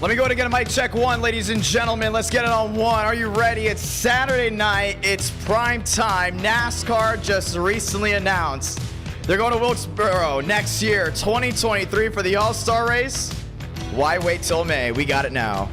Let me go ahead and get a mic check one, ladies and gentlemen. Let's get it on one. Are you ready? It's Saturday night. It's prime time. NASCAR just recently announced they're going to Wilkesboro next year, 2023, for the All-Star race. Why wait till May? We got it now.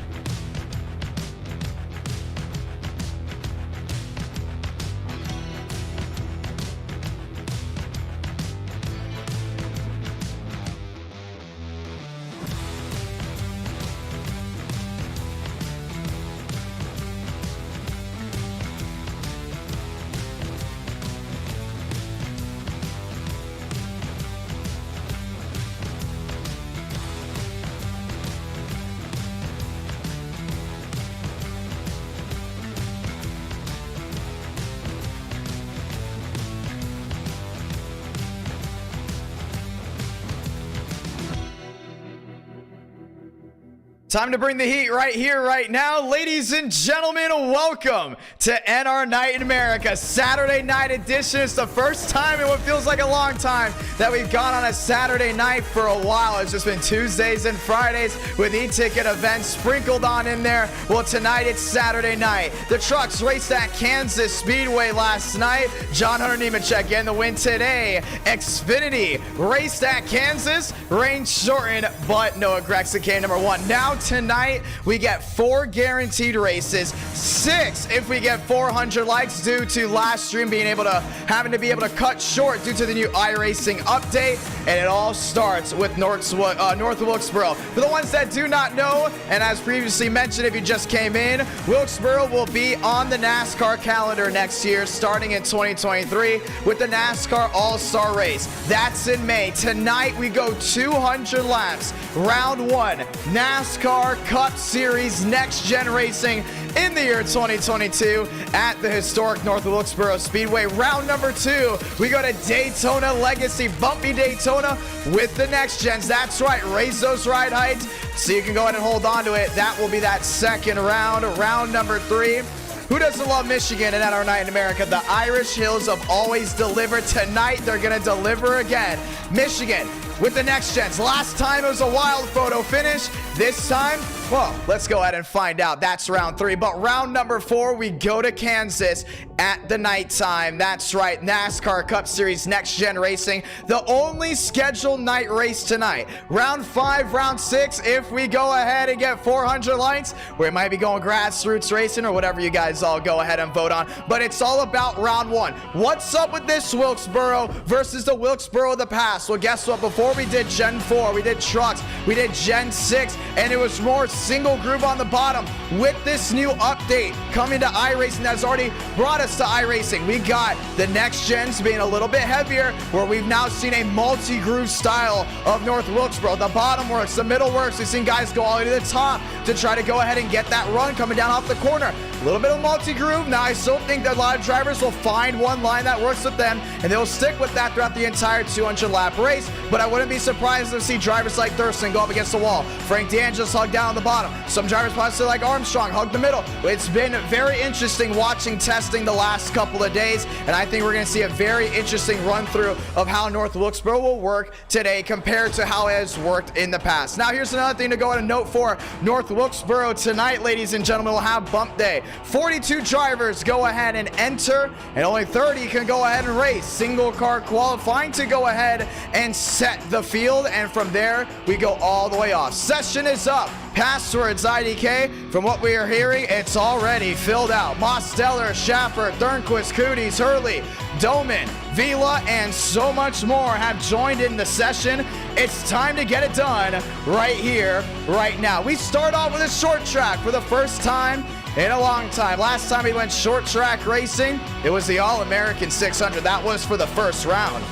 Time to bring the heat right here, right now. Ladies and gentlemen, welcome to NR Night in America, Saturday night edition. It's the first time in what feels like a long time that we've gone on a Saturday night for a while. It's just been Tuesdays and Fridays with eTicket events sprinkled on in there. Well, tonight it's Saturday night. The trucks raced at Kansas Speedway last night. John Hunter Nemechek getting the win today. Xfinity raced at Kansas. Rain shortened, but Noah Gragson came number one. Now tonight we get 4 guaranteed races, 6 if we get 400 likes due to last stream having to be able to cut short due to the new Iracing update, and it all starts with North Wilkesboro. For the ones that do not know, and as previously mentioned, if you just came in, Wilkesboro will be on the NASCAR calendar next year, starting in 2023 with the NASCAR All-Star Race. That's in May. Tonight we go 200 laps. Round 1, NASCAR Cup Series Next Gen Racing in the year 2022 at the historic North Wilkesboro Speedway. Round number 2, we go to Daytona Legacy, bumpy Daytona with the Next Gens. That's right, raise those ride heights so you can go ahead and hold on to it. That will be that second round. Round number 3. Who doesn't love Michigan and at our night in America? The Irish Hills have always delivered. Tonight, they're going to deliver again. Michigan with the Next Gens. Last time it was a wild photo finish. This time, well, let's go ahead and find out. That's round 3. But round number 4, we go to Kansas at the nighttime. That's right, NASCAR Cup Series Next Gen Racing, the only scheduled night race tonight. Round 5, round 6, if we go ahead and get 400 likes, we might be going grassroots racing or whatever you guys all go ahead and vote on. But it's all about round 1. What's up with this Wilkesboro versus the Wilkesboro of the past? Well, guess what? Before we did Gen 4, we did trucks, we did Gen 6, and it was more single group on the bottom. With this new update coming to iRacing that's already brought us to iRacing, we got the Next Gens being a little bit heavier, where we've now seen a multi-groove style of North Wilkesboro. The bottom works, the middle works. We've seen guys go all the way to the top to try to go ahead and get that run coming down off the corner. A little bit of multi-groove. Now, I still think that a lot of drivers will find one line that works with them, and they'll stick with that throughout the entire 200-lap race. But I wouldn't be surprised to see drivers like Thurston go up against the wall. Frank DeAngelis hug down on the bottom. Some drivers possibly like Armstrong hug the middle. It's been very interesting watching testing the last couple of days, and I think we're going to see a very interesting run-through of how North Wilkesboro will work today compared to how it has worked in the past. Now, here's another thing to go ahead and note for North Wilkesboro tonight, ladies and gentlemen. We'll have bump day. 42 drivers go ahead and enter, and only 30 can go ahead and race. Single car qualifying to go ahead and set the field, and from there we go all the way off. Session is up. Passwords IDK. From what we are hearing, it's already filled out. Mosteller, Schaffer, Thornquist, Cooties, Hurley, Doman, Vila, and so much more have joined in the session. It's time to get it done right here, right now. We start off with a short track for the first time in a long time. Last time we went short track racing, it was the All-American 600. That was for the first round.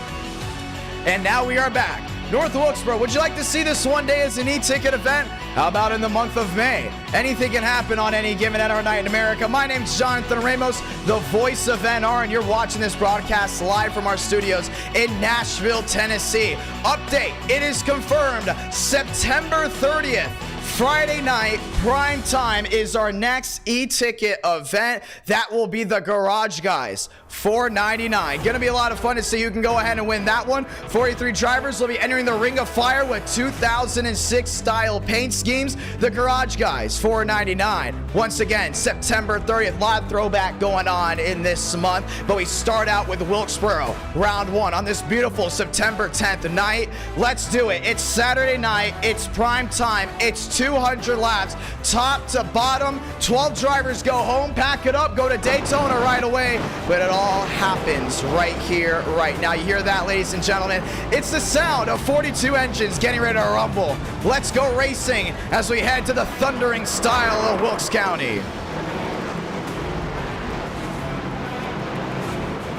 And now we are back. North Wilkesboro, would you like to see this one day as an e-ticket event? How about in the month of May? Anything can happen on any given NR Night in America. My name's Jonathan Ramos, the voice of NR, and you're watching this broadcast live from our studios in Nashville, Tennessee. Update, it is confirmed, September 30th. Friday night, prime time, is our next e-ticket event. That will be the Garage Guys $4.99. Gonna be a lot of fun to see who can go ahead and win that one. 43 drivers will be entering the Ring of Fire with 2006 style paint schemes. The Garage Guys, $4.99. Once again, September 30th, live throwback going on in this month. But we start out with Wilkesboro, round one on this beautiful September 10th night. Let's do it. It's Saturday night. It's prime time. It's 200 laps, top to bottom. 12 drivers go home, pack it up, go to Daytona right away. But it all happens right here, right now. You hear that, ladies and gentlemen? It's the sound of 42 engines getting ready to rumble. Let's go racing as we head to the thundering style of Wilkes County.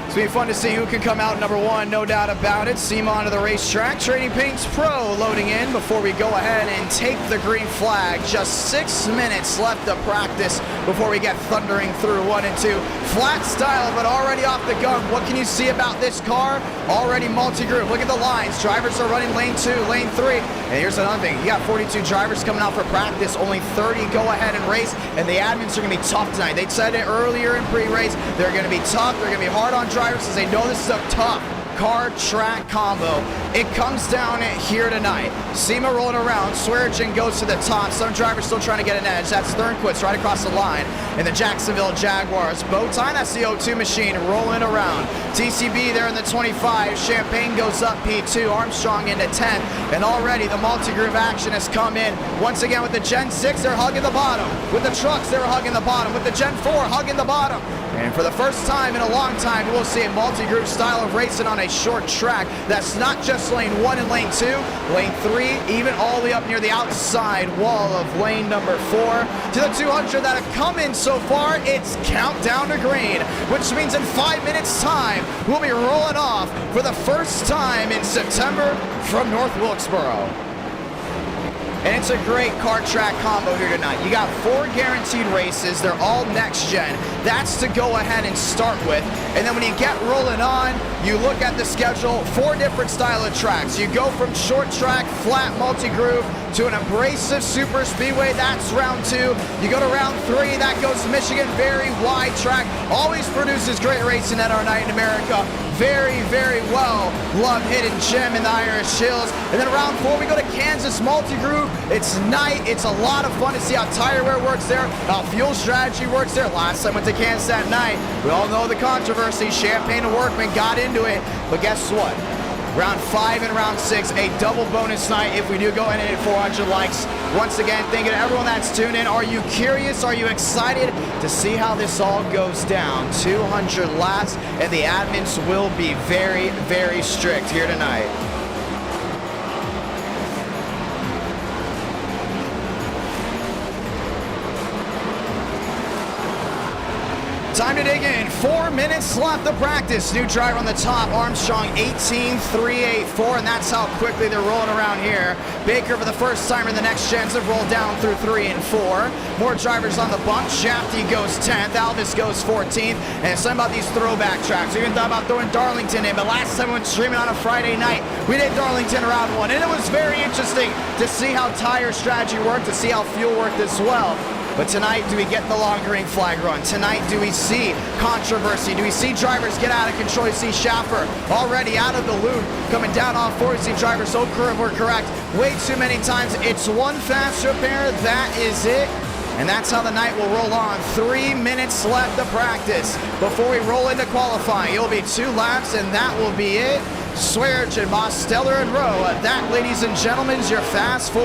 It's going to be fun to see who can come out number one, no doubt about it. SEMA onto the racetrack. Trading Paints Pro loading in before we go ahead and take the green flag. Just 6 minutes left of practice before we get thundering through 1 and 2. Flat style, but already off the gun. What can you see about this car? Already multi-group. Look at the lines. Drivers are running lane 2, lane 3. And here's another thing. You got 42 drivers coming out for practice. Only 30 go ahead and race. And the admins are going to be tough tonight. They said it earlier in pre-race. They're going to be tough. They're going to be hard on drivers because they know this is a tough car track combo. It comes down here tonight. SEMA rolling around. Swearigan goes to the top. Some drivers still trying to get an edge. That's Thornquist right across the line. And the Jacksonville Jaguars. Bowtie, that's the O2 machine rolling around. TCB there in the 25. Champagne goes up P2. Armstrong into 10th. And already the multi-group action has come in. Once again with the Gen 6, they're hugging the bottom. With the trucks, they were hugging the bottom. With the Gen 4, hugging the bottom. And for the first time in a long time, we'll see a multi-group style of racing on a short track. That's not just lane 1 and lane 2, lane 3, even all the way up near the outside wall of lane number 4. To the 200 that have come in so far, it's countdown to green, which means in 5 minutes time, we'll be rolling off for the first time in September from North Wilkesboro. And it's a great kart track combo here tonight. You got 4 guaranteed races. They're all next gen. That's to go ahead and start with. And then when you get rolling on, you look at the schedule, 4 different style of tracks. You go from short track, flat multi-groove, to an abrasive super speedway. That's round 2. You go to round 3. That goes to Michigan. Very wide track. Always produces great racing at our night in America. Very, very well loved hidden gem in the Irish Hills. And then round 4, we go to Kansas multi-groove. It's night. It's a lot of fun to see how tire wear works there, how fuel strategy works there. Last time I went to Kansas that night, we all know the controversy. Champagne and Workman got into it. But guess what? Round 5 and round 6, a double bonus night if we do go in and hit 400 likes. Once again, thank you to everyone that's tuned in. Are you curious? Are you excited to see how this all goes down? 200 laps, and the admins will be very, very strict here tonight. Time to dig in. 4 minutes left of practice. New driver on the top, Armstrong 18.384, and that's how quickly they're rolling around here. Baker for the first time in the next gens have rolled down through 3 and 4. More drivers on the bump. Shafty goes 10th. Alvis goes 14th. And some about these throwback tracks. We even thought about throwing Darlington in, but last time we went streaming on a Friday night, we did Darlington round 1, and it was very interesting to see how tire strategy worked, to see how fuel worked as well. But tonight, do we get the long green flag run? Tonight, do we see controversy? Do we see drivers get out of control? You see Schaffer already out of the loop, coming down off 4. We see drivers so curve, we're correct. Way too many times. It's one fast repair. That is it. And that's how the night will roll on. 3 minutes left of practice before we roll into qualifying. It'll be 2 laps, and that will be it. Swearigan, Moss, Stellar, and Rowe. That, ladies and gentlemen, is your Fast 4.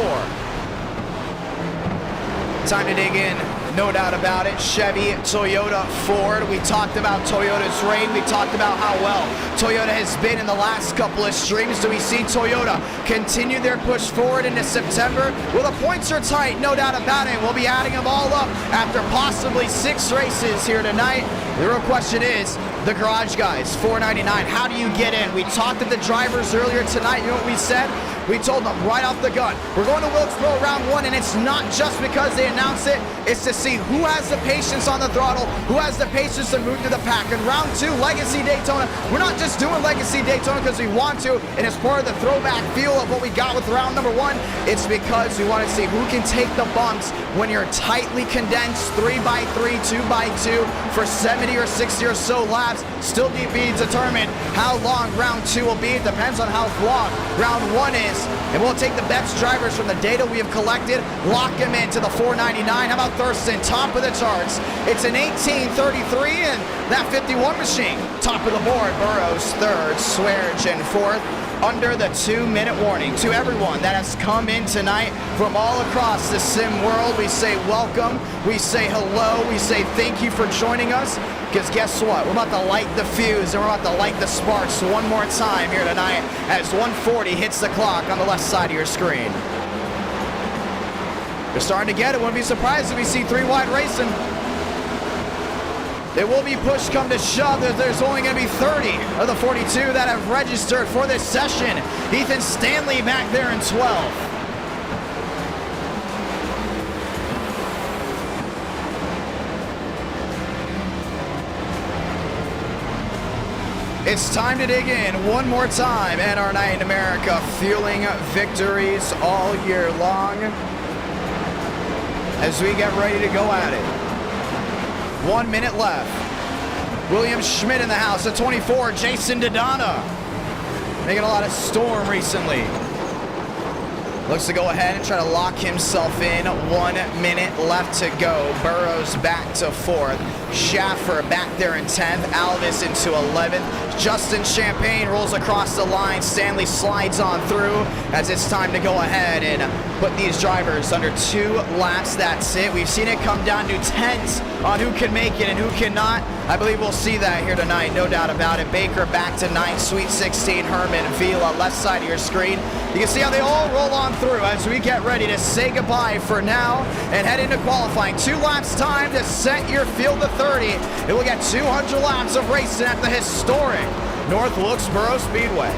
Time to dig in, no doubt about it. Chevy, Toyota, Ford. We talked about Toyota's reign. We talked about how well Toyota has been in the last couple of streams. Do we see Toyota continue their push forward into September? Well, the points are tight, no doubt about it. We'll be adding them all up after possibly 6 races here tonight. The real question is, the Garage Guys, $4.99. How do you get in? We talked to the drivers earlier tonight. You know what we said? We told them right off the gun, we're going to Wilkesboro round 1, and it's not just because they announce it, it's to see who has the patience on the throttle, who has the patience to move to the pack. In round 2, Legacy Daytona, we're not just doing Legacy Daytona because we want to, and it's part of the throwback feel of what we got with round number 1. It's because we want to see who can take the bumps when you're tightly condensed 3x3, 2x2 for 70 or 60 or so laps. Still to be determined how long round 2 will be. It depends on how long round 1 is, and we'll take the best drivers from the data we have collected, lock them into the 499. How about Thurston, top of the charts? It's an 1833, and that 51 machine, top of the board. Burrows third, Swearge in fourth, under the 2-minute warning. To everyone that has come in tonight from all across the sim world, we say welcome, we say hello, we say thank you for joining us, because guess what? We're about to light the fuse, and we're about to light the sparks one more time here tonight as 140 hits the clock on the left side of your screen. They're starting to get it. Wouldn't be surprised if we see 3 wide racing. It will be push come to shove. There's only going to be 30 of the 42 that have registered for this session. Ethan Stanley back there in 12th. It's time to dig in one more time. NR Night in America, fueling victories all year long as we get ready to go at it. 1 minute left. William Schmidt in the house at 24. Jason Dodonna making a lot of storm recently. Looks to go ahead and try to lock himself in. 1 minute left to go. Burrows back to 4th. Schaffer back there in 10th. Alvis into 11th. Justin Champagne rolls across the line. Stanley slides on through as it's time to go ahead and put these drivers under 2 laps. That's it. We've seen it come down to tenths on who can make it and who cannot. I believe we'll see that here tonight, no doubt about it. Baker back to 9th. Sweet 16. Herman, Vila, left side of your screen. You can see how they all roll on through as we get ready to say goodbye for now and head into qualifying. 2 laps time to set your field to 30. It will get 200 laps of racing at the historic North Wilkesboro Speedway.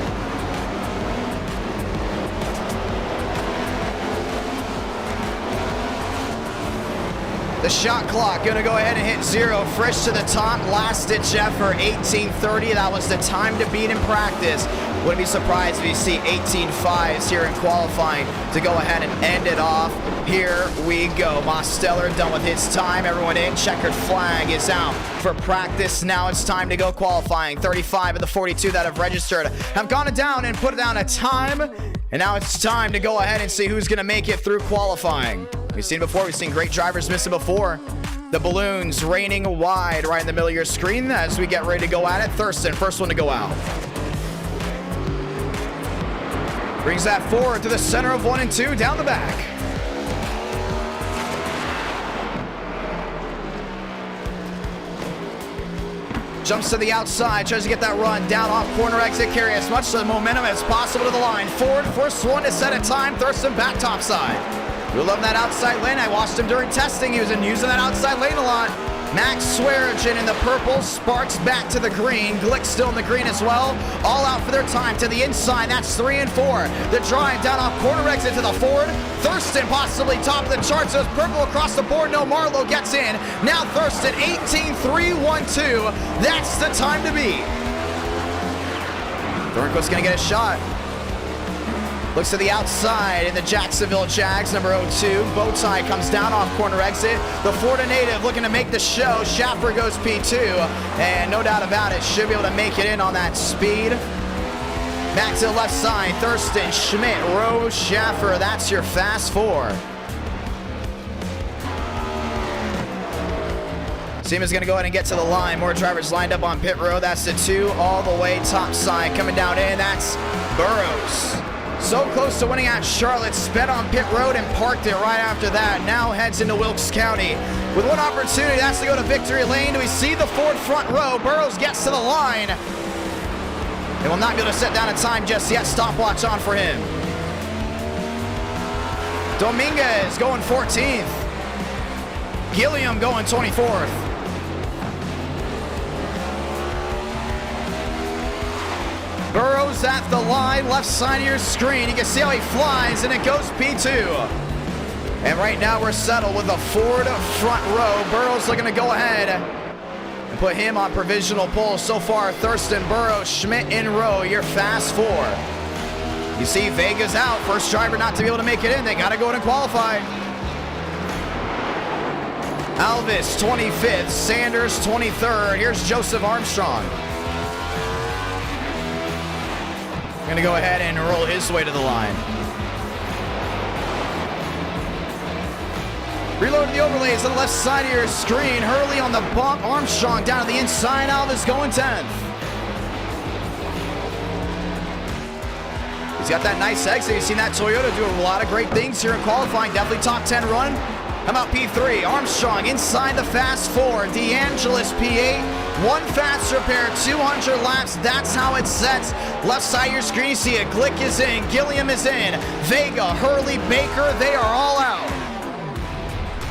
The shot clock going to go ahead and hit 0. Frisch to the top. Last ditch effort, 18:30. That was the time to beat in practice. Wouldn't be surprised if you see 18.5s here in qualifying to go ahead and end it off. Here we go. Mosteller done with his time. Everyone in. Checkered flag is out for practice. Now it's time to go qualifying. 35 of the 42 that have registered have gone down and put down a time. And now it's time to go ahead and see who's going to make it through qualifying. We've seen before. We've seen great drivers miss it before. The balloons raining wide right in the middle of your screen as we get ready to go at it. Thurston, first one to go out. Brings that forward to the center of 1 and 2, down the back. Jumps to the outside, tries to get that run down off corner exit, carry as much of the momentum as possible to the line. Forward, first one to set a time. Thurston back top side. We love that outside lane. I watched him during testing. He was using that outside lane a lot. Max Sweargen in the purple, Sparks back to the green, Glick still in the green as well. All out for their time to the inside. That's 3 and 4. The drive down off corner exit to the forward. Thurston possibly top of the charts. So it's purple across the board. No, Marlowe gets in. Now Thurston 18.312. That's the time to beat. Thornquist's gonna get a shot. Looks to the outside in the Jacksonville Jags, number 02. Bowtie comes down off corner exit. The Florida native looking to make the show. Schaffer goes P2, and no doubt about it, should be able to make it in on that speed. Back to the left side, Thurston, Schmidt, Rose, Schaffer. That's your fast 4. Team is going to go ahead and get to the line. More drivers lined up on pit road. That's the 2 all the way top side. Coming down in, that's Burrows. So close to winning at Charlotte, sped on pit road and parked it right after that. Now heads into Wilkes County with one opportunity. That's to go to victory lane. Do we see the Ford front row? Burrows gets to the line. They will not be able to set down a time just yet. Stopwatch on for him. Dominguez going 14th. Gilliam going 24th. Burrows at the line, left side of your screen. You can see how he flies, and it goes P2. And right now we're settled with a Ford front row. Burrows looking to go ahead and put him on provisional pole. So far, Thurston, Burrows, Schmidt in row, your fast four. You see Vega's out. First driver not to be able to make it in. They got to go in and qualify. Alvis, 25th. Sanders, 23rd. Here's Joseph Armstrong. Going to go ahead and roll his way to the line. Reloading the overlays on the left side of your screen. Hurley on the bump. Armstrong down to the inside. Alvis going 10th. He's got that nice exit. You've seen that Toyota do a lot of great things here in qualifying. Definitely top 10 run. How about P3? Armstrong inside the fast four. DeAngelis P8. One faster pair, 200 laps. That's how it sets. Left side of your screen, you see it. Glick is in. Gilliam is in. Vega, Hurley, Baker, they are all out.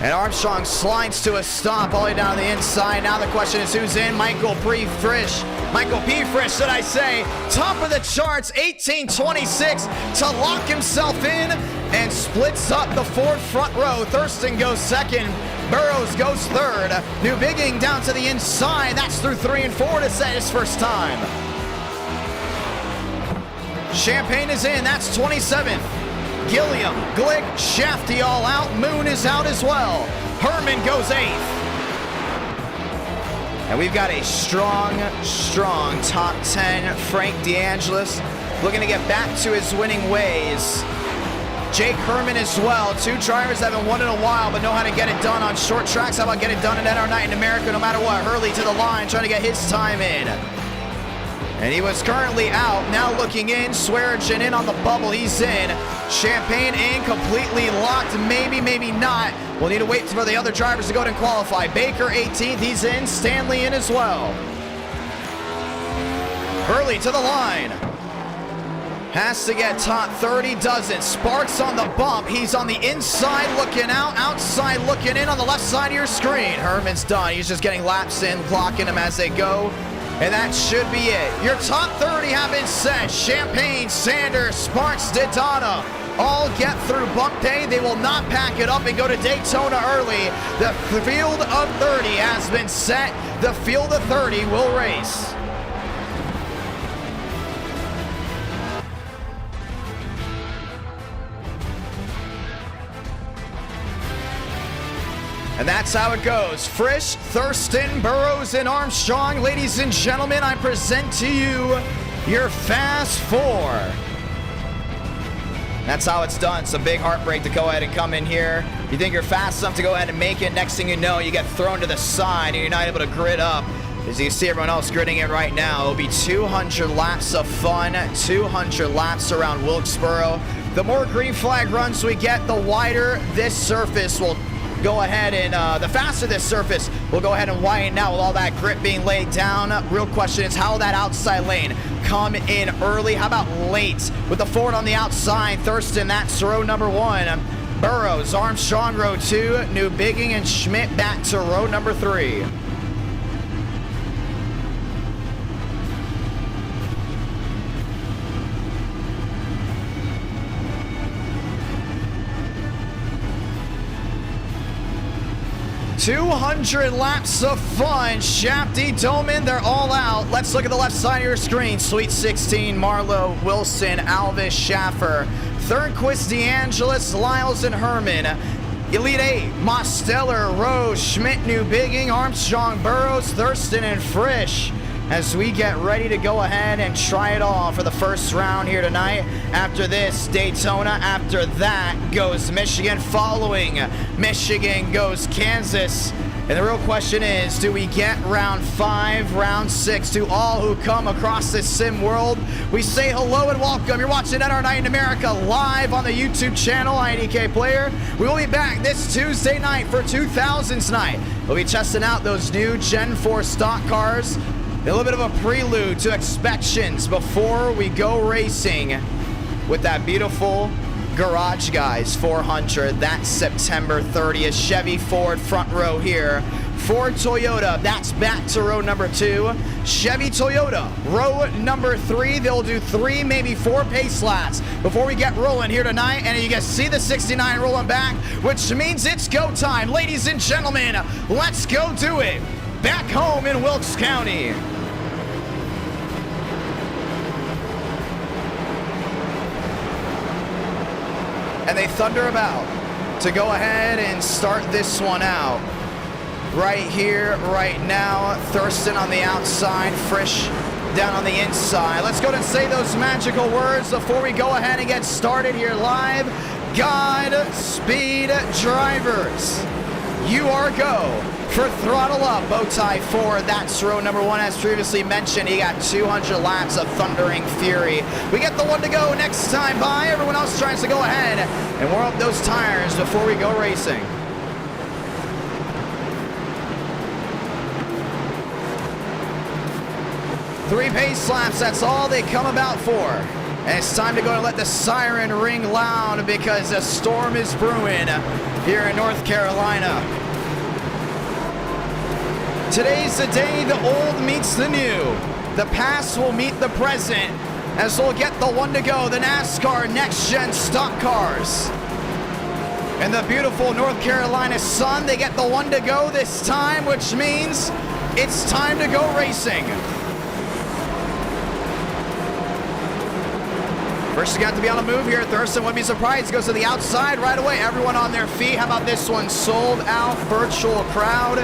And Armstrong slides to a stop all the way down the inside. Now the question is who's in? Michael P. Frisch, should I say. Top of the charts, 18:26 to lock himself in and splits up the Ford front row. Thurston goes second. Burrows goes third. New Bigging down to the inside. That's through 3 and 4 to set his first time. Champagne is in. That's 27th. Gilliam, Glick, Shafty all out. Moon is out as well. Herman goes 8th. And we've got a strong top 10. Frank DeAngelis looking to get back to his winning ways. Jake Herman as well. 2 drivers that haven't won in a while but know how to get it done on short tracks. How about get it done at NR Night in America no matter what? Hurley to the line trying to get his time in. And he was currently out. Now looking in. Swearigan in on the bubble. He's in. Champagne in. Completely locked. Maybe, maybe not. We'll need to wait for the other drivers to go ahead and qualify. Baker 18th. He's in. Stanley in as well. Hurley to the line. Has to get top 30. Doesn't. Sparks on the bump. He's on the inside looking out. Outside looking in on the left side of your screen. Herman's done. He's just getting laps in. Clocking them as they go. And that should be it. Your top 30 have been set. Champagne, Sanders, Sparks, Daytona all get through bump day. They will not pack it up and go to Daytona early. The field of 30 has been set. The field of 30 will race. And that's how it goes. Frisch, Thurston, Burrows, and Armstrong. Ladies and gentlemen, I present to you your Fast Four. That's how it's done. It's a big heartbreak to go ahead and come in here. You think you're fast enough to go ahead and make it. Next thing you know, you get thrown to the side and you're not able to grid up. As you can see everyone else gridding it right now, it'll be 200 laps of fun, 200 laps around Wilkesboro. The more green flag runs we get, the wider this surface will go ahead and the faster this surface will go ahead and widen out with all that grip being laid down. Real question is how will that outside lane come in early? How about late with the Ford on the outside? Thurston, that's row number 1. Burrows, Armstrong, row 2. New Bigging and Schmidt back to row number 3. $200 laps of fun. Shafty, Doman, they're all out. Let's look at the left side of your screen. Sweet 16, Marlowe, Wilson, Alvis, Schaffer, Thurnquist, DeAngelis, Lyles, and Herman. Elite 8, Mosteller, Rose, Schmidt, New Bigging, Armstrong, Burrows, Thurston, and Frisch. As we get ready to go ahead and try it all for the first round here tonight. After this, Daytona. After that goes Michigan. Following Michigan goes Kansas. And the real question is, do we get round 5, round 6? To all who come across this sim world, we say hello and welcome. You're watching NR Night in America live on the YouTube channel, Idk Player. We will be back this Tuesday night for 2000s night. We'll be testing out those new Gen 4 stock cars. A little bit of a prelude to inspections before we go racing with that beautiful Garage Guys 400. That's September 30th. Chevy Ford front row here Ford Toyota, that's back to row number 2. Chevy Toyota, row number 3. They'll do 3, maybe 4 pace laps before we get rolling here tonight. And you can see the 69 rolling back, which means it's go time. Ladies and gentlemen, let's go do it. Back home in Wilkes County. And they thunder about to go ahead and start this one out. Right here, right now. Thurston on the outside, Frisch down on the inside. Let's go ahead and say those magical words before we go ahead and get started here live. Godspeed, drivers. You are go for throttle up, Bowtie Ford. That's row number 1, as previously mentioned. He got 200 laps of thundering fury. We get the one to go next time by. Everyone else tries to go ahead and warm up those tires before we go racing. Three pace laps, that's all they come about for. And it's time to go and let the siren ring loud because a storm is brewing here in North Carolina. Today's the day the old meets the new. The past will meet the present as we'll get the one to go, the NASCAR Next Gen Stock Cars. In the beautiful North Carolina sun, they get the one to go this time, which means it's time to go racing. First, you got to be on the move here. Thurston wouldn't be surprised. Goes to the outside right away. Everyone on their feet. How about this one? Sold out virtual crowd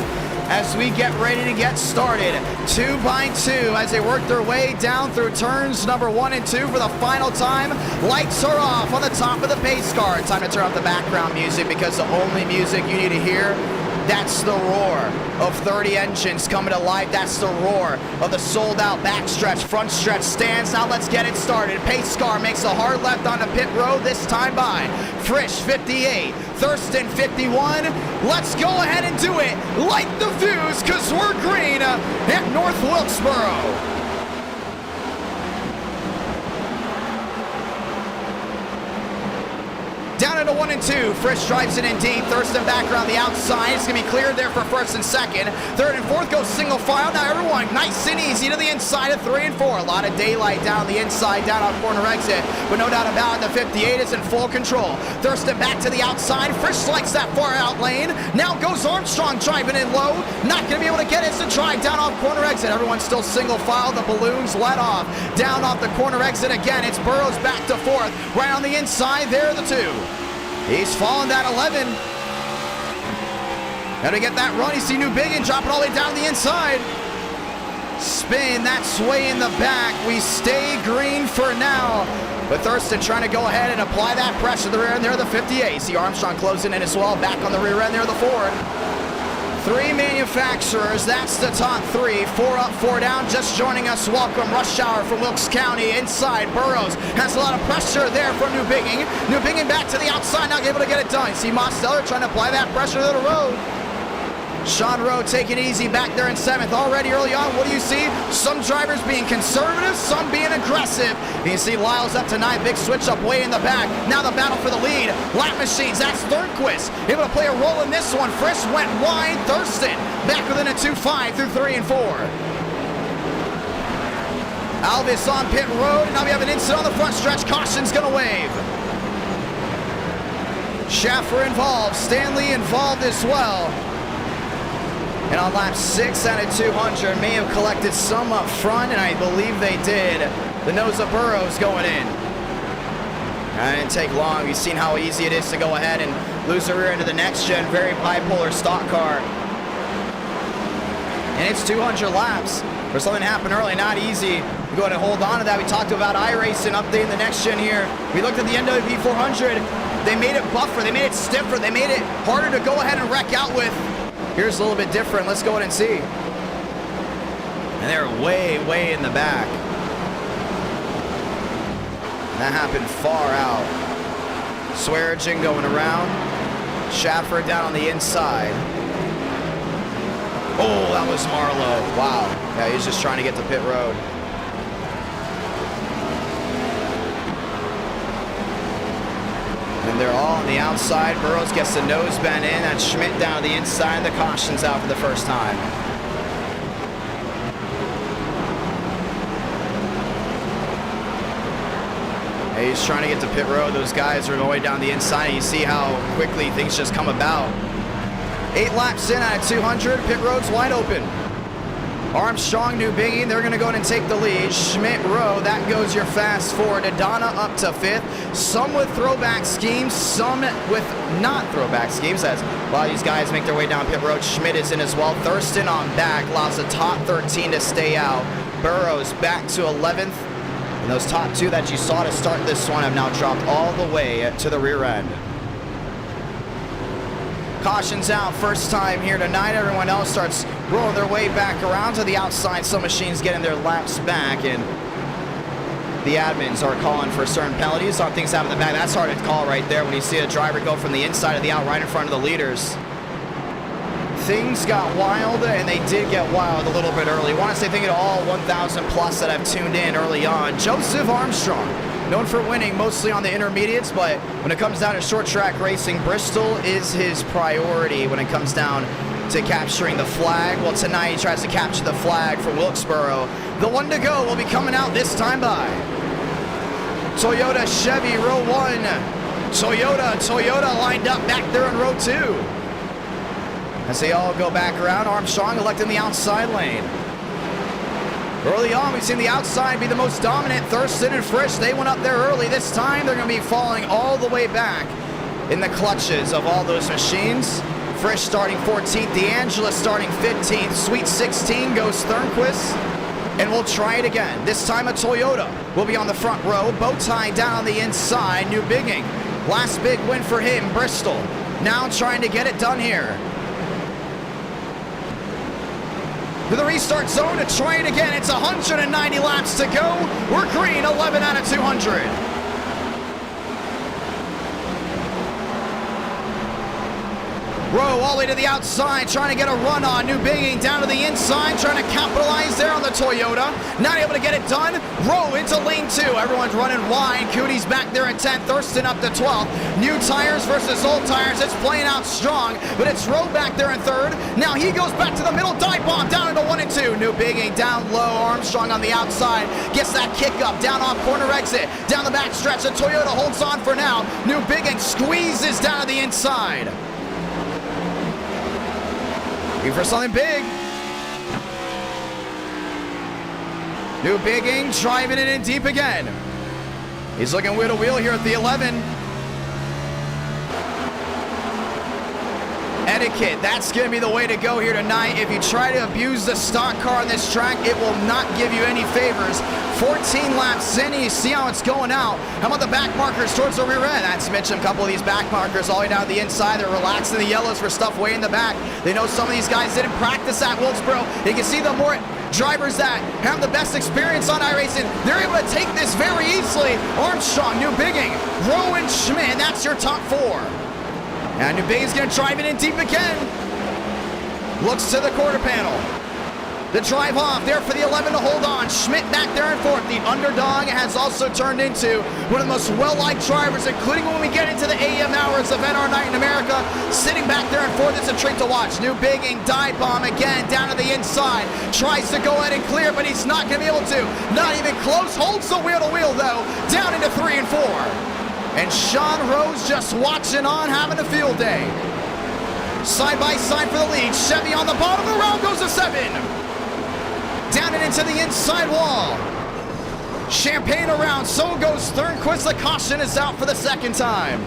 as we get ready to get started. 2 by 2 as they work their way down through turns number 1 and 2 for the final time. Lights are off on the top of the pace car. Time to turn off the background music because the only music you need to hear, that's the roar of 30 engines coming to life. That's the roar of the sold-out backstretch, front stretch stands. Now let's get it started. Pace car makes a hard left onto pit road, this time by Frisch 58, Thurston 51. Let's go ahead and do it. Light the fuse because we're green at North Wilkesboro. Down into 1 and 2. Frisch drives it in deep. Thurston back around the outside. It's going to be cleared there for first and second. Third and fourth goes single file. Now everyone nice and easy to the inside of 3 and 4. A lot of daylight down the inside, down on corner exit. But no doubt about it, the 58 is in full control. Thurston back to the outside. Frisch likes that far out lane. Now goes Armstrong driving in low. Not going to be able to get it. It's a try down off corner exit. Everyone's still single file. The balloons let off. Down off the corner exit again. It's Burrows back to fourth. Right on the inside. There are the 2. He's fallen that 11. Now to get that run, you see New Biggin dropping all the way down the inside. Spin, that's way in the back. We stay green for now. But Thurston trying to go ahead and apply that pressure to the rear end there, the 58. See Armstrong closing in as well, back on the rear end there, the Ford. 3 manufacturers, that's the top 3. 4 up, 4 down, just joining us. Welcome, Rush Hour from Wilkes County. Inside, Burrows has a lot of pressure there from New Biggin. New Biggin back to the outside, not able to get it done. See Mosteller trying to apply that pressure to the road. Sean Rowe taking it easy back there in 7th. Already early on, what do you see? Some drivers being conservative, some being aggressive. You can see Lyles up to 9th, big switch up way in the back. Now the battle for the lead. Lap machines, that's Thornquist. Able to play a role in this one. Frisch went wide. Thurston back within a 2.5 through 3 and 4. Alvis on pit road. Now we have an incident on the front stretch. Caution's gonna wave. Schaffer involved. Stanley involved as well. And on lap 6 out of 200, may have collected some up front, and I believe they did. The nose of Burrows going in. That didn't take long. We've seen how easy it is to go ahead and lose the rear end of the next gen, very bipolar stock car. And it's 200 laps. For something to happen early, not easy. We go ahead and hold on to that. We talked about Iracing updating the next gen here. We looked at the NWP 400. They made it buffer, they made it stiffer, they made it harder to go ahead and wreck out with. Here's a little bit different. Let's go ahead and see. And they're way, way in the back. That happened far out. Swearinger going around. Schaffer down on the inside. Oh, that was Marlowe. Wow. Yeah, he's just trying to get to pit road. And And they're all on the outside. Burrows gets the nose bend in. That's Schmidt down to the inside. The caution's out for the first time. Hey, he's trying to get to pit road. Those guys are going down the inside. And you see how quickly things just come about. 8 laps in out of 200. Pit road's wide open. Armstrong, New Biggie, they're going to go in and take the lead. Schmidt, Rowe, that goes your fast forward. Donna up to 5th. Some with throwback schemes, some with not throwback schemes. As a lot of these guys make their way down pit road. Schmidt is in as well. Thurston on back, allows the top 13 to stay out. Burrows back to 11th. And those top 2 that you saw to start this one have now dropped all the way to the rear end. Caution's out first time here tonight. Everyone else starts rolling their way back around to the outside. Some machines getting their laps back, and the admins are calling for certain penalties on things happening in the back. That's hard to call right there when you see a driver go from the inside of the out right in front of the leaders. Things got wild, and they did get wild a little bit early. I want to say thank you to all 1,000 plus that have tuned in early on. Joseph Armstrong, known for winning mostly on the intermediates, but when it comes down to short track racing, Bristol is his priority when it comes down to capturing the flag. Well, tonight he tries to capture the flag for Wilkesboro. The one to go will be coming out this time by Toyota, Chevy, row 1. Toyota lined up back there in row 2. As they all go back around, Armstrong electing the outside lane. Early on, we've seen the outside be the most dominant. Thurston and Frisch, they went up there early. This time, they're going to be falling all the way back in the clutches of all those machines. Frisch starting 14th, D'Angela starting 15th. Sweet 16 goes Thornquist, and we'll try it again. This time, a Toyota will be on the front row. Bowtie down on the inside. New Bigging, last big win for him. Bristol now trying to get it done here. To the restart zone to try it again. It's 190 laps to go. We're green, 11 out of 200. Rowe all the way to the outside, trying to get a run on. New Bigging down to the inside, trying to capitalize there on the Toyota. Not able to get it done. Rowe into lane 2. Everyone's running wide. Cootie's back there at 10th. Thurston up to 12th. New tires versus old tires. It's playing out strong, but it's Rowe back there in 3rd. Now he goes back to the middle. Dive bomb down into 1 and 2. New Bigging down low. Armstrong on the outside. Gets that kick up. Down off corner exit. Down the back stretch. The Toyota holds on for now. New Bigging squeezes down to the inside. Looking for something big. New Bigging driving it in deep again. He's looking wheel to wheel here at the 11. Etiquette, that's going to be the way to go here tonight. If you try to abuse the stock car on this track, it will not give you any favors. 14 laps in, you see how it's going out. How about the back markers towards the rear end? That's mentioned, a couple of these back markers all the way down the inside. They're relaxing the yellows for stuff way in the back. They know some of these guys didn't practice at Wilkesboro. You can see the more drivers that have the best experience on iRacing, they're able to take this very easily. Armstrong, New Bigging, Rowe and Schmidt, that's your top 4. And New Bigging's going to drive it in deep again. Looks to the quarter panel. The drive off there for the 11 to hold on. Schmidt back there in 4th. The underdog has also turned into one of the most well-liked drivers, including when we get into the AM hours of NR Night in America. Sitting back there in 4th, it's a treat to watch. New Bigging, dive bomb again, down to the inside. Tries to go ahead and clear, but he's not going to be able to. Not even close. Holds the wheel to wheel, though. Down into 3 and 4. And Sean Rose just watching on, having a field day. Side by side for the lead. Chevy on the bottom. Around goes a 7. Down and into the inside wall. Champagne around. So goes Thornquist. The caution is out for the 2nd time.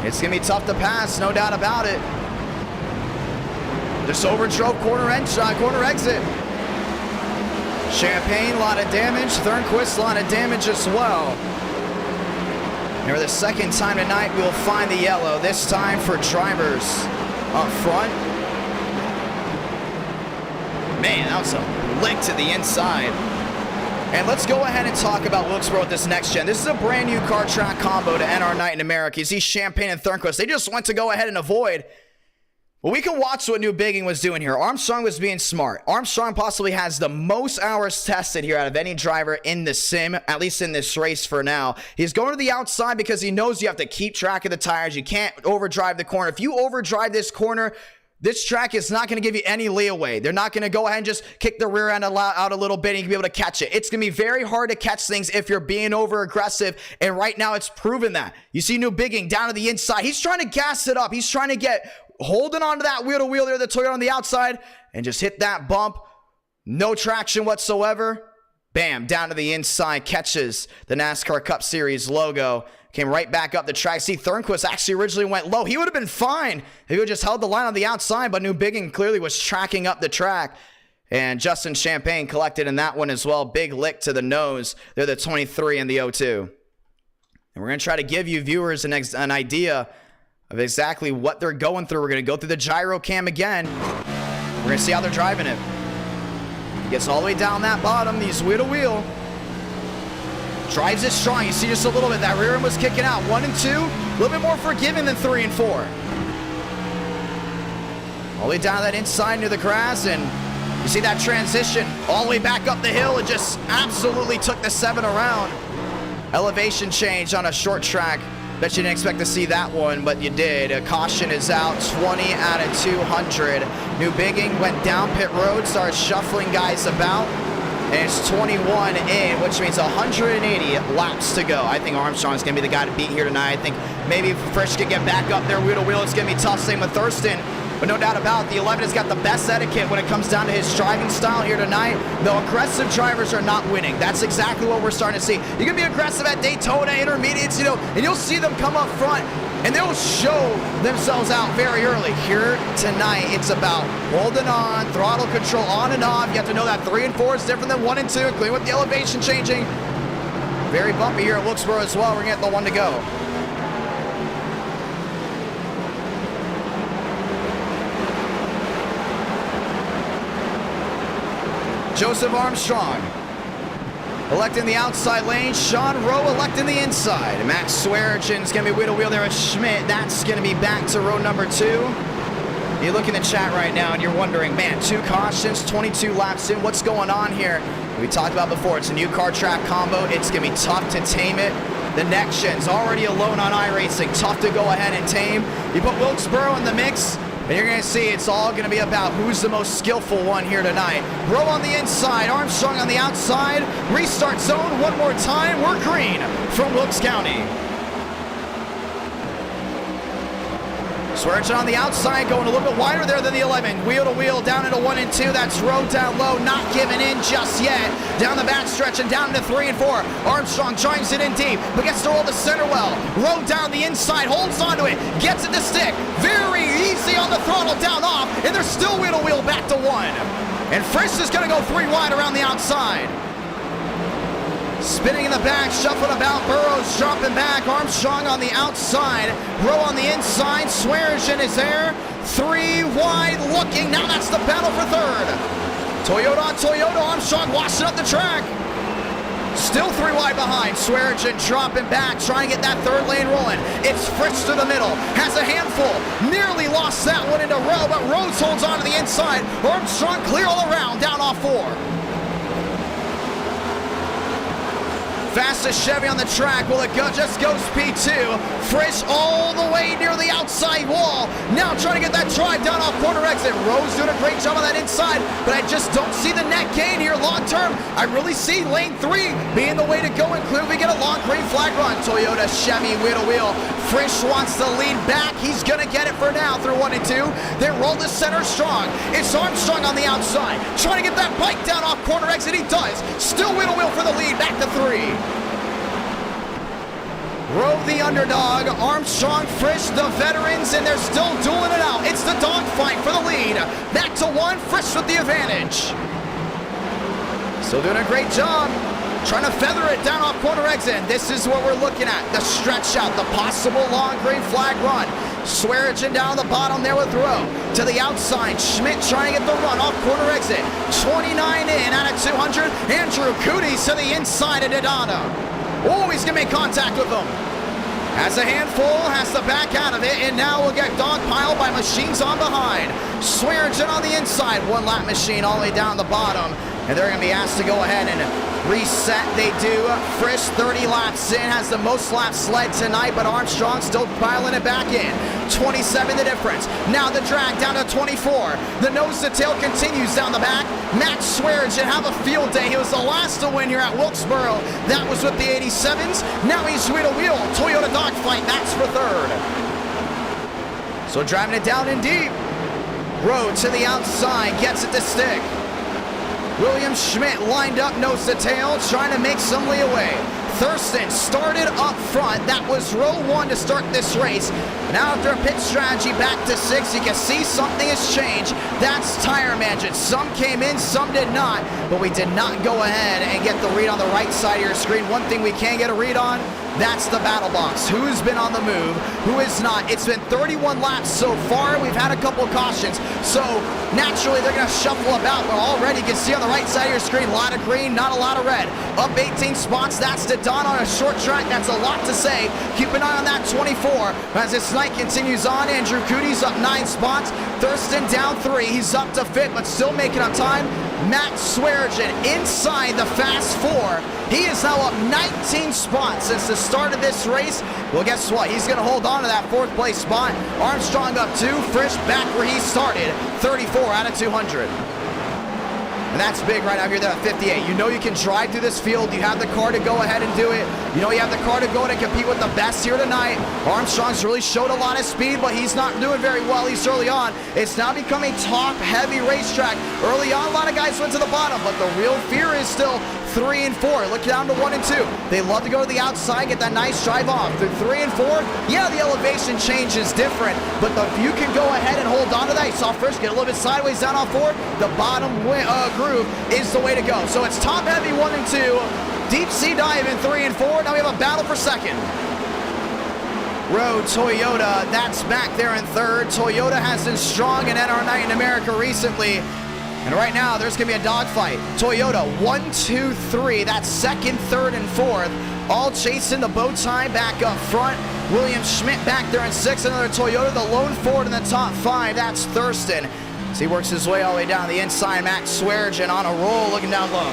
It's going to be tough to pass, no doubt about it. Just overdrove corner exit. Champagne, a lot of damage. Thornquist, a lot of damage as well. And for the 2nd time tonight, we'll find the yellow. This time for drivers up front. Man, that was a lick to the inside. And let's go ahead and talk about Wilkesboro with this next gen. This is a brand new car track combo to NR Night in America. You see Champagne and Thornquist. They just want to go ahead and avoid Well, we can watch what New Bigging was doing here. Armstrong was being smart. Armstrong possibly has the most hours tested here out of any driver in the sim, at least in this race for now. He's going to the outside because he knows you have to keep track of the tires. You can't overdrive the corner. If you overdrive this corner, this track is not going to give you any leeway. They're not going to go ahead and just kick the rear end out a little bit and you can be able to catch it. It's going to be very hard to catch things if you're being over aggressive, and right now it's proven that. You see New Bigging down to the inside. He's trying to gas it up. He's trying to get holding on to that wheel-to-wheel there, the Toyota on the outside, and just hit that bump. No traction whatsoever. Bam, down to the inside, catches the NASCAR Cup Series logo. Came right back up the track. See, Thornquist actually originally went low. He would have been fine if he would just held the line on the outside, but New Bigging clearly was tracking up the track. And Justin Champagne collected in that one as well. Big lick to the nose. They're the 23 and the 02. And we're going to try to give you viewers an idea of exactly what they're going through. We're going to go through the gyro cam again. We're going to see how they're driving it. He gets all the way down that bottom. He's wheel to wheel. Drives it strong. You see just a little bit. That rear end was kicking out. 1 and 2. A little bit more forgiving than 3 and 4. All the way down that inside near the grass. And you see that transition all the way back up the hill. It just absolutely took the 7 around. Elevation change on a short track. Bet you didn't expect to see that one, but you did. A caution is out, 20 out of 200. New Bigging went down pit road, started shuffling guys about, and it's 21 in, which means 180 laps to go. I think Armstrong's going to be the guy to beat here tonight. I think maybe Frisch could get back up there wheel to wheel. It's going to be tough, same with Thurston. But no doubt about it, the 11 has got the best etiquette when it comes down to his driving style here tonight. The aggressive drivers are not winning. That's exactly what we're starting to see. You can be aggressive at Daytona, intermediates, and you'll see them come up front, and they'll show themselves out very early. Here tonight, it's about holding on, throttle control on and off. You have to know that 3 and 4 is different than 1 and 2, including with the elevation changing. Very bumpy here at Wilkesboro as well. We're going to get the 1 to go. Joseph Armstrong electing the outside lane. Sean Rowe electing the inside. Matt Swearigen's going to be wheel to wheel there with Schmidt. That's going to be back to row number 2. You look in the chat right now and you're wondering, man, 2 cautions, 22 laps in. What's going on here? We talked about before. It's a new car track combo. It's going to be tough to tame it. The next gen's already alone on Iracing. Tough to go ahead and tame. You put Wilkesboro in the mix, and you're going to see it's all going to be about who's the most skillful one here tonight. Rowe on the inside, Armstrong on the outside. Restart zone one more time. We're green from Wilkes County. Swearigen on the outside, going a little bit wider there than the 11. Wheel to wheel down into 1 and 2. That's Rowe down low, not giving in just yet. Down the back stretch and down into 3 and 4. Armstrong drives it in deep, but gets to roll the center well. Rowe down the inside, holds onto it, gets it to stick. Very easy on the throttle, down off, and they're still wheel to wheel back to 1. And Frisch is going to go 3 wide around the outside. Spinning in the back, shuffling about, Burrows dropping back, Armstrong on the outside, Rowe on the inside, Swearigen is there, 3 wide looking, now that's the battle for 3rd. Toyota on Toyota, Armstrong washing up the track. Still 3 wide behind, Swearigen dropping back, trying to get that 3rd lane rolling. It's Frisch to the middle, has a handful, nearly lost that one into Rowe, but Rhodes holds on to the inside. Armstrong clear all around, down off 4. Fastest Chevy on the track. Well, it just goes P2. Frisch all the way near the outside wall. Now trying to get that drive down off corner exit. Rose doing a great job on that inside, but I just don't see the net gain here long term. I really see lane 3 being the way to go, and clearly we get a long green flag run. Toyota, Chevy, wheel to wheel. Frisch wants to lead back. He's going to get it for now through 1 and 2. They roll the center strong. It's Armstrong on the outside. Trying to get that bike down off corner exit. He does. Still wheel to wheel for the lead. Back to 3. Rowe the underdog, Armstrong, Frisch the veterans, and they're still dueling it out. It's the dogfight for the lead. Back to 1, Frisch with the advantage. Still doing a great job. Trying to feather it down off corner exit. This is what we're looking at. The stretch out, the possible long green flag run. Swearigen down the bottom there with Rowe. To the outside, Schmidt trying to get the run off corner exit. 29 in out of 200. Andrew Cooties to the inside of Daytona. Oh, he's going to make contact with him. Has a handful, has to back out of it, and now we'll get dogpiled by machines on behind. Swearingen on the inside, one lap machine all the way down the bottom, and they're going to be asked to go ahead and reset. They do. Frisch 30 laps in, has the most laps led tonight, but Armstrong still piling it back in. 27 the difference. Now the drag down to 24. The nose to tail continues down the back. Max Swearingen have a field day. He was the last to win here at Wilkesboro. That was with the 87s. Now he's wheel to wheel. Toyota dogfight. That's for third. So driving it down in deep. Road to the outside. Gets it to stick. William Schmidt lined up nose to tail, trying to make some leeway. Thurston started up front. That was row one to start this race. Now after a pit strategy back to 6, you can see something has changed. That's tire management. Some came in, some did not, but we did not go ahead and get the read on the right side of your screen. One thing we can get a read on, that's the battle box. Who's been on the move, who is not. It's been 31 laps so far. We've had a couple of cautions, so naturally they're going to shuffle about, but already you can see on the right side of your screen, a lot of green, not a lot of red. Up 18 spots, that's to Don on a short track. That's a lot to say. Keep an eye on that 24 as this night continues on. Andrew Coody's up 9 spots. Thurston down 3. He's up to 5th, but still making up time. Max Swearingen inside the fast 4. He is now up 19 spots since the start of this race. Well, guess what? He's going to hold on to that 4th place spot. Armstrong up 2. Frisch back where he started. 34 out of 200. And that's big right now here there at 58. You know you can drive through this field. You have the car to go ahead and do it. You know you have the car to go ahead and compete with the best here tonight. Armstrong's really showed a lot of speed, but he's not doing very well, at least early on. It's now become a top-heavy racetrack. Early on, a lot of guys went to the bottom, but the real fear is still 3 and 4. Look down to 1 and 2. They love to go to the outside, get that nice drive off. Through 3 and 4, yeah, the elevation change is different, but if you can go ahead and hold on to that, you saw Frisch get a little bit sideways down off 4, the bottom groove is the way to go. So it's top heavy 1 and 2, deep sea dive in 3 and 4. Now we have a battle for second. Road Toyota, that's back there in third. Toyota has been strong in NR Night in America recently. And right now, there's going to be a dogfight. Toyota, 1, 2, 3. That's second, third, and fourth. All chasing the bow tie back up front. William Schmidt back there in 6th. Another Toyota, the lone Ford in the top 5. That's Thurston. As he works his way all the way down the inside. Max Swearingen on a roll, looking down low.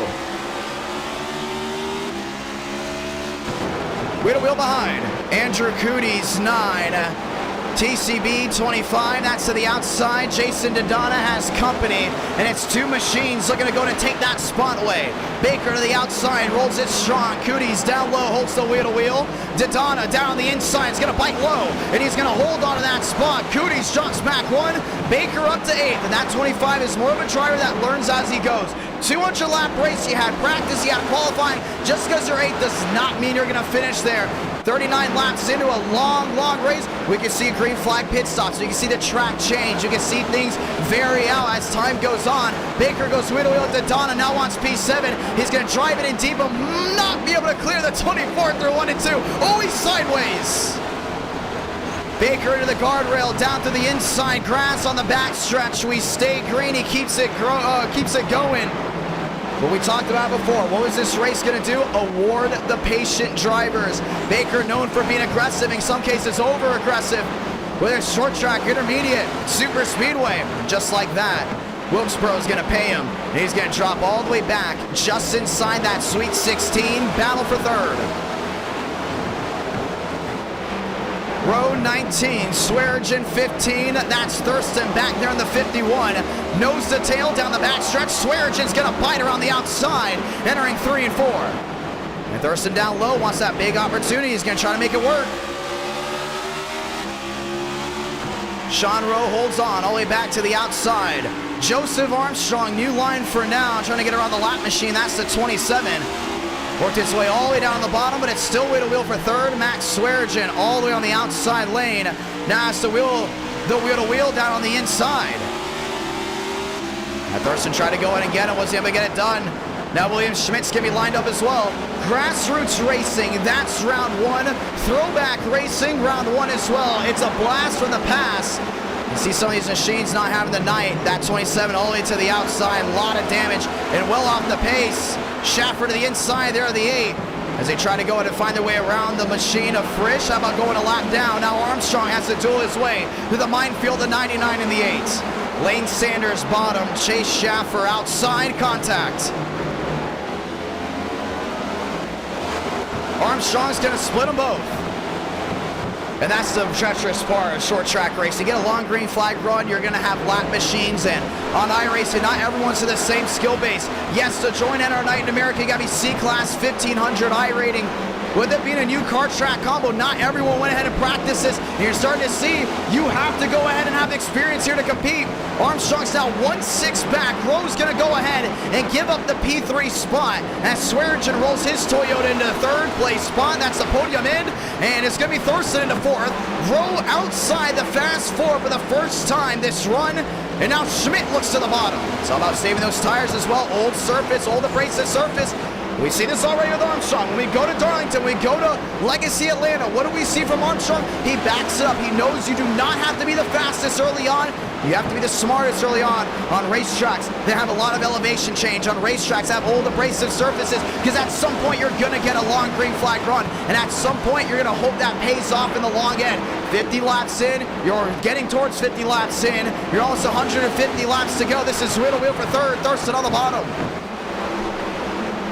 Wheel to wheel behind. Andrew Coody's 9. TCB 25, that's to the outside. Jason Dodonna has company, and it's 2 machines looking to go to take that spot away. Baker to the outside, rolls it strong. Coody's down low, holds the wheel to wheel. Dodonna down the inside, is going to bite low, and he's going to hold on to that spot. Coody's drops back 1, Baker up to 8th, and that 25 is more of a driver that learns as he goes. 200 lap race, you had practice, you had qualifying. Just because you're 8th does not mean you're going to finish there. 39 laps into a long, long race. We can see a green flag pit stop, so you can see the track change. You can see things vary out as time goes on. Baker goes wheel to wheel to Donna, now wants P7. He's going to drive it in deep, but not be able to clear the 24 through 1 and 2. Oh, he's sideways. Baker into the guardrail, down to the inside, grass on the backstretch. We stay green, he keeps it going. What we talked about before, what was this race going to do? Award the patient drivers. Baker known for being aggressive, in some cases over-aggressive. Whether it's short track, intermediate, super speedway, just like that. Wilkesboro is going to pay him, and he's going to drop all the way back, just inside that Sweet 16, battle for third. Row 19, Swearingen 15, that's Thurston back there in the 51. Nose to tail down the backstretch, Swearingen's gonna bite around the outside, entering 3 and 4. And Thurston down low, wants that big opportunity, he's gonna try to make it work. Sean Rowe holds on all the way back to the outside. Joseph Armstrong, new line for now, trying to get around the lap machine, that's the 27. Worked its way all the way down the bottom, but it's still wheel to wheel for third. Max Swearingen all the way on the outside lane. Now it's the wheel to wheel down on the inside. Thurston tried to go in and get it, wasn't able to get it done. Now William Schmidt's going to be lined up as well. Grassroots Racing, that's round 1. Throwback Racing, round 1 as well. It's a blast from the past. You see some of these machines not having the night. That 27 all the way to the outside, a lot of damage and well off the pace. Schaffer to the inside there of the 8. as they try to go in and find their way around the machine of Frisch. How about going a lap down? Now Armstrong has to duel his way through the minefield of 99 in the 8. Lane Sanders bottom, Chase Schaffer outside, contact. Armstrong's going to split them both. And that's the treacherous part of short track racing. You get a long green flag run, you're going to have lap machines. And on iRacing, not everyone's to the same skill base. Yes, to join NR Night in America, you got to be C-Class 1500 iRating. With it being a new car track combo, not everyone went ahead and practiced this. And you're starting to see you have to go ahead and have experience here to compete. Armstrong's now 1-6 back. Rowe's going to go ahead and give up the P3 spot as Swearinger rolls his Toyota into the 3rd place spot. That's the podium end, and it's going to be Thurston into 4th. Rowe outside the fast 4 for the first time this run. And now Schmidt looks to the bottom. It's all about saving those tires as well. Old surface, old abrasive surface. We see this already with Armstrong. When we go to Darlington, we go to Legacy Atlanta. What do we see from Armstrong? He backs it up. He knows you do not have to be the fastest early on. You have to be the smartest early on racetracks. They have a lot of elevation change on racetracks, have old abrasive surfaces, because at some point you're going to get a long green flag run. And at some point you're going to hope that pays off in the long end. 50 laps in, you're getting towards 50 laps in. You're almost 150 laps to go. This is Riddle Wheel for 3rd, Thurston on the bottom.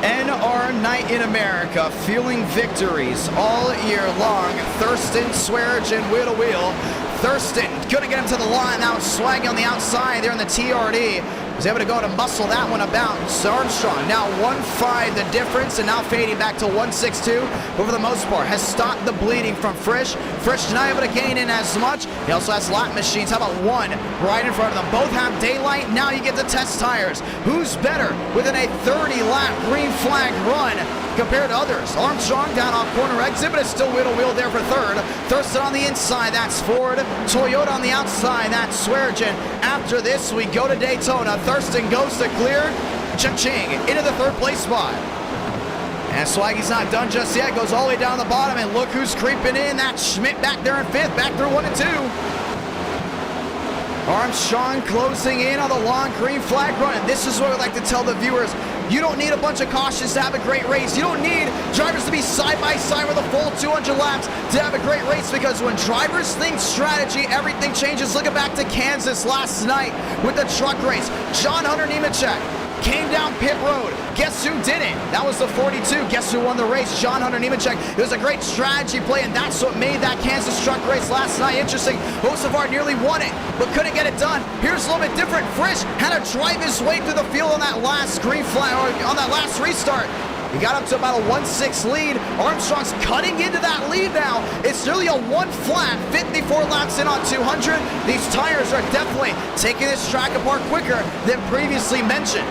NR Night in America, fueling victories all year long. Thurston, Swearinger, and Wheel to Wheel. Thurston gonna get him to the line. Now Swag on the outside there in the TRD. Was able to go to muscle that one about. Armstrong now 1.5 the difference, and now fading back to 1.62. But for the most part, has stopped the bleeding from Frisch. Frisch not able to gain in as much. He also has lap machines. How about one right in front of them? Both have daylight. Now you get to test tires. Who's better within a 30-lap green flag run compared to others? Armstrong down off corner exit, but it's still Wheel to Wheel there for 3rd. Thurston on the inside, that's Ford. Toyota on the outside, that's Swearinger. After this, we go to Daytona. Thurston goes to clear. Cha-ching into the 3rd place spot. And Swaggy's not done just yet. Goes all the way down the bottom, and look who's creeping in. That's Schmidt back there in 5th, back through 1 and 2. Armstrong closing in on the long green flag run. And this is what I would like to tell the viewers. You don't need a bunch of cautions to have a great race. You don't need drivers to be side by side with a full 200 laps to have a great race, because when drivers think strategy, everything changes. Looking back to Kansas last night with the truck race. John Hunter Nemechek came down pit road. Guess who didn't? That was the 42. Guess who won the race? John Hunter Nemechek. It was a great strategy play, and that's what made that Kansas truck race last night interesting. Hocevar nearly won it, but couldn't get it done. Here's a little bit different. Frisch had to drive his way through the field on that last green flag, or on that last restart. He got up to about a 1.6 lead. Armstrong's cutting into that lead now. It's nearly a 1 flat, 54 laps in on 200. These tires are definitely taking this track apart quicker than previously mentioned.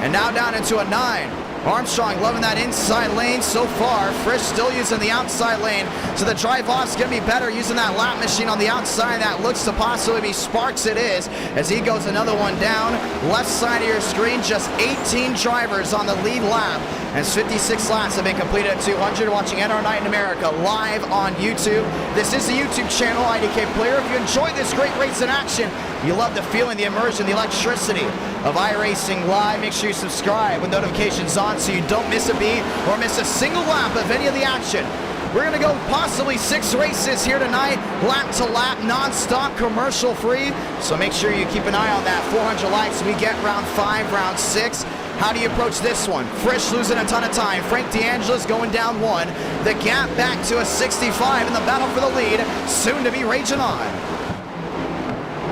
And now down into a 9. Armstrong loving that inside lane so far. Frisch still using the outside lane. So the drive-off's going to be better using that lap machine on the outside. That looks to possibly be Sparks. It is, as he goes another one down. Left side of your screen, just 18 drivers on the lead lap, as 56 laps have been completed at 200. Watching NR Night in America live on YouTube. This is the YouTube channel, Idk Player. If you enjoy this great race in action, you love the feeling, the immersion, the electricity of iRacing Live, make sure you subscribe with notifications on so you don't miss a beat or miss a single lap of any of the action. We're going to go possibly 6 races here tonight, lap to lap, non-stop, commercial-free. So make sure you keep an eye on that. 400 likes, we get round 5, round 6. How do you approach this one? Frisch losing a ton of time. Frank DeAngelis going down 1. The gap back to a 65 in the battle for the lead, soon to be raging on.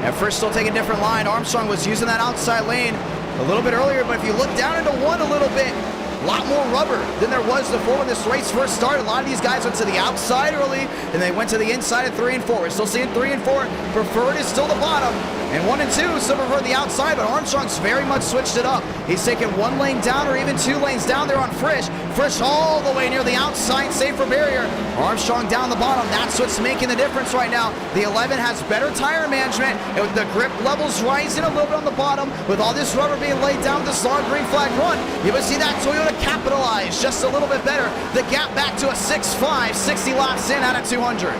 And Frisch still taking a different line. Armstrong was using that outside lane a little bit earlier, but if you look down into 1 a little bit, a lot more rubber than there was before when this race first started. A lot of these guys went to the outside early, and they went to the inside at 3 and 4. We're still seeing 3 and 4. Preferred is still the bottom. And 1 and 2 still prefer the outside, but Armstrong's very much switched it up. He's taking 1 lane down or even 2 lanes down there on Frisch. Frisch all the way near the outside, safe for barrier. Armstrong down the bottom. That's what's making the difference right now. The 11 has better tire management, and with the grip levels rising a little bit on the bottom, with all this rubber being laid down with this long green flag run, you will see that Toyota capitalize just a little bit better. The gap back to a 6.5, 60 laps in out of 200.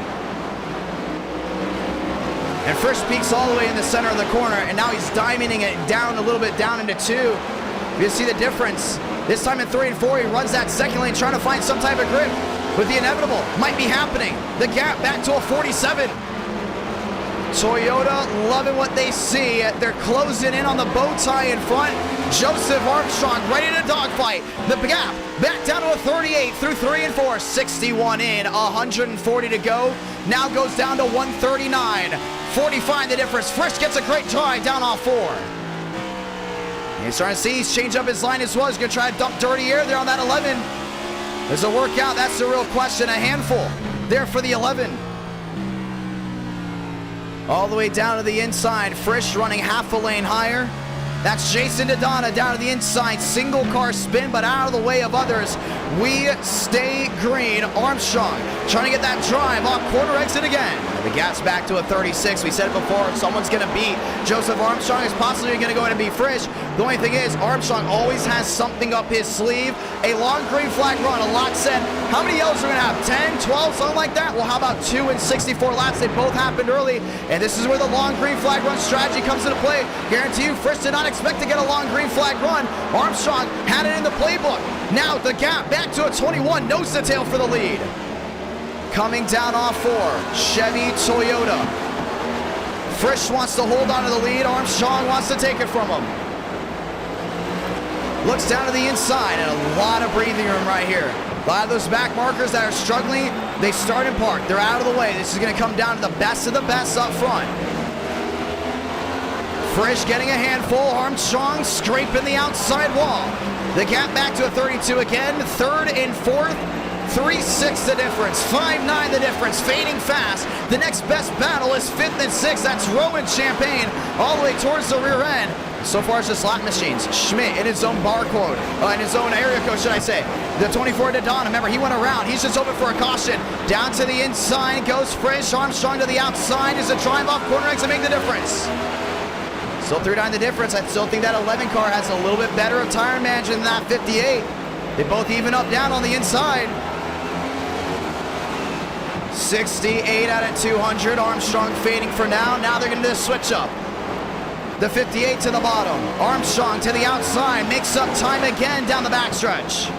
And Frisch peaks all the way in the center of the corner, and now he's diamonding it down a little bit down into 2. You see the difference. This time in 3 and 4, he runs that second lane trying to find some type of grip. But the inevitable might be happening. The gap back to a 47. Toyota loving what they see. They're closing in on the bow tie in front. Joseph Armstrong ready to dogfight. The gap back down to a 38 through 3 and 4. 61 in, 140 to go. Now goes down to 139. 45 the difference. Frisch gets a great try down off 4. You're starting to see he's changed up his line as well. He's going to try to dump dirty air there on that 11. Does it work out? That's the real question. A handful there for the 11. All the way down to the inside. Frisch running half a lane higher. That's Jason Dodonna down to the inside. Single car spin, but out of the way of others. We stay green. Armstrong trying to get that drive off corner exit again. The gap's back to a 36. We said it before. Someone's going to beat Joseph Armstrong. Is possibly going to go in and beat Frisch. The only thing is, Armstrong always has something up his sleeve. A long green flag run. A lot said, how many yellows are we going to have? 10, 12, something like that? Well, how about 2 and 64 laps? They both happened early. And this is where the long green flag run strategy comes into play. Guarantee you, Frisch did not expect to get a long green flag run. Armstrong had it in the playbook. Now the gap back to a 21. Nose to tail for the lead. Coming down off 4. Chevy Toyota. Frisch wants to hold on to the lead. Armstrong wants to take it from him. Looks down to the inside, and a lot of breathing room right here. A lot of those back markers that are struggling, they start in park. They're out of the way. This is going to come down to the best of the best up front. Frisch getting a handful. Armstrong scraping the outside wall. The gap back to a 32 again. 3rd and 4th. 3-6 the difference. 5-9 the difference. Fading fast. The next best battle is 5th and 6th. That's Rowan Champagne all the way towards the rear end. So far, it's just slot machines. Schmidt in his own barcode, in his own area code, should I say. The 24 to Don. Remember, he went around. He's just open for a caution. Down to the inside goes Frisch. Armstrong to the outside. Is a drive off corner exit make the difference. Still 3-9 the difference. I still think that 11 car has a little bit better of tire management than that 58. They both even up down on the inside. 68 out of 200. Armstrong fading for now. Now they're going to do a switch up. The 58 to the bottom. Armstrong to the outside. Makes up time again down the backstretch.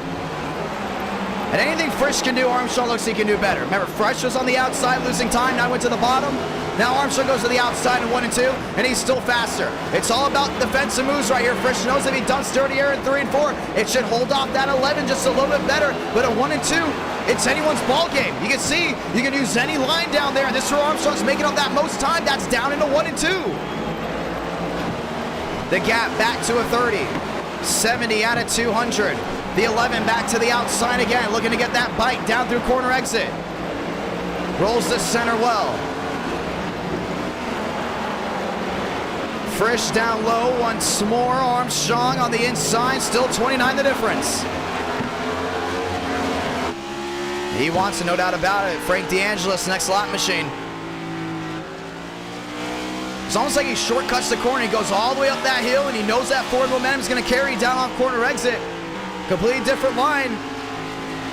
And anything Frisch can do, Armstrong looks he can do better. Remember, Frisch was on the outside losing time. Now went to the bottom. Now Armstrong goes to the outside in 1 and 2, and he's still faster. It's all about defensive moves right here. Frisch knows if he dumps dirty air in 3 and 4, it should hold off that 11 just a little bit better. But at 1 and 2, it's anyone's ball game. You can see, you can use any line down there. And this is where Armstrong's making up that most time. That's down into 1 and 2. The gap back to a 30. 70 out of 200. The 11 back to the outside again, looking to get that bite down through corner exit. Rolls the center well. Frisch down low once more. Armstrong on the inside, still 29 the difference. He wants it, no doubt about it. Frank DeAngelis, next slot machine. It's almost like he shortcuts the corner. He goes all the way up that hill, and he knows that forward momentum is going to carry down off corner exit. Completely different line.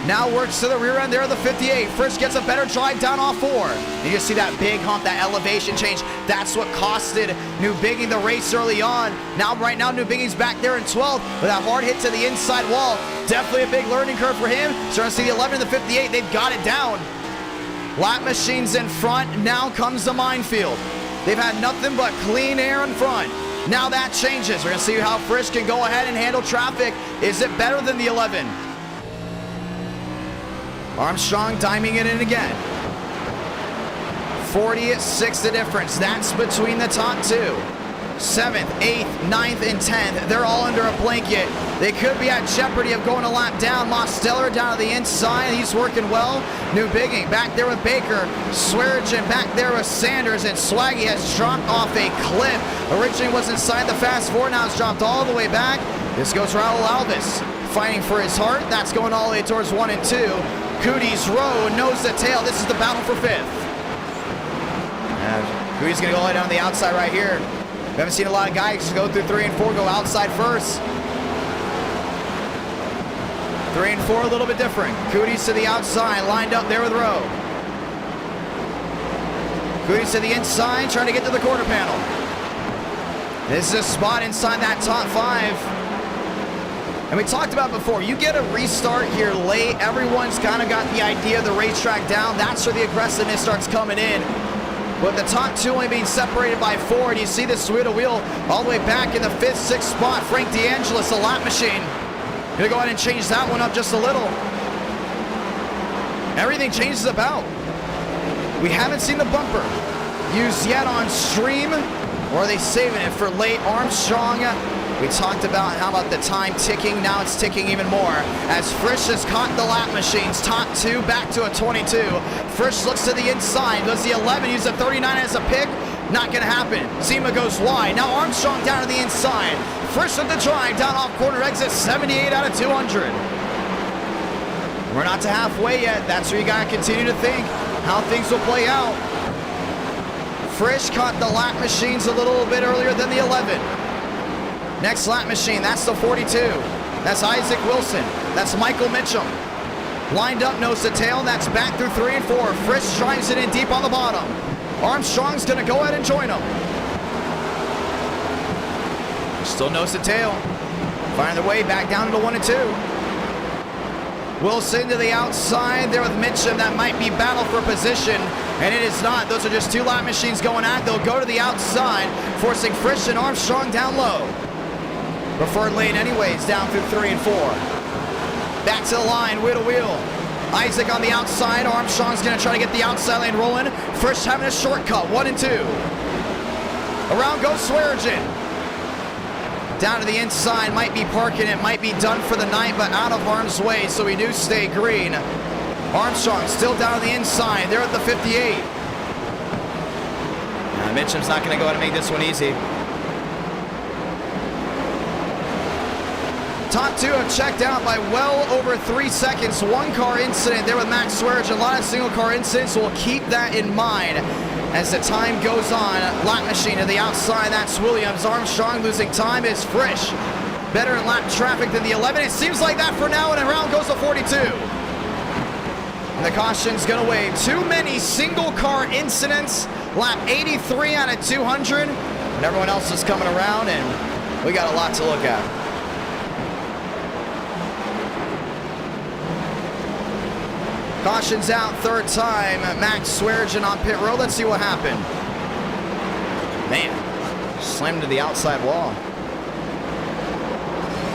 Now works to the rear end there of the 58. Frisch gets a better drive down off 4. You just see that big hump, that elevation change. That's what costed New Biggie the race early on. Right now, New Biggie's back there in 12th with that hard hit to the inside wall. Definitely a big learning curve for him. Starting to see the 11 and the 58. They've got it down. Lap machines in front. Now comes the minefield. They've had nothing but clean air in front. Now that changes. We're going to see how Frisch can go ahead and handle traffic. Is it better than the 11? Armstrong diming it in again. 46 the difference. That's between the top 2. 7th, 8th, 9th, and 10th. They're all under a blanket. They could be at jeopardy of going a lap down. Mosteller down to the inside. He's working well. New Bigging back there with Baker. Swearigan back there with Sanders. And Swaggy has dropped off a cliff. Originally was inside the fast 4. Now it's dropped all the way back. This goes Raul Alves. Fighting for his heart. That's going all the way towards 1 and 2. Cootie's row, nose to tail. This is the battle for 5th. Cootie's going to go all the way down the outside right here. We haven't seen a lot of guys just go through 3 and 4, go outside first. 3 and 4 a little bit different. Cootie's to the outside, lined up there with Rowe. Cootie's to the inside, trying to get to the quarter panel. This is a spot inside that top 5. And we talked about before, you get a restart here late, everyone's kind of got the idea of the racetrack down. That's where the aggressiveness starts coming in. With the top two only being separated by 4, and you see this wheel all the way back in the 5th, 6th spot. Frank DeAngelis, a lap machine. Gonna go ahead and change that one up just a little. Everything changes about. We haven't seen the bumper used yet on stream, or are they saving it for late? Armstrong, we talked about how about the time ticking. Now it's ticking even more as Frisch has caught the lap machines. Top 2 back to a 22. Frisch looks to the inside. Does the 11 use a 39 as a pick? Not going to happen. Zima goes wide. Now Armstrong down to the inside. Frisch with the drive down off corner exit. 78 out of 200. We're not to halfway yet. That's where you got to continue to think how things will play out. Frisch caught the lap machines a little bit earlier than the 11. Next lap machine, that's the 42. That's Isaac Wilson. That's Michael Mitchum. Lined up nose to tail, that's back through 3 and 4. Frisch drives it in deep on the bottom. Armstrong's gonna go ahead and join him. Still nose to tail. Finding their way back down to the 1 and 2. Wilson to the outside there with Mitchum. That might be battle for position, and it is not. Those are just 2 lap machines going at. They'll go to the outside, forcing Frisch and Armstrong down low. Preferred lane anyways, down through 3 and 4. Back to the line, wheel to wheel. Isaac on the outside. Armstrong's going to try to get the outside lane rolling. Frisch having a shortcut, 1 and 2. Around goes Swearigan. Down to the inside, might be parking it, might be done for the night, but out of harm's way, so we do stay green. Armstrong still down to the inside. They're at the 58. Mitchum's not going to go ahead and make this one easy. Top 2 have checked out by well over 3 seconds. 1 car incident there with Max Swearigan. A lot of single car incidents, so we'll keep that in mind as the time goes on. Lap machine to the outside, that's Williams. Armstrong losing time is Frisch. Better in lap traffic than the 11. It seems like that for now, and around goes the 42. And the caution's gonna wave. Too many single car incidents. Lap 83 out of 200. And everyone else is coming around, and we got a lot to look at. Caution's out, 3rd time. Max Swearigan on pit road. Let's see what happened. Man, slammed to the outside wall.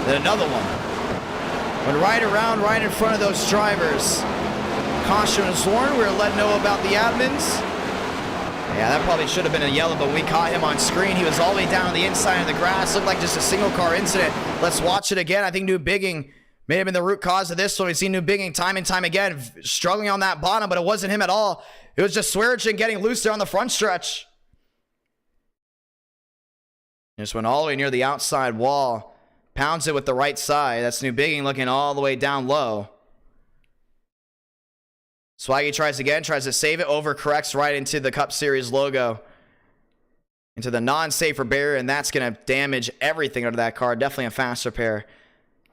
Then another one. Went right around, right in front of those drivers. Caution was warned. We were let know about the admins. Yeah, that probably should have been a yellow, but we caught him on screen. He was all the way down on the inside of the grass. Looked like just a single car incident. Let's watch it again. I think New Bigging may have been the root cause of this. So we've seen New Bigging time and time again struggling on that bottom, but it wasn't him at all. It was just Swearigan getting loose there on the front stretch. Just went all the way near the outside wall. Pounds it with the right side. That's New Bigging looking all the way down low. Swaggy tries again, tries to save it, overcorrects right into the Cup Series logo. Into the non-safer barrier, and that's going to damage everything under that car. Definitely a fast repair.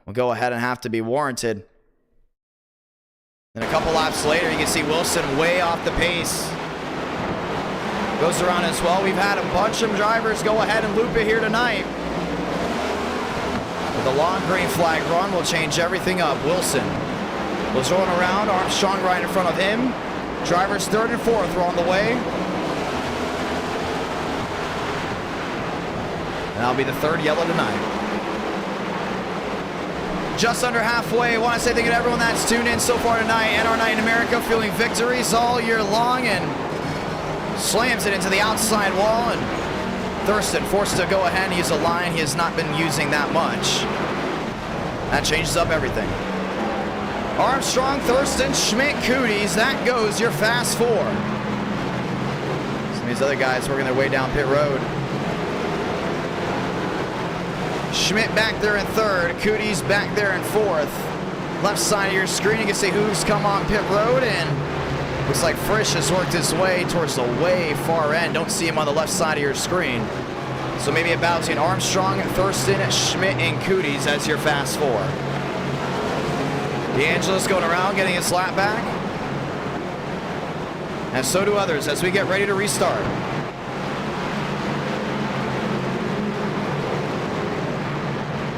Will go ahead and have to be warranted. Then a couple laps later, you can see Wilson way off the pace. Goes around as well. We've had a bunch of drivers go ahead and loop it here tonight. With a long green flag run, will change everything up. Wilson was rolling around. Armstrong right in front of him. Drivers 3rd and 4th are on the way. And that'll be the 3rd yellow tonight. Just under halfway. I want to say thank you to everyone that's tuned in so far tonight. NR Night in America, feeling victories all year long, and slams it into the outside wall. And Thurston forced to go ahead and use a line he has not been using that much. That changes up everything. Armstrong, Thurston, Schmidt, Cooties. That goes your fast 4. Some of these other guys working their way down pit road. Schmidt back there in 3rd. Cooties back there in 4th. Left side of your screen, you can see who's come on pit road, and looks like Frisch has worked his way towards the way far end. Don't see him on the left side of your screen. So maybe a battle between Armstrong, Thurston, Schmidt, and Cooties as your fast 4. DeAngelis going around, getting his lap back. And so do others as we get ready to restart.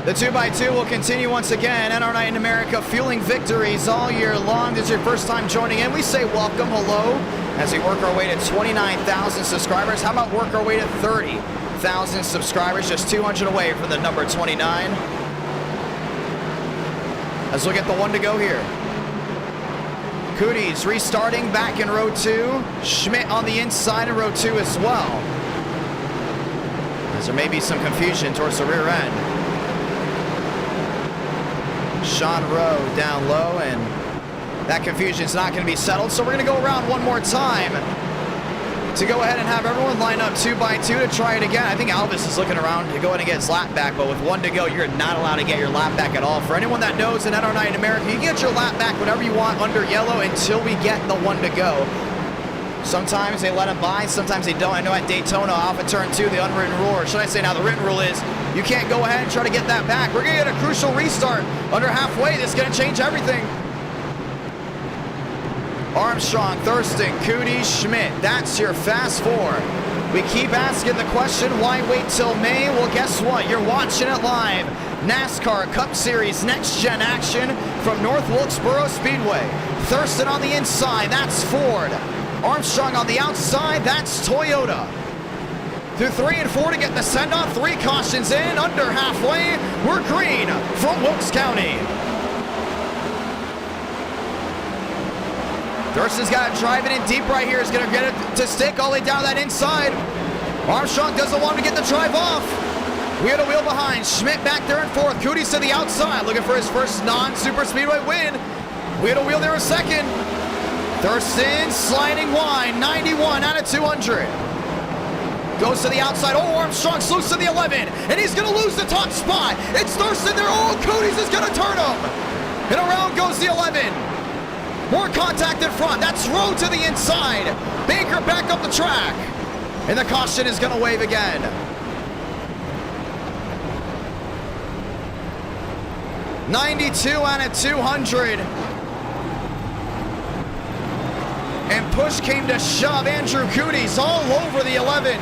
The 2x2 will continue once again. NR Night in America fueling victories all year long. This is your first time joining in. We say welcome, hello, as we work our way to 29,000 subscribers. How about work our way to 30,000 subscribers? Just 200 away from the number 29. Let's look at the one to go here. Cooties restarting back in row 2. Schmidt on the inside in row 2 as well. As there may be some confusion towards the rear end. Sean Rowe down low, and that confusion is not going to be settled. So we're going to go around one more time to go ahead and have everyone line up 2x2 to try it again. I think Alvis is looking around to go ahead and get his lap back, but with one to go, you're not allowed to get your lap back at all. For anyone that knows in NR Night in America, you can get your lap back whenever you want under yellow until we get the one to go. Sometimes they let him by, sometimes they don't. I know at Daytona, off of turn 2, the unwritten rule, or should I say now the written rule is, you can't go ahead and try to get that back. We're going to get a crucial restart under halfway. This is going to change everything. Armstrong, Thurston, Cootie, Schmidt. That's your fast four. We keep asking the question, why wait till May? Well, guess what? You're watching it live. NASCAR Cup Series Next Gen action from North Wilkesboro Speedway. Thurston on the inside. That's Ford. Armstrong on the outside, that's Toyota. Through 3 and 4 to get the send-off, 3 cautions in, under halfway, we're green from Wilkes County. Thurston's got it driving in deep right here, is gonna get it to stick all the way down that inside. Armstrong doesn't want to get the drive off. Wheel to wheel behind, Schmidt back there in 4th, Cooties to the outside, looking for his first non-super speedway win. Wheel to wheel there in 2nd. Thurston sliding wide, 91 out of 200. Goes to the outside. Oh, Armstrong's loose to the 11, and he's going to lose the top spot. It's Thurston there. Oh, Cooties is going to turn him. And around goes the 11. More contact in front. That's Rowe to the inside. Baker back up the track. And the caution is going to wave again. $92 out of 200. And push came to shove. Andrew Cooties all over the 11.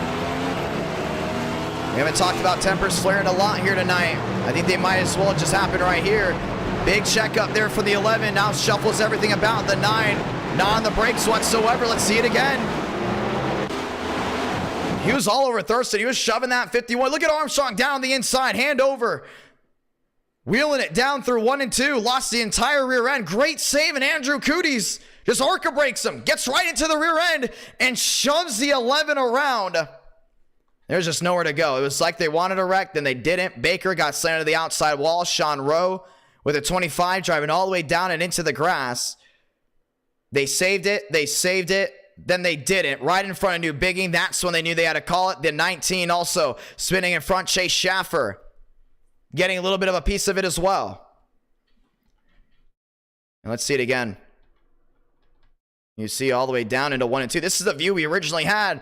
We haven't talked about tempers flaring a lot here tonight. I think they might as well just happen right here. Big check up there for the 11. Now shuffles everything about the 9. Not on the brakes whatsoever. Let's see it again. He was all over Thurston. He was shoving that 51. Look at Armstrong down on the inside. Hand over. Wheeling it down through 1 and 2. Lost the entire rear end. Great save, and Andrew Cooties just ARCA breaks him, gets right into the rear end, and shoves the 11 around. There's just nowhere to go. It was like they wanted a wreck, then they didn't. Baker got slammed to the outside wall. Sean Rowe with a 25 driving all the way down and into the grass. They saved it. Then they didn't. Right in front of New Bigging. That's when they knew they had to call it. The 19 also spinning in front. Chase Schaffer getting a little bit of a piece of it as well. And let's see it again. You see all the way down into 1 and 2. This is the view we originally had.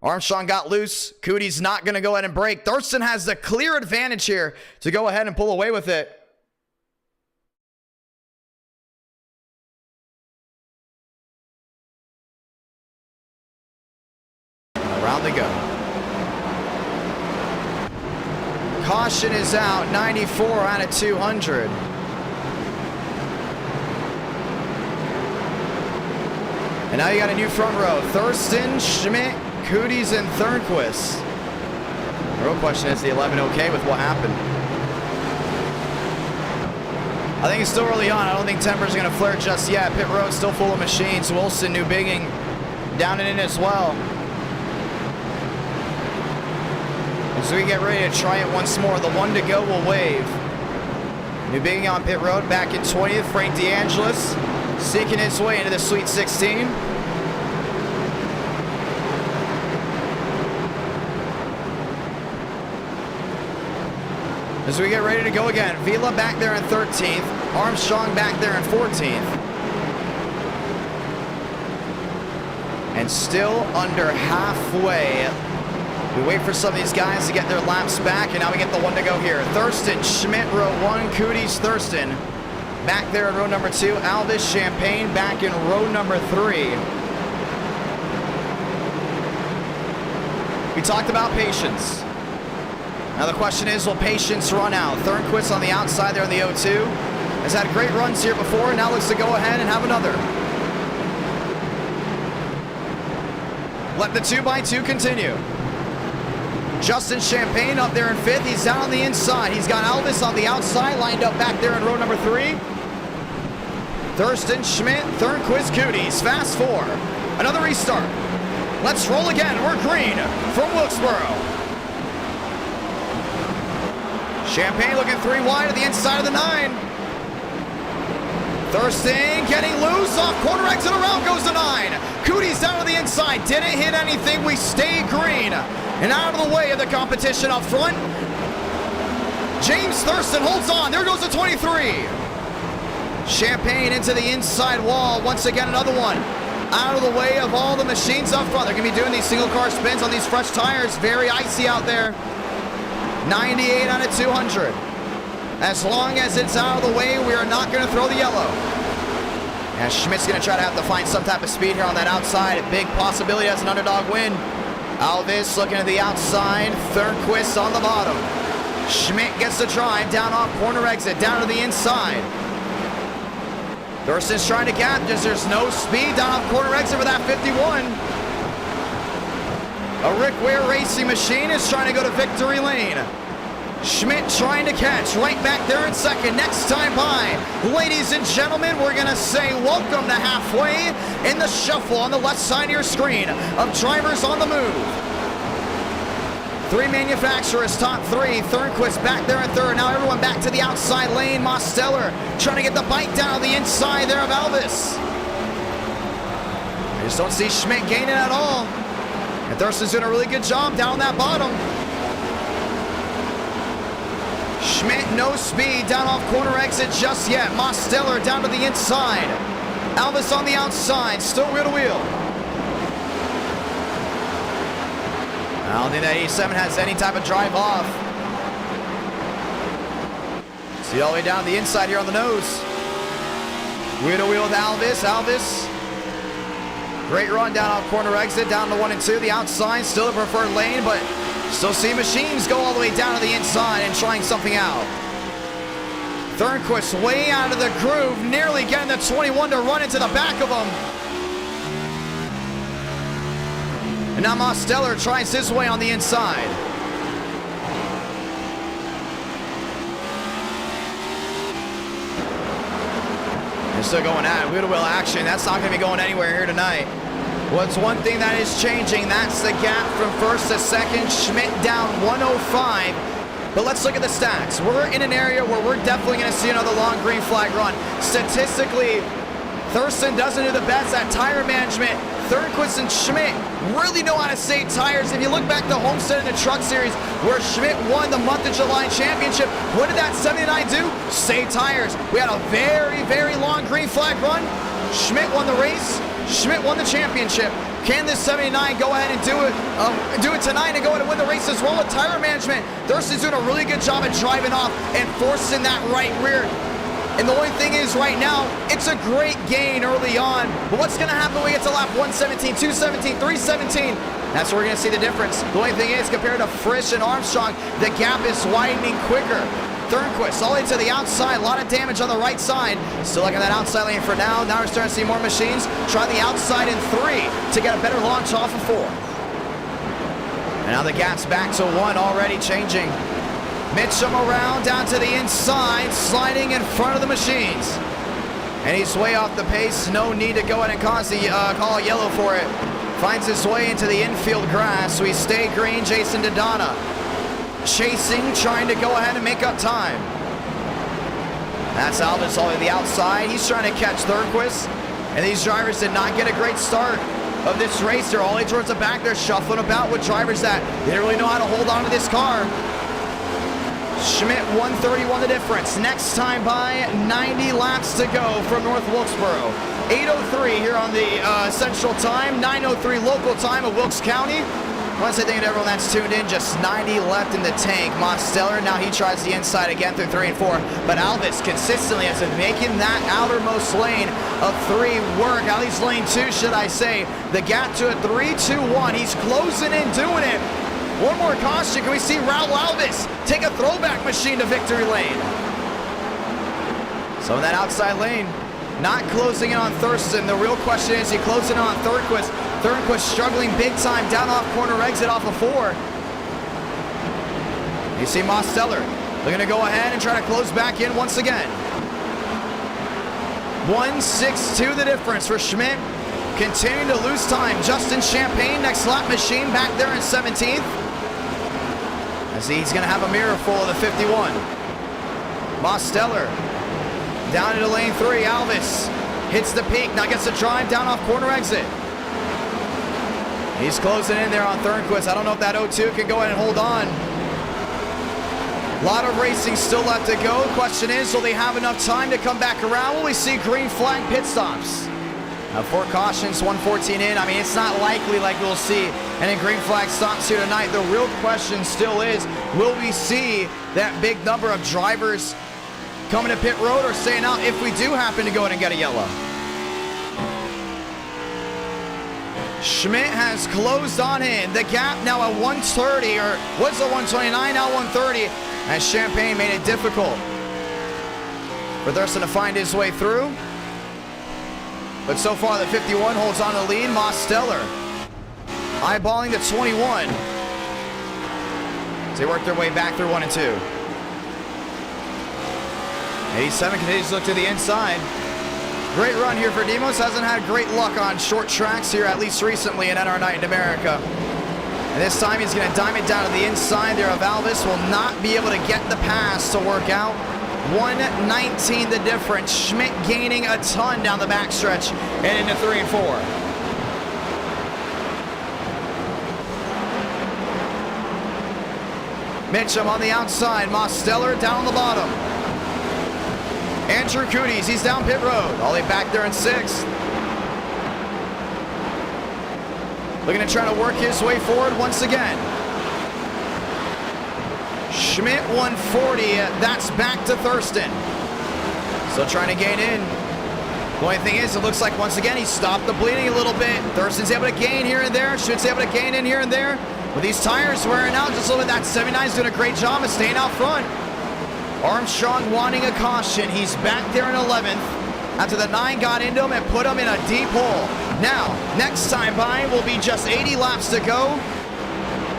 Armstrong got loose. Cooties not going to go ahead and break. Thurston has the clear advantage here to go ahead and pull away with it. Around they go. Caution is out. 94 out of 200. And now you got a new front row. Thurston, Schmidt, Cooties, and Thornquist. The real question is the 11 okay with what happened? I think it's still early on. I don't think tempers are going to flare just yet. Pit road still full of machines. Wilson, New Bigging down and in as well. As we get ready to try it once more, the 1 to go will wave. New Bigging on pit road back in 20th. Frank DeAngelis seeking his way into the Sweet 16. As we get ready to go again, Vila back there in 13th, Armstrong back there in 14th. And still under halfway. We wait for some of these guys to get their laps back, and now we get the 1 to go here. Thurston, Schmidt, row 1, Cooties, Thurston. Back there in row number 2, Alvis, Champagne back in row number 3. We talked about patience. Now the question is, will patience run out? Thornquist on the outside there in the 0-2. Has had great runs here before, now looks to go ahead and have another. Let the 2x2 continue. Justin Champagne up there in 5th. He's down on the inside. He's got Elvis on the outside, lined up back there in row number 3. Thurston, Schmidt, Thornquist, Cooties. Fast 4. Another restart. Let's roll again. We're green from Wilkesboro. Champagne looking 3 wide at the inside of the 9. Thurston getting loose off corner exit, around goes the 9. Cooties down to the inside, didn't hit anything. We stay green and out of the way of the competition up front. James Thurston holds on. There goes the 23. Champagne into the inside wall. Once again, another one out of the way of all the machines up front. They're going to be doing these single car spins on these fresh tires. Very icy out there. 98 out of 200. As long as it's out of the way, we are not going to throw the yellow. And Schmidt's going to try to have to find some type of speed here on that outside. A big possibility as an underdog win. Alvis looking at the outside. Thornquist on the bottom. Schmidt gets the drive down off corner exit, down to the inside. Thurston's trying to gap, just there's no speed down off corner exit with that 51. A Rick Ware Racing machine is trying to go to victory lane. Schmidt trying to catch right back there in second. Next time by, ladies and gentlemen, we're going to say welcome to halfway in the shuffle on the left side of your screen of drivers on the move. 3 manufacturers, top 3. Thornquist back there in third. Now everyone back to the outside lane. Mosteller trying to get the bite down on the inside there of Elvis. I just don't see Schmidt gaining at all. And Thurston's doing a really good job down that bottom. Schmidt, no speed down off corner exit just yet. Mosteller down to the inside. Elvis on the outside, still wheel to wheel. I don't think that 87 has any type of drive off. See all the way down the inside here on the nose. Wheel to wheel with Elvis. Elvis. Great run down off corner exit, down to 1 and 2. The outside, still a preferred lane, but still see machines go all the way down to the inside and trying something out. Thornquist way out of the groove, nearly getting the 21 to run into the back of him. And now Mosteller tries his way on the inside. They're still going at it. Wheel-to-wheel action. That's not going to be going anywhere here tonight. What's one thing that is changing? That's the gap from first to second. Schmidt down 105. But let's look at the stats. We're in an area where we're definitely going to see another long green flag run. Statistically, Thurston doesn't do the best at tire management. Thornquist and Schmidt really know how to save tires. If you look back to Homestead in the Truck Series, where Schmidt won the month of July championship, what did that 79 do? Save tires. We had a very, very long green flag run. Schmidt won the race. Schmidt won the championship. Can this 79 go ahead and do it tonight and go ahead and win the race as well with tire management? Thurston's doing a really good job at driving off and forcing that right rear. And the only thing is right now, it's a great gain early on. But what's going to happen when we get to lap 117, 217, 317? That's where we're going to see the difference. The only thing is, compared to Frisch and Armstrong, the gap is widening quicker. Thornquist all the way to the outside. A lot of damage on the right side. Still looking at that outside lane for now. Now we're starting to see more machines. Try the outside in 3 to get a better launch off of 4. And now the gap's back to 1, already changing. Mitchum around down to the inside, sliding in front of the machines. And he's way off the pace. No need to go ahead and call a yellow for it. Finds his way into the infield grass. So we stay green. Jason Dodonna chasing, trying to go ahead and make up time. That's Alvis all the way to the outside. He's trying to catch Thornquist. And these drivers did not get a great start of this race. They're all the way towards the back. They're shuffling about with drivers that they don't really know how to hold on to this car. Schmidt 131 the difference. Next time by, 90 laps to go from North Wilkesboro. 8:03 here on the Central Time, 9:03 local time of Wilkes County. I want to say thank you to everyone that's tuned in. Just 90 left in the tank. Mosteller, now he tries the inside again through 3 and 4. But Alvis consistently has been making that outermost lane of 3 work. At least lane 2, should I say. The gap to a 3-2-1. He's closing in, doing it. One more caution. Can we see Raul Alves take a throwback machine to victory lane? So in that outside lane, not closing in on Thurston. The real question is, he closing in on Thornquist. Thornquist struggling big time down off corner exit off of 4. You see Mosteller. They're going to go ahead and try to close back in once again. 1:06.2 the difference for Schmidt. Continuing to lose time. Justin Champagne, next lap machine, back there in 17th. As he's going to have a mirror full of the 51. Mosteller down into lane 3. Alves hits the peak. Now gets a drive down off corner exit. He's closing in there on Thornquist. I don't know if that 0-2 can go ahead and hold on. A lot of racing still left to go. Question is, will they have enough time to come back around? Will we see green flag pit stops? Now 4 cautions, 1:14 in. I mean, it's not likely like we'll see any green flag stops here tonight. The real question still is, will we see that big number of drivers coming to pit road or staying out if we do happen to go in and get a yellow? Schmidt has closed on in. The gap now at 130, or was it 129, now 130, as Champagne made it difficult for Thurston to find his way through. But so far, the 51 holds on to the lead. Mosteller eyeballing the 21. As they work their way back through 1 and 2. 87 continues to look to the inside. Great run here for Demos. Hasn't had great luck on short tracks here, at least recently in NR Night in America. And this time he's going to dime it down to the inside there of Alves. Will not be able to get the pass to work out. 1:19 the difference. Schmidt gaining a ton down the backstretch and into 3 and 4. Mitchum on the outside. Mosteller down on the bottom. Andrew Cooties, he's down pit road. All the way back there in 6th. Looking to try to work his way forward once again. Schmidt 140, that's back to Thurston. Still trying to gain in. The only thing is, it looks like once again he stopped the bleeding a little bit. Thurston's able to gain here and there. Schmidt's able to gain in here and there. With these tires wearing out just a little bit, that 79's doing a great job of staying out front. Armstrong wanting a caution. He's back there in 11th. After the 9 got into him and put him in a deep hole. Now, next time by will be just 80 laps to go.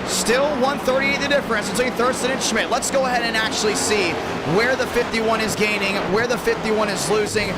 Still 138 the difference between Thurston and Schmidt. Let's go ahead and actually see where the 51 is gaining, where the 51 is losing.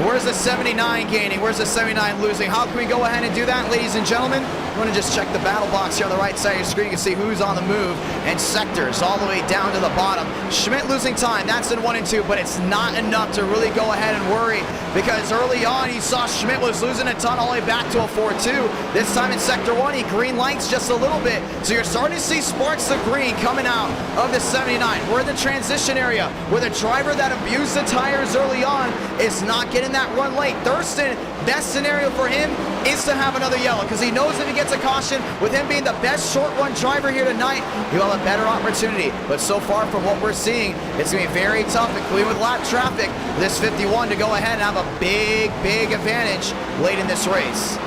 Where's the 79 gaining? Where's the 79 losing? How can we go ahead and do that, ladies and gentlemen? You want to just check the battle box here on the right side of your screen. You can see who's on the move and sectors all the way down to the bottom. Schmidt losing time. That's in 1 and 2, but it's not enough to really go ahead and worry, because early on you saw Schmidt was losing a ton all the way back to a 4-2. This time in sector 1, he green lights just a little bit. So you're starting to see sparks of green coming out of the 79. We're in the transition area where the driver that abused the tires early on is not getting that run late. Thurston, best scenario for him is to have another yellow, because he knows if he gets a caution, with him being the best short run driver here tonight, he'll have a better opportunity. But so far from what we're seeing, it's going to be very tough, including with lap traffic, this 51 to go ahead and have a big advantage late in this race.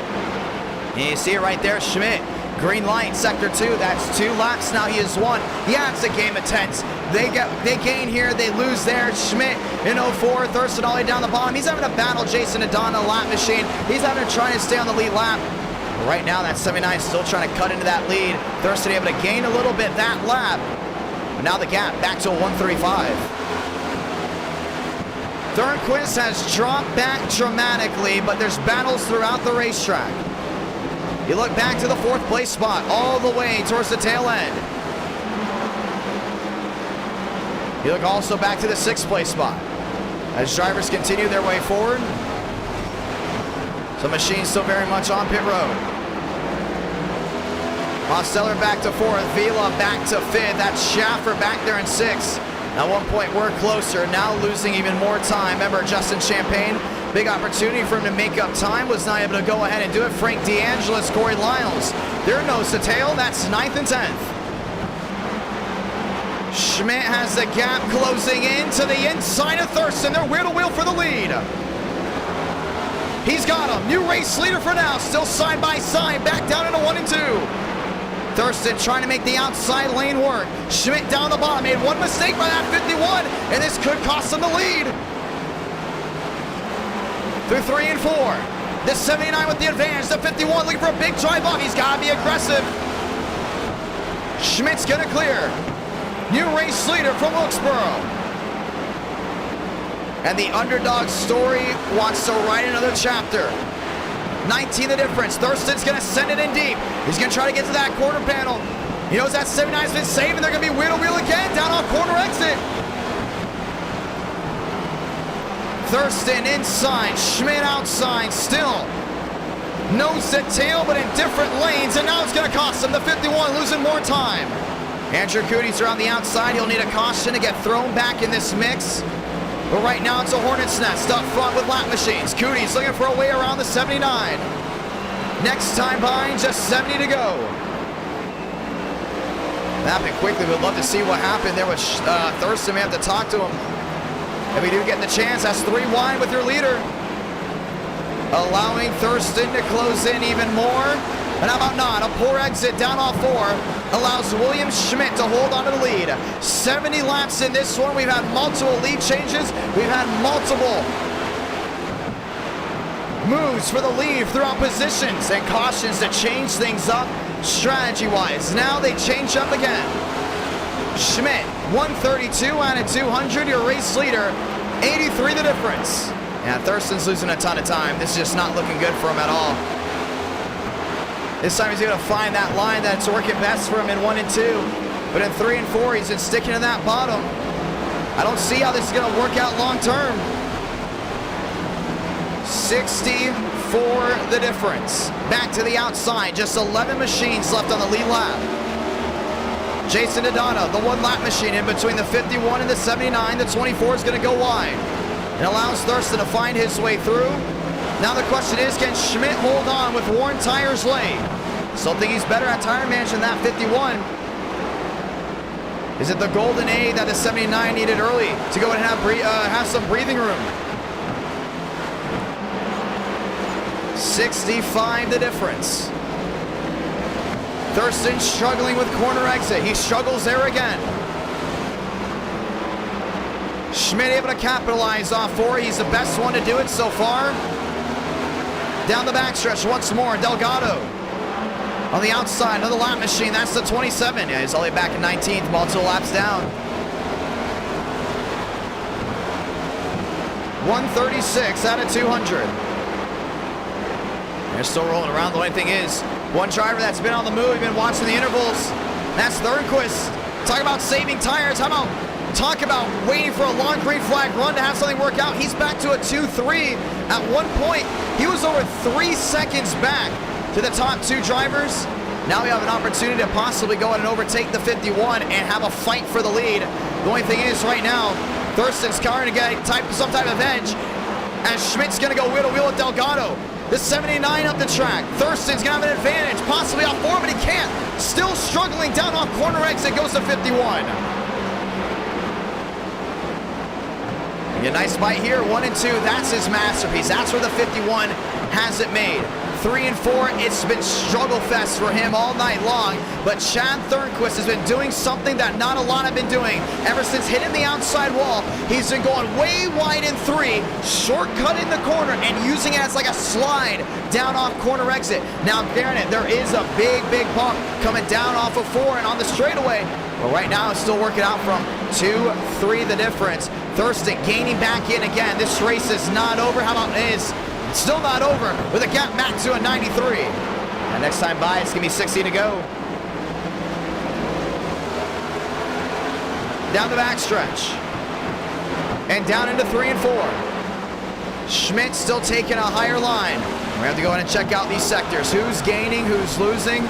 And you see it right there, Schmidt. Green light, sector 2, that's 2 laps now, he has won. Yeah, it's a game of tense. They gain here, they lose there. Schmidt in 04, Thurston all the way down the bottom. He's having to battle Jason Adon on a lap machine. He's having to try to stay on the lead lap. But right now, that 79 is still trying to cut into that lead. Thurston able to gain a little bit that lap. But now the gap back to a 135. Thornquist has dropped back dramatically, but there's battles throughout the racetrack. You look back to the 4th place spot, all the way towards the tail end. You look also back to the 6th place spot as drivers continue their way forward. So machines still very much on pit road. Mosteller back to 4th, Vila back to 5th. That's Schaffer back there in 6th. At one point, we're closer, now losing even more time. Remember, Justin Champagne, big opportunity for him to make up time, was not able to go ahead and do it. Frank DeAngelis, Corey Lyles, they're nose to tail. That's 9th and 10th. Schmidt has the gap closing in to the inside of Thurston. They're wheel to wheel for the lead. He's got him. New race leader for now. Still side by side. Back down into 1 and 2. Thurston trying to make the outside lane work. Schmidt down the bottom, made one mistake by that 51, and this could cost him the lead. Through 3 and 4. The 79 with the advantage, the 51 looking for a big drive off. He's got to be aggressive. Schmidt's going to clear. New race leader from Wilkesboro. And the underdog story wants to write another chapter. 19 the difference. Thurston's going to send it in deep. He's going to try to get to that quarter panel. He knows that 79's been saved, and they're going to be wheel to wheel again down on corner exit. Thurston inside, Schmidt outside, still nose to tail, but in different lanes, and now it's going to cost him the 51, losing more time. Andrew Cootie's around the outside. He'll need a caution to get thrown back in this mix. But right now it's a hornet's nest up front with lap machines. Cootie's looking for a way around the 79. Next time behind, just 70 to go. That happened quickly. We'd love to see what happened there with Thurston. We have to talk to him. If we do get the chance, that's 3 wide with your leader. Allowing Thurston to close in even more. And how about not? A poor exit down off 4 allows William Schmidt to hold on to the lead. 70 laps in this one. We've had multiple lead changes. We've had multiple moves for the lead throughout positions and cautions to change things up strategy-wise. Now they change up again. Schmidt, 132 out of 200, your race leader, 83 the difference. Yeah, Thurston's losing a ton of time. This is just not looking good for him at all. This time he's able to find that line that's working best for him in 1 and 2. But in 3 and 4, he's been sticking to that bottom. I don't see how this is going to work out long term. 64 the difference. Back to the outside. Just 11 machines left on the lead lap. Jason Dodonna, the 1 lap machine in between the 51 and the 79. The 24 is going to go wide. It allows Thurston to find his way through. Now the question is, can Schmidt hold on with worn tires late? Still think he's better at tire management than that 51. Is it the golden A that the 79 needed early to go and have some breathing room? 65 the difference. Thurston struggling with corner exit. He struggles there again. Schmidt able to capitalize off 4. He's the best one to do it so far. Down the backstretch once more, Delgado. On the outside, another lap machine, that's the 27. Yeah, he's only back in 19th, multiple laps down. 136 out of 200. They're still rolling around. The only thing is, one driver that's been on the move, we've been watching the intervals. That's Thornquist. Talk about saving tires. How about talk about waiting for a long green flag run to have something work out. He's back to a 2-3. At one point, he was over 3 seconds back to the top 2 drivers. Now we have an opportunity to possibly go in and overtake the 51 and have a fight for the lead. The only thing is, right now, Thurston's trying to get some type of edge, as Schmidt's going to go wheel to wheel with Delgado. The 79 up the track. Thurston's going to have an advantage, possibly off 4, but he can't. Still struggling down off corner exit, goes to 51. A nice bite here, 1 and 2, that's his masterpiece. That's where the 51 has it made. 3 and 4, it's been struggle fest for him all night long, but Chad Thornquist has been doing something that not a lot have been doing. Ever since hitting the outside wall, he's been going way wide in 3, shortcutting the corner and using it as like a slide down off corner exit. Now, granted, there is a big bump coming down off of 4 and on the straightaway, but right now it's still working out from 2-3 the difference. Thurston gaining back in again. This race is not over. How about this? It's still not over with a gap back to a 93. And next time by, it's going to be 60 to go. Down the backstretch. And down into 3 and 4. Schmidt still taking a higher line. We have to go in and check out these sectors. Who's gaining, who's losing,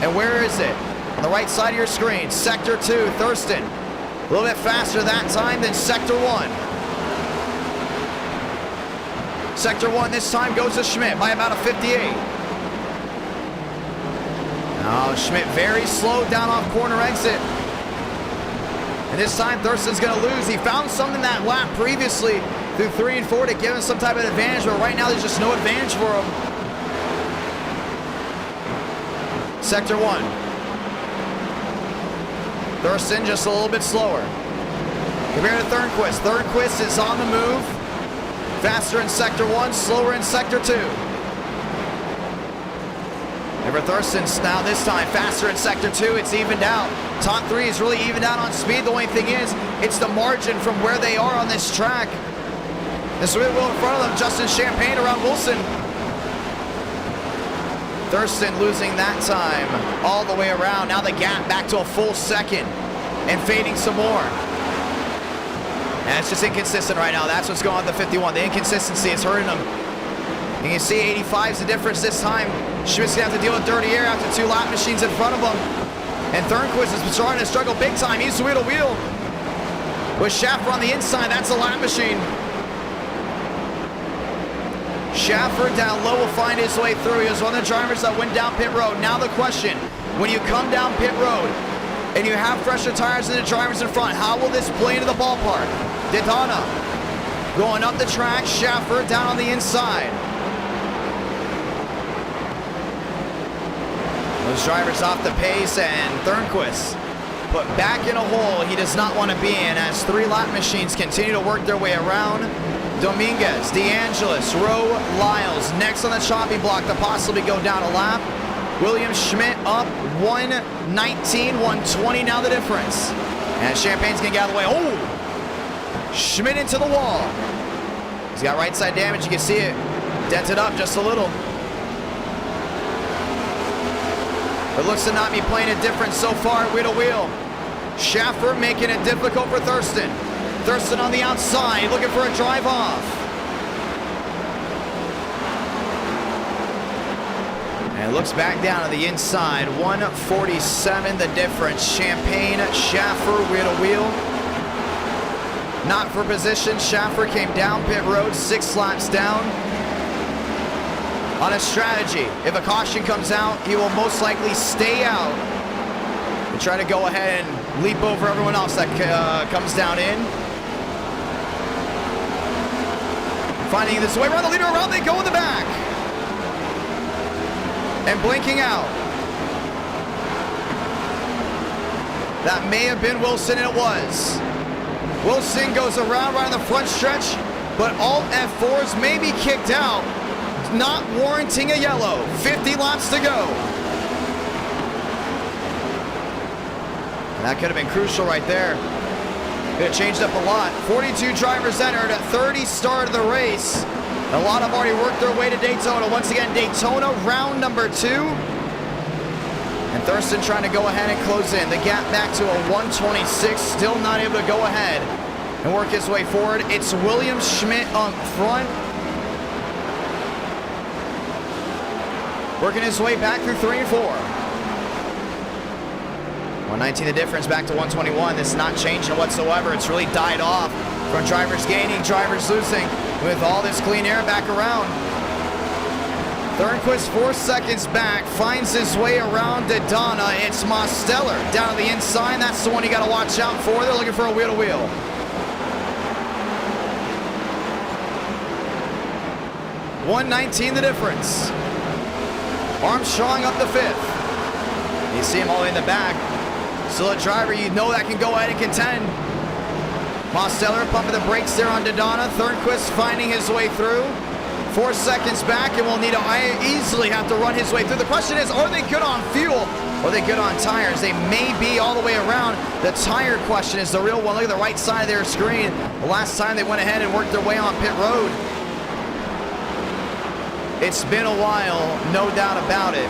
and where is it? On the right side of your screen, Sector 2, Thurston. A little bit faster that time than Sector 1. Sector 1 this time goes to Schmidt by about a 58. Now Schmidt very slow down off corner exit. And this time Thurston's going to lose. He found something that lap previously through 3 and 4 to give him some type of advantage, but right now there's just no advantage for him. Sector 1. Thurston just a little bit slower. Compared to Thornquist. Thornquist is on the move. Faster in Sector 1, slower in Sector 2. Ever Thurston's now this time faster in Sector 2. It's evened out. Top 3 is really evened out on speed. The only thing is, it's the margin from where they are on this track. This wheel in front of them, Justin Champagne around Wilson. Thurston losing that time all the way around. Now the gap back to a full second and fading some more. And it's just inconsistent right now. That's what's going on with the 51. The inconsistency is hurting them. You can see 85 is the difference this time. Schmidt's going to have to deal with dirty air after 2 lap machines in front of him. And Thornquist is starting to struggle big time. He's wheel to wheel. With Schaffer on the inside, that's a lap machine. Schaffer down low will find his way through. He was one of the drivers that went down pit road. Now the question, when you come down pit road and you have fresher tires than the drivers in front, how will this play into the ballpark? Daytona going up the track, Schaffer down on the inside. Those drivers off the pace, and Thornquist put back in a hole he does not want to be in as 3 lap machines continue to work their way around. Dominguez, DeAngelis, Rowe, Lyles next on the chopping block to possibly go down a lap. William Schmidt up 119, 120 now the difference. And Champagne's going to get out of the way. Oh! Schmidt into the wall. He's got right side damage. You can see it dented up just a little. It looks to not be playing a difference so far wheel to wheel. Schaffer making it difficult for Thurston. Thurston on the outside, looking for a drive off. And it looks back down to the inside. 147 the difference. Champagne, Schaffer, wheel to wheel. Not for position. Schaffer came down pit road, 6 laps down. On a strategy, if a caution comes out, he will most likely stay out and try to go ahead and leap over everyone else that comes down in. Finding this way around the leader, around they go in the back. And blinking out. That may have been Wilson, and it was. Wilson goes around right on the front stretch, but all F4s may be kicked out, not warranting a yellow. 50 laps to go. And that could have been crucial right there. Could have changed up a lot. 42 drivers entered, 30 started the race. A lot have already worked their way to Daytona. Once again, Daytona round number 2. And Thurston trying to go ahead and close in. The gap back to a 126, still not able to go ahead and work his way forward. It's William Schmidt on front. Working his way back through 3 and 4. 119 the difference, back to 121. This is not changing whatsoever. It's really died off from drivers gaining, drivers losing, with all this clean air back around. Thornquist 4 seconds back, finds his way around to Donna. It's Mosteller down to the inside. That's the one you got to watch out for. They're looking for a wheel to wheel. $119 the difference. Armstrong up the 5th. You see him all the way in the back. Still a driver you know that can go ahead and contend. Mosteller pumping the brakes there on Donna. Thornquist finding his way through. 4 seconds back, and will need to easily have to run his way through. The question is, are they good on fuel? Or are they good on tires? They may be all the way around. The tire question is the real one. Look at the right side of their screen. The last time they went ahead and worked their way on pit road. It's been a while, no doubt about it.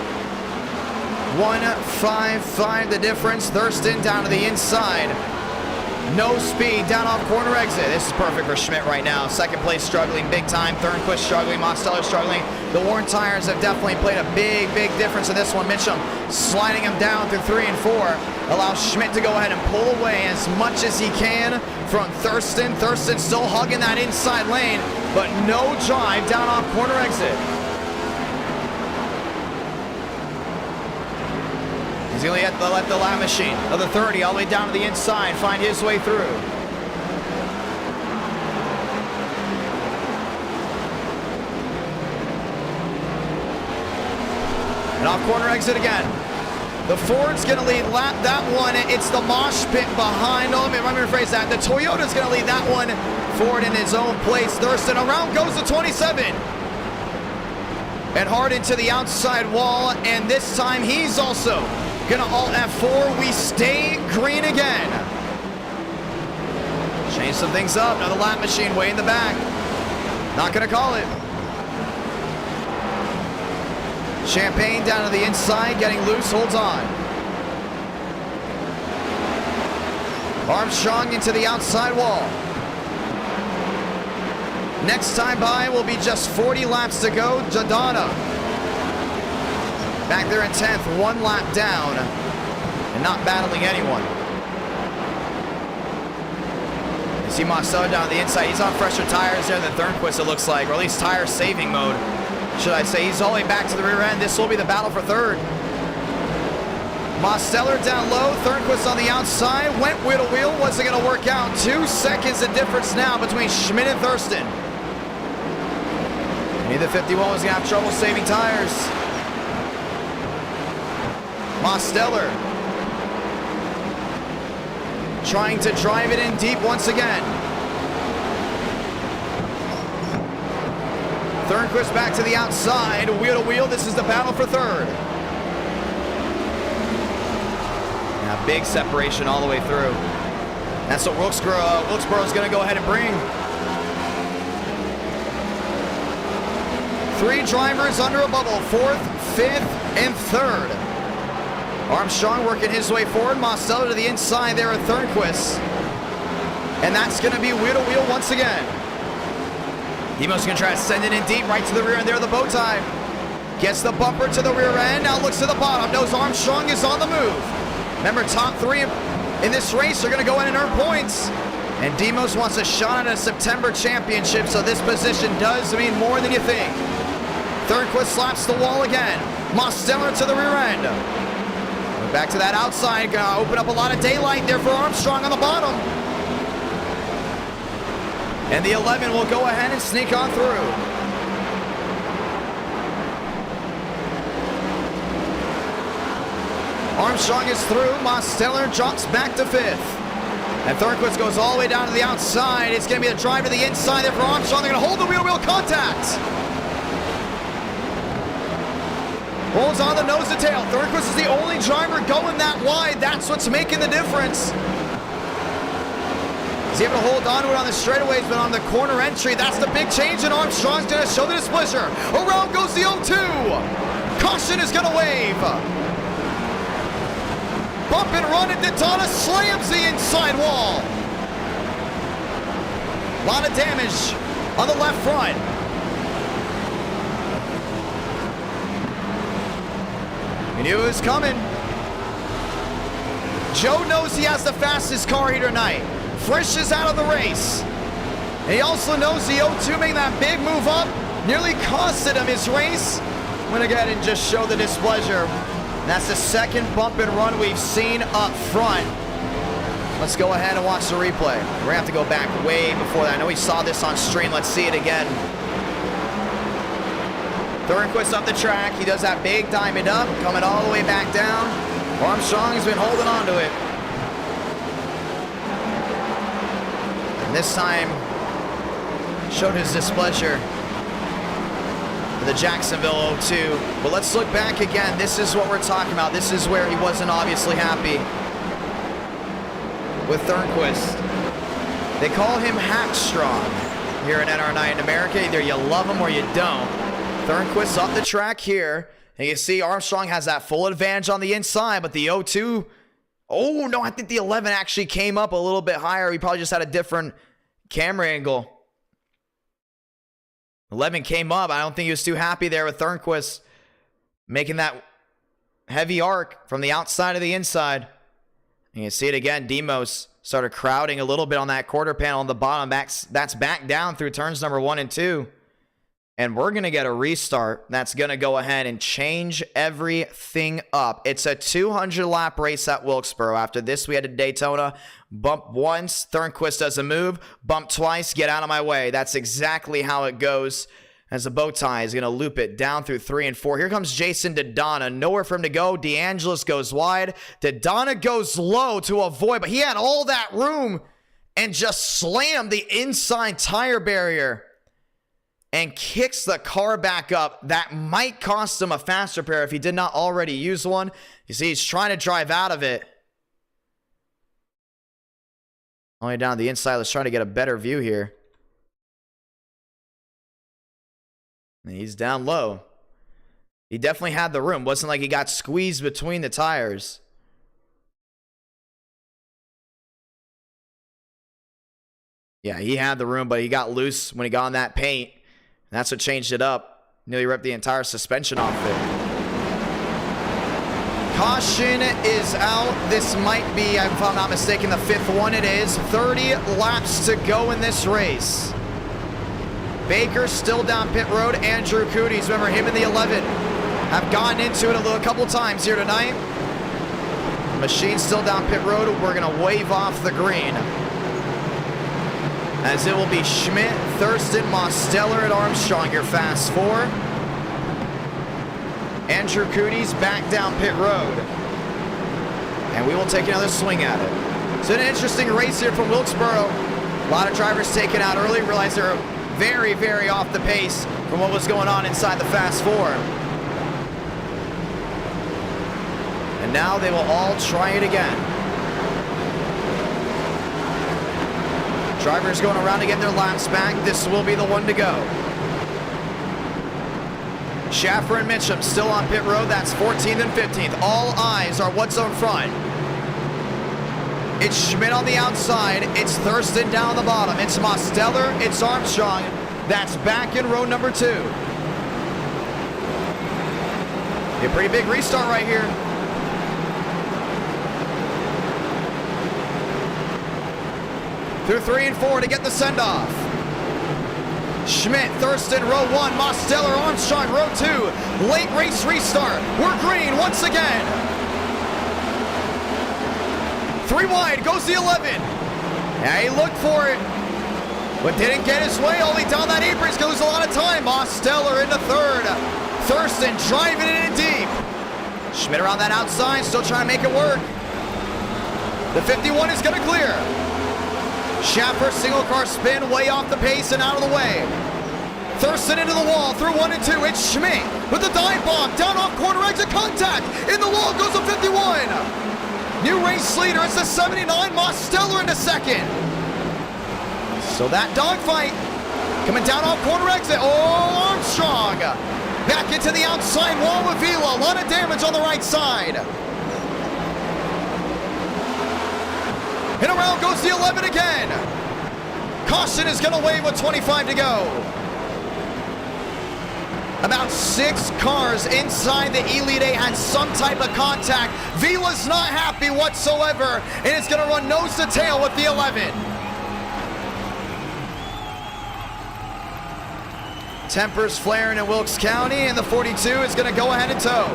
155 the difference. Thurston down to the inside. No speed down off corner exit. This is perfect for Schmidt right now. Second place struggling big time. Thornquist struggling. Mosteller struggling. The worn tires have definitely played a big difference in this one. Mitchum sliding him down through 3 and 4. Allows Schmidt to go ahead and pull away as much as he can from Thurston. Thurston still hugging that inside lane, but no drive down off corner exit. He's going to let the lap machine of the 30 all the way down to the inside find his way through. And off corner exit again. The Ford's going to lead that one. It's the mosh pit behind. Oh, let me rephrase that. The Toyota's going to lead that one forward in his own place. Thurston, around goes the 27. And hard into the outside wall. And this time he's also going to alt F4. We stay green again. Change some things up. Another lap machine way in the back. Not going to call it. Champagne down to the inside, getting loose, holds on. Armstrong into the outside wall. Next time by will be just 40 laps to go. Jadana back there in 10th, 1 lap down, and not battling anyone. You see Marcel down the inside. He's on fresher tires there than Thornquist, it looks like, or at least tire saving mode, should I say. He's all the way back to the rear end. This will be the battle for third. Mosteller down low, Thornquist on the outside, went wheel to wheel, wasn't going to work out. 2 seconds of difference now between Schmidt and Thurston. Neither 51 was going to have trouble saving tires. Mosteller trying to drive it in deep once again. Thornquist back to the outside, wheel to wheel. This is the battle for third. Now big separation all the way through. That's what Wilkesboro is going to go ahead and bring. 3 drivers under a bubble, 4th, 5th, and 3rd. Armstrong working his way forward. Mosteller to the inside there at Thornquist. And that's going to be wheel to wheel once again. Demos going to try to send it in deep, right to the rear end there, the bow tie. Gets the bumper to the rear end, now looks to the bottom, knows Armstrong is on the move. Remember, top 3 in this race are going to go in and earn points. And Demos wants a shot at a September championship, so this position does mean more than you think. Thornquist slaps the wall again. Mosteller to the rear end. Back to that outside, gonna open up a lot of daylight there for Armstrong on the bottom. And the 11 will go ahead and sneak on through. Armstrong is through. Mosteller drops back to 5th. And Thornquist goes all the way down to the outside. It's going to be a drive to the inside there for Armstrong. They're going to hold the wheel-to-wheel contact. Rolls on the nose to tail. Thornquist is the only driver going that wide. That's what's making the difference. He's able to hold on to it on the straightaways, but on the corner entry, that's the big change, and Armstrong's going to show the displeasure. Around goes the 0-2. Caution is going to wave. Bump and run at Daytona, slams the inside wall. A lot of damage on the left front. He knew it was coming. Joe knows he has the fastest car here tonight. Frisch is out of the race. And he also knows the 0-2 making that big move up nearly costed him his race. Went ahead and just show the displeasure. And that's the second bump and run we've seen up front. Let's go ahead and watch the replay. We're gonna have to go back way before that. I know we saw this on stream. Let's see it again. Thornquist up the track. He does that big diamond up, coming all the way back down. Armstrong has been holding on to it. And this time, showed his displeasure for the Jacksonville 0-2. But let's look back again. This is what we're talking about. This is where he wasn't obviously happy with Thornquist. They call him Hackstrong here in NR9 in America. Either you love him or you don't. Thornquist's up the track here. And you see Armstrong has that full advantage on the inside, but the 0-2, oh no, I think the 11 actually came up a little bit higher. He probably just had a different camera angle. 11 came up. I don't think he was too happy there with Thornquist making that heavy arc from the outside to the inside. And you see it again. Demos started crowding a little bit on that quarter panel on the bottom. That's back down through turns number 1 and 2. And we're going to get a restart that's going to go ahead and change everything up. It's a 200-lap race at Wilkesboro. After this, we had to Daytona. Bump once, Thornquist does a move. Bump twice, get out of my way. That's exactly how it goes. as the bow tie is going to loop it down through 3 and 4. Here comes Jason Dodonna. Nowhere for him to go. DeAngelis goes wide. Dodonna goes low to avoid, but he had all that room and just slammed the inside tire barrier and kicks the car back up. That might cost him a fast repair if he did not already use one. You see, he's trying to drive out of it. Only down the inside. Let's try to get a better view here. And he's down low. He definitely had the room. Wasn't like he got squeezed between the tires. Yeah, he had the room, but he got loose when he got on that paint. And that's what changed it up. Nearly ripped the entire suspension off it. Caution is out. This might be, if I'm not mistaken, the 5th one. It is. 30 laps to go in this race. Baker still down pit road. Andrew Cooties, remember him in the 11, have gotten into it a couple times here tonight. Machine still down pit road. We're going to wave off the green, as it will be Schmidt, Thurston, Mosteller, and Armstrong, your fast 4. Andrew Cooties back down pit road. And we will take another swing at it. It's an interesting race here from Wilkesboro. A lot of drivers taken out early, realize they're very, very off the pace from what was going on inside the fast 4. And now they will all try it again. Drivers going around to get their laps back. This will be the one to go. Schaffer and Mitchum still on pit road. That's 14th and 15th. All eyes are what's on front. It's Schmidt on the outside. It's Thurston down the bottom. It's Mosteller. It's Armstrong. That's back in row number 2. A pretty big restart right here. Through 3 and 4 to get the send-off. Schmidt, Thurston, row 1. Mosteller, Armstrong, row 2. Late race restart. We're green once again. 3 wide, goes the 11. Yeah, he looked for it, but didn't get his way. Only down that apron. He's going to lose a lot of time. Mosteller into 3rd. Thurston driving it in deep. Schmidt around that outside, still trying to make it work. The 51 is going to clear. Schaffer, single car spin, way off the pace and out of the way. Thurston into the wall, through 1 and 2. It's Schmidt with the dive bomb, down off corner exit, contact. In the wall goes the 51. New race leader, it's the 79, Mosteller into 2nd. So that dogfight coming down off corner exit. Oh, Armstrong back into the outside wall with Vila. A lot of damage on the right side. And around goes the 11 again. Caution is going to wave with 25 to go. About 6 cars inside the Elite 8 had some type of contact. Vila's not happy whatsoever, and it's going to run nose to tail with the 11. Tempers flaring in Wilkes County, and the 42 is going to go ahead and tow.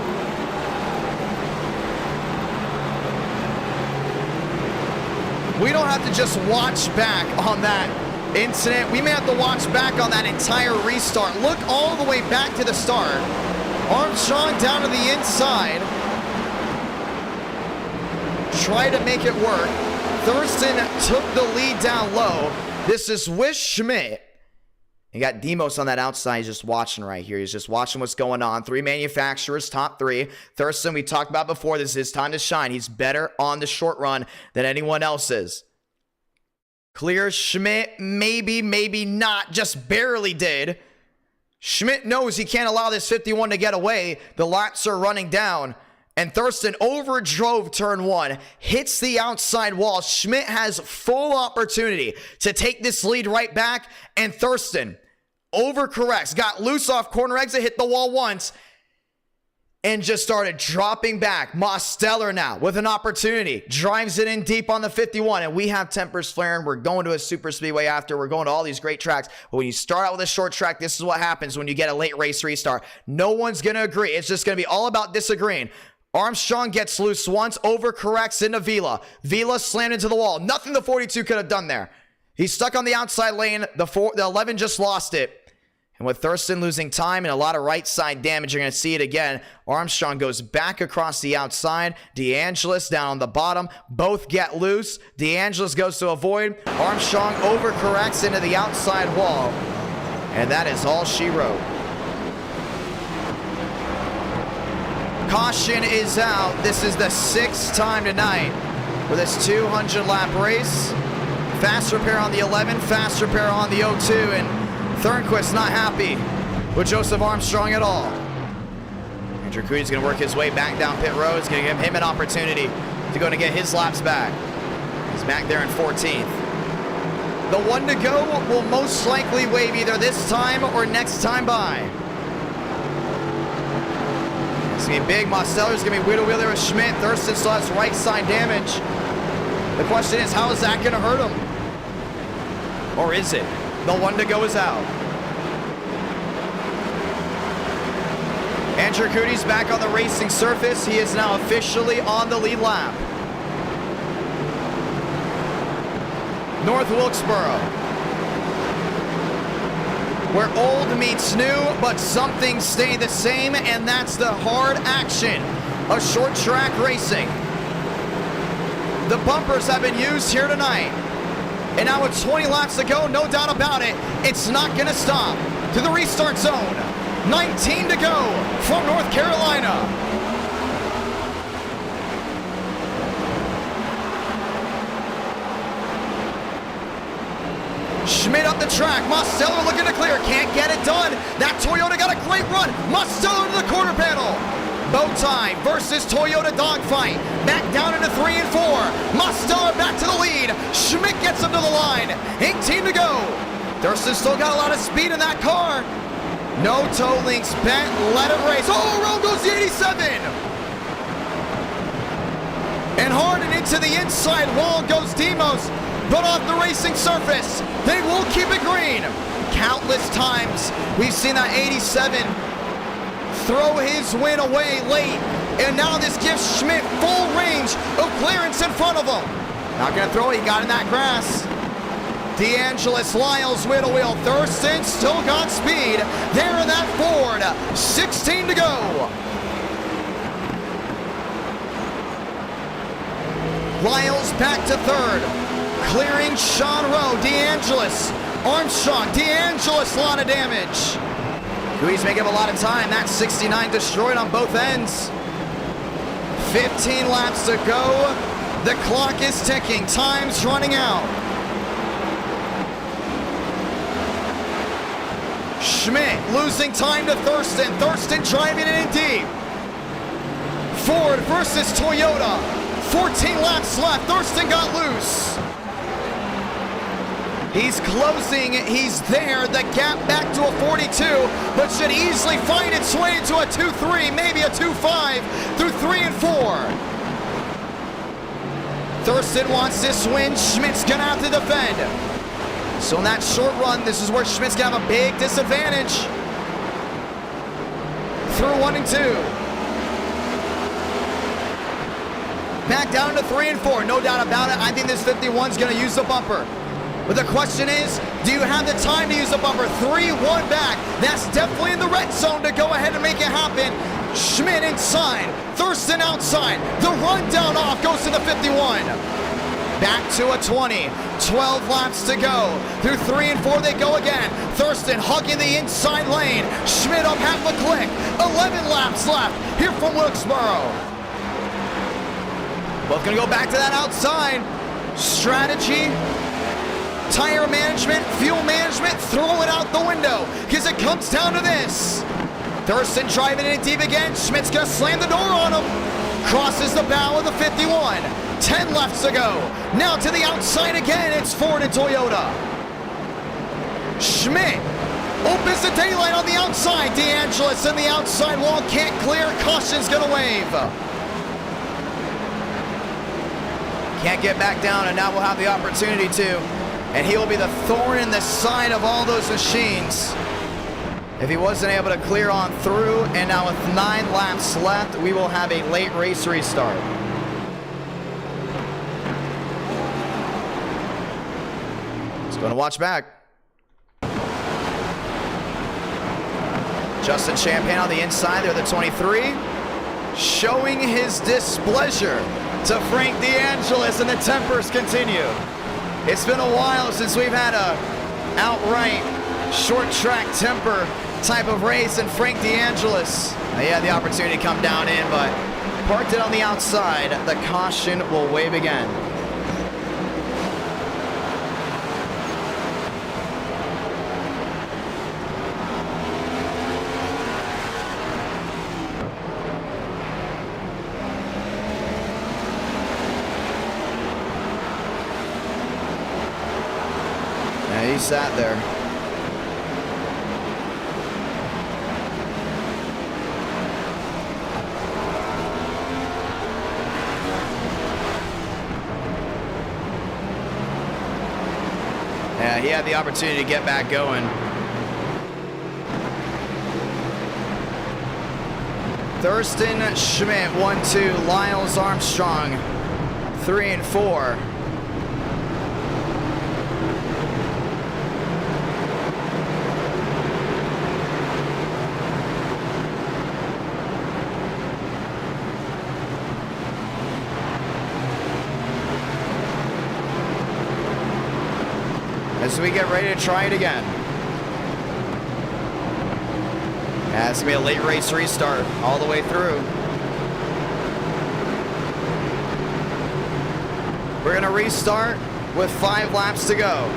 We don't have to just watch back on that incident. We may have to watch back on that entire restart. Look all the way back to the start. Armstrong down to the inside. Try to make it work. Thurston took the lead down low. This is with Schmidt. You got Demos on that outside. He's just watching right here. He's just watching what's going on. 3 manufacturers, top 3. Thurston, we talked about before. This is his time to shine. He's better on the short run than anyone else is. Clear Schmidt, maybe, maybe not. Just barely did. Schmidt knows he can't allow this 51 to get away. The laps are running down. And Thurston overdrove turn 1, hits the outside wall. Schmidt has full opportunity to take this lead right back. And Thurston overcorrects, got loose off corner exit, hit the wall once, and just started dropping back. Mosteller now with an opportunity. Drives it in deep on the 51. And we have tempers flaring. We're going to a super speedway after. We're going to all these great tracks. But when you start out with a short track, this is what happens when you get a late race restart. No one's going to agree. It's just going to be all about disagreeing. Armstrong gets loose once, overcorrects into Vila. Vila slammed into the wall. Nothing the 42 could have done there. He's stuck on the outside lane. The 11 just lost it. And with Thurston losing time and a lot of right side damage, you're going to see it again. Armstrong goes back across the outside. DeAngelis down on the bottom. Both get loose. DeAngelis goes to avoid. Armstrong overcorrects into the outside wall. And that is all she wrote. Caution is out. This is the 6th time tonight for this 200-lap race. Fast repair on the 11, fast repair on the 02, and Thornquist not happy with Joseph Armstrong at all. Andrew Cootie's going to work his way back down pit road. It's going to give him an opportunity to go and get his laps back. He's back there in 14th. The one to go will most likely wave either this time or next time by. It's going to be big. Mosteller's going to be wheel there with Schmidt. Thurston still has right side damage. The question is, how is that going to hurt him? Or is it? The one to go is out. Andrew Cootie's back on the racing surface. He is now officially on the lead lap. North Wilkesboro, where old meets new, but some things stay the same, and that's the hard action of short track racing. The bumpers have been used here tonight. And now with 20 laps to go, no doubt about it, it's not going to stop. To the restart zone. 19 to go from North Carolina. Schmidt up the track. Mosteller looking to clear. Can't get it done. That Toyota got a great run. Mosteller to the quarter panel. Bow tie versus Toyota dogfight. Back down into 3 and 4. Mosteller back to the lead. Schmidt gets him to the line. 18 to go. Thurston still got a lot of speed in that car. No toe links bent. Let it race. Oh, around goes the 87. And hard and into the inside wall goes Demos. But off the racing surface, they will keep it green. Countless times we've seen that 87 throw his win away late, and now this gives Schmidt full range of clearance in front of him. Not gonna throw it, he got in that grass. DeAngelis, Lyles, wheel. Thurston still got speed. There in that Ford, 16 to go. Lyles back to third, clearing Sean Rowe. DeAngelis, Armstrong, DeAngelis, a lot of damage. Cootie's making up a lot of time. That's 69 destroyed on both ends. 15 laps to go. The clock is ticking. Time's running out. Schmidt losing time to Thurston. Thurston driving it in deep. Ford versus Toyota. 14 laps left. Thurston got loose. He's closing, he's there, the gap back to a 42, but should easily find its way into a 2-3, maybe a 2-5 through 3 and 4. Thurston wants this win, Schmidt's gonna have to defend. So in that short run, this is where Schmidt's gonna have a big disadvantage. Through 1 and 2. Back down to 3 and 4, no doubt about it. I think this 51's gonna use the bumper. But the question is, do you have the time to use the bumper? 3-1 back. That's definitely in the red zone to go ahead and make it happen. Schmidt inside, Thurston outside. The rundown off goes to the 51. Back to a 20. 12 laps to go. Through 3 and 4 they go again. Thurston hugging the inside lane. Schmidt up half a click. 11 laps left here from Wilkesboro. Both gonna go back to that outside. Strategy, tire management, fuel management, throw it out the window, because it comes down to this. Thurston driving it deep again. Schmidt's gonna slam the door on him. Crosses the bow of the 51. 10 left to go. Now to the outside again. It's Ford and Toyota. Schmidt opens the daylight on the outside. DeAngelis in the outside wall, can't clear. Caution's gonna wave. Can't get back down, and now we'll have the opportunity to. And he will be the thorn in the side of all those machines if he wasn't able to clear on through. And now with 9 laps left, we will have a late race restart. Just going to watch back. Justin Champagne on the inside. They're the 23. Showing his displeasure to Frank DeAngelis, and the tempers continue. It's been a while since we've had a outright short track temper type of race, and Frank DeAngelis, he had the opportunity to come down in, but parked it on the outside. The caution will wave again. Yeah, he sat there. Yeah, he had the opportunity to get back going. Thurston Schmidt, 1-2. Lyles Armstrong, 3 and 4. As we get ready to try it again. Yeah, it's going to be a late race restart all the way through. We're going to restart with 5 laps to go.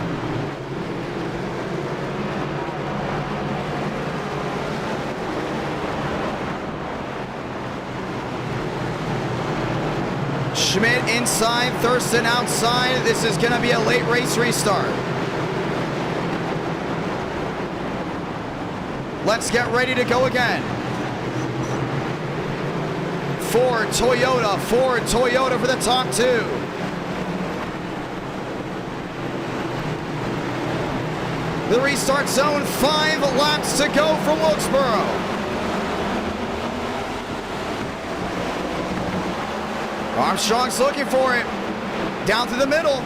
Schmidt inside, Thurston outside. This is going to be a late race restart. Let's get ready to go again. Ford Toyota for the top 2. The restart zone, 5 laps to go from Wilkesboro. Armstrong's looking for it. Down through the middle.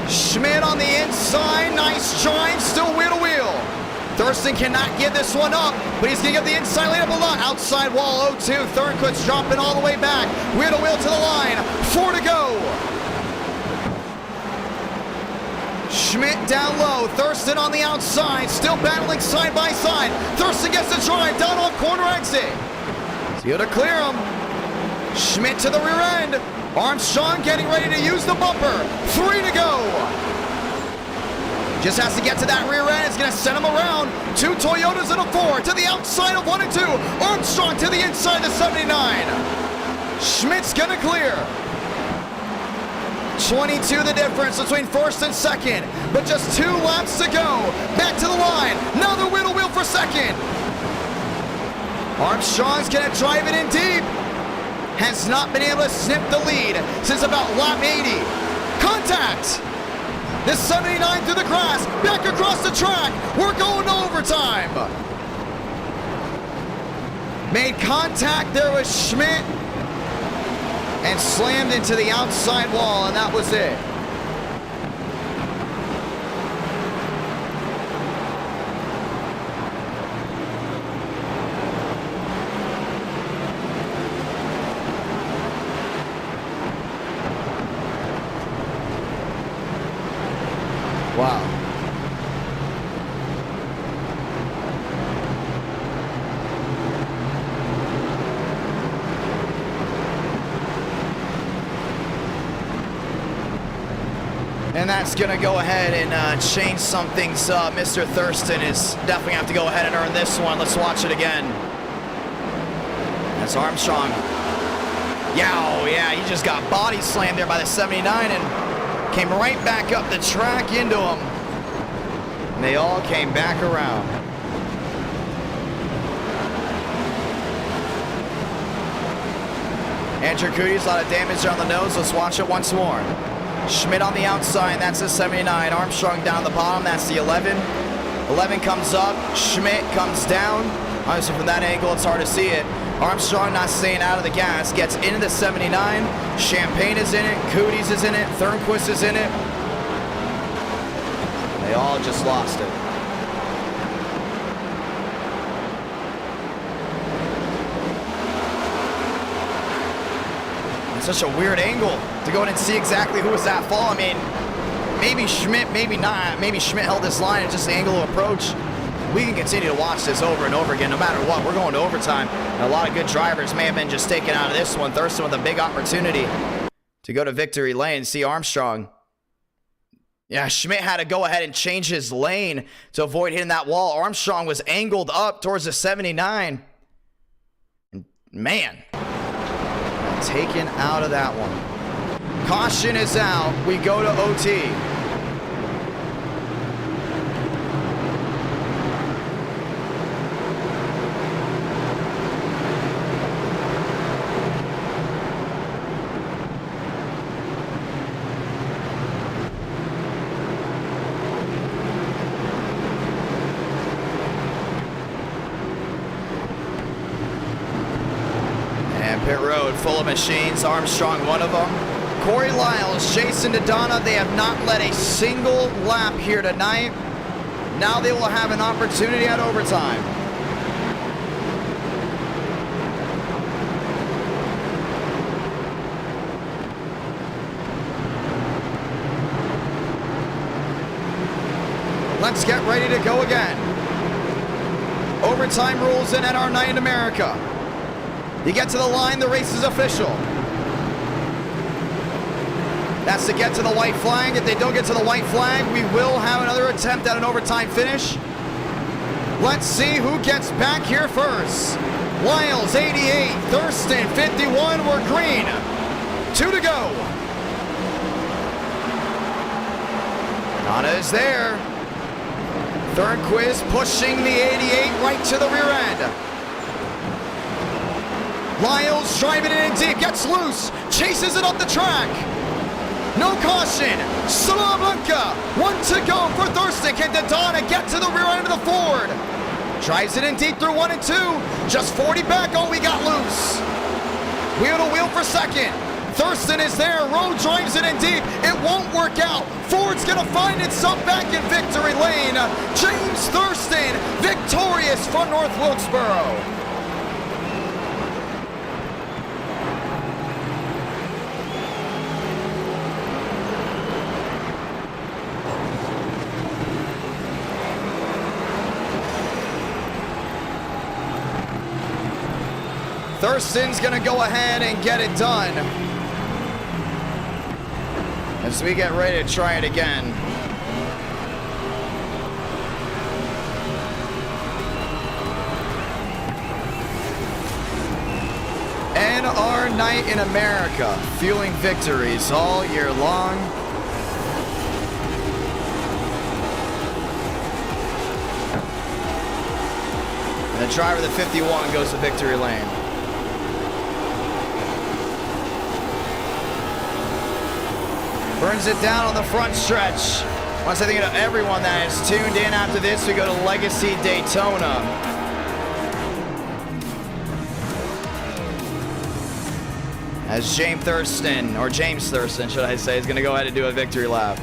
Schmidt on the inside, nice drive, still wheel to wheel. Thurston cannot give this one up, but he's going to get the inside lane up a lot. Outside wall 0-2. Thornquist's dropping all the way back. Wheel to wheel to the line. 4 to go. Schmidt down low. Thurston on the outside. Still battling side by side. Thurston gets the drive down off corner exit. He'll to clear him. Schmidt to the rear end. Armstrong getting ready to use the bumper. 3 to go. Just has to get to that rear end. It's going to send him around. 2 Toyotas and a 4 to the outside of 1 and 2. Armstrong to the inside of 79. Schmidt's going to clear. 22 the difference between first and second, but just 2 laps to go. Back to the line. Now the wheel to wheel for second. Armstrong's going to drive it in deep. Has not been able to snip the lead since about lap 80. Contact. This 79 through the grass, back across the track. We're going to overtime. Made contact there with Schmidt and slammed into the outside wall, and that was it. Wow. And that's going to go ahead and change some things up. Mr. Thurston is definitely going to have to go ahead and earn this one. Let's watch it again. That's Armstrong. Yeah, he just got body slammed there by the 79 and came right back up the track into him. And they all came back around. Andrew Coody's a lot of damage on the nose. Let's watch it once more. Schmidt on the outside, that's the 79. Armstrong down the bottom, that's the 11. 11 comes up, Schmidt comes down. Obviously from that angle, it's hard to see it. Armstrong not staying out of the gas, gets into the 79. Champagne is in it, Coody's is in it, Thornquist is in it. They all just lost it. Such a weird angle to go in and see exactly who was at fault. I mean, maybe Schmidt, maybe not. Maybe Schmidt held this line and just the angle of approach. We can continue to watch this over and over again, no matter what. We're going to overtime. And a lot of good drivers may have been just taken out of this one. Thurston with a big opportunity to go to victory lane. See Armstrong. Yeah, Schmidt had to go ahead and change his lane to avoid hitting that wall. Armstrong was angled up towards the 79. And man, taken out of that one. Caution is out. We go to OT. Pit road full of machines. Armstrong, one of them. Corey Lyles, Jason Dodonna, they have not led a single lap here tonight. Now they will have an opportunity at overtime. Let's get ready to go again. Overtime rules in NR Night in America. You get to the line, the race is official. That's to get to the white flag. If they don't get to the white flag, we will have another attempt at an overtime finish. Let's see who gets back here first. Lyles, 88. Thurston, 51. We're green. 2 to go. Donna is there. Thornquist pushing the 88 right to the rear end. Lyles driving it in deep, gets loose, chases it up the track. No caution. Salamanca, 1 to go for Thurston. Can Dodonna get to the rear end of the Ford? Drives it in deep through 1 and 2. Just 40 back. Oh, we got loose. Wheel to wheel for second. Thurston is there. Rowe drives it in deep. It won't work out. Ford's going to find itself back in victory lane. James Thurston, victorious from North Wilkesboro. Thurston's gonna go ahead and get it done as we get ready to try it again. NR Night in America, fueling victories all year long. And the driver of the 51 goes to victory lane. Burns it down on the front stretch. Once I think of everyone that is tuned in after this, we go to Legacy Daytona. As James Thurston, should I say, is going to go ahead and do a victory lap.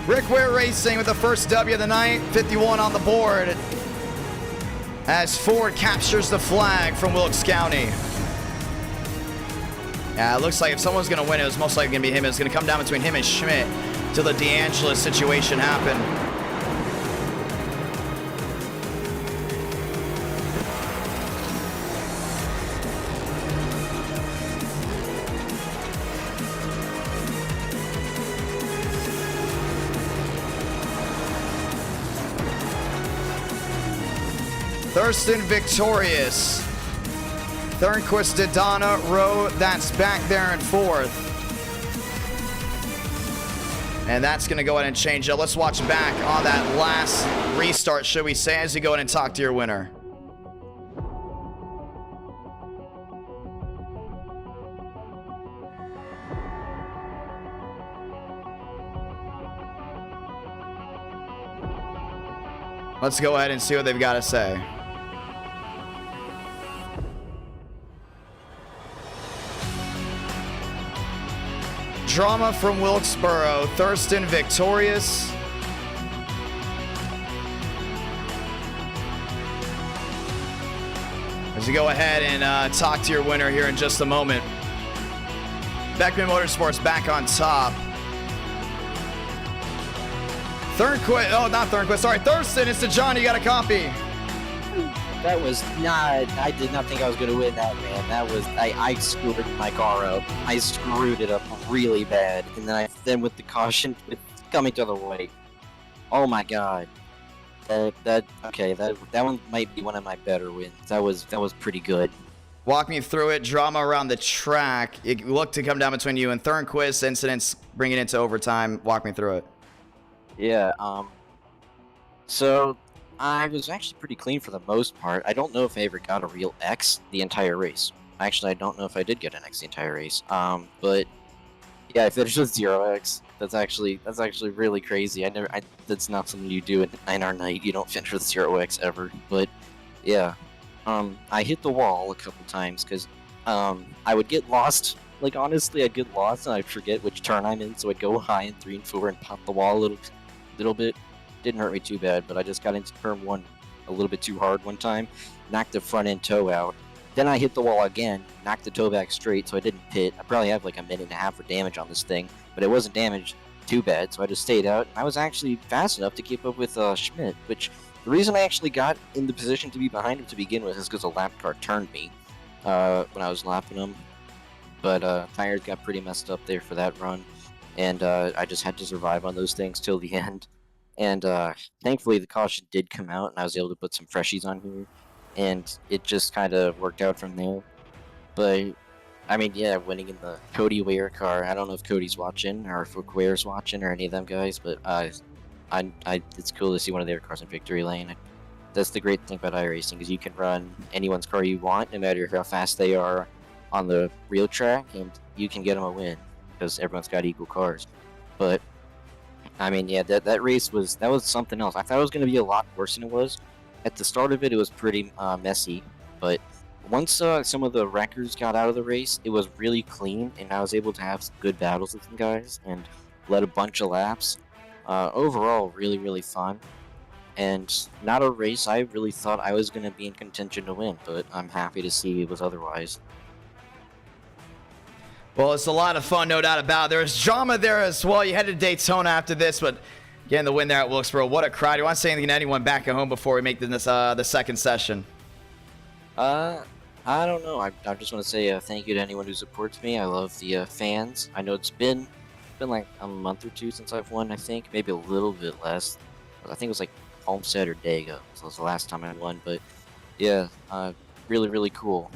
Rick Ware Racing with the first W of the night, 51 on the board, as Ford captures the flag from Wilkes County. Yeah, it looks like if someone's going to win, it was most likely going to be him. It's going to come down between him and Schmidt till the DeAngelis situation happened. Thurston victorious. Thornquist, Dodonna, Rowe, that's back there in fourth. And that's going to go ahead and change up. Let's watch back on that last restart, should we say, as you go ahead and talk to your winner. Let's go ahead and see what they've got to say. Drama from Wilkesboro. Thurston victorious. As you go ahead and talk to your winner here in just a moment. Beckman Motorsports back on top. Thurston, it's to John. You got a copy. That was not, I did not think I was going to win that, man. That was, I screwed my car up. I screwed it up really bad. And then with the caution, with coming to the right. Oh my God. That one might be one of my better wins. That was pretty good. Walk me through it. Drama around the track. It looked to come down between you and Thornquist. Incidents bringing it into overtime. Walk me through it. Yeah, so I was actually pretty clean for the most part. I don't know if I ever got a real X the entire race. Actually, I don't know if I did get an X the entire race. But yeah, I finished with 0X. That's actually really crazy. That's not something you do at 9R night. You don't finish with 0X ever. But yeah, I hit the wall a couple times because I would get lost. Like, honestly, I'd get lost and I'd forget which turn I'm in, so I'd go high in 3 and 4 and pop the wall a little bit. Didn't hurt me too bad, but I just got into turn 1 a little bit too hard one time, knocked the front end toe out. Then I hit the wall again, knocked the toe back straight, so I didn't pit. I probably have like a minute and a half of damage on this thing, but it wasn't damaged too bad, so I just stayed out. I was actually fast enough to keep up with Schmidt, which the reason I actually got in the position to be behind him to begin with is because a lap car turned me when I was lapping him. But tires got pretty messed up there for that run, and I just had to survive on those things till the end. And thankfully the caution did come out, and I was able to put some freshies on here, and it just kind of worked out from there. But I mean, yeah, winning in the Cody Ware car. I don't know if Cody's watching or if Ware's watching or any of them guys, but it's cool to see one of their cars in victory lane. That's the great thing about iRacing, is you can run anyone's car you want, no matter how fast they are on the real track, and you can get them a win because everyone's got equal cars. But I mean, yeah, that race was something else. I thought it was going to be a lot worse than it was. At the start of it, it was pretty messy, but once some of the wreckers got out of the race, it was really clean, and I was able to have some good battles with some guys and led a bunch of laps. Overall, really, really fun, and not a race I really thought I was going to be in contention to win, but I'm happy to see it was otherwise. Well, it's a lot of fun, no doubt about it. There's drama there as well. You headed to Daytona after this, but getting the win there at Wilkesboro. What a crowd. You want to say anything to anyone back at home before we make this the second session? I don't know. I just want to say thank you to anyone who supports me. I love the fans. I know it's been like a month or two since I've won, I think. Maybe a little bit less. I think it was like Homestead or Daytona. So it was the last time I won. But yeah, really, really cool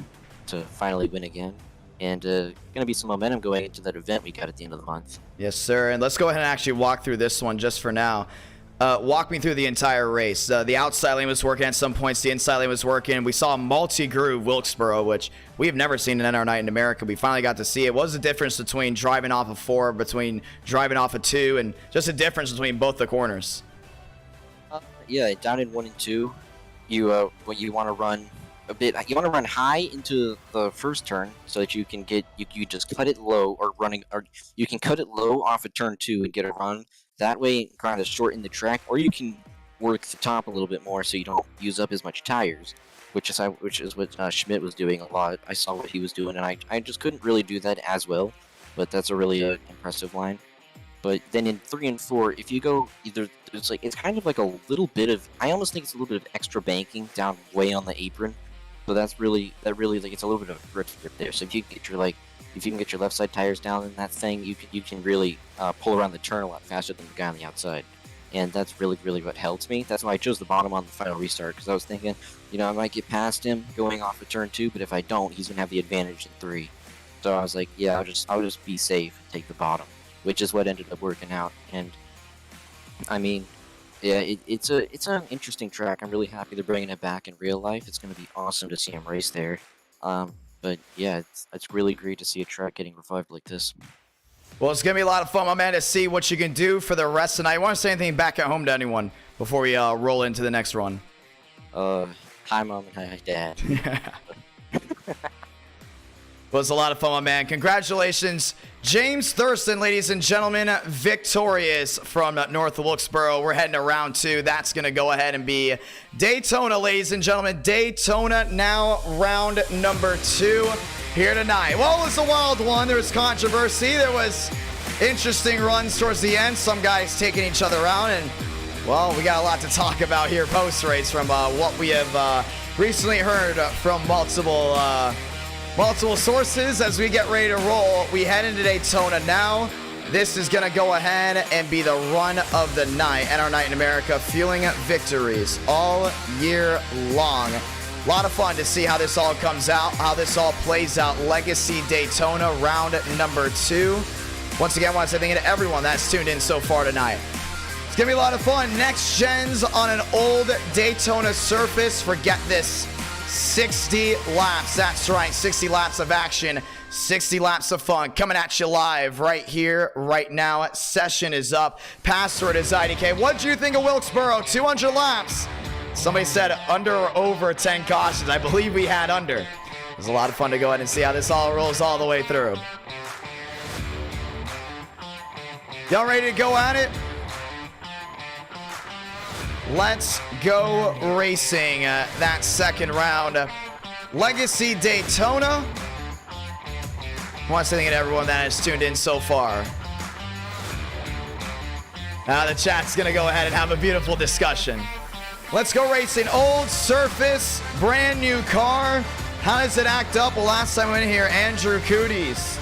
to finally win again. And going to be some momentum going into that event we got at the end of the month. Yes, sir. And let's go ahead and actually walk through this one just for now. Walk me through the entire race. The outside lane was working at some points. The inside lane was working. We saw multi-groove Wilkesboro, which we've never seen in NR Night in America. We finally got to see it. What was the difference between driving off of 4, between driving off of 2, and just a difference between both the corners? Yeah, down in 1 and 2, you want to run a bit. You want to run high into the first turn so that you can get you just cut it low, or you can cut it low off of turn 2 and get a run. That way, kind of shorten the track, or you can work the top a little bit more so you don't use up as much tires, which is what Schmidt was doing a lot. I saw what he was doing, and I just couldn't really do that as well. But that's a really impressive line. But then in 3 and 4, if you go either, it's kind of like a little bit of, I almost think it's a little bit of extra banking down way on the apron. So that really like, it's a little bit of a grip there. So if you can get your left side tires down in that thing, you can really pull around the turn a lot faster than the guy on the outside. And that's really, really what helped me. That's why I chose the bottom on the final restart, because I was thinking, I might get past him going off of turn 2, but if I don't, he's gonna have the advantage in 3. So I was like, yeah, I'll just be safe and take the bottom, which is what ended up working out. And I mean, yeah, it's an interesting track. I'm really happy they're bringing it back in real life. It's going to be awesome to see him race there. But yeah, it's really great to see a track getting revived like this. Well, it's going to be a lot of fun, my man, to see what you can do for the rest of the night. You want to say anything back at home to anyone before we roll into the next run? Hi, Mom, and hi, Dad. Was a lot of fun, my man. Congratulations, James Thurston, ladies and gentlemen, victorious from North Wilkesboro. We're heading to round 2. That's going to go ahead and be Daytona, ladies and gentlemen. Daytona now round number 2 here tonight. Well, it was a wild one. There was controversy. There was interesting runs towards the end. Some guys taking each other out. And, well, we got a lot to talk about here post-race from what we have recently heard from multiple sources as we get ready to roll. We head into Daytona now. This is going to go ahead and be the run of the night. NR Night in America, fueling victories all year long. A lot of fun to see how this all comes out, how this all plays out. Legacy Daytona, round number 2. Once again, I want to say thank you to everyone that's tuned in so far tonight. It's going to be a lot of fun. Next gens on an old Daytona surface. Forget this. 60 laps. That's right. 60 laps of action. 60 laps of fun coming at you live right here, right now. Session is up. Password is IDK. What do you think of Wilkesboro? 200 laps. Somebody said under or over 10 cautions. I believe we had under. It was a lot of fun to go ahead and see how this all rolls all the way through. Y'all ready to go at it? Let's go racing. That second round. Legacy Daytona. I want to say thank you to everyone that has tuned in so far. The chat's going to go ahead and have a beautiful discussion. Let's go racing. Old surface, brand new car. How does it act up? Well, last time we went here, Andrew Cooties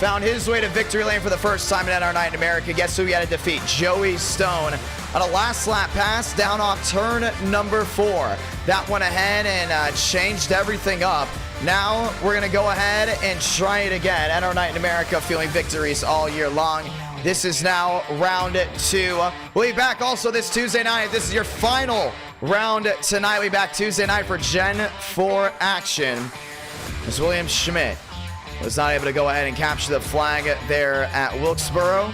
found his way to victory lane for the first time in NR Night in America. Guess who he had to defeat? Joey Stone on a last lap pass down off turn number 4. That went ahead and changed everything up. Now we're going to go ahead and try it again. NR Night in America, feeling victories all year long. This is now round 2. We'll be back also this Tuesday night. This is your final round tonight. We'll be back Tuesday night for Gen 4 action. As William Schmidt was not able to go ahead and capture the flag there at Wilkesboro.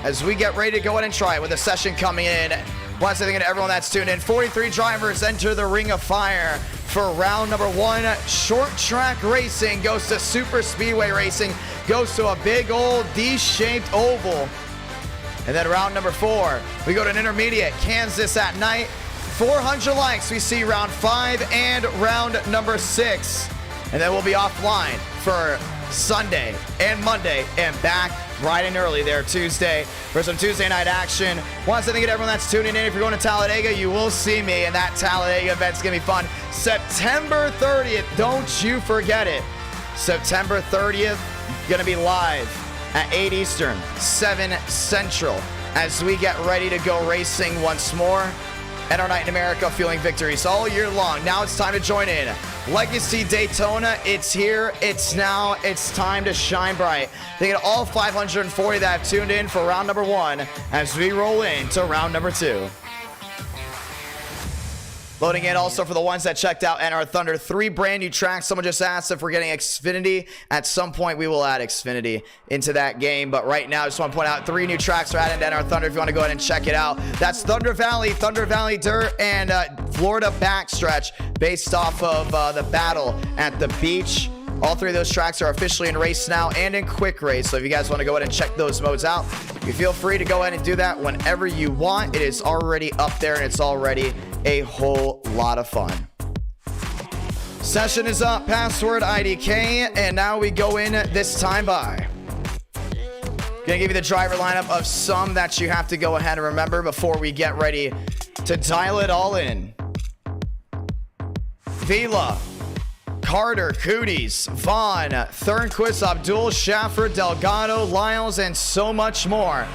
As we get ready to go ahead and try it with a session coming in. Want to say thank you to everyone that's tuned in. 43 drivers enter the Ring of Fire for round number 1. Short track racing goes to Super Speedway Racing. Goes to a big old D-shaped oval. And then round number 4, we go to an intermediate, Kansas at night. 400 likes, we see round 5 and round number 6. And then we'll be offline for Sunday and Monday and back bright and early there Tuesday for some Tuesday night action. Want to say thank you to everyone that's tuning in. If you're going to Talladega, you will see me, and that Talladega event's going to be fun. September 30th, don't you forget it. September 30th, going to be live at 8 Eastern, 7 Central, as we get ready to go racing once more. NR Night in America, feeling victories all year long. Now it's time to join in. Legacy Daytona, it's here, it's now, it's time to shine bright. Thank you to all 540 that have tuned in for round number 1 as we roll into round number 2. Loading in also for the ones that checked out NR Thunder. 3 brand new tracks. Someone just asked if we're getting Xfinity. At some point, we will add Xfinity into that game. But right now, I just want to point out 3 new tracks are added to NR Thunder if you want to go ahead and check it out. That's Thunder Valley Dirt, and Florida Backstretch based off of the battle at the beach. All 3 of those tracks are officially in race now and in quick race. So if you guys want to go ahead and check those modes out, you feel free to go ahead and do that whenever you want. It is already up there and it's already a whole lot of fun. Session is up, password IDK, and now we go in this time by. Gonna give you the driver lineup of some that you have to go ahead and remember before we get ready to dial it all in. Vila, Carter, Cooties, Vaughn, Thornquist, Abdul, Schaffer, Delgado, Lyles, and so much more.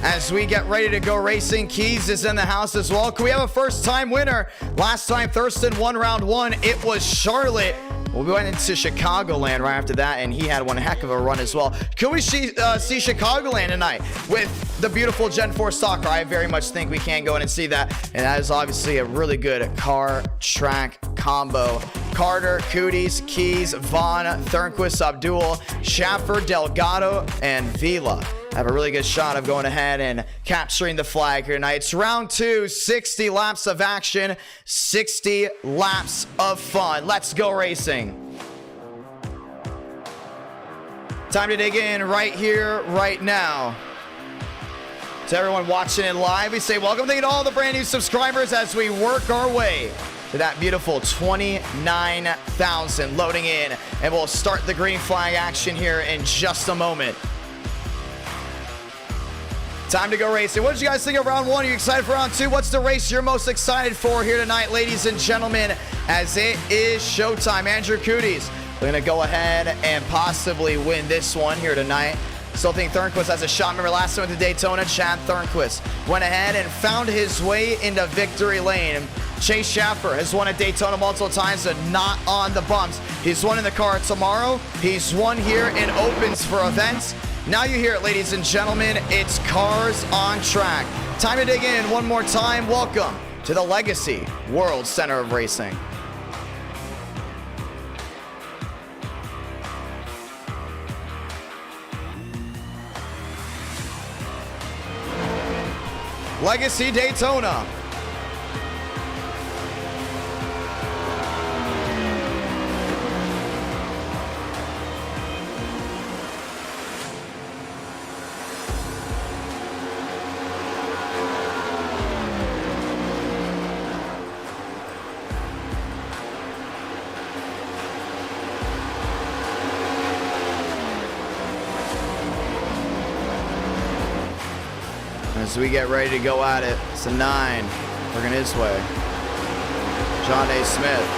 As we get ready to go racing, Keys is in the house as well. Can we have a first-time winner? Last time Thurston won round 1, it was Charlotte. Well, we went into Chicagoland right after that, and he had one heck of a run as well. Can we see Chicagoland tonight with the beautiful Gen 4 stock car? I very much think we can go in and see that, and that is obviously a really good car-track combo. Carter, Cooties, Keys, Vaughn, Thornquist, Abdul, Schaffer, Delgado, and Vila have a really good shot of going ahead and capturing the flag here tonight. It's round 2, 60 laps of action, 60 laps of fun. Let's go racing. Time to dig in right here, right now. To everyone watching it live, we say welcome. Thank you to all the brand new subscribers as we work our way to that beautiful 29,000 loading in. And we'll start the green flag action here in just a moment. Time to go racing. What did you guys think of round one? Are you excited for round two? What's the race you're most excited for here tonight, ladies and gentlemen, as it is showtime? Andrew Cooties going to go ahead and possibly win this one here tonight. Still think Thornquist has a shot. Remember last time at the Daytona, Chad Thornquist went ahead and found his way into victory lane. Chase Schaffer has won at Daytona multiple times and not on the bumps. He's won in the car tomorrow. He's won here in opens for events. Now you hear it, ladies and gentlemen. It's cars on track. Time to dig in one more time. Welcome to the Legacy World Center of Racing. Legacy Daytona. As we get ready to go at it, it's a 9, working his way. John A. Smith.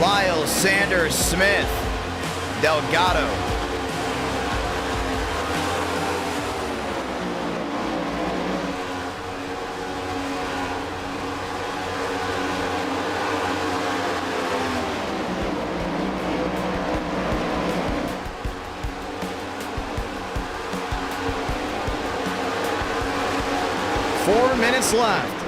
Lyle Sanders Smith, Delgado. Four minutes left.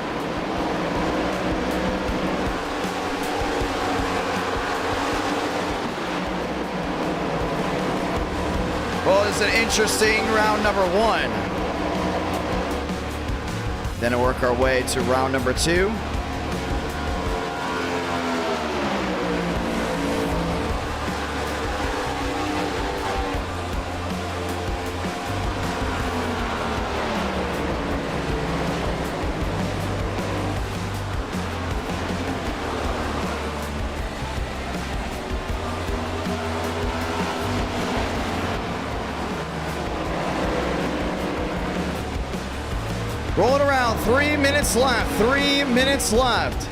Well, it's an interesting round number one. Then we'll work our way to round number two. Rolling around, 3 minutes left, 3 minutes left.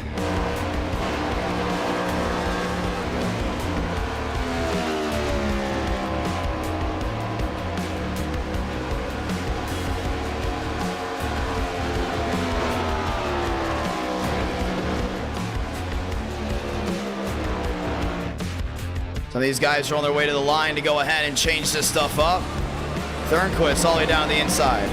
Some of these guys are on their way to the line to go ahead and change this stuff up. Thornquist all the way down the inside.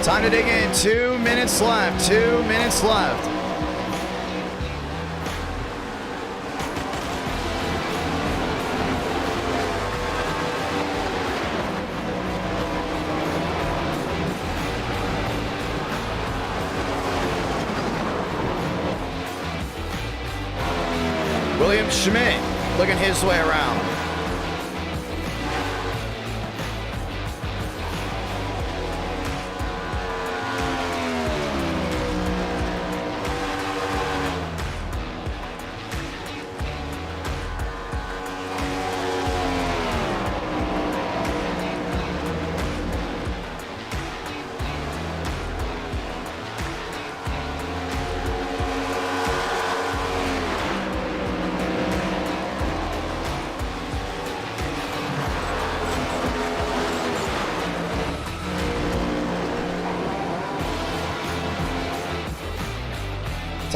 Time to dig in. 2 minutes left. 2 minutes left. William Schmidt looking his way around.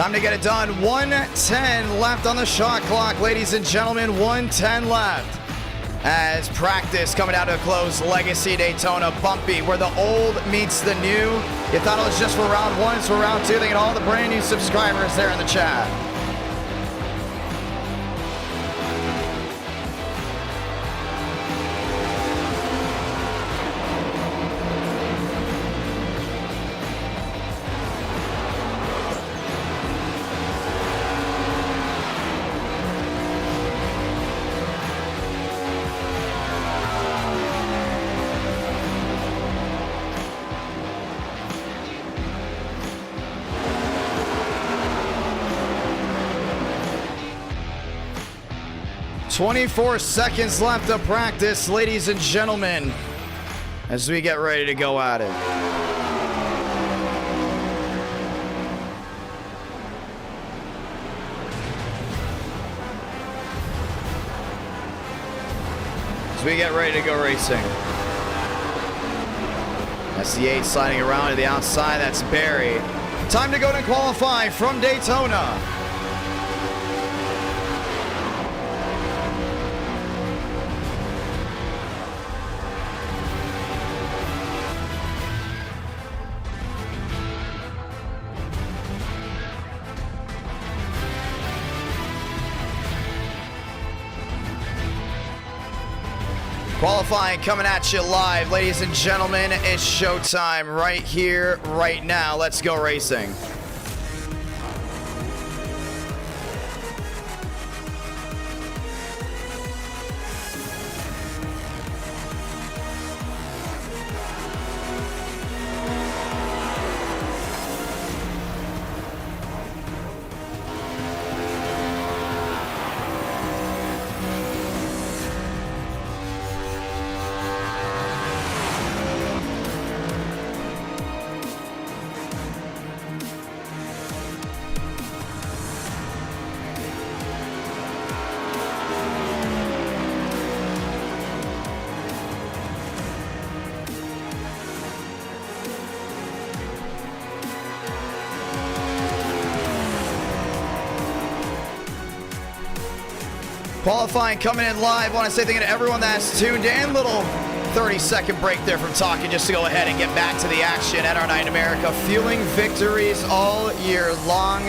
Time to get it done. 1:10 left on the shot clock, ladies and gentlemen. 1:10 left. As practice coming down to a close, Legacy Daytona, bumpy, where the old meets the new. You thought it was just for round one, it's for round two. Thank you to all the brand new subscribers there in the chat. "24 seconds left of practice, ladies and gentlemen, as we get ready to go at it." As we get ready to go racing. That's the 8 sliding around to the outside. That's Barry. Time to go to qualify from Daytona. Qualifying coming at you live, ladies and gentlemen. It's showtime right here, right now. Let's go racing. Qualifying coming in live. Want to say thank you to everyone that's tuned in. Little 30-second break there from talking just to go ahead and get back to the action at our Night in America. Fueling victories all year long.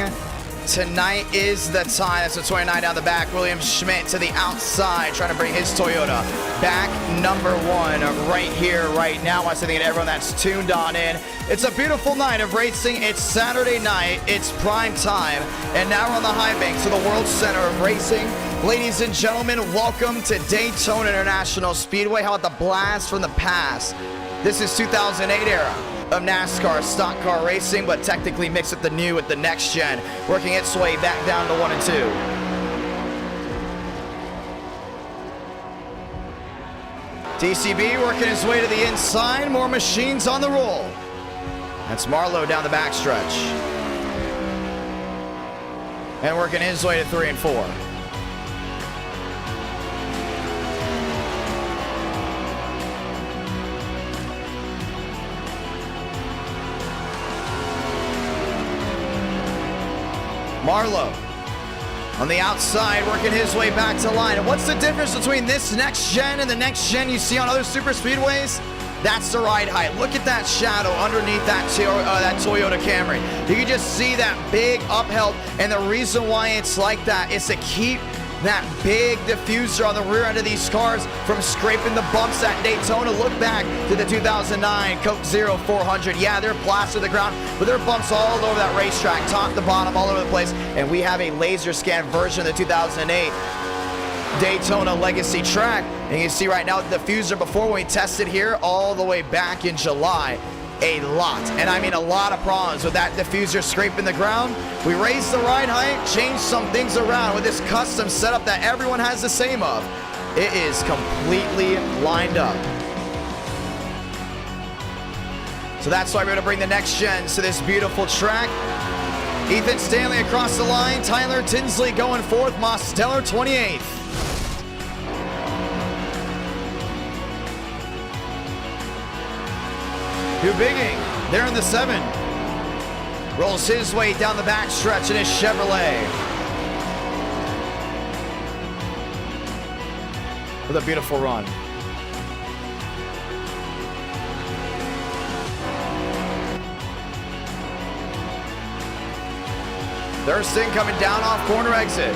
Tonight is the time. That's the 29 down the back. William Schmidt to the outside, trying to bring his Toyota back number one right here, right now. I want to say thank you to everyone that's tuned on in. It's a beautiful night of racing. It's Saturday night. It's prime time. And now we're on the high banks of the World Center of Racing. Ladies and gentlemen, welcome to Daytona International Speedway. How about the blast from the past? This is 2008 era of NASCAR stock car racing, but technically mixed with the new with the next gen, working its way back down to 1 and 2. DCB working his way to the inside. More machines on the roll. That's Marlowe down the backstretch. And working his way to 3 and 4. Marlowe on the outside, working his way back to line. And what's the difference between this next gen and the next gen you see on other super speedways? That's the ride height. Look at that shadow underneath that Toyota Camry. You can just see that big uphill, and the reason why it's like that is to keep that big diffuser on the rear end of these cars from scraping the bumps at Daytona. Look back to the 2009 Coke Zero 400. Yeah, they're plastered to the ground, but there are bumps all over that racetrack, top to bottom, all over the place. And we have a laser scan version of the 2008 Daytona Legacy track. And you can see right now the diffuser before when we tested here all the way back in July. A lot, and I mean a lot of problems with that diffuser scraping the ground. We raised the ride height, changed some things around with this custom setup that everyone has the same of. It is completely lined up. So that's why we're gonna bring the next gens to this beautiful track. Ethan Stanley across the line, Tyler Tinsley going fourth, Mosteller 28th. Hugh Bigging there in the 7. rolls his way down the backstretch in his Chevrolet. With a beautiful run. Thurston coming down off corner exit.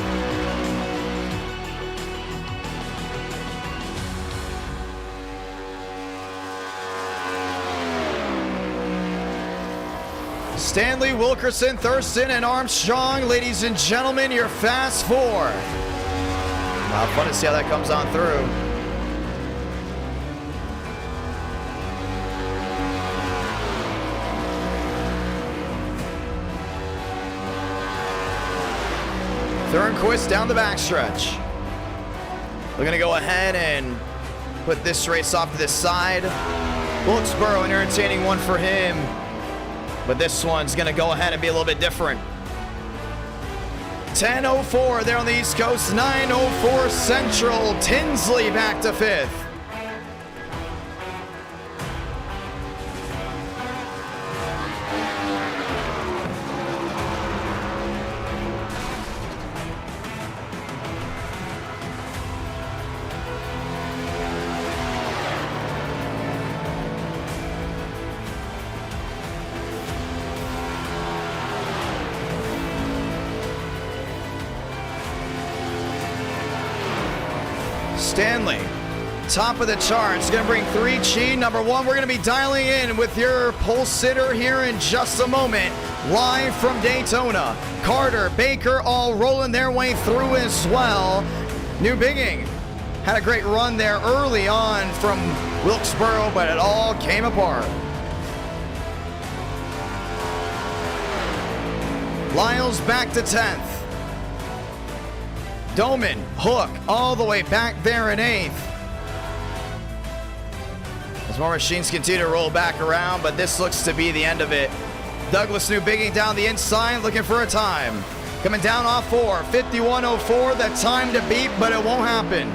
Stanley, Wilkerson, Thurston, and Armstrong, ladies and gentlemen, your Fast Four. Well, fun to see how that comes on through. Thornquist down the backstretch. We're gonna go ahead and put this race off to the side. Wilkesboro, an entertaining one for him, but this one's gonna go ahead and be a little bit different. 10:04 there on the East Coast, 9:04 Central. Tinsley back to 5th. Stanley, top of the charts, gonna bring 3G. Number 1, we're gonna be dialing in with your pole sitter here in just a moment, live from Daytona. Carter, Baker, all rolling their way through as well. New Bigging had a great run there early on from Wilkesboro, but it all came apart. Lyles back to 10th. Doman, Hook, all the way back there in 8th. As more machines continue to roll back around, but this looks to be the end of it. Douglas New Bigging down the inside, looking for a time. Coming down off 4, 51:04, the time to beat, but it won't happen.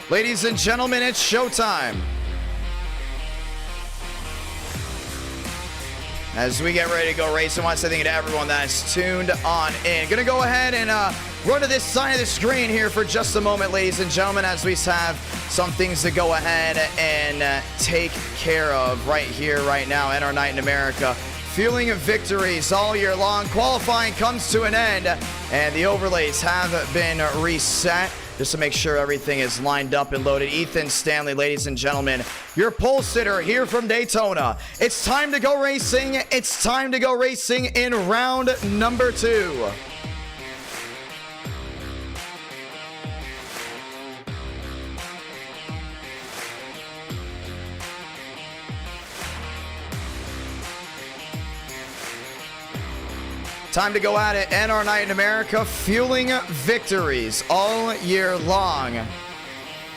Ladies and gentlemen, it's showtime. As we get ready to go racing, I want to say thank you to everyone that's tuned on in. Gonna go ahead and run to this side of the screen here for just a moment, ladies and gentlemen, as we have some things to go ahead and take care of right here, right now, in our night in America. Feeling of victories all year long. Qualifying comes to an end, and the overlays have been reset just to make sure everything is lined up and loaded. Ethan Stanley, ladies and gentlemen, your pole sitter here from Daytona. It's time to go racing. It's time to go racing in round number 2. Time to go at it, and our night in America, fueling victories all year long.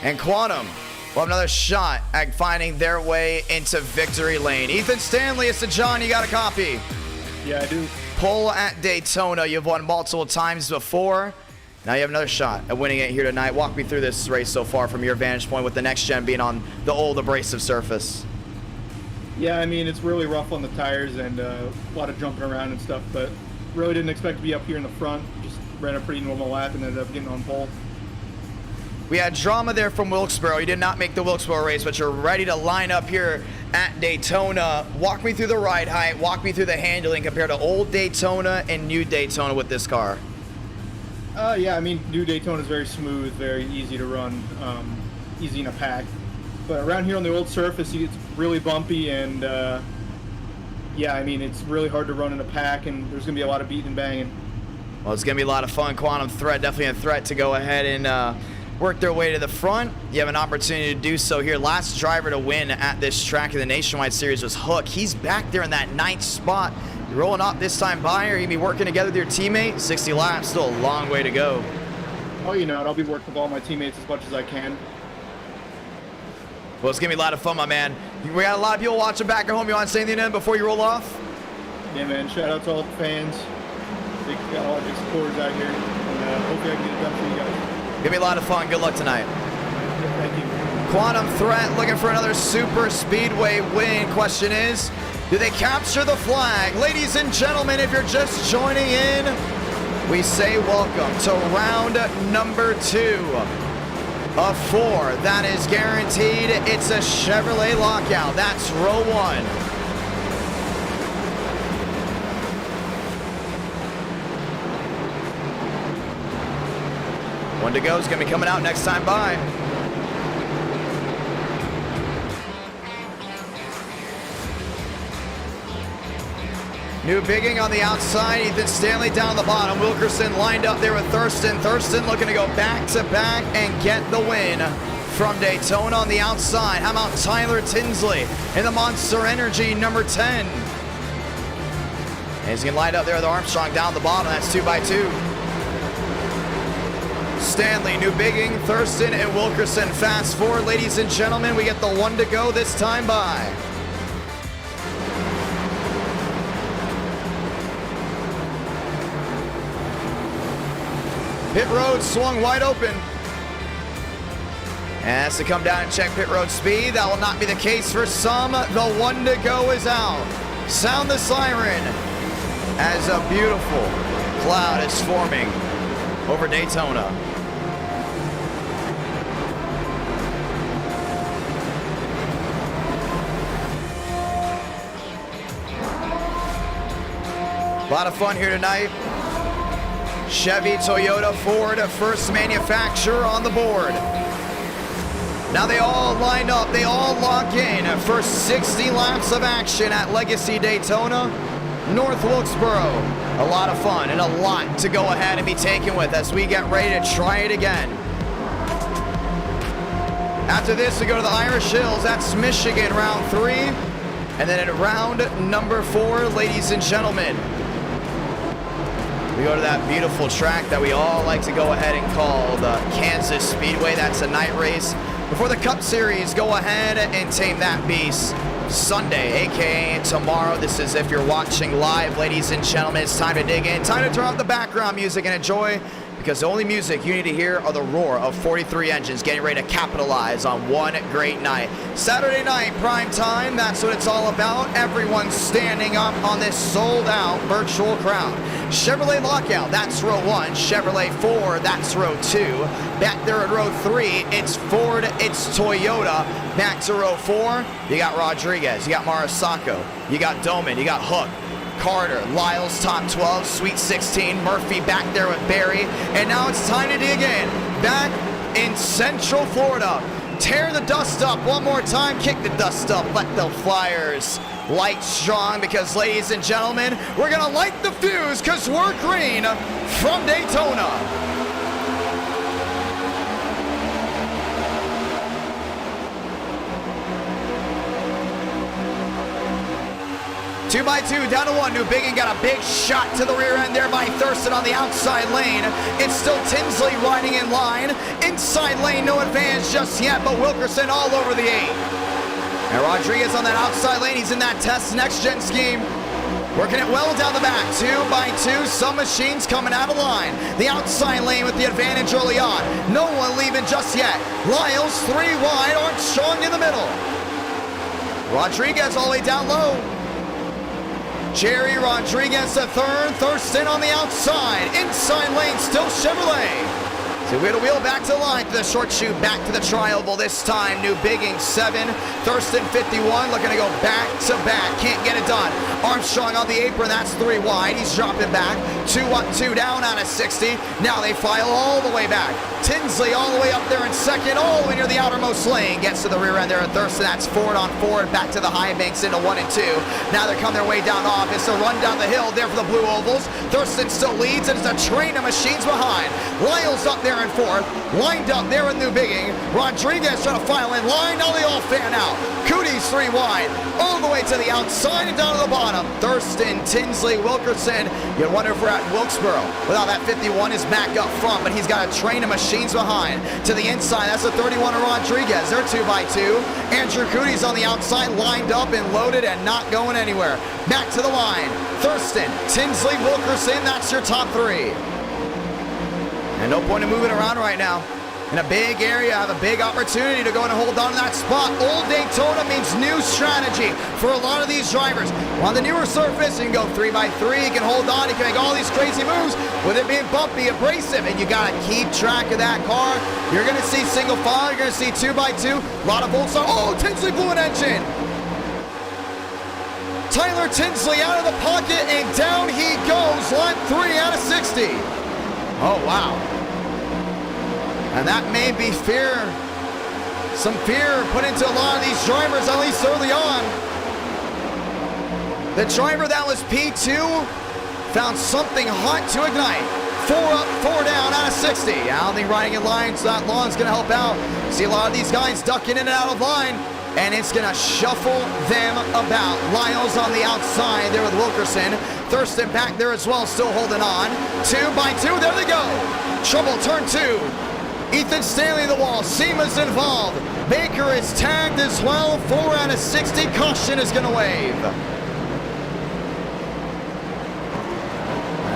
And Quantum will have another shot at finding their way into victory lane. Ethan Stanley, it's to John, you got a copy? Yeah, I do. Pole at Daytona, you've won multiple times before. Now you have another shot at winning it here tonight. Walk me through this race so far from your vantage point, with the next gen being on the old abrasive surface. Yeah, I mean, it's really rough on the tires and a lot of jumping around and stuff, but really didn't expect to be up here in the front. Just ran a pretty normal lap and ended up getting on pole. We had drama there from Wilkesboro. You did not make the Wilkesboro race, but you're ready to line up here at Daytona. Walk me through the ride height, walk me through the handling compared to old Daytona and new Daytona with this car. Yeah, I mean, new Daytona is very smooth, very easy to run, easy in a pack. But around here on the old surface, it's really bumpy, and yeah, I mean, it's really hard to run in a pack, and there's going to be a lot of beating and banging. Well, it's going to be a lot of fun. Quantum Threat, definitely a threat to go ahead and work their way to the front. You have an opportunity to do so here. Last driver to win at this track in the Nationwide Series was Hook. He's back there in that 9th spot. You're rolling up this time by, or you be working together with your teammate? 60 laps, still a long way to go. Oh, you know, I'll be working with all my teammates as much as I can. Well, it's going to be a lot of fun, my man. We got a lot of people watching back at home. You want to say anything in before you roll off? Yeah, man. Shout out to all the fans. We got all the supporters out here. And hopefully I can get it done for you guys. Gonna be a lot of fun. Good luck tonight. Yeah, thank you. Quantum Threat looking for another Super Speedway win. Question is, do they capture the flag? Ladies and gentlemen, if you're just joining in, we say welcome to round number 2 of 4. That is guaranteed. It's a Chevrolet lockout. That's row 1. One to go is going to be coming out next time by. New bigging on the outside. Ethan Stanley down the bottom. Wilkerson lined up there with Thurston. Thurston looking to go back to back and get the win from Daytona on the outside. How about Tyler Tinsley in the Monster Energy number 10? And he's going to line up there with Armstrong down the bottom. That's 2 by 2. Stanley, new bigging, Thurston, and Wilkerson. Fast forward, ladies and gentlemen, we get the 1 to go this time by. Pit road swung wide open. And has to come down and check pit road speed. That will not be the case for some. The 1 to go is out. Sound the siren as a beautiful cloud is forming over Daytona. A lot of fun here tonight. Chevy, Toyota, Ford, first manufacturer on the board. Now they all line up, they all lock in for 60 laps of action at Legacy Daytona, North Wilkesboro. A lot of fun and a lot to go ahead and be taken with as we get ready to try it again. After this, we go to the Irish Hills. That's Michigan, round 3. And then at round number 4, ladies and gentlemen, we go to that beautiful track that we all like to go ahead and call the Kansas Speedway. That's a night race before the Cup Series. Go ahead and tame that beast Sunday, aka tomorrow. This is if you're watching live, ladies and gentlemen. It's time to dig in, time to turn off the background music and enjoy, because the only music you need to hear are the roar of 43 engines getting ready to capitalize on one great night. Saturday night, prime time, that's what it's all about. Everyone standing up on this sold-out virtual crowd. Chevrolet lockout, that's row 1. Chevrolet Ford, that's row 2. Back there at row 3, it's Ford, it's Toyota. Back to row 4, you got Rodriguez, you got Marisacco, you got Doman, you got Hook, Carter, Lyles, top 12, Sweet 16, Murphy back there with Barry, and now it's time to dig in. Back in Central Florida. Tear the dust up one more time, kick the dust up, let the Flyers light strong, because ladies and gentlemen, we're gonna light the fuse because we're green from Daytona. 2 by 2, down to 1. New Biggin got a big shot to the rear end there by Thurston on the outside lane. It's still Tinsley riding in line. Inside lane, no advantage just yet, but Wilkerson all over the 8. And Rodriguez on that outside lane. He's in that test next-gen scheme. Working it well down the back. 2 by 2, some machines coming out of line. The outside lane with the advantage early on. No one leaving just yet. Lyles 3 wide, Armstrong in the middle. Rodriguez all the way down low. Jerry Rodriguez the third, Thurston on the outside. Inside lane, still Chevrolet. So wheel to wheel, back to the line, to the short shoot, back to the tri-oval this time. New Bigging 7, Thurston 51, looking to go back to back. Can't get it done. Armstrong on the apron, that's 3 wide. He's dropping back. 2 down out of 60. Now they file all the way back. Tinsley all the way up there in second, all the way near the outermost lane. Gets to the rear end there at Thurston. That's Ford on Ford, back to the high banks into 1 and 2. Now they're coming their way down off. It's a run down the hill there for the Blue Ovals. Thurston still leads, and it's a train of machines behind. Lyles up there in fourth. Lined up there in New Bigging. Rodriguez trying to file in line. Now they all fan out. Cooties 3 wide. All the way to the outside and down to the bottom. Thurston, Tinsley, Wilkerson. You wonder if we're at Wilkesboro. Without that 51 is back up front, but he's got a train of machines behind. To the inside, that's a 31 of Rodriguez. They're 2x2. Andrew Cooties on the outside, lined up and loaded and not going anywhere. Back to the line. Thurston, Tinsley, Wilkerson, that's your top 3. And no point in moving around right now. In a big area, have a big opportunity to go and hold on to that spot. Old Daytona means new strategy for a lot of these drivers. On the newer surface, you can go 3x3, you can hold on, you can make all these crazy moves with it being bumpy, abrasive, and you gotta keep track of that car. You're gonna see single file, you're gonna see 2x2, a lot of volts. Oh, Tinsley blew an engine. Tyler Tinsley out of the pocket, and down he goes, lap 3 out of 60. Oh, wow. And that may be fear, some fear put into a lot of these drivers, at least early on. The driver that was P2 found something hot to ignite. 4 up, 4 down out of 60. I don't think riding in lines that long is going to help out. See a lot of these guys ducking in and out of line, and it's going to shuffle them about. Lyles on the outside there with Wilkerson. Thurston back there as well, still holding on. 2x2, there they go. Trouble, turn 2. Ethan Stanley the wall, Seema's involved. Baker is tagged as well, 4 out of 60, caution is gonna wave.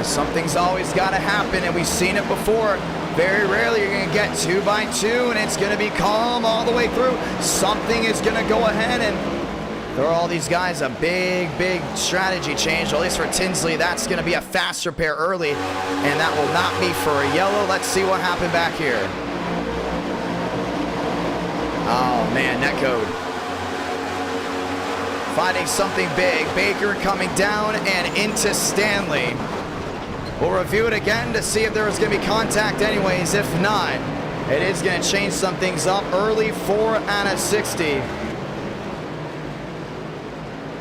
Something's always gotta happen, and we've seen it before. Very rarely you're gonna get 2x2 and it's gonna be calm all the way through. Something is gonna go ahead and throw all these guys a big strategy change, or at least for Tinsley. That's gonna be a fast repair early, and that will not be for a yellow. Let's see what happened back here. Oh man, netcode. Finding something big. Baker coming down and into Stanley. We'll review it again to see if there was going to be contact anyways. If not, it is going to change some things up early. 4 out of 60.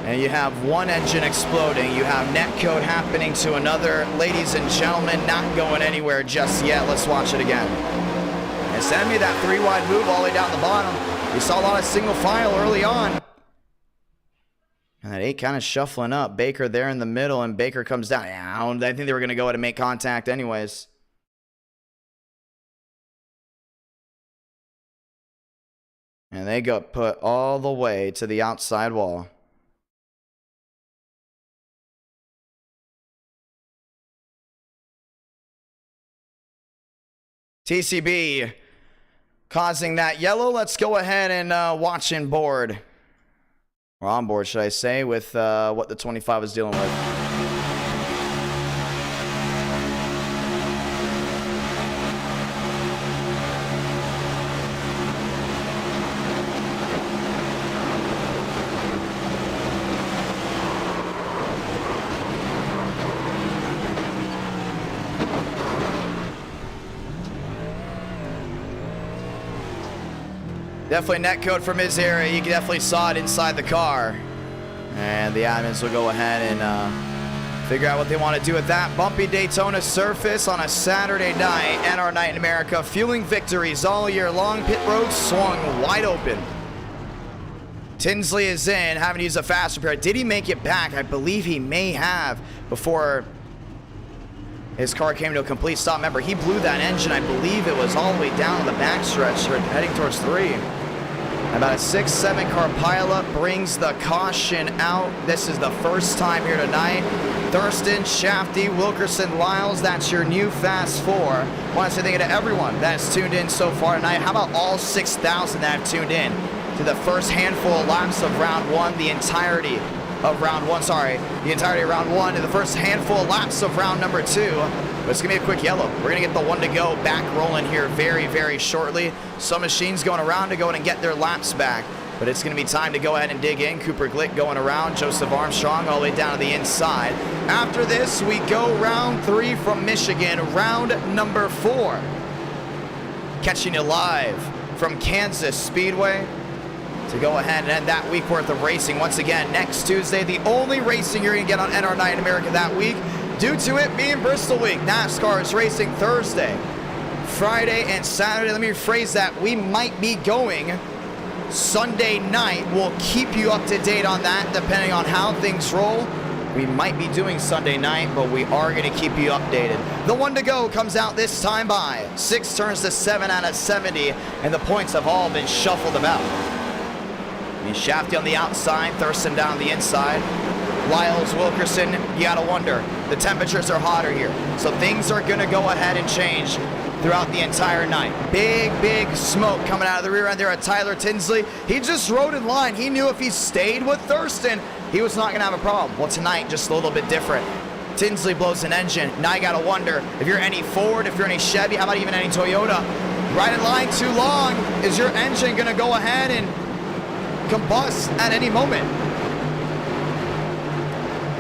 And you have one engine exploding. You have netcode happening to another. Ladies and gentlemen, not going anywhere just yet. Let's watch it again. And send me that 3-wide move all the way down the bottom. You saw a lot of single file early on. And that 8 kind of shuffling up. Baker there in the middle, and Baker comes down. Yeah, I think they were going to go ahead and make contact anyways. And they got put all the way to the outside wall. TCB causing that yellow. Let's go ahead and watch in board. Or on board, should I say, with what the 25 was dealing with. Definitely netcode from his area. You definitely saw it inside the car. And the admins will go ahead and figure out what they want to do with that. Bumpy Daytona surface on a Saturday night. NR Night in America. Fueling victories all year long. Pit road swung wide open. Tinsley is in, having to use a fast repair. Did he make it back? I believe he may have before his car came to a complete stop. Remember, he blew that engine. I believe it was all the way down to the backstretch, heading towards 3. About a 6-7 car pileup brings the caution out. This is the first time here tonight. Thurston, Shafty, Wilkerson, Lyles, that's your new Fast 4. I want to say thank you to everyone that's tuned in so far tonight. How about all 6,000 that have tuned in to the first handful of laps of round 1, the entirety of round 1, the entirety of round 1, and the first handful of laps of round number 2. But it's going to be a quick yellow. We're going to get the one to go back rolling here very, very shortly. Some machines going around to go in and get their laps back. But it's going to be time to go ahead and dig in. Cooper Glick going around. Joseph Armstrong all the way down to the inside. After this, we go round 3 from Michigan, round number 4. Catching you live from Kansas Speedway to go ahead and end that week worth of racing. Once again, next Tuesday, the only racing you're going to get on NR Night in America that week, due to it being Bristol Week. NASCAR is racing Thursday. Friday and Saturday. Let me rephrase that. We might be going Sunday night. We'll keep you up to date on that depending on how things roll. We might be doing Sunday night, but we are going to keep you updated. The one to go comes out this time by 6 turns to 7 out of 70, and the points have all been shuffled about. And Shafty on the outside, Thurston down the inside. Lyles, Wilkerson, you gotta wonder. The temperatures are hotter here, so things are gonna go ahead and change throughout the entire night. Big smoke coming out of the rear end there at Tyler Tinsley. He just rode in line. He knew if he stayed with Thurston, he was not gonna have a problem. Well, tonight, just a little bit different. Tinsley blows an engine. Now you gotta wonder, if you're any Ford, if you're any Chevy, how about even any Toyota, right in line too long, is your engine gonna go ahead and combust at any moment?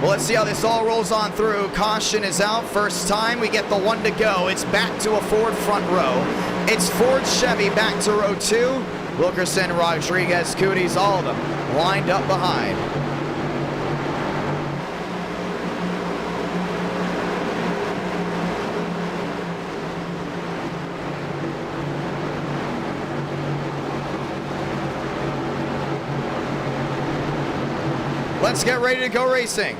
Well, let's see how this all rolls on through. Caution is out. First time we get the one to go. It's back to a Ford front row. It's Ford Chevy back to row 2. Wilkerson, Rodriguez, Cooties, all of them lined up behind. Let's get ready to go racing.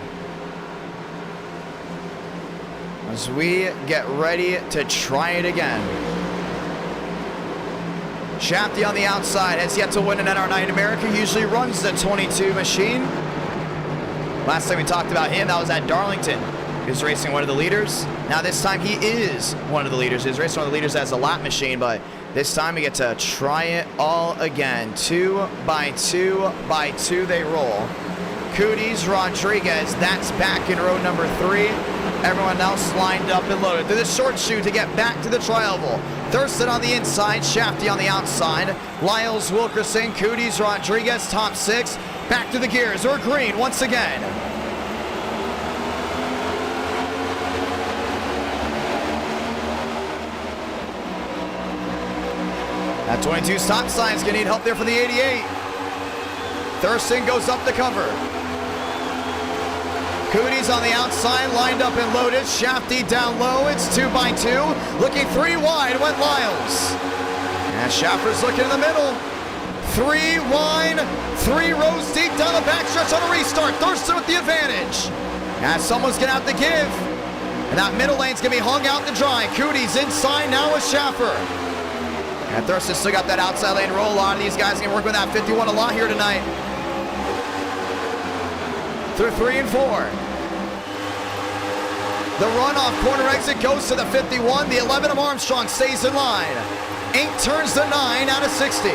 As we get ready to try it again. Shafty on the outside has yet to win an NR Night in America. Usually runs the 22 machine. Last time we talked about him, that was at Darlington. He was racing one of the leaders. Now this time he is one of the leaders. He was racing one of the leaders as a lap machine, but this time we get to try it all again. 2 by 2 by 2 they roll. Cooties, Rodriguez, that's back in row number 3. Everyone else lined up and loaded through the short chute to get back to the tri-oval. Thurston on the inside, Shafty on the outside. Lyles, Wilkerson, Cooties, Rodriguez, top 6. Back to the gears, or green once again. That 22 stop sign is going to need help there for the 88. Thurston goes up the cover. Cooties on the outside, lined up and loaded. Shafty down low, it's 2 by 2. Looking 3 wide, went Lyles. And Schaffer's looking in the middle. 3 wide, 3 rows deep down the backstretch on a restart. Thurston with the advantage. Now someone's gonna have to give. And that middle lane's gonna be hung out to dry. Cooties inside now with Schaffer. And Thurston still got that outside lane roll. A lot of these guys are gonna work with that 51 a lot here tonight. Through 3 and 4. The runoff corner exit goes to the 51. The 11 of Armstrong stays in line. 8 turns to 9 out of 60.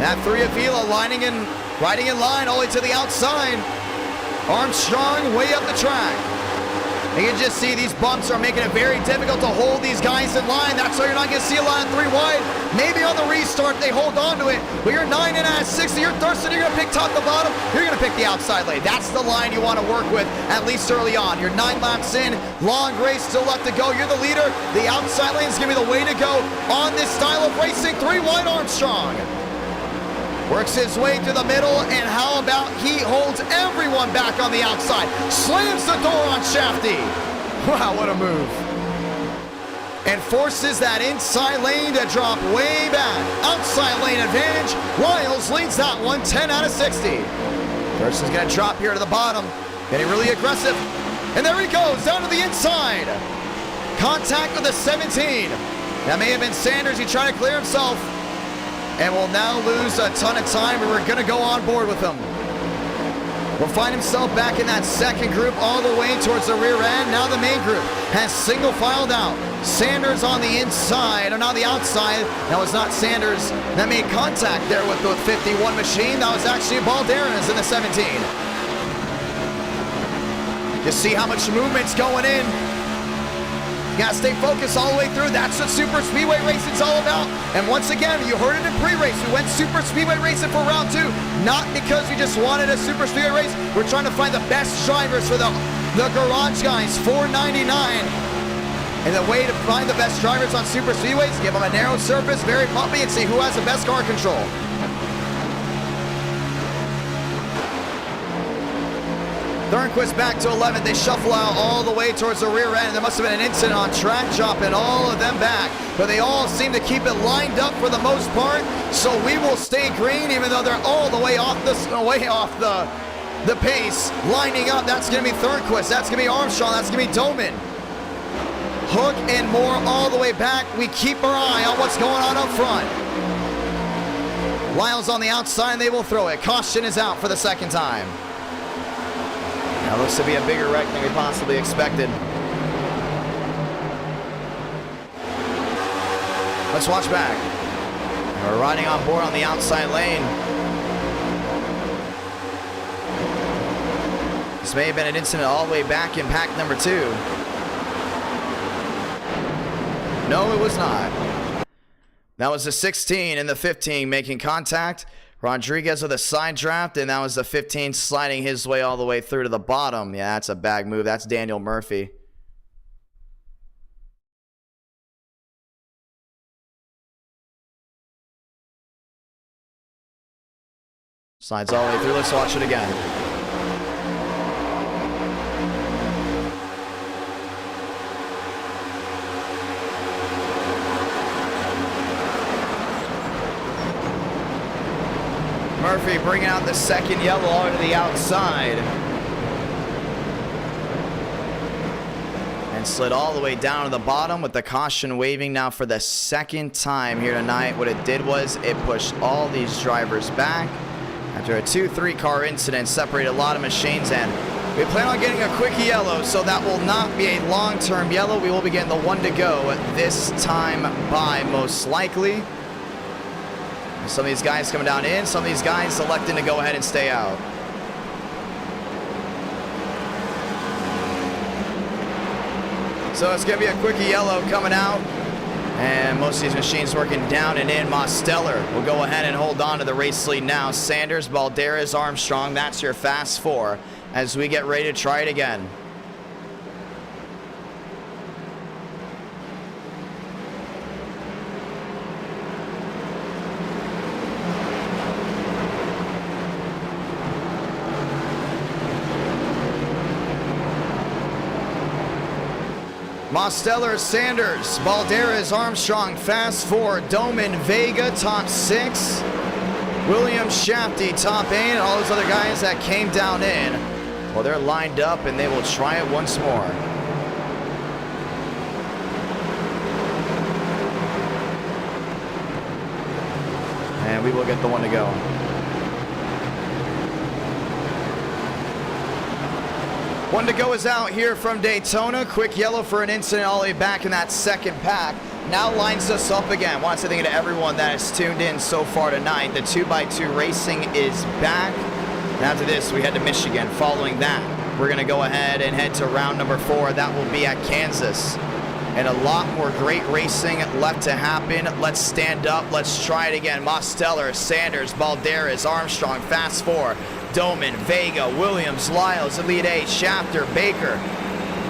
That 3 Avila riding in line all the way to the outside. Armstrong way up the track. You can just see these bumps are making it very difficult to hold these guys in line. That's why you're not going to see a lot of 3 wide. Maybe on the restart they hold on to it. But you're 9 and out of 60. You're Thurston. You're going to pick top to bottom. You're going to pick the outside lane. That's the line you want to work with, at least early on. You're 9 laps in. Long race still left to go. You're the leader. The outside lane is going to be the way to go on this style of racing. 3 wide Armstrong. Works his way through the middle, and how about he holds everyone back on the outside. Slams the door on Shafty. Wow, what a move. And forces that inside lane to drop way back. Outside lane advantage. Lyles leads that one, 10 out of 60. Thurston's gonna drop here to the bottom. Getting really aggressive. And there he goes, down to the inside. Contact with the 17. That may have been Sanders. He tried to clear himself. And will now lose a ton of time, and we're going to go on board with him. Will find himself back in that second group all the way towards the rear end. Now the main group has single filed out. Sanders on the inside, or now the outside. That was not Sanders that made contact there with the 51 machine. That was actually Balderas in the 17. You see how much movement's going in. You gotta stay focused all the way through. That's what Super Speedway Racing's all about. And once again, you heard it in pre-race. We went Super Speedway Racing for round 2. Not because we just wanted a Super Speedway race. We're trying to find the best drivers for the garage guys, $4.99. And the way to find the best drivers on Super Speedways, give them a narrow surface, very bumpy, and see who has the best car control. Thornquist back to 11th. They shuffle out all the way towards the rear end. There must have been an incident on track, dropping all of them back. But they all seem to keep it lined up for the most part. So we will stay green, even though they're all the way off the pace. Lining up, that's going to be Thornquist. That's going to be Armstrong. That's going to be Doman. Hook and Moore all the way back. We keep our eye on what's going on up front. Lyles on the outside, and they will throw it. Caution is out for the second time. That looks to be a bigger wreck than we possibly expected. Let's watch back. We're riding on board on the outside lane. This may have been an incident all the way back in pack number 2. No, it was not. That was the 16 and the 15 making contact. Rodriguez with a side draft, and that was the 15 sliding his way all the way through to the bottom. Yeah, that's a bag move. That's Daniel Murphy. Slides all the way through. Let's watch it again. Murphy bringing out the second yellow onto the outside. And slid all the way down to the bottom with the caution waving now for the second time here tonight. What it did was it pushed all these drivers back after a 2-3 car incident, separated a lot of machines, and we plan on getting a quick yellow, so that will not be a long-term yellow. We will be getting the one to go this time by, most likely. Some of these guys coming down in, some of these guys electing to go ahead and stay out. So it's going to be a quickie yellow coming out. And most of these machines working down and in. Mosteller will go ahead and hold on to the race lead now. Sanders, Balderas, Armstrong, that's your fast 4 as we get ready to try it again. Mosteller, Sanders, Balderas, Armstrong, fast 4, Doman, Vega, top 6, Williams, Shafty, top 8, and all those other guys that came down in. Well, they're lined up, and they will try it once more. And we will get the one to go. One to go is out here from Daytona. Quick yellow for an incident all the way back in that second pack. Now lines us up again. Want to say thank you to everyone that has tuned in so far tonight. The 2x2 Racing is back. And after this, we head to Michigan. Following that, we're going to go ahead and head to round number 4. That will be at Kansas. And a lot more great racing left to happen. Let's stand up. Let's try it again. Mosteller, Sanders, Balderas, Armstrong, fast 4. Doman, Vega, Williams, Lyles, Elite 8, Shafter, Baker,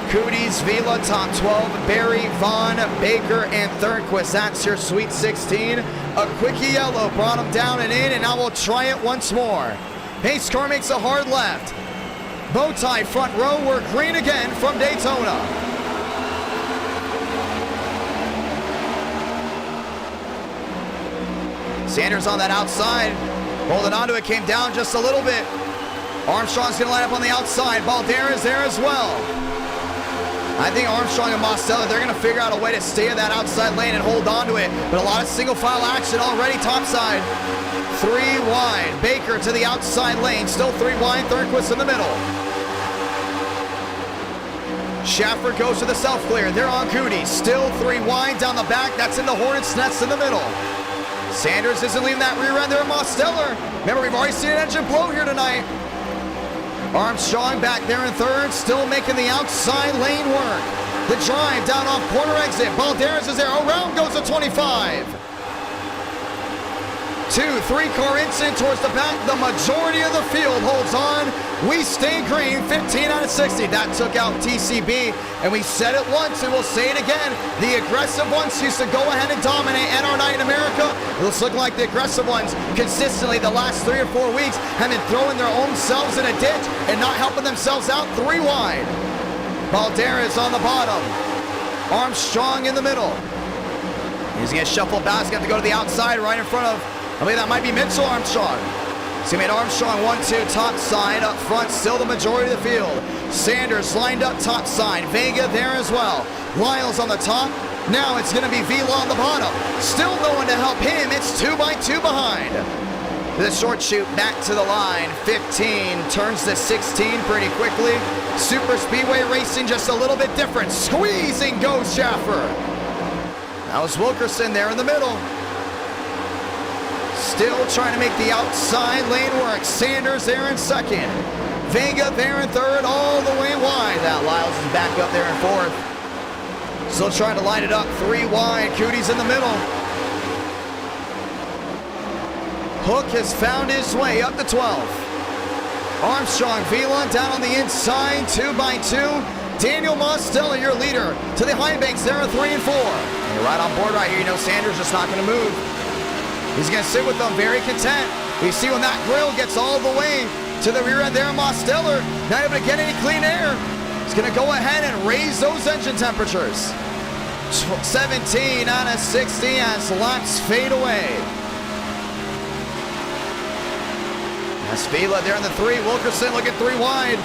Cooties, Vila, top 12, Barry, Vaughn, Baker, and Thornquist. That's your Sweet 16. A quickie yellow brought him down and in, and now we'll try it once more. Pace car makes a hard left. Bow tie front row, we're green again from Daytona. Sanders on that outside. Holding onto it, came down just a little bit. Armstrong's going to line up on the outside. Balderas there as well. I think Armstrong and Mosteller, they're going to figure out a way to stay in that outside lane and hold on to it. But a lot of single file action already topside. 3 wide. Baker to the outside lane. Still 3 wide. Thornquist in the middle. Schaffer goes to the self-clear. They're on Cootie. Still 3 wide down the back. That's in the Hornets' nest in the middle. Sanders isn't leaving that rear end there. Mosteller. Remember, we've already seen an engine blow here tonight. Armstrong back there in third, still making the outside lane work. The drive down off corner exit. Balderas is there. Around goes the 25. 2, 3 car incident towards the back. The majority of the field holds on. We stay green, 15 out of 60. That took out TCB, and we said it once and we'll say it again. The aggressive ones used to go ahead and dominate NR Night in America. It's looking like the aggressive ones consistently the last 3 or 4 weeks have been throwing their own selves in a ditch and not helping themselves out. 3 wide. Balderas on the bottom. Armstrong in the middle. He's going to shuffle back. He's going to go to the outside right in front of, I believe that might be Mitchell Armstrong. So he made Armstrong 1-2 top side up front, still the majority of the field. Sanders lined up top side. Vega there as well. Lyles on the top. Now it's going to be Vila on the bottom. Still no one to help him. It's 2 by 2 behind. The short shoot back to the line. 15 turns to 16 pretty quickly. Super Speedway Racing just a little bit different. Squeezing goes Schaffer. That was Wilkerson there in the middle. Still trying to make the outside lane work. Sanders there in second. Vega there in third, all the way wide. That Lyles is back up there in fourth. Still trying to line it up. 3 wide. Cootie's in the middle. Hook has found his way up to 12th. Armstrong, Vila down on the inside, 2 by 2. Daniel Mostella, your leader, to the high banks there at 3 and 4. And you're right on board right here. You know Sanders just not going to move. He's going to sit with them, very content. You see when that grill gets all the way to the rear end there, Mostella not able to get any clean air. He's going to go ahead and raise those engine temperatures. 17 out of 60 as laps fade away. That's Vila there in the 3. Wilkerson looking 3 wide.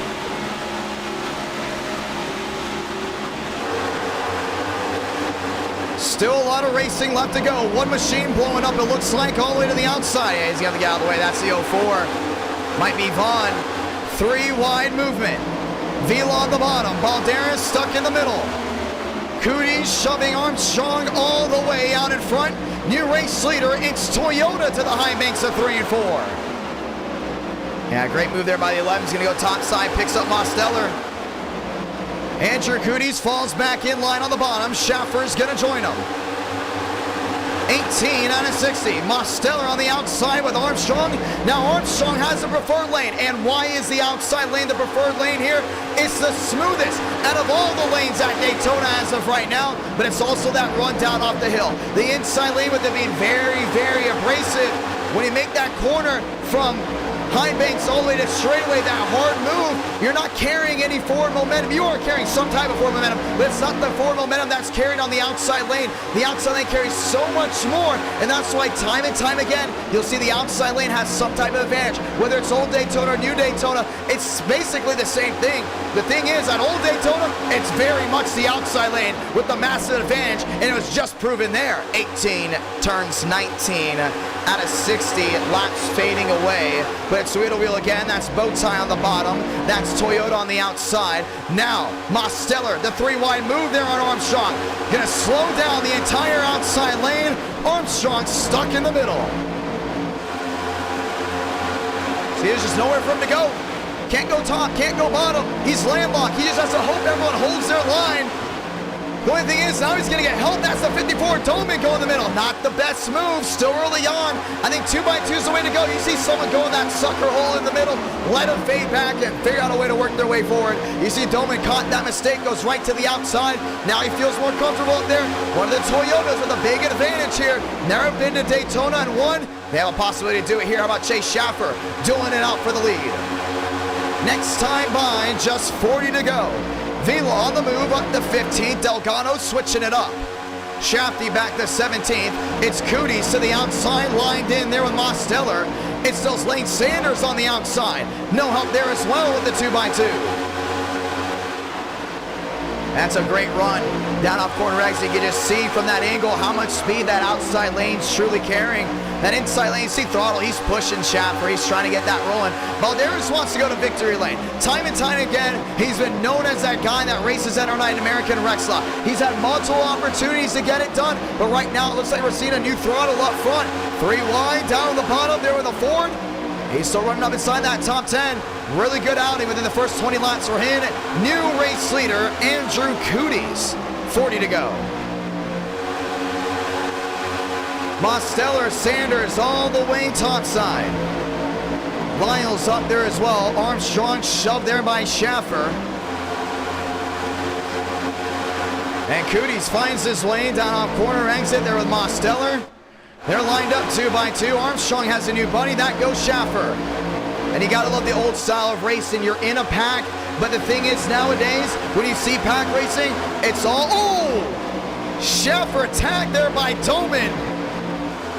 Still a lot of racing left to go. One machine blowing up, it looks like, all the way to the outside. Yeah, he's got to get out of the way. That's the 04. Might be Vaughn. 3 wide movement. Vila on the bottom. Balderas stuck in the middle. Cootie shoving Armstrong all the way out in front. New race leader, it's Toyota to the high banks of 3 and 4. Yeah, great move there by the 11. He's going to go top side, picks up Mostella. Andrew Cooties falls back in line on the bottom. Schaffer's going to join him. 18 out of 60. Mostella on the outside with Armstrong. Now Armstrong has the preferred lane. And why is the outside lane the preferred lane here? It's the smoothest out of all the lanes at Daytona as of right now. But it's also that run down off the hill. The inside lane with it being very, very abrasive. When you make that corner from high banks all the way to straightaway, that hard move, you're not carrying any forward momentum. You are carrying some type of forward momentum, but it's not the forward momentum that's carried on the outside lane. The outside lane carries so much more, and that's why time and time again, you'll see the outside lane has some type of advantage. Whether it's old Daytona or new Daytona, it's basically the same thing. The thing is, at old Daytona, it's very much the outside lane with the massive advantage, and it was just proven there. 18 turns 19 out of 60, laps fading away. But it's wheel to wheel again. That's Bowtie on the bottom. That's Toyota on the outside. Now, Mostella, the 3 wide move there on Armstrong. Gonna slow down the entire outside lane. Armstrong stuck in the middle. See, there's just nowhere for him to go. Can't go top, can't go bottom. He's landlocked. He just has to hope everyone holds their line. The only thing is, now he's going to get help. That's the 54. Doman go in the middle. Not the best move. Still early on. I think 2 by 2 is the way to go. You see someone go in that sucker hole in the middle. Let them fade back and figure out a way to work their way forward. You see Doman caught that mistake. Goes right to the outside. Now he feels more comfortable up there. One of the Toyotas with a big advantage here. Never been to Daytona and won. They have a possibility to do it here. How about Chase Schaffer dueling it out for the lead? Next time by, just 40 to go. Vila on the move up to 15th. Delgado switching it up. Shafty back to 17th. It's Cooties to the outside, lined in there with Mostella. It's still Lane Sanders on the outside. No help there as well with the 2 by 2. That's a great run. Down off corner exit, you can just see from that angle how much speed that outside lane's truly carrying. That inside lane, you see Throttle, he's pushing Schaffer, he's trying to get that rolling. Balderas wants to go to victory lane. Time and time again, he's been known as that guy that races at our night in American Rexla. He's had multiple opportunities to get it done, but right now it looks like we're seeing a new Throttle up front. 3 wide, down on the bottom there with a Ford. He's still running up inside that top 10. Really good outing within the first 20 laps for him. New race leader, Andrew Cooties. 40 to go. Mosteller, Sanders all the way topside. Lyle's up there as well. Armstrong shoved there by Schaffer. And Cooties finds his way down off corner exit there with Mosteller. They're lined up 2 by 2. Armstrong has a new buddy. That goes Schaffer. And you gotta love the old style of racing. You're in a pack, but the thing is nowadays, when you see pack racing, it's all, oh! Schaffer tagged there by Doman.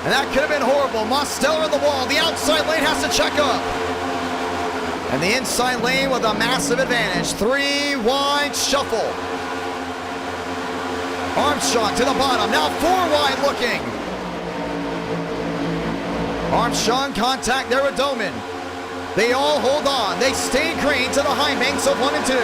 And that could have been horrible. Mosteller on the wall. The outside lane has to check up. And the inside lane with a massive advantage. 3 wide shuffle. Armstrong to the bottom. Now 4 wide looking. Armstrong contact there with Doman. They all hold on. They stay green to the high banks of 1 and 2.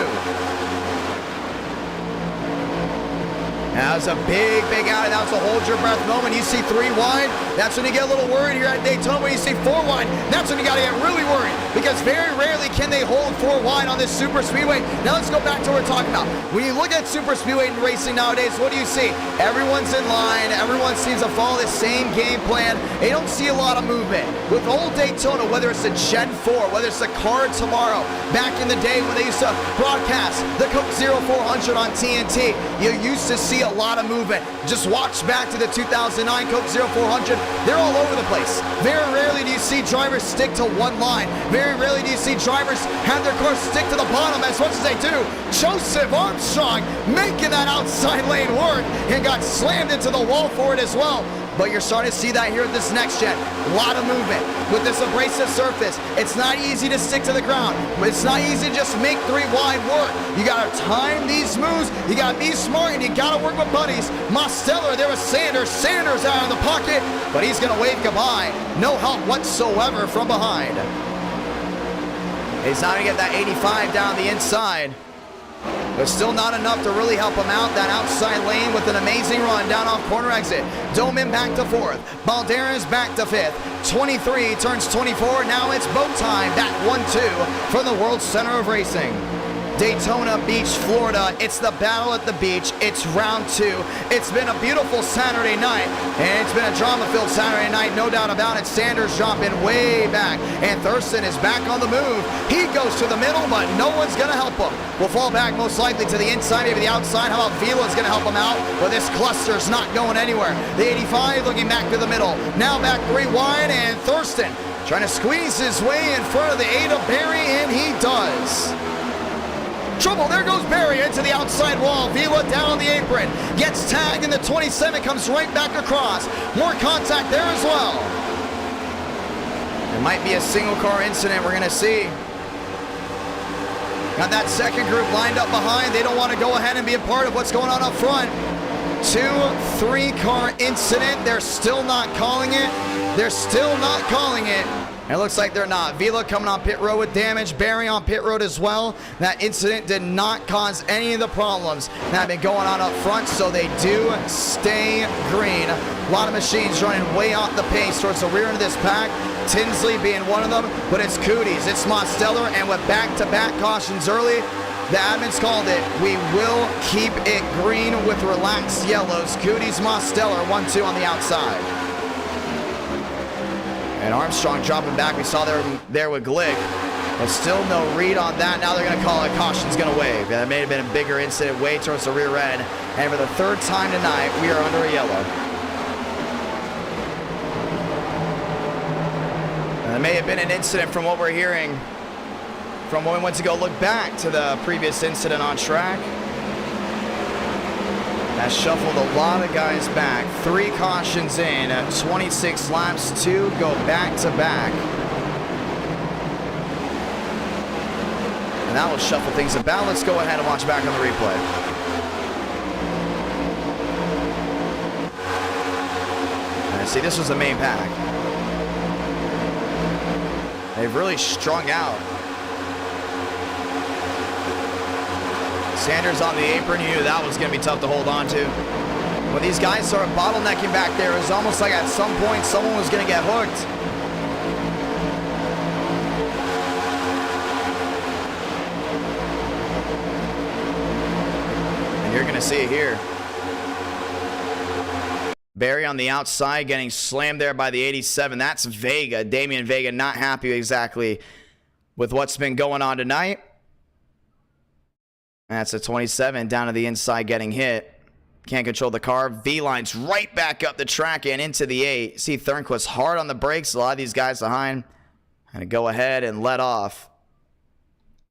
That was a big out. That was a hold your breath moment. You see 3 wide, that's when you get a little worried here at Daytona. When you see 4 wide, that's when you got to get really worried, because very rarely can they hold 4 wide on this super speedway. Now let's go back to what we're talking about. When you look at super speedway racing nowadays, what do you see? Everyone's in line. Everyone seems to follow the same game plan. They don't see a lot of movement. With old Daytona, whether it's the Gen 4, whether it's the car tomorrow, back in the day when they used to broadcast the Coke 0400 on TNT, you used to see a lot of movement. Just watch back to the 2009 Coke 0400. They're all over the place. Very rarely do you see drivers stick to one line. Very rarely do you see drivers have their cars stick to the bottom as much as they do. Joseph Armstrong making that outside lane work and got slammed into the wall for it as well. But you're starting to see that here at this next gen. A lot of movement with this abrasive surface. It's not easy to stick to the ground. It's not easy to just make 3 wide work. You gotta time these moves. You gotta be smart, and you gotta work with buddies. Mosteller there with Sanders. Sanders out of the pocket, but he's gonna wave goodbye. No help whatsoever from behind. He's not gonna get that 85 down the inside, but still not enough to really help him out. That outside lane with an amazing run down off corner exit. Doman back to 4th. Balderas back to 5th. 23 turns 24. Now it's boat time. Back 1-2 from the World Center of Racing. Daytona Beach, Florida. It's the battle at the beach. It's round 2. It's been a beautiful Saturday night, and it's been a drama-filled Saturday night, no doubt about it. Sanders dropping way back, and Thurston is back on the move. He goes to the middle, but no one's going to help him. Will fall back most likely to the inside, maybe the outside. How about Vila's going to help him out? But this cluster's not going anywhere. The 85 looking back to the middle. Now back 3 wide, and Thurston trying to squeeze his way in front of the 8 of Barry, and he does. Trouble, there goes Barry into the outside wall. Vila down on the apron. Gets tagged, and the 27 comes right back across. More contact there as well. It might be a single car incident we're going to see. Got that second group lined up behind. They don't want to go ahead and be a part of what's going on up front. 2-3 car incident. They're still not calling it. They're still not calling it. It looks like they're not. Vila coming on pit road with damage. Barry on pit road as well. That incident did not cause any of the problems that have been going on up front, so they do stay green. A lot of machines running way off the pace towards the rear end of this pack. Tinsley being one of them, but it's Cooties, it's Mosteller, and with back-to-back cautions early, the admins called it. We will keep it green with relaxed yellows. Cooties, Mosteller, 1-2 on the outside. And Armstrong dropping back. We saw there with Glick, but still no read on that. Now they're going to call it. Caution's going to wave. That may have been a bigger incident way towards the rear end. And for the 3rd time tonight, we are under a yellow. And it may have been an incident from what we're hearing from when we went to go look back to the previous incident on track. That shuffled a lot of guys back. 3 cautions in, 26 laps, 2 go back to back. And that will shuffle things about. Let's go ahead and watch back on the replay. And see, this was the main pack. They've really strung out. Sanders on the apron, you knew that was going to be tough to hold on to. When these guys started bottlenecking back there, it was almost like at some point someone was going to get hooked. And you're going to see it here. Barry on the outside getting slammed there by the 87. That's Vega. Damian Vega not happy exactly with what's been going on tonight. That's a 27 down to the inside getting hit. Can't control the car. V-Line's right back up the track and into the 8. See Thornquist hard on the brakes. A lot of these guys behind. And go ahead and let off.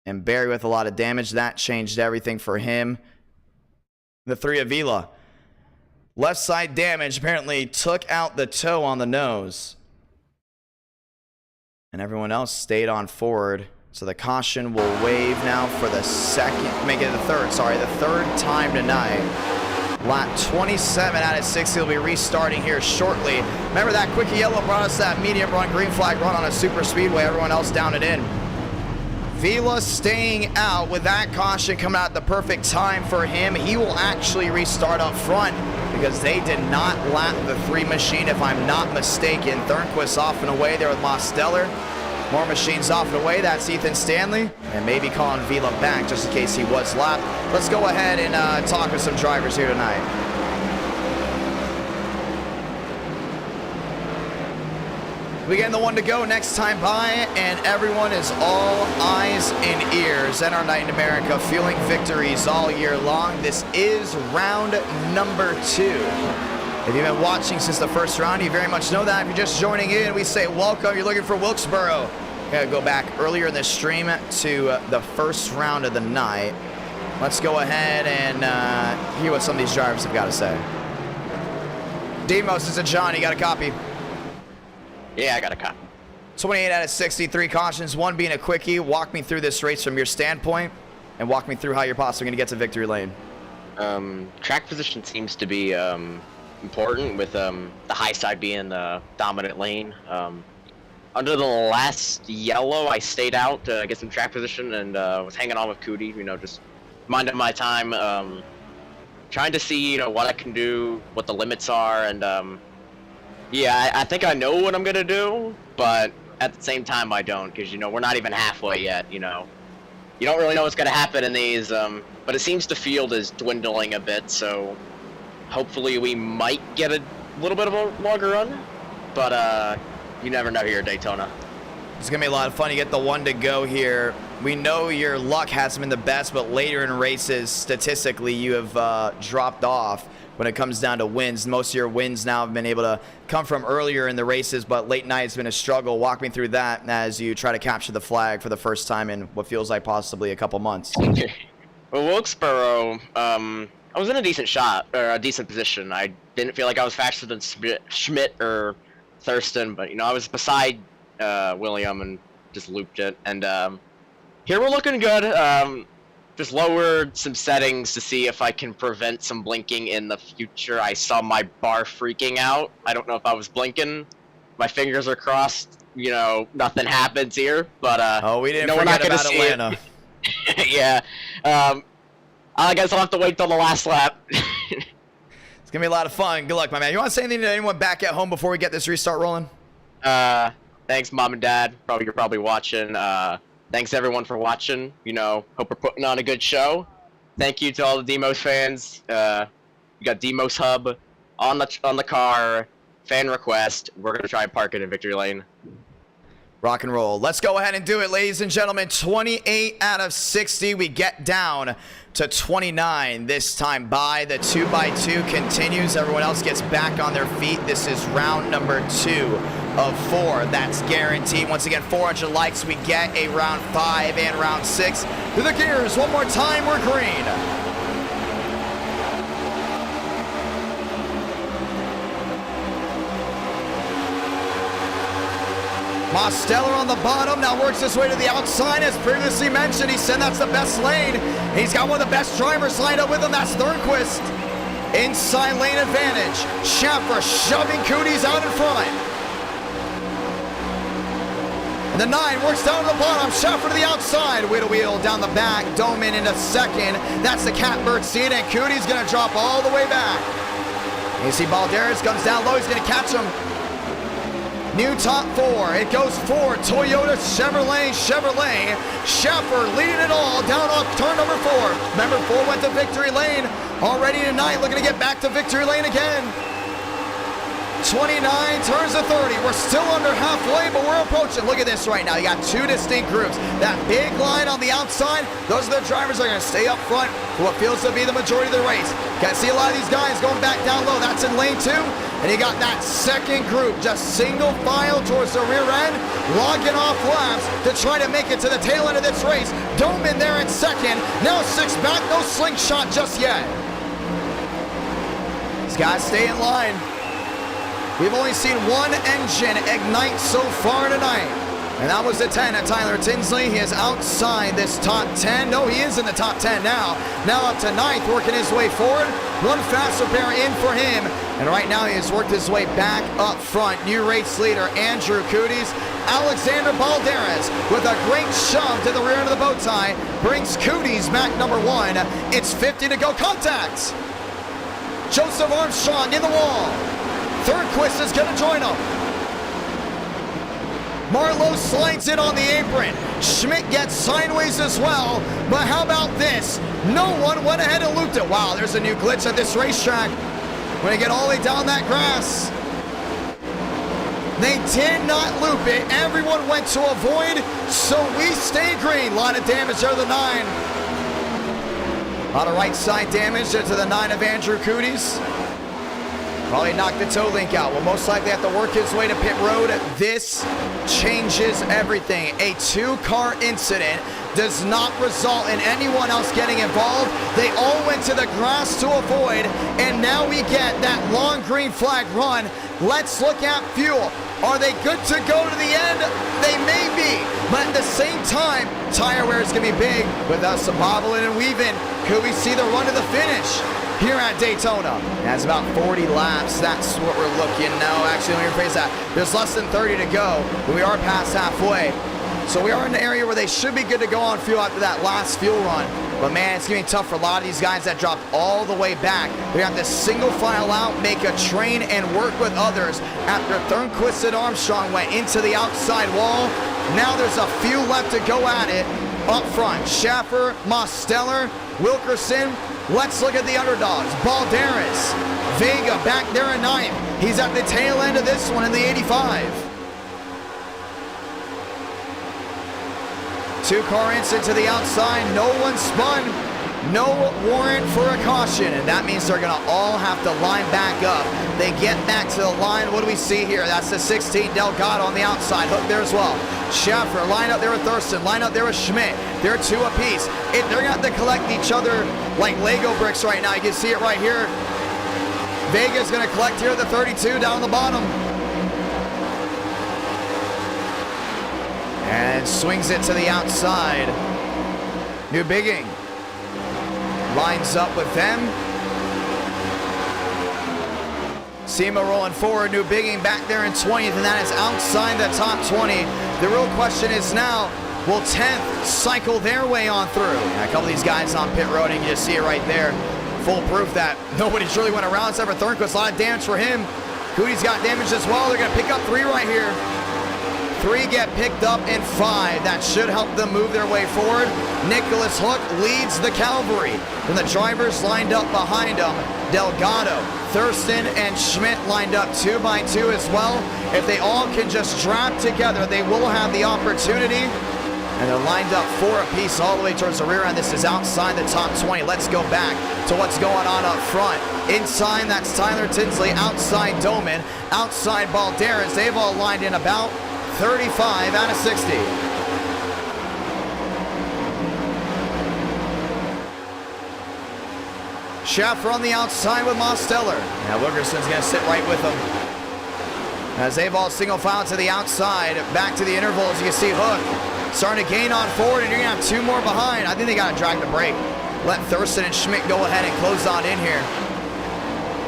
And Barry with a lot of damage. That changed everything for him. The 3 Avila. Left side damage. Apparently took out the toe on the nose. And everyone else stayed on forward. So the caution will wave now for the third time tonight. Lap 27 out of 60 will be restarting here shortly. Remember that quick yellow brought us that medium run, green flag run on a super speedway. Everyone else down it in. Vila staying out with that caution coming out at the perfect time for him. He will actually restart up front because they did not lap the 3 machine, if I'm not mistaken. Thornquist off and away there with Mosteller. More machines off and away. That's Ethan Stanley. And maybe calling Vila back just in case he was lapped. Let's go ahead and talk with some drivers here tonight. We getting the one to go next time by, and everyone is all eyes and ears. NR Night in America, fueling victories all year long. This is round number 2. If you've been watching since the first round, you very much know that. If you're just joining in, we say welcome. You're looking for Wilkesboro. Gotta go back earlier in the stream to the first round of the night. Let's go ahead and hear what some of these drivers have got to say. Demos, this is John. You got a copy? Yeah, I got a copy. 28 out of 63 cautions, 1 being a quickie. Walk me through this race from your standpoint, and walk me through how you're possibly going to get to victory lane. Track position seems to be important, with the high side being the dominant lane. Under the last yellow, I stayed out to get some track position and was hanging on with Cootie, just minding my time, trying to see, what I can do, what the limits are, and yeah, I think I know what I'm gonna do, but at the same time I don't, because we're not even halfway yet. You don't really know what's gonna happen in these, but it seems the field is dwindling a bit, so hopefully we might get a little bit of a longer run, but you never know here at Daytona. It's going to be a lot of fun. You get the 1 to go here. We know your luck hasn't been the best, but later in races, statistically, you have dropped off when it comes down to wins. Most of your wins now have been able to come from earlier in the races, but late night has been a struggle. Walk me through that as you try to capture the flag for the first time in what feels like possibly a couple months. Well, Wilkesboro, I was in a decent shot, or a decent position. I didn't feel like I was faster than Schmidt or Thurston, but I was beside William and just looped it. And here we're looking good. Just lowered some settings to see if I can prevent some blinking in the future. I saw my bar freaking out. I don't know if I was blinking. My fingers are crossed. Nothing happens here. But oh, we didn't forget about Atlanta. Yeah. I guess I'll have to wait till the last lap. It's going to be a lot of fun. Good luck, my man. You want to say anything to anyone back at home before we get this restart rolling? Thanks, Mom and Dad. You're probably watching. Thanks, everyone, for watching. Hope we're putting on a good show. Thank you to all the Demos fans. You got Demos Hub on the car. Fan request. We're going to try and park it in victory lane. Rock and roll. Let's go ahead and do it, ladies and gentlemen. 28 out of 60. We get down to 29 this time by. The 2x2 continues. Everyone else gets back on their feet. This is round number 2 of 4. That's guaranteed. Once again, 400 likes. We get a round 5 and round 6. To the gears. One more time. We're green. Mosteller on the bottom, now works his way to the outside. As previously mentioned, he said that's the best lane. He's got one of the best drivers lined up with him. That's Thornquist. Inside lane advantage. Schaffer shoving Cooties out in front. And the 9 works down to the bottom. Schaffer to the outside. Wheel down the back. Doman in a second. That's the catbird seat, and Cooties going to drop all the way back. You see Balderas comes down low. He's going to catch him. New top 4. It goes 4. Toyota, Chevrolet. Schaffer leading it all down off turn number 4. Number 4 went to victory lane already tonight. Looking to get back to victory lane again. 29 turns to 30. We're still under halfway, but we're approaching. Look at this right now. You got two distinct groups. That big line on the outside, those are the drivers that are going to stay up front for what feels to be the majority of the race. Can see a lot of these guys going back down low. That's in lane 2. And you got that second group, just single file towards the rear end, logging off laps to try to make it to the tail end of this race. Doman there in second. Now 6 back, no slingshot just yet. These guys stay in line. We've only seen one engine ignite so far tonight. And that was the 10 at Tyler Tinsley. He is outside this top 10. No, he is in the top 10 now. Now up to 9th, working his way forward. One fast repair in for him. And right now he has worked his way back up front. New race leader, Andrew Cooties. Alexander Balderas with a great shove to the rear end of the bow tie. Brings Cooties back number 1. It's 50 to go. Contact. Joseph Armstrong in the wall. Thornquist is going to join him. Marlowe slides in on the apron. Schmidt gets sideways as well. But how about this? No one went ahead and looped it. Wow, there's a new glitch at this racetrack. When they get all the way down that grass. They did not loop it. Everyone went to avoid, so we stay green. A lot of damage there to the 9. A lot of right side damage there to the 9 of Andrew Cooties. Probably knocked the toe link out. Will most likely have to work his way to pit road. This changes everything. A 2-car incident does not result in anyone else getting involved. They all went to the grass to avoid, and now we get that long green flag run. Let's look at fuel. Are they good to go to the end? They may be, but at the same time, tire wear is going to be big. With us bobbling and weaving, could we see the run to the finish here at Daytona? That's about 40 laps. That's what we're looking. No, actually, let me rephrase that. There's less than 30 to go, but we are past halfway. So we are in an area where they should be good to go on fuel after that last fuel run. But man, it's going to be tough for a lot of these guys that dropped all the way back. They have to single file out, make a train, and work with others. After Thornquist and Armstrong went into the outside wall, now there's a few left to go at it. Up front, Schaffer, Mosteller, Wilkerson. Let's look at the underdogs. Balderas, Vega back there in 9th. He's at the tail end of this one in the 85. 2-car incident to the outside. No one spun. No warrant for a caution. And that means they're going to all have to line back up. They get back to the line. What do we see here? That's the 16 Delgado on the outside. Hook there as well. Schaffer line up there with Thurston. Line up there with Schmidt. They're 2 apiece. They're going to have to collect each other like Lego bricks right now. You can see it right here. Vega's going to collect here at the 32 down the bottom. And swings it to the outside. New Bigging lines up with them. SEMA rolling forward. New Bigging back there in 20th, and that is outside the top 20. The real question is now, will 10th cycle their way on through? And a couple of these guys on pit road, and you just see it right there. Full proof that nobody's really went around except for Thornquist. A lot of damage for him. Cooties got damage as well. They're going to pick up 3 right here. 3 get picked up in 5. That should help them move their way forward. Nicholas Hook leads the cavalry. And the drivers lined up behind him. Delgado, Thurston, and Schmidt lined up 2 by 2 as well. If they all can just drop together, they will have the opportunity. And they're lined up 4 apiece all the way towards the rear end. This is outside the top 20. Let's go back to what's going on up front. Inside, that's Tyler Tinsley. Outside, Doman. Outside, Balderas. They've all lined in about 35 out of 60. Schaffer on the outside with Mosteller. Now Wilkerson's going to sit right with him. As they've all single file to the outside, back to the intervals, you can see Hook starting to gain on forward, and you're going to have 2 more behind. I think they got to drag the brake. Let Thurston and Schmidt go ahead and close on in here.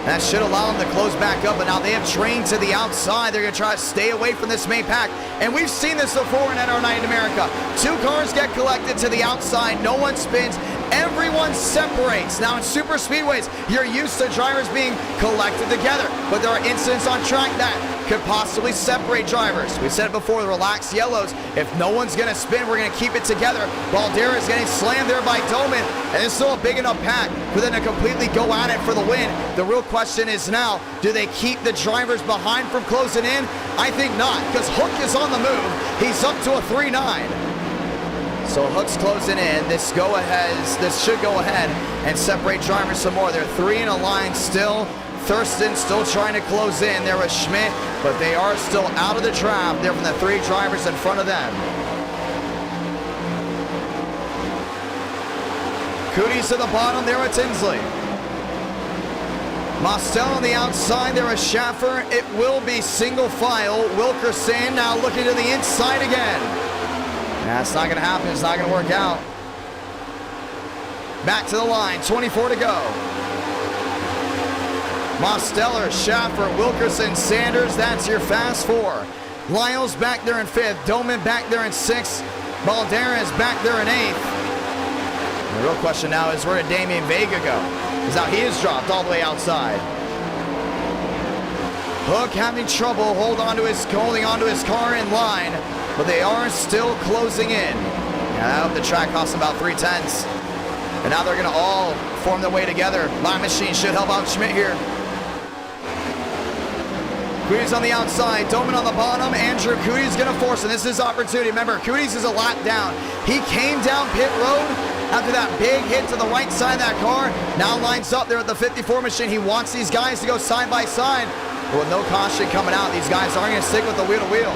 That should allow them to close back up, but now they have trained to the outside. They're going to try to stay away from this main pack, and we've seen this before in NR Night in America. 2 cars get collected to the outside. No one spins. Everyone separates. Now in super speedways, you're used to drivers being collected together, but there are incidents on track that could possibly separate drivers. We said it before, the relaxed yellows. If no one's gonna spin, we're gonna keep it together. Baldera is getting slammed there by Doman, and it's still a big enough pack for them to completely go at it for the win. The real question is now, do they keep the drivers behind from closing in? I think not, because Hook is on the move. He's up to a 3-9. So Hook's closing in. This should go ahead and separate drivers some more. They're 3 in a line still. Thurston still trying to close in there with Schmidt, but they are still out of the draft. They're from the 3 drivers in front of them. Cooties to the bottom there with Tinsley. Mostel on the outside there with Schaffer. It will be single file. Wilkerson now looking to the inside again. That's not going to happen. It's not going to work out. Back to the line. 24 to go. Mosteller, Schaffer, Wilkerson, Sanders. That's your fast 4. Lyles back there in 5th. Doman back there in 6th. Baldera is back there in 8th. The real question now is, where did Damian Vega go? Because now he is dropped all the way outside. Hook having trouble holding onto his car in line, but they are still closing in. Yeah, I hope the track costs about 3/10. And now they're going to all form their way together. Line machine should help out Schmidt here. Cooties on the outside, Doman on the bottom. Andrew Cooties going to force, and this is his opportunity. Remember, Cooties is a lap down. He came down pit road after that big hit to the right side of that car. Now lines up there at the 54 machine. He wants these guys to go side by side. But with no caution coming out, these guys aren't going to stick with the wheel-to-wheel.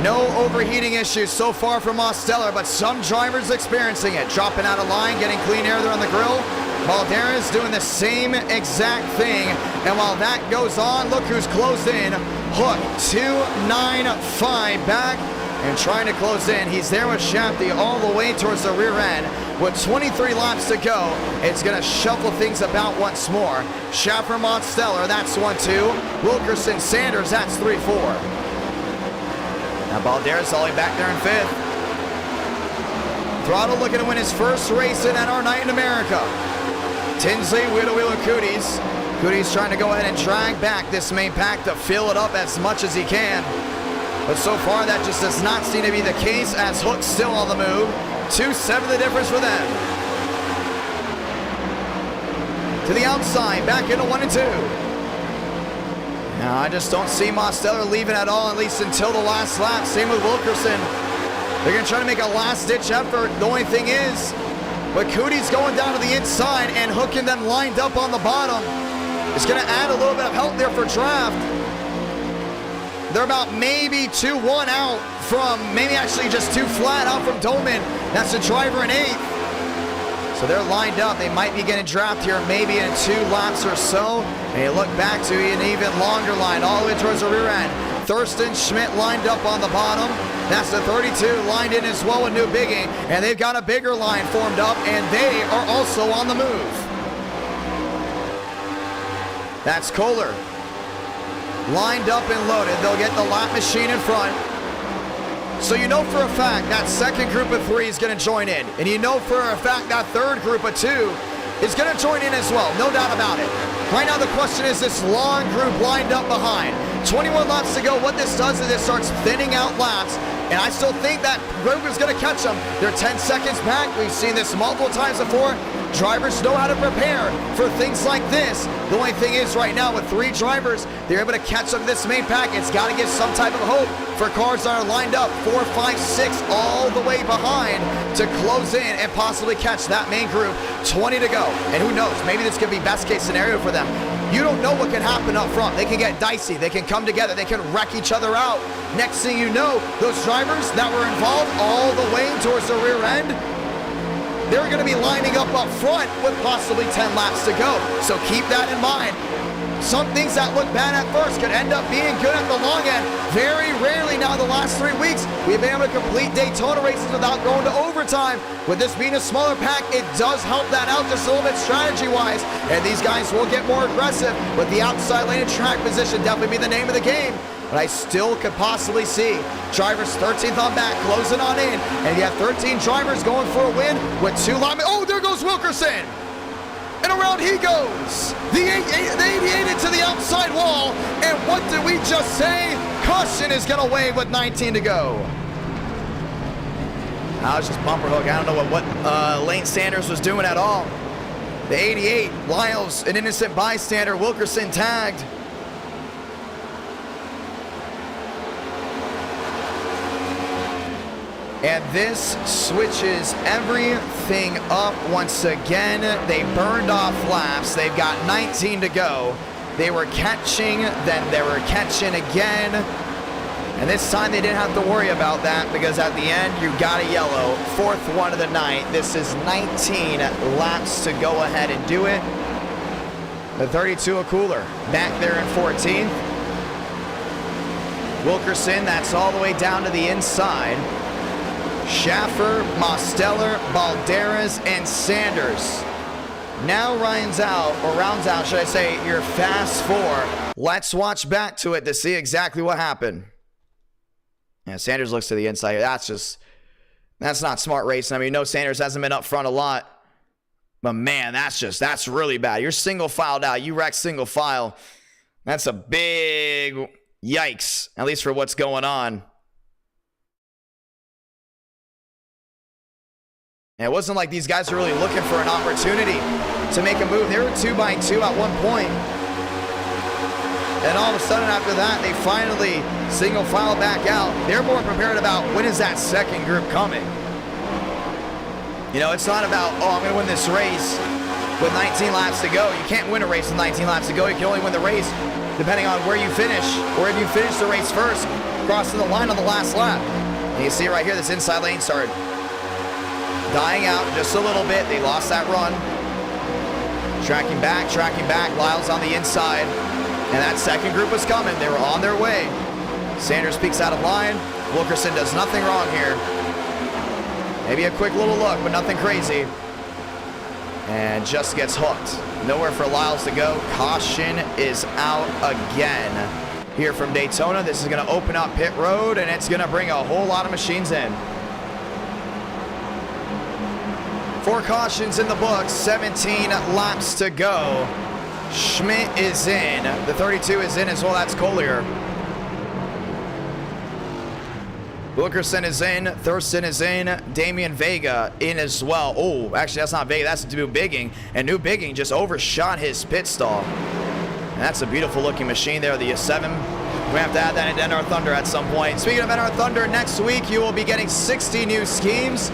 No overheating issues so far from Mosteller, but some drivers experiencing it. Dropping out of line, getting clean air there on the grill. Baldera is doing the same exact thing. And while that goes on, look who's closed in. Hook, 295 back and trying to close in. He's there with Shafty all the way towards the rear end. With 23 laps to go, it's going to shuffle things about once more. Schaffer, Mosteller, that's 1-2. Wilkerson, Sanders, that's 3-4. Now Baldera's all the way back there in 5th. Throttle looking to win his first race in NR Night in America. Tinsley, wheel-to-wheel and Cooties. Cooties trying to go ahead and drag back this main pack to fill it up as much as he can. But so far that just does not seem to be the case, as Hook's still on the move. 2-7 the difference for them. To the outside, back into 1 and 2. Now I just don't see Mosteller leaving at all, at least until the last lap. Same with Wilkerson. They're going to try to make a last-ditch effort. The only thing is, but Cooties going down to the inside and hooking them lined up on the bottom. It's going to add a little bit of help there for draft. They're about maybe 2-1 out from, maybe actually just 2 flat out from Doman. That's the driver in 8th. So they're lined up. They might be getting drafted here maybe in 2 laps or so. And you look back to an even longer line all the way towards the rear end. Thurston, Schmidt lined up on the bottom. That's the 32 lined in as well with New Bigging. And they've got a bigger line formed up, and they are also on the move. That's Kohler. Lined up and loaded. They'll get the lap machine in front. So you know for a fact that second group of 3 is going to join in. And you know for a fact that third group of 2 is going to join in as well. No doubt about it. Right now the question is this long group lined up behind. 21 laps to go. What this does is it starts thinning out laps. And I still think that group is going to catch them. They're 10 seconds back. We've seen this multiple times before. Drivers know how to prepare for things like this. The only thing is right now with 3 drivers, they're able to catch up this main pack. It's got to give some type of hope for cars that are lined up 4, 5, 6 all the way behind to close in and possibly catch that main group. 20 to go. And who knows, maybe this could be best case scenario for them. You don't know what can happen up front. They can get dicey. They can come together. They can wreck each other out. Next thing you know, those drivers that were involved all the way towards the rear end, they're going to be lining up front with possibly 10 laps to go. So keep that in mind. Some things that look bad at first could end up being good at the long end. Very rarely now the last 3 weeks, we've been able to complete Daytona races without going to overtime. With this being a smaller pack, it does help that out just a little bit strategy-wise. And these guys will get more aggressive, but the outside lane and track position definitely be the name of the game. But I still could possibly see drivers 13th on back, closing on in. And you have 13 drivers going for a win with 2 linemen. Oh, there goes Wilkerson. And around he goes. The 88 into the outside wall. And what did we just say? Caution is going to wave with 19 to go. That was just bumper hook. I don't know what Lane Sanders was doing at all. The 88, Lyles, an innocent bystander. Wilkerson tagged. And this switches everything up once again. They burned off laps. They've got 19 to go. They were catching, then they were catching again. And this time they didn't have to worry about that because at the end you got a yellow. 4th one of the night. This is 19 laps to go ahead and do it. The 32 a cooler back there in 14th. Wilkerson, that's all the way down to the inside. Schaffer, Mosteller, Balderas, and Sanders. Now rounds out, should I say, your fast 4. Let's watch back to it to see exactly what happened. Yeah, Sanders looks to the inside. That's not smart racing. I mean, no, Sanders hasn't been up front a lot. But man, that's really bad. You're single filed out. You wreck single file. That's a big yikes, at least for what's going on. And it wasn't like these guys were really looking for an opportunity to make a move. They were 2 by 2 at one point. And all of a sudden after that, they finally single file back out. They're more prepared about when is that second group coming. You know, it's not about, oh, I'm going to win this race with 19 laps to go. You can't win a race with 19 laps to go. You can only win the race depending on where you finish, or if you finish the race first, crossing the line on the last lap. And you see right here, this inside lane started dying out just a little bit. They lost that run. Tracking back. Lyles on the inside. And that second group was coming. They were on their way. Sanders peeks out of line. Wilkerson does nothing wrong here. Maybe a quick little look, but nothing crazy. And just gets hooked. Nowhere for Lyles to go. Caution is out again. Here from Daytona, this is going to open up pit road, and it's going to bring a whole lot of machines in. 4 cautions in the books, 17 laps to go. Schmidt is in. The 32 is in as well. That's Collier. Wilkerson is in. Thurston is in. Damian Vega in as well. Oh, actually, that's not Vega. That's New Bigging. And New Bigging just overshot his pit stall. And that's a beautiful looking machine there, the S7. We have to add that into NR Thunder at some point. Speaking of NR Thunder, next week you will be getting 60 new schemes.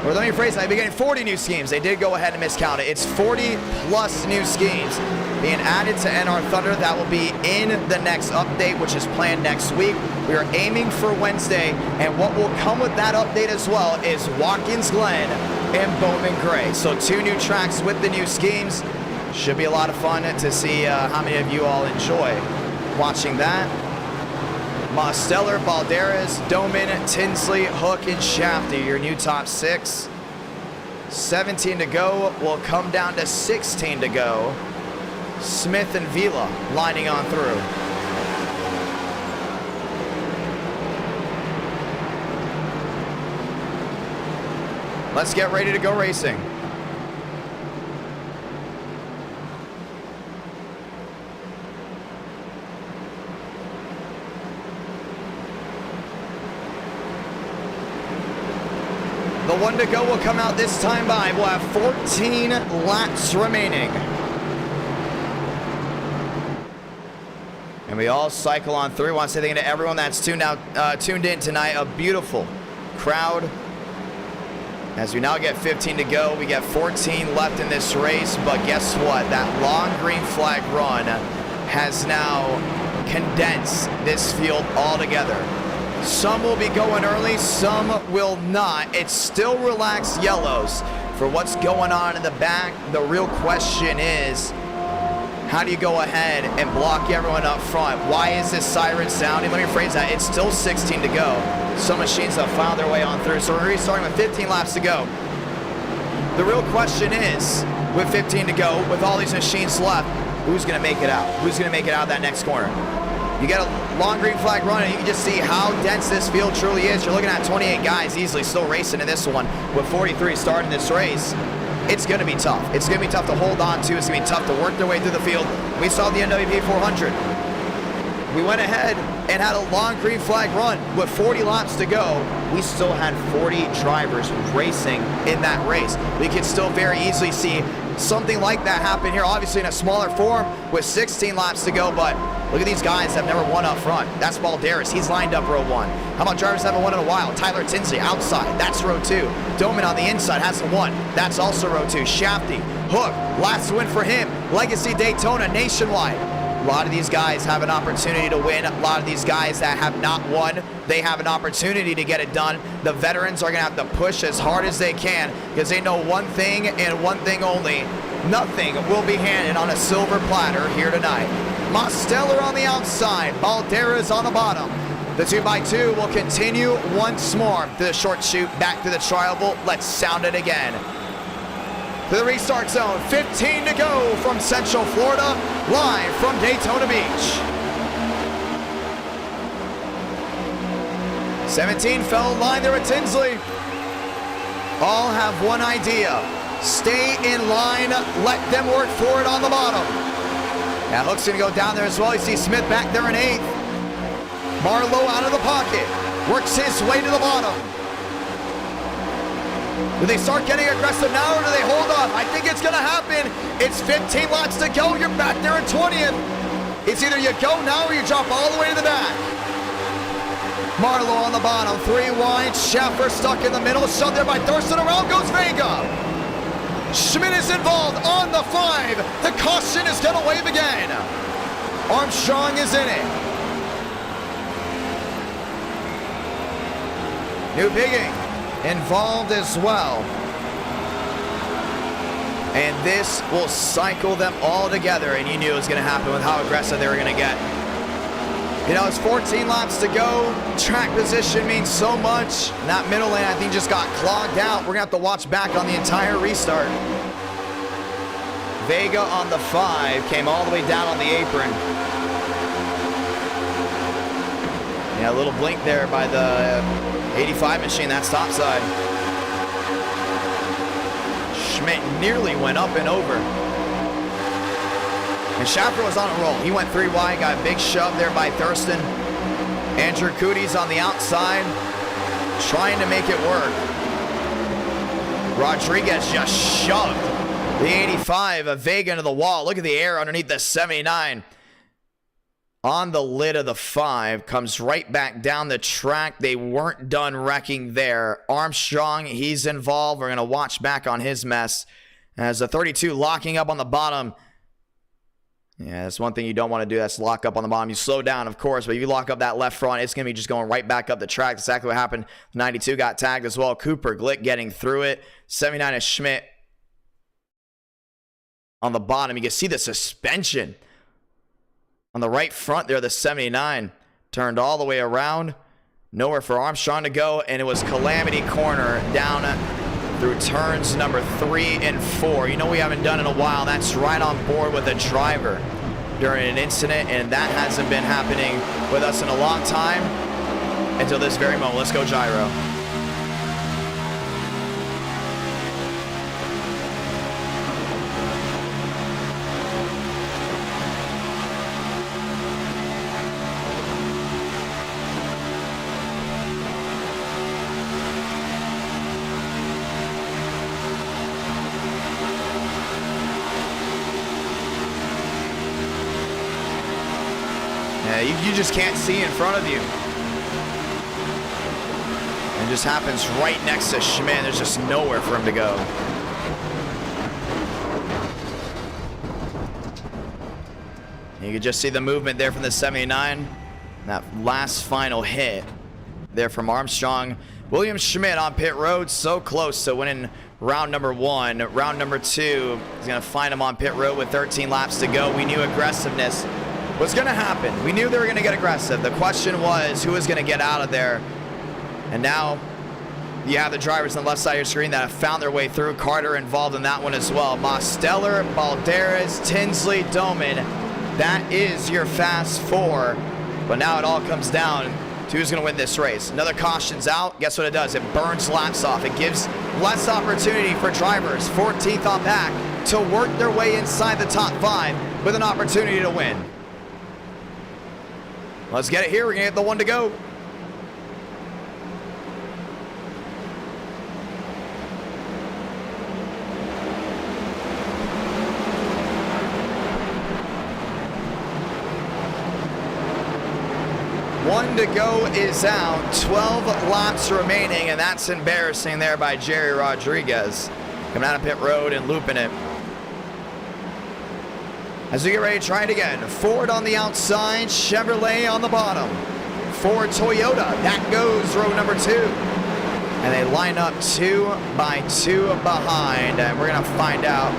Or let me rephrase that, I'll be getting 40 new schemes. They did go ahead and miscount it. It's 40 plus new schemes being added to NR Thunder. That will be in the next update, which is planned next week. We are aiming for Wednesday, and what will come with that update as well is Watkins Glen and Bowman Gray. So 2 new tracks with the new schemes. Should be a lot of fun to see how many of you all enjoy watching that. Mosteller, Balderas, Doman, Tinsley, Hook, and Shafty, your new top 6. 17 to go will come down to 16 to go. Smith and Vila lining on through. Let's get ready to go racing. The 1 to go will come out this time by. We'll have 14 laps remaining. And we all cycle on through. I want to say thank you to everyone that's tuned in tonight. A beautiful crowd. As we now get 15 to go, we get 14 left in this race. But guess what? That long green flag run has now condensed this field all together. Some will be going early, some will not. It's still relaxed yellows for what's going on in the back. The real question is, how do you go ahead and block everyone up front? Why is this siren sounding? Let me phrase that. It's still 16 to go. Some machines have found their way on through. So we're restarting with 15 laps to go. The real question is, with 15 to go, with all these machines left, who's going to make it out? Who's going to make it out of that next corner? You get a long green flag run, and you can just see how dense this field truly is. You're looking at 28 guys easily still racing in this one with 43 starting this race. It's going to be tough. It's going to be tough to hold on to. It's going to be tough to work their way through the field. We saw the NWP 400. We went ahead and had a long green flag run with 40 laps to go. We still had 40 drivers racing in that race. We could still very easily see something like that happen here, obviously in a smaller form with 16 laps to go, but look at these guys that have never won up front. That's Balderas. He's lined up row 1. How about drivers that haven't won in a while? Tyler Tinsley outside. That's row 2. Doman on the inside hasn't won. That's also row 2. Shafty, Hook, last win for him. Legacy Daytona nationwide. A lot of these guys have an opportunity to win. A lot of these guys that have not won, they have an opportunity to get it done. The veterans are going to have to push as hard as they can because they know one thing and one thing only. Nothing will be handed on a silver platter here tonight. Mosteller on the outside. Balderas on the bottom. The 2x2 will continue once more to the short chute back to the tribal. Let's sound it again. To the restart zone, 15 to go from Central Florida, live from Daytona Beach. 17 fell in line there with Tinsley. All have one idea. Stay in line, let them work for it on the bottom. Now Hook's gonna go down there as well. You see Smith back there in 8th. Marlowe out of the pocket, works his way to the bottom. Do they start getting aggressive now or do they hold off? I think it's gonna happen. It's 15 laps to go. You're back there in 20th. It's either you go now or you drop all the way to the back. Marlowe on the bottom, 3 wide. Schaffer stuck in the middle, shoved there by Thurston. Around goes Vega. Schmidt is involved on the 5. The caution is gonna wave again. Armstrong is in it. New Bigging involved as well. And this will cycle them all together, and you knew it was going to happen with how aggressive they were going to get. You know, it's 14 laps to go. Track position means so much. And that middle lane, I think, just got clogged out. We're going to have to watch back on the entire restart. Vega on the 5 came all the way down on the apron. Yeah, a little blink there by the 85 machine. That's topside. Schmidt nearly went up and over. And Schaffer was on a roll. He went 3 wide, got a big shove there by Thurston. Andrew Coody's on the outside, trying to make it work. Rodriguez just shoved the 85 of Vega into the wall. Look at the air underneath the 79. On the lid of the 5, comes right back down the track. They weren't done wrecking there. Armstrong, he's involved. We're going to watch back on his mess. As the 32 locking up on the bottom. Yeah, that's one thing you don't want to do. That's lock up on the bottom. You slow down, of course, but if you lock up that left front, it's going to be just going right back up the track. That's exactly what happened. 92 got tagged as well. Cooper Glick getting through it. 79 is Schmidt on the bottom. You can see the suspension on the right front there. The 79 turned all the way around. Nowhere for Armstrong to go, and it was Calamity Corner down through turns number 3 and 4. You know we haven't done in a while. That's right on board with a driver during an incident, and that hasn't been happening with us in a long time until this very moment. Let's go gyro. You just can't see in front of you. It just happens right next to Schmidt. There's just nowhere for him to go. You can just see the movement there from the 79. That last final hit there from Armstrong. William Schmidt on pit road, so close to winning round number 1. Round number 2 is going to find him on pit road with 13 laps to go. We knew aggressiveness was going to happen. We knew they were going to get aggressive. The question was who was going to get out of there. And now you have the drivers on the left side of your screen that have found their way through. Carter involved in that one as well. Mosteller, Balderas, Tinsley, Doman. That is your fast 4 But now it all comes down to who's going to win this race. Another caution's out. Guess what it does? It burns laps off. It gives less opportunity for drivers, 14th on back, to work their way inside the top 5 with an opportunity to win. Let's get it here. We're going to get the one to go. One to go is out, 12 laps remaining, and that's embarrassing there by Jerry Rodriguez. Coming out of pit road and looping it. As we get ready to try it again, Ford on the outside, Chevrolet on the bottom. Ford Toyota, that goes row number 2. And they line up 2 by 2 behind, and we're gonna find out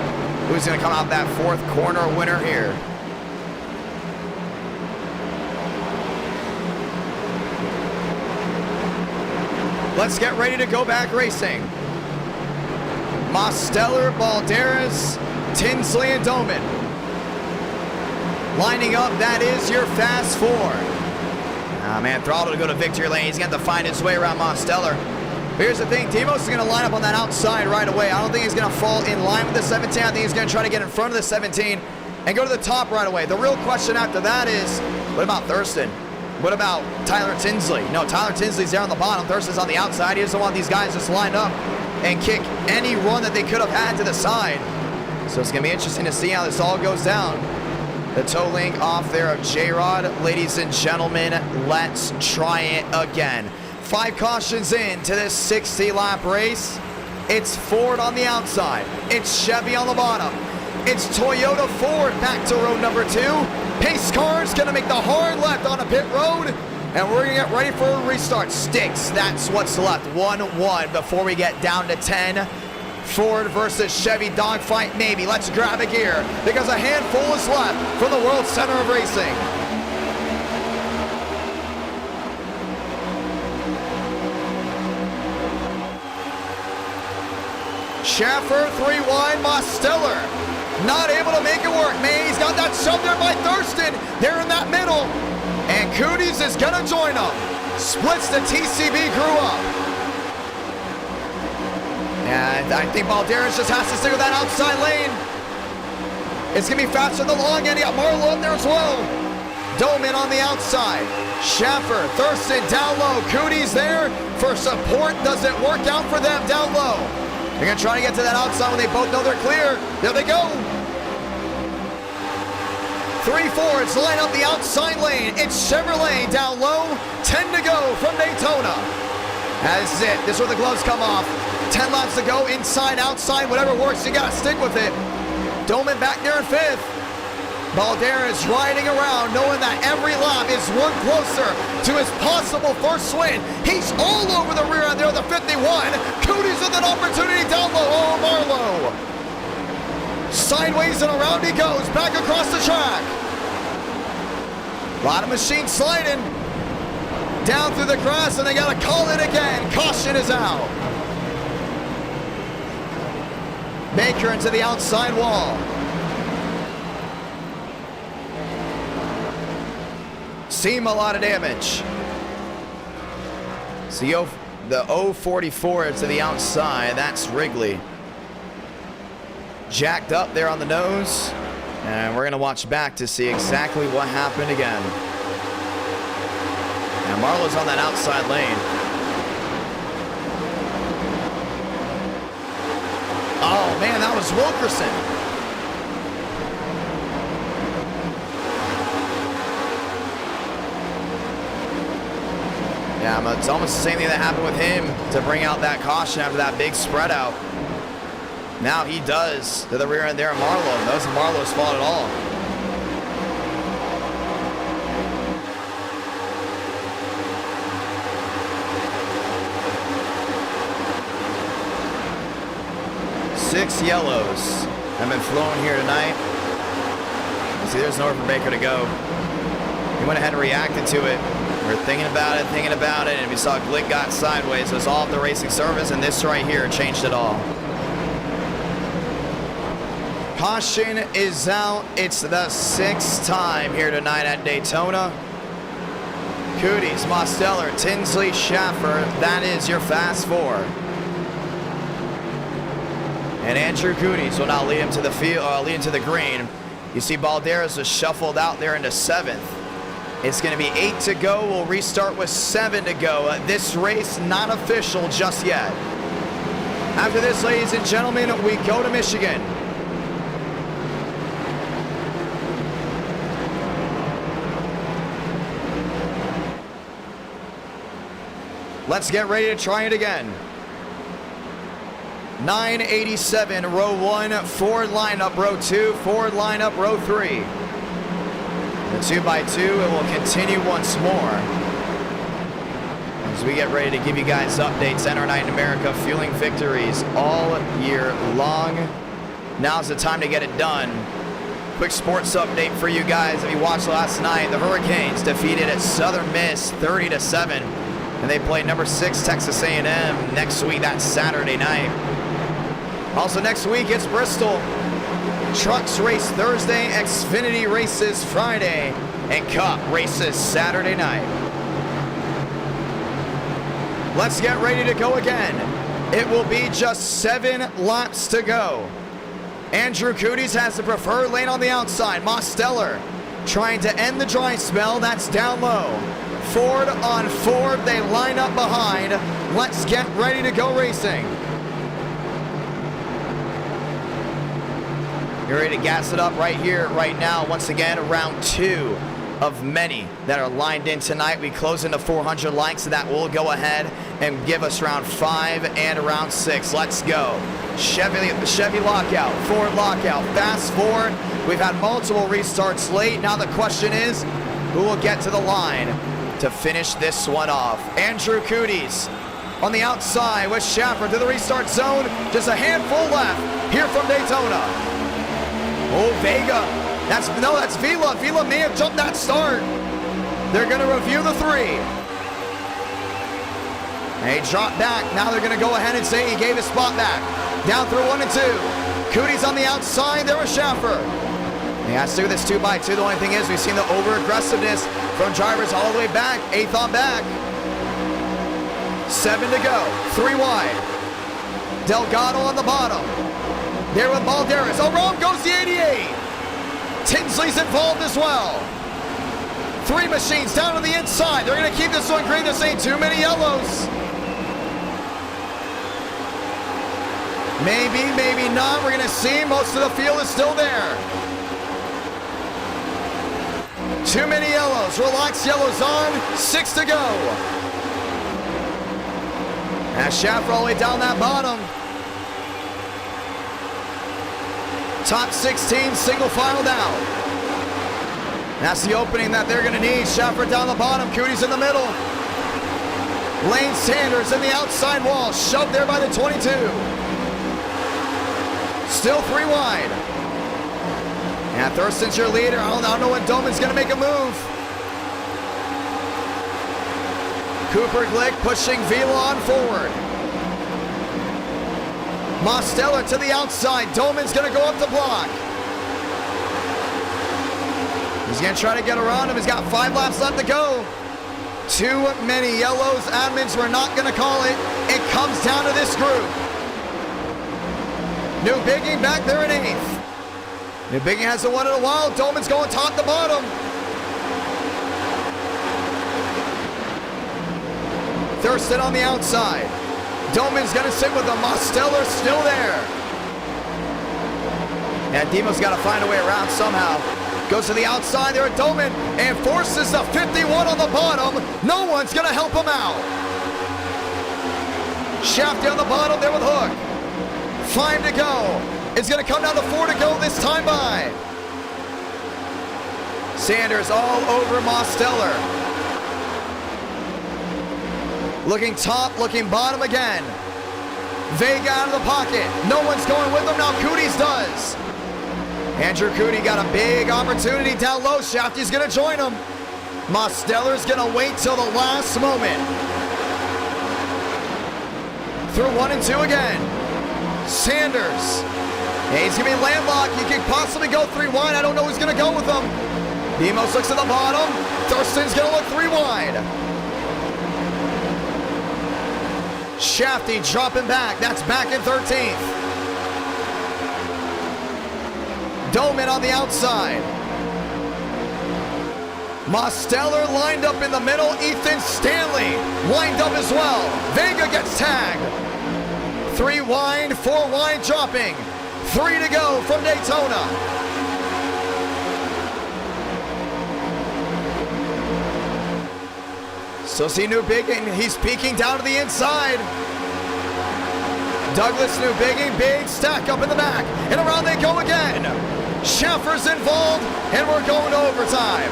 who's gonna come out that 4th corner winner here. Let's get ready to go back racing. Mosteller, Balderas, Tinsley, and Doman. Lining up, that is your fast 4. Ah, man, Throttle to go to victory lane. He's going to have to find his way around Mosteller. But here's the thing, Demos is going to line up on that outside right away. I don't think he's going to fall in line with the 17. I think he's going to try to get in front of the 17 and go to the top right away. The real question after that is, what about Thurston? What about Tyler Tinsley? No, Tyler Tinsley's there on the bottom. Thurston's on the outside. He doesn't want these guys just lined up and kick any run that they could have had to the side. So it's going to be interesting to see how this all goes down. The toe link off there of J-Rod. Ladies and gentlemen, let's try it again. 5 cautions in to this 60-lap race. It's Ford on the outside. It's Chevy on the bottom. It's Toyota Ford back to row number 2. Pace car's gonna make the hard left on a pit road, and we're gonna get ready for a restart. Sticks, that's what's left. 1-1 before we get down to 10. Ford versus Chevy dogfight, maybe. Let's grab a gear, because a handful is left from the World Center of Racing. Schaffer 3 wide, Mosteller not able to make it work. Man, he's got that shove there by Thurston. They're in that middle. And Cooties is going to join them. Splits the TCB crew up. And I think Balderas just has to stick with that outside lane. It's going to be faster than the long end. You got Marlowe up there as well. Doman on the outside. Schaffer, Thurston down low. Cooties there for support. Doesn't work out for them down low. They're going to try to get to that outside when they both know they're clear. There they go. 3 Fords line up the outside lane. It's Chevrolet down low. 10 to go from Daytona. That's it. This is where the gloves come off. 10 laps to go. Inside, outside, whatever works, you got to stick with it. Doman back there in 5th. Balderas riding around, knowing that every lap is one closer to his possible first win. He's all over the rear end there of the 51. Cooties with an opportunity down low. Oh, Marlowe. Sideways and around he goes, back across the track. A lot of machines sliding down through the grass, and they got to call it again. Caution is out. Baker into the outside wall. Seem a lot of damage. So the 044 to the outside, that's Wrigley. Jacked up there on the nose, and we're gonna watch back to see exactly what happened again. And Marlowe's on that outside lane. Oh man, that was Wilkerson. Yeah, it's almost the same thing that happened with him to bring out that caution after that big spread out. Now he does to the rear end there of Marlowe. That wasn't Marlowe's fault at all. Six yellows have been flown here tonight. See, there's nowhere for Baker to go. He went ahead and reacted to it. We're thinking about it, and we saw Glick got sideways. It was all of the racing service, and this right here changed it all. Caution is out. It's the 6th time here tonight at Daytona. Cooties, Mosteller, Tinsley, Schaffer. That is your fast four. And Andrew Cooties will now lead him to the field, lead him to the green. You see Balderas was shuffled out there into 7th. It's going to be 8 to go. We'll restart with 7 to go. This race not official just yet. After this, ladies and gentlemen, we go to Michigan. Let's get ready to try it again. 987, row 1, forward lineup, row 2, forward lineup, row 3. The 2x2, it will continue once more. As we get ready to give you guys updates, NR Night in America, fueling victories all year long. Now's the time to get it done. Quick sports update for you guys. If you watched last night, the Hurricanes defeated at Southern Miss 30-7. And they play number 6 Texas A&M next week. That's Saturday night. Also next week, it's Bristol. Trucks race Thursday, Xfinity races Friday, and Cup races Saturday night. Let's get ready to go again. It will be just 7 laps to go. Andrew Cooties has the preferred lane on the outside. Mosteller trying to end the dry spell. That's down low. Ford on Ford, they line up behind. Let's get ready to go racing. You're ready to gas it up right here, right now. Once again, round 2 of many that are lined in tonight. We close into 400 likes, so that will go ahead and give us round 5 and round 6. Let's go. Chevy lockout, Ford lockout, fast forward. We've had multiple restarts late. Now the question is, who will get to the line to finish this one off? Andrew Cooties on the outside with Schaffer to the restart zone. Just a handful left here from Daytona. Oh, Vega. That's Vila. Vila may have jumped that start. They're going to review the 3. They drop back. Now they're going to go ahead and say he gave his spot back. Down through 1 and 2. Cooties on the outside. There was Schaffer. He has to do this 2x2. The only thing is we've seen the over-aggressiveness from drivers all the way back. 8th on back. 7 to go. 3 wide. Delgado on the bottom. There with Balderas. Around goes the 88. Tinsley's involved as well. 3 machines down to the inside. They're going to keep this one green. This ain't too many yellows. Maybe, maybe not. We're going to see. Most of the field is still there. Too many yellows. Relax, yellows on. 6 to go. Now Schaffer all the way down that bottom. Top 16, single file down. That's the opening that they're going to need. Schaffer down the bottom, Cooties in the middle. Lane Sanders in the outside wall, shoved there by the 22. Still 3 wide. Yeah, Thurston's your leader. I don't know when Doman's going to make a move. Cooper Glick pushing Vila on forward. Mosteller to the outside. Doman's going to go up the block. He's going to try to get around him. He's got 5 laps left to go. Too many yellows. Admins were not going to call it. It comes down to this group. New Bigging back there in 8th. New Bigging hasn't won in a while. Doman's going top to bottom. Thurston on the outside. Doman's going to sit with him. Mosteller still there. And Demo's got to find a way around somehow. Goes to the outside there at Doman and forces the 51 on the bottom. No one's going to help him out. Shafty on the bottom there with Hook. 5 to go. It's going to come down to 4 to go this time by. Sanders all over Mosteller. Looking top, looking bottom again. Vega out of the pocket. No one's going with him. Now Cooties does. Andrew Cootie got a big opportunity down low. Shafty's going to join him. Mosteller's going to wait till the last moment. Through 1 and 2 again. Sanders. Hey, he's going to be landlocked. He could possibly go 3 wide. I don't know who's going to go with him. Emos looks at the bottom. Thurston's gonna look 3 wide. Shafty dropping back. That's back in 13th. Doman on the outside. Mosteller lined up in the middle. Ethan Stanley lined up as well. Vega gets tagged. 3 wide, 4 wide dropping. 3 to go from Daytona. So see Newbiggin, he's peeking down to the inside. Douglas Newbiggin, big stack up in the back. And around they go again. Schaffer's involved, and we're going to overtime.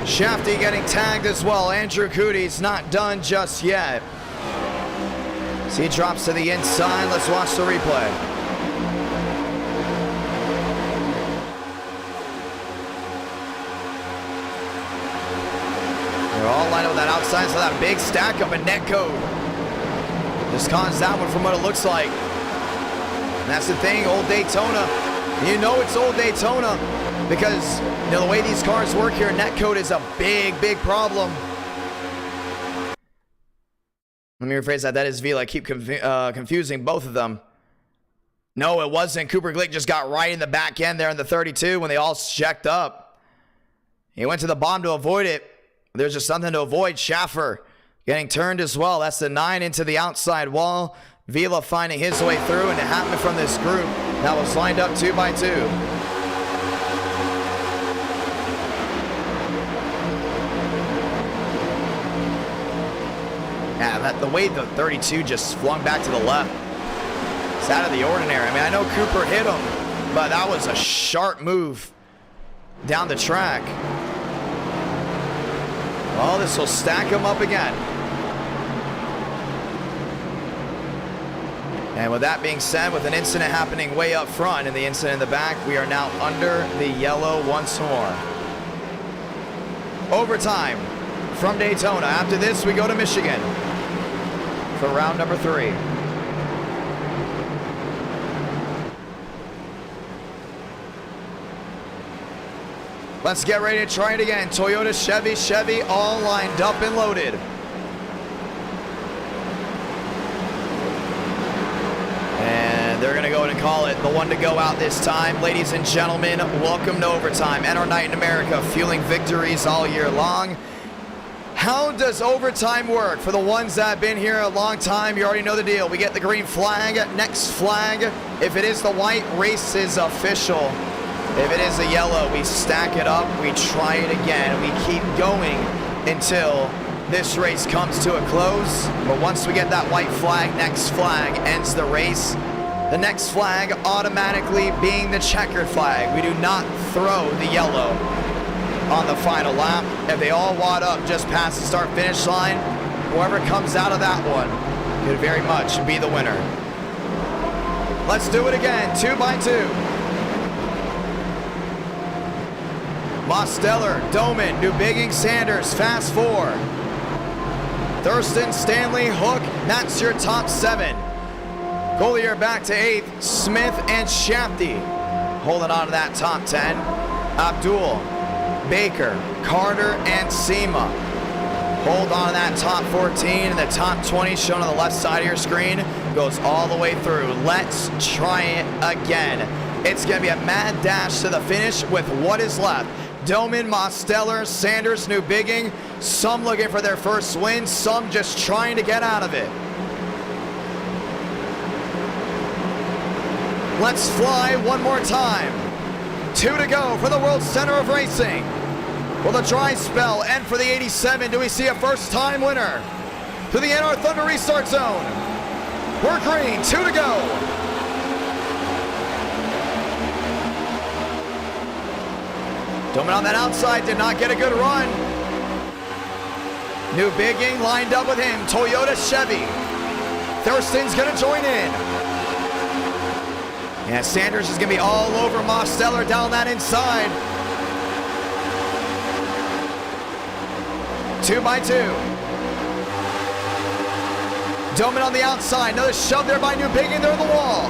Shafty getting tagged as well. Andrew Cootie's not done just yet. So he drops to the inside. Let's watch the replay. They're all lined up with that outside, so that big stack up in net code. Just cons that one from what it looks like. And that's the thing, old Daytona. You know it's old Daytona because you know the way these cars work here, net code is a big, big problem. Let me rephrase that. That is V. I keep confusing both of them. No, it wasn't. Cooper Glick just got right in the back end there in the 32 when they all checked up. He went to the bomb to avoid it. There's just something to avoid. Schaffer getting turned as well. That's the 9 into the outside wall. Vila finding his way through, and it happened from this group that was lined up 2 by 2. Yeah, the way the 32 just flung back to the left, it's out of the ordinary. I mean, I know Cooper hit him, but that was a sharp move down the track. Well, this will stack him up again. And with that being said, with an incident happening way up front and the incident in the back, we are now under the yellow once more. Overtime from Daytona. After this, we go to Michigan for round number 3. Let's get ready to try it again. Toyota, Chevy, all lined up and loaded. And they're going to go ahead and call it the one to go out this time. Ladies and gentlemen, welcome to overtime. NR Night in America, fueling victories all year long. How does overtime work? For the ones that have been here a long time, you already know the deal. We get the green flag, next flag. If it is the white, race is official. If it is the yellow, we stack it up, we try it again. We keep going until this race comes to a close. But once we get that white flag, next flag ends the race. The next flag automatically being the checkered flag. We do not throw the yellow on the final lap. If they all wad up just past the start-finish line, whoever comes out of that one could very much be the winner. Let's do it again, 2 by 2. Mosteller, Doman, Newbiggin, Sanders, fast 4. Thurston, Stanley, Hook, that's your top 7. Collier back to 8th, Smith and Shafty holding on to that top 10. Abdul, Baker, Carter, and Sema hold on to that top 14, and the top 20 shown on the left side of your screen goes all the way through. Let's try it again. It's going to be a mad dash to the finish with what is left. Doman, Mosteller, Sanders, Newbiggin, some looking for their first win, some just trying to get out of it. Let's fly one more time. 2 to go for the World Center of Racing. Will the dry spell end for the 87? Do we see a first-time winner to the NR Thunder restart zone? We're green, 2 to go. Doman on that outside did not get a good run. Newbiggin lined up with him. Toyota, Chevy. Thurston's gonna join in. Yeah, Sanders is gonna be all over Mosteller down that inside. 2 by 2. Doman on the outside. Another shove there by New Biggin. They're on the wall.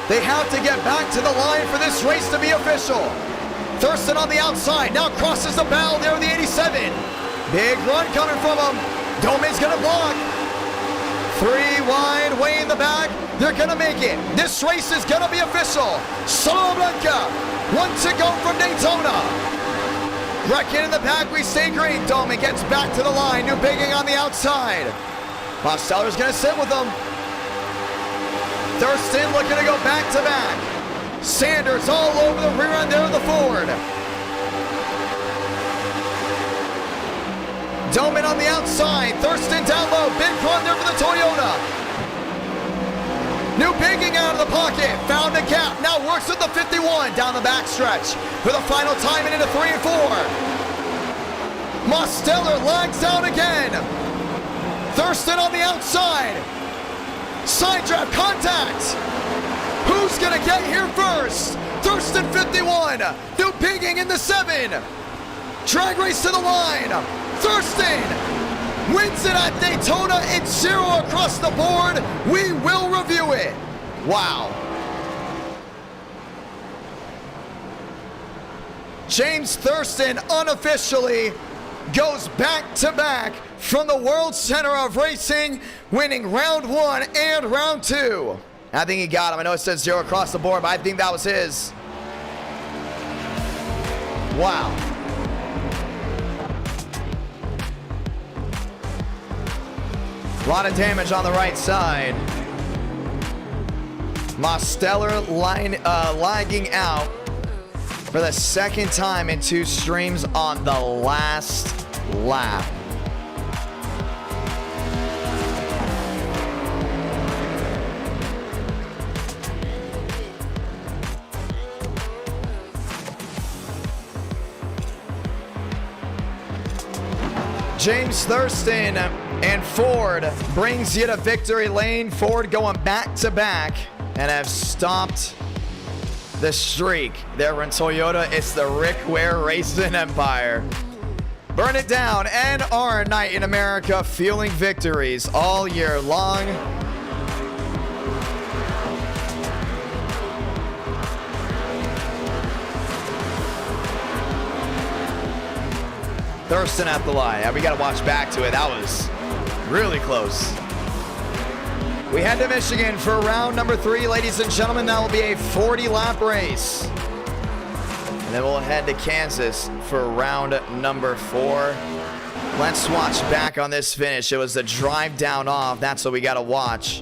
They have to get back to the line for this race to be official. Thurston on the outside. Now crosses the bow there with the 87. Big run coming from him. Doman's going to block. 3 wide, way in the back. They're going to make it. This race is going to be official. Solo Blanca. 1 to go from Daytona. Brecken in the back, we stay green. Doman gets back to the line. New Biggin on the outside. Mosteller's going to sit with them. Thurston looking to go back to back. Sanders all over the rear end there of the Ford. Doman on the outside. Thurston down low. Big run there for the Toyota. New Biggin out of the pocket. Found a gap. Now works with the 51 down the backstretch for the final time into 3 and 4. Mosteller lags down again. Thurston on the outside. Side draft contact. Who's gonna get here first? Thurston 51. New Biggin in the 7. Drag race to the line. Thurston wins it at Daytona. It's 0 across the board. We will review it. Wow. James Thurston unofficially goes back to back from the World Center of Racing, winning round 1 and round 2. I think he got him. I know it says 0 across the board, but I think that was his. Wow. A lot of damage on the right side. Mosteller lagging out for the second time in 2 streams on the last lap. James Thurston and Ford brings you to victory lane. Ford going back to back and have stopped the streak. There in Toyota, it's the Rick Ware Racing Empire. Burn it down and our night in America, fueling victories all year long. Thurston at the line. We got to watch back to it. That was really close. We head to Michigan for round number 3, ladies and gentlemen. That will be a 40-lap race. And then we'll head to Kansas for round number 4. Let's watch back on this finish. It was the drive down off. That's what we got to watch.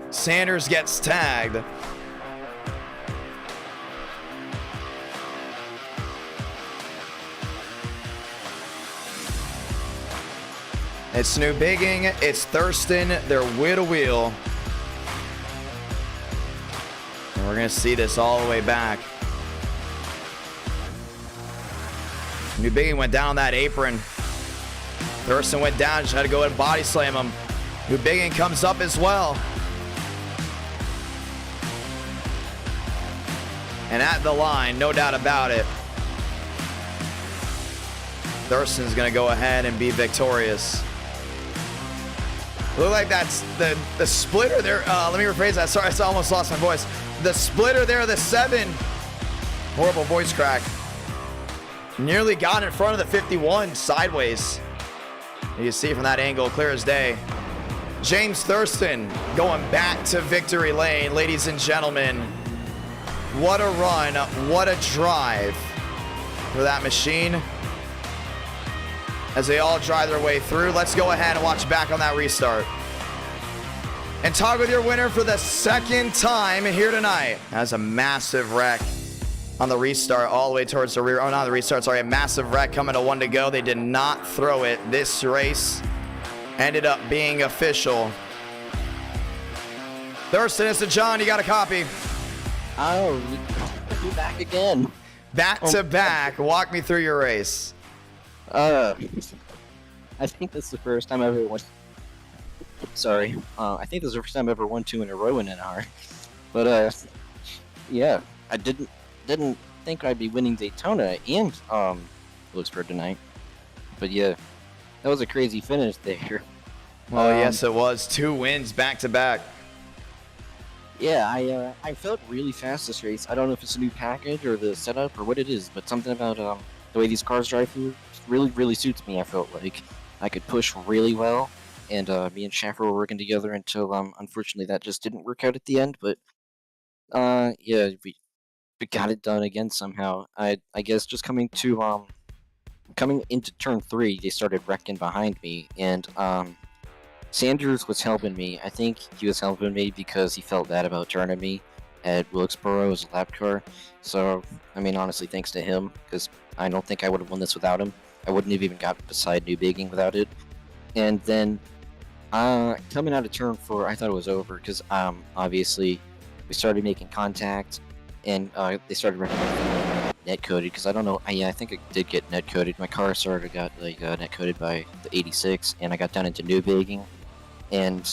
Sanders gets tagged. It's New Biggin, it's Thurston, they're wheel to wheel. And we're gonna see this all the way back. New Biggin went down on that apron. Thurston went down, just had to go ahead and body slam him. New Biggin comes up as well. And at the line, no doubt about it, Thurston's gonna go ahead and be victorious. Look like that's the splitter there. Let me rephrase that. Sorry, I almost lost my voice. The splitter there, the 7. Horrible voice crack. Nearly got in front of the 51 sideways. You see from that angle, clear as day. James Thurston going back to victory lane. Ladies and gentlemen, what a run, what a drive for that machine. As they all drive their way through, let's go ahead and watch back on that restart. And talk with your winner for the second time here tonight. That's a massive wreck on the restart all the way towards the rear. Oh, not the restart, sorry. A massive wreck coming to 1 to go. They did not throw it. This race ended up being official. Thurston, it's to John. You got a copy. Oh, you're back again. Back to back. Walk me through your race. I think this is the first time I ever won. Sorry. I think this is the first time I ever won 2 in a row in NR. But yeah, I didn't think I'd be winning Daytona and Wilkesboro tonight. But yeah, that was a crazy finish there. Well, yes, it was 2 wins back to back. Yeah, I felt really fast this race. I don't know if it's a new package or the setup or what it is, but something about the way these cars drive through really suits me. I felt like I could push really well, and me and Schaffer were working together until unfortunately that just didn't work out at the end. But yeah, we got it done again somehow. I guess just coming into turn 3, they started wrecking behind me, and Sanders was helping me. I think he was helping me because he felt bad about turning me at Wilkesboro as a lap car. So, I mean, honestly, thanks to him, because I don't think I would have won this without him. I wouldn't have even got beside New Bigging without it. And then, coming out of turn 4, I thought it was over, because obviously we started making contact, and they started recommending net coded, because I don't know. I think I did get net coded. My car started got like net coded by the 86, and I got down into New Bigging. And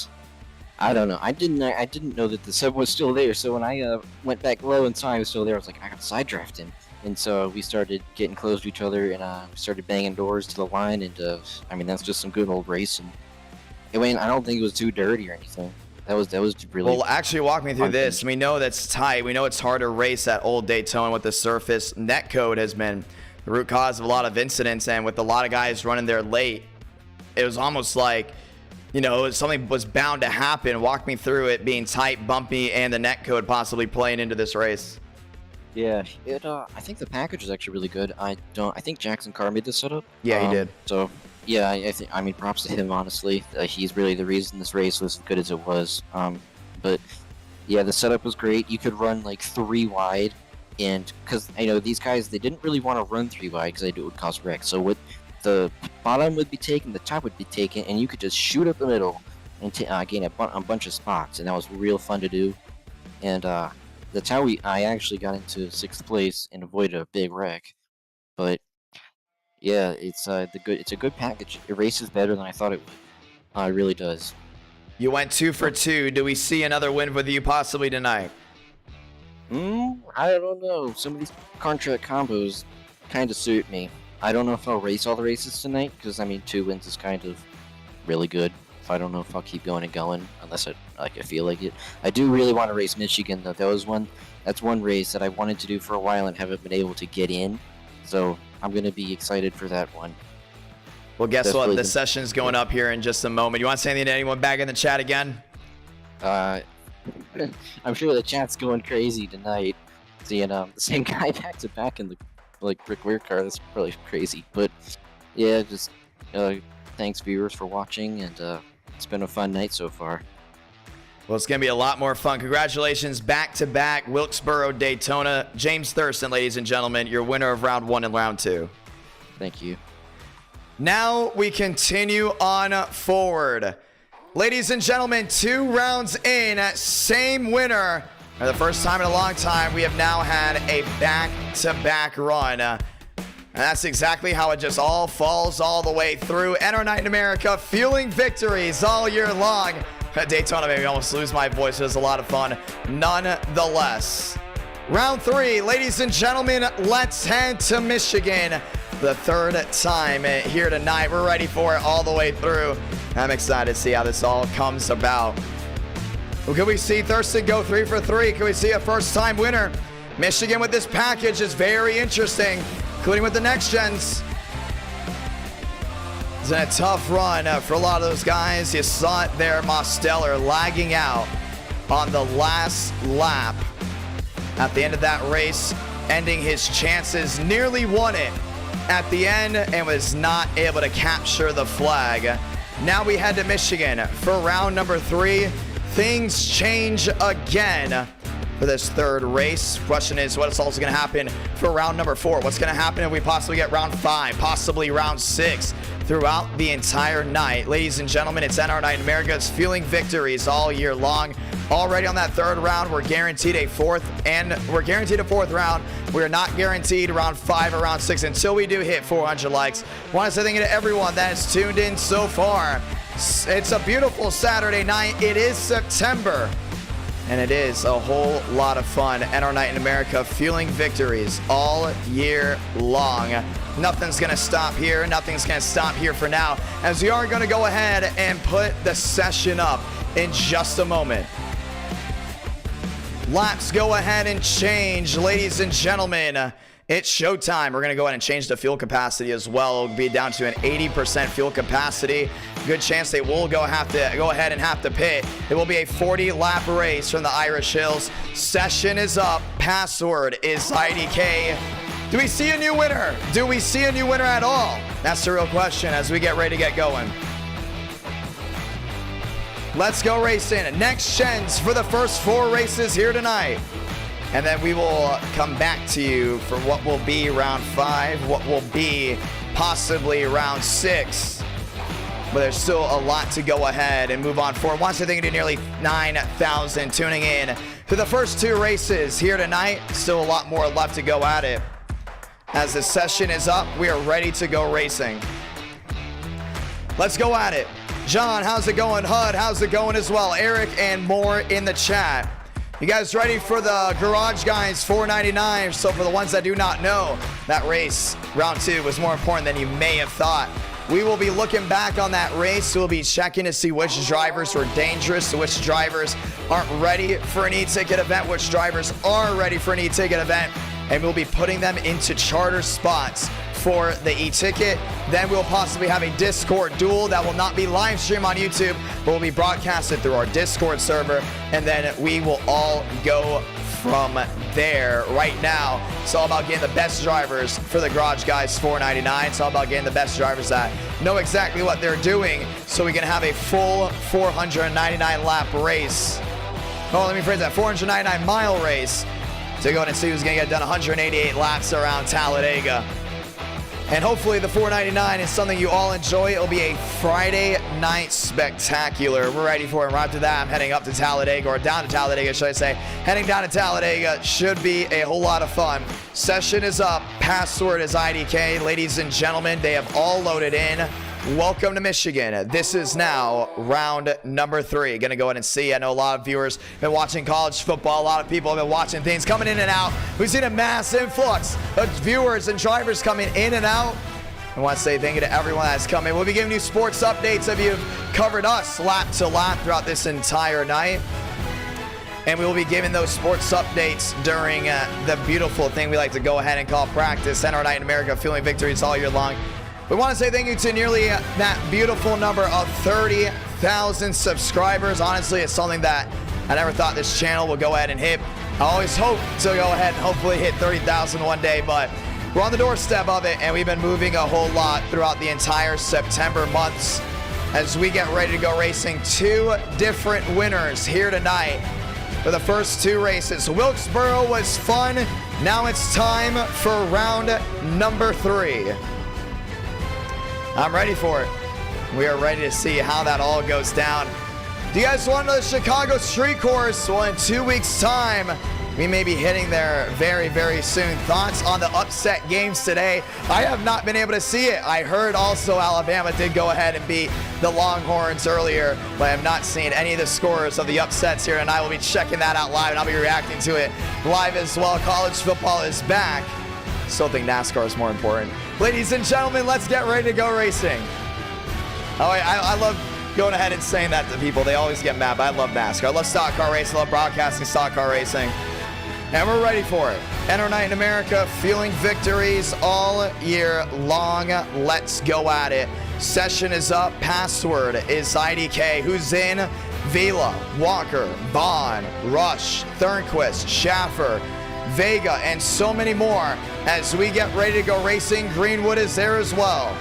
I don't know. I didn't know that the sub was still there. So when I went back low and saw I was still there, I was like, I got side drafting. And so we started getting close to each other, and we started banging doors to the line. And I mean, that's just some good old racing. I mean, I don't think it was too dirty or anything. That was really. Well, actually, walk me through this. We know that's tight. We know it's hard to race at Old Daytona with the surface. Netcode has been the root cause of a lot of incidents, and with a lot of guys running there late, it was almost like, you know, something was bound to happen. Walk me through it being tight, bumpy, and the netcode possibly playing into this race. Yeah, I think the package is actually really good. I think Jackson Carr made this setup. Yeah, he did. So yeah, I mean, props to him, honestly. He's really the reason this race was as good as it was. But yeah, the setup was great. You could run like 3 wide, and because I know these guys, they didn't really want to run 3 wide because they knew it would cause wrecks. So what the bottom would be taken, the top would be taken, and you could just shoot up the middle and gain a bunch of spots, and that was real fun to do. And that's how I actually got into 6th place and avoided a big wreck. But yeah, it's a good package. It races better than I thought it would. It really does. You went 2 for 2. Do we see another win with you possibly tonight? I don't know. Some of these contract combos kind of suit me. I don't know if I'll race all the races tonight, because I mean 2 wins is kind of really good. I don't know if I'll keep going and going unless I feel like it. I do really want to race Michigan though. That's one race that I wanted to do for a while and haven't been able to get in. So I'm gonna be excited for that one. Well, guess what? The session's going up here in just a moment. You want to say anything to anyone back in the chat again? I'm sure the chat's going crazy tonight. Seeing the same guy back to back in the Rick Weir car, that's probably crazy. But yeah, just thanks viewers for watching, and it's been a fun night so far. Well, it's going to be a lot more fun. Congratulations, back-to-back Wilkesboro Daytona. James Thurston, ladies and gentlemen, your winner of round 1 and round 2. Thank you. Now we continue on forward. Ladies and gentlemen, 2 rounds in, same winner. For the first time in a long time, we have now had a back-to-back run. And that's exactly how it just all falls all the way through. NR Night in America, fueling victories all year long. At Daytona made me almost lose my voice. It was a lot of fun nonetheless. Round 3, ladies and gentlemen, let's head to Michigan. The 3rd time here tonight. We're ready for it all the way through. I'm excited to see how this all comes about. Well, can we see Thurston go 3 for 3? Can we see a first-time winner? Michigan with this package is very interesting, including with the next gens. It's been a tough run for a lot of those guys. You saw it there, Mosteller lagging out on the last lap at the end of that race, ending his chances, nearly won it at the end and was not able to capture the flag. Now we head to Michigan for round number 3. Things change again for this 3rd race. Question is, what's also going to happen for round number 4? What's going to happen if we possibly get round 5, possibly round 6 throughout the entire night? Ladies and gentlemen, it's NR Night in America. It's fueling victories all year long. Already on that 3rd round, we're guaranteed a 4th, and we're guaranteed a 4th round. We're not guaranteed round 5 or round 6 until we do hit 400 likes. Want to say thank you to everyone that has tuned in so far. It's a beautiful Saturday night. It is September and it is a whole lot of fun. NR Night in America, fueling victories all year long. Nothing's going to stop here. Nothing's going to stop here for now, as we are going to go ahead and put the session up in just a moment. Laps go ahead and change, ladies and gentlemen. It's showtime. We're going to go ahead and change the fuel capacity as well. It'll be down to an 80% fuel capacity. Good chance they will go ahead and have to pit. It will be a 40-lap race from the Irish Hills. Session is up. Password is IDK. Do we see a new winner? Do we see a new winner at all? That's the real question as we get ready to get going. Let's go racing. Next gens for the first 4 races here tonight. And then we will come back to you for what will be round 5, what will be possibly round 6. But there's still a lot to go ahead and move on forward. Once I think to nearly 9,000 tuning in to the first 2 races here tonight. Still a lot more left to go at it. As the session is up, we are ready to go racing. Let's go at it. John, how's it going? Hud, how's it going as well? Eric and more in the chat. You guys ready for the Garage Guys 499? So for the ones that do not know, that race, round 2, was more important than you may have thought. We will be looking back on that race. We'll be checking to see which drivers were dangerous, which drivers aren't ready for an e-ticket event, which drivers are ready for an e-ticket event, and we'll be putting them into charter spots for the e-ticket. Then we'll possibly have a Discord duel that will not be live streamed on YouTube, but will be broadcasted through our Discord server, and then we will all go from there. Right now, it's all about getting the best drivers for the Garage Guys 499. It's all about getting the best drivers that know exactly what they're doing, so we can have a full 499 lap race. Oh, let me phrase that, 499 mile race to go and see who's gonna get done 188 laps around Talladega. And hopefully the 499 is something you all enjoy. It'll be a Friday night spectacular. We're ready for it. Right after that, I'm heading up to Talladega, or down to Talladega, should I say. Heading down to Talladega should be a whole lot of fun. Session is up. Password is IDK. Ladies and gentlemen, they have all loaded in. Welcome to Michigan. This is now round number 3. Gonna go ahead and see. I know a lot of viewers have been watching college football. A lot of people have been watching things coming in and out. We've seen a mass influx of viewers and drivers coming in and out. I want to say thank you to everyone that's coming. We'll be giving you sports updates if you've covered us lap to lap throughout this entire night. And we will be giving those sports updates during the beautiful thing we like to go ahead and call practice. NR Night in America, fueling victories all year long. We want to say thank you to nearly that beautiful number of 30,000 subscribers. Honestly, it's something that I never thought this channel would go ahead and hit. I always hope to go ahead and hopefully hit 30,000 one day, but we're on the doorstep of it, and we've been moving a whole lot throughout the entire September months as we get ready to go racing. 2 different winners here tonight for the first 2 races. Wilkesboro was fun. Now it's time for round number 3. I'm ready for it. We are ready to see how that all goes down. Do you guys want to know the Chicago Street Course? Well, in 2 weeks' time, we may be hitting there very, very soon. Thoughts on the upset games today? I have not been able to see it. I heard also Alabama did go ahead and beat the Longhorns earlier, but I have not seen any of the scores of the upsets here, and I will be checking that out live, and I'll be reacting to it live as well. College football is back. Still think NASCAR is more important. Ladies and gentlemen, let's get ready to go racing. Oh, I love going ahead and saying that to people. They always get mad, but I love NASCAR. I love stock car racing. I love broadcasting stock car racing. And we're ready for it. NR Night in America, fueling victories all year long. Let's go at it. Session is up. Password is IDK. Who's in? Vila, Walker, Vaughn, Rush, Thornquist, Schaffer, Vega, and so many more as we get ready to go racing. Greenwood is there as well.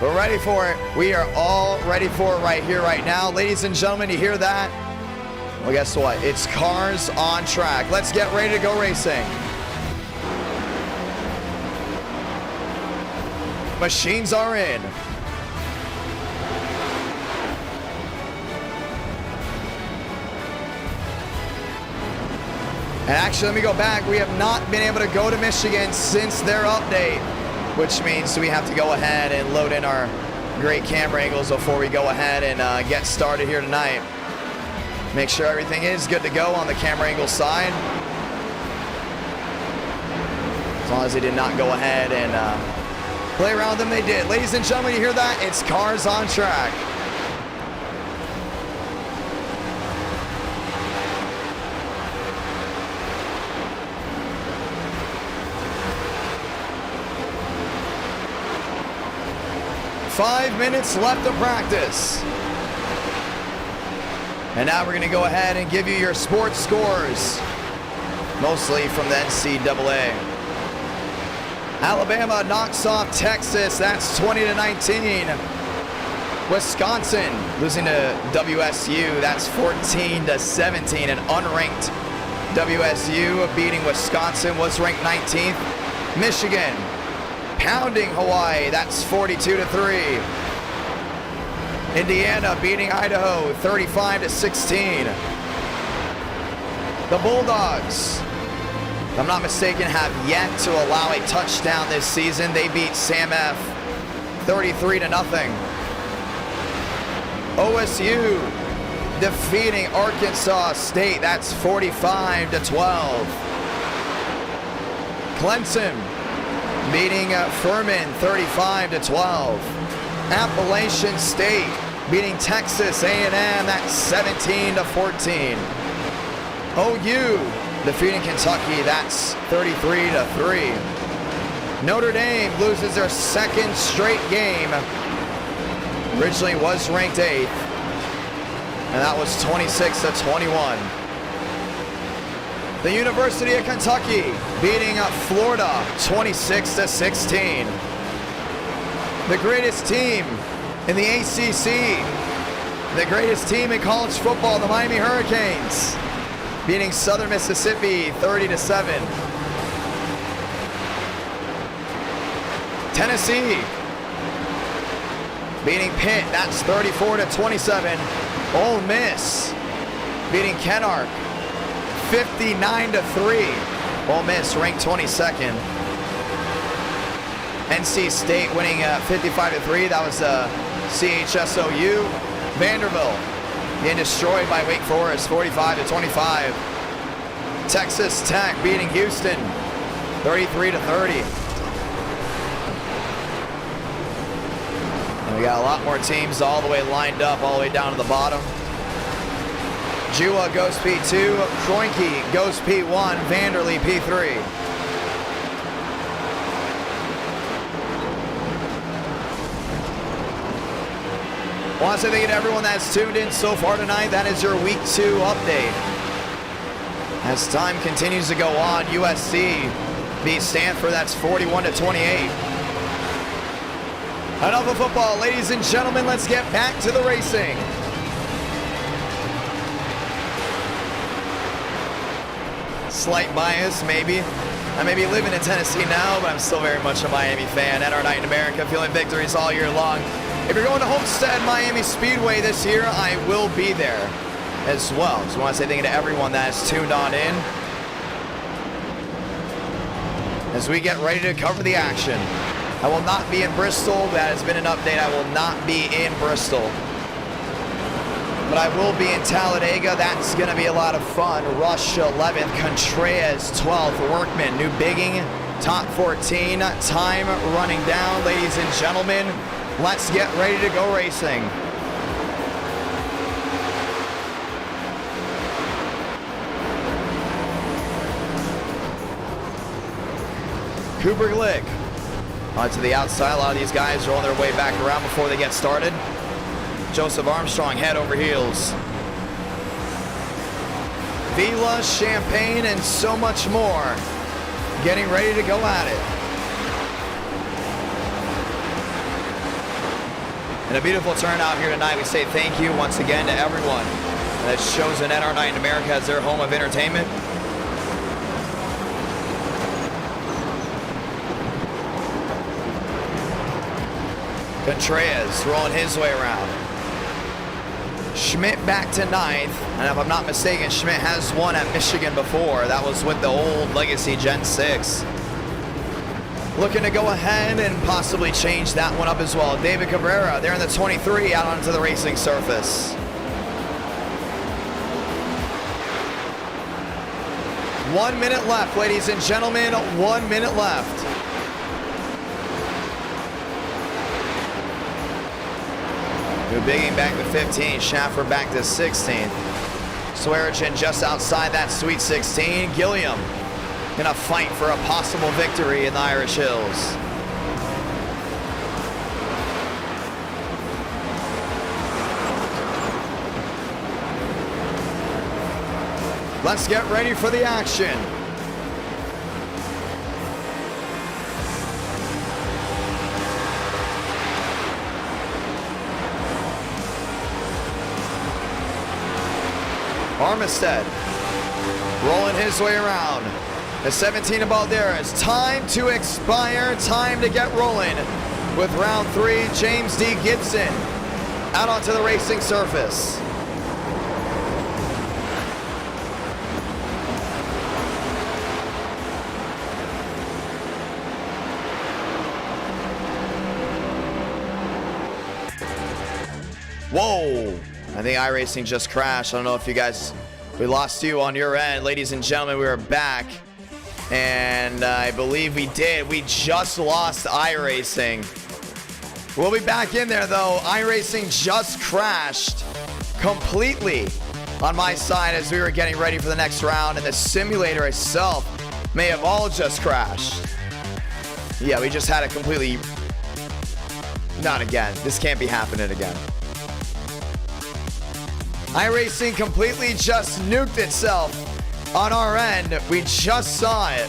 We're ready for it. We are all ready for it right here, right now. Ladies and gentlemen, you hear that? Well, guess what? It's cars on track. Let's get ready to go racing. Machines are in. And actually, let me go back. We have not been able to go to Michigan since their update, which means we have to go ahead and load in our great camera angles before we go ahead and get started here tonight. Make sure everything is good to go on the camera angle side. As long as they did not go ahead and play around with them, they did. Ladies and gentlemen, you hear that? It's cars on track. Five minutes left of practice. And now we're going to go ahead and give you your sports scores, mostly from the NCAA. Alabama knocks off Texas. That's 20-19. Wisconsin losing to WSU. That's 14-17. An unranked WSU beating Wisconsin, was ranked 19th. Michigan pounding Hawaii. That's 42-3. Indiana beating Idaho 35-16. The Bulldogs, if I'm not mistaken, have yet to allow a touchdown this season. They beat Sam F 33-0. OSU defeating Arkansas State. That's 45-12. Clemson beating Furman 35-12. Appalachian State beating Texas A&M. That's 17-14. OU defeating Kentucky. That's 33-3. Notre Dame loses their second straight game. Originally was ranked 8th, and that was 26-21. The University of Kentucky beating Florida 26-16. The greatest team in the ACC, the greatest team in college football, the Miami Hurricanes, beating Southern Mississippi 30-7. Tennessee beating Pitt, that's 34-27. Ole Miss beating Kenark 59-3. Ole Miss ranked 22nd. NC State winning 55-3. That was CHSOU. Vanderbilt getting destroyed by Wake Forest 45-25. Texas Tech beating Houston 33-30. And we got a lot more teams all the way lined up, all the way down to the bottom. Jua goes P2, Kroenke goes P1, Vanderlee P3. I want to say thank you to everyone that's tuned in so far tonight. That is your Week 2 update. As time continues to go on, USC beats Stanford. That's 41-28. Enough of football, ladies and gentlemen. Let's get back to the racing. Slight bias, maybe. I may be living in Tennessee now, but I'm still very much a Miami fan. And our night in America, feeling victories all year long. If you're going to Homestead Miami Speedway this year, I will be there as well. So I want to say thank you to everyone that has tuned on in as we get ready to cover the action. I will not be in Bristol. That has been an update. I will not be in Bristol. But I will be in Talladega. That's going to be a lot of fun. Rush 11th, Contreras 12th, Workman, New Bigging, top 14. Time running down, ladies and gentlemen. Let's get ready to go racing. Cooper Glick onto the outside. A lot of these guys are on their way back around before they get started. Joseph Armstrong head over heels. Vila, Champagne, and so much more getting ready to go at it. And a beautiful turnout here tonight. We say thank you once again to everyone that's chosen NR Night in America as their home of entertainment. Contreras rolling his way around. Schmidt back to 9th. And if I'm not mistaken, Schmidt has won at Michigan before. That was with the old Legacy Gen 6. Looking to go ahead and possibly change that one up as well. David Cabrera, there in the 23, out onto the racing surface. 1 minute left, ladies and gentlemen. 1 minute left. New Bigging back to 15. Schaffer back to 16. Swearigan just outside that Sweet 16. Gilliam gonna fight for a possible victory in the Irish Hills. Let's get ready for the action. HOMESTEAD rolling his way around. The 17 of Balderas. Time to expire. Time to get rolling with round 3. James D. Gibson out onto the racing surface. Whoa. I think Iracing just crashed. I don't know if you guys, we lost you on your end. Ladies and gentlemen, we are back. And I believe we did. We just lost Iracing. We'll be back in there though. Iracing just crashed completely on my side as we were getting ready for the next round. And the simulator itself may have all just crashed. Yeah, we just had it completely. Not again. This can't be happening again. Iracing completely just nuked itself on our end. We just saw it.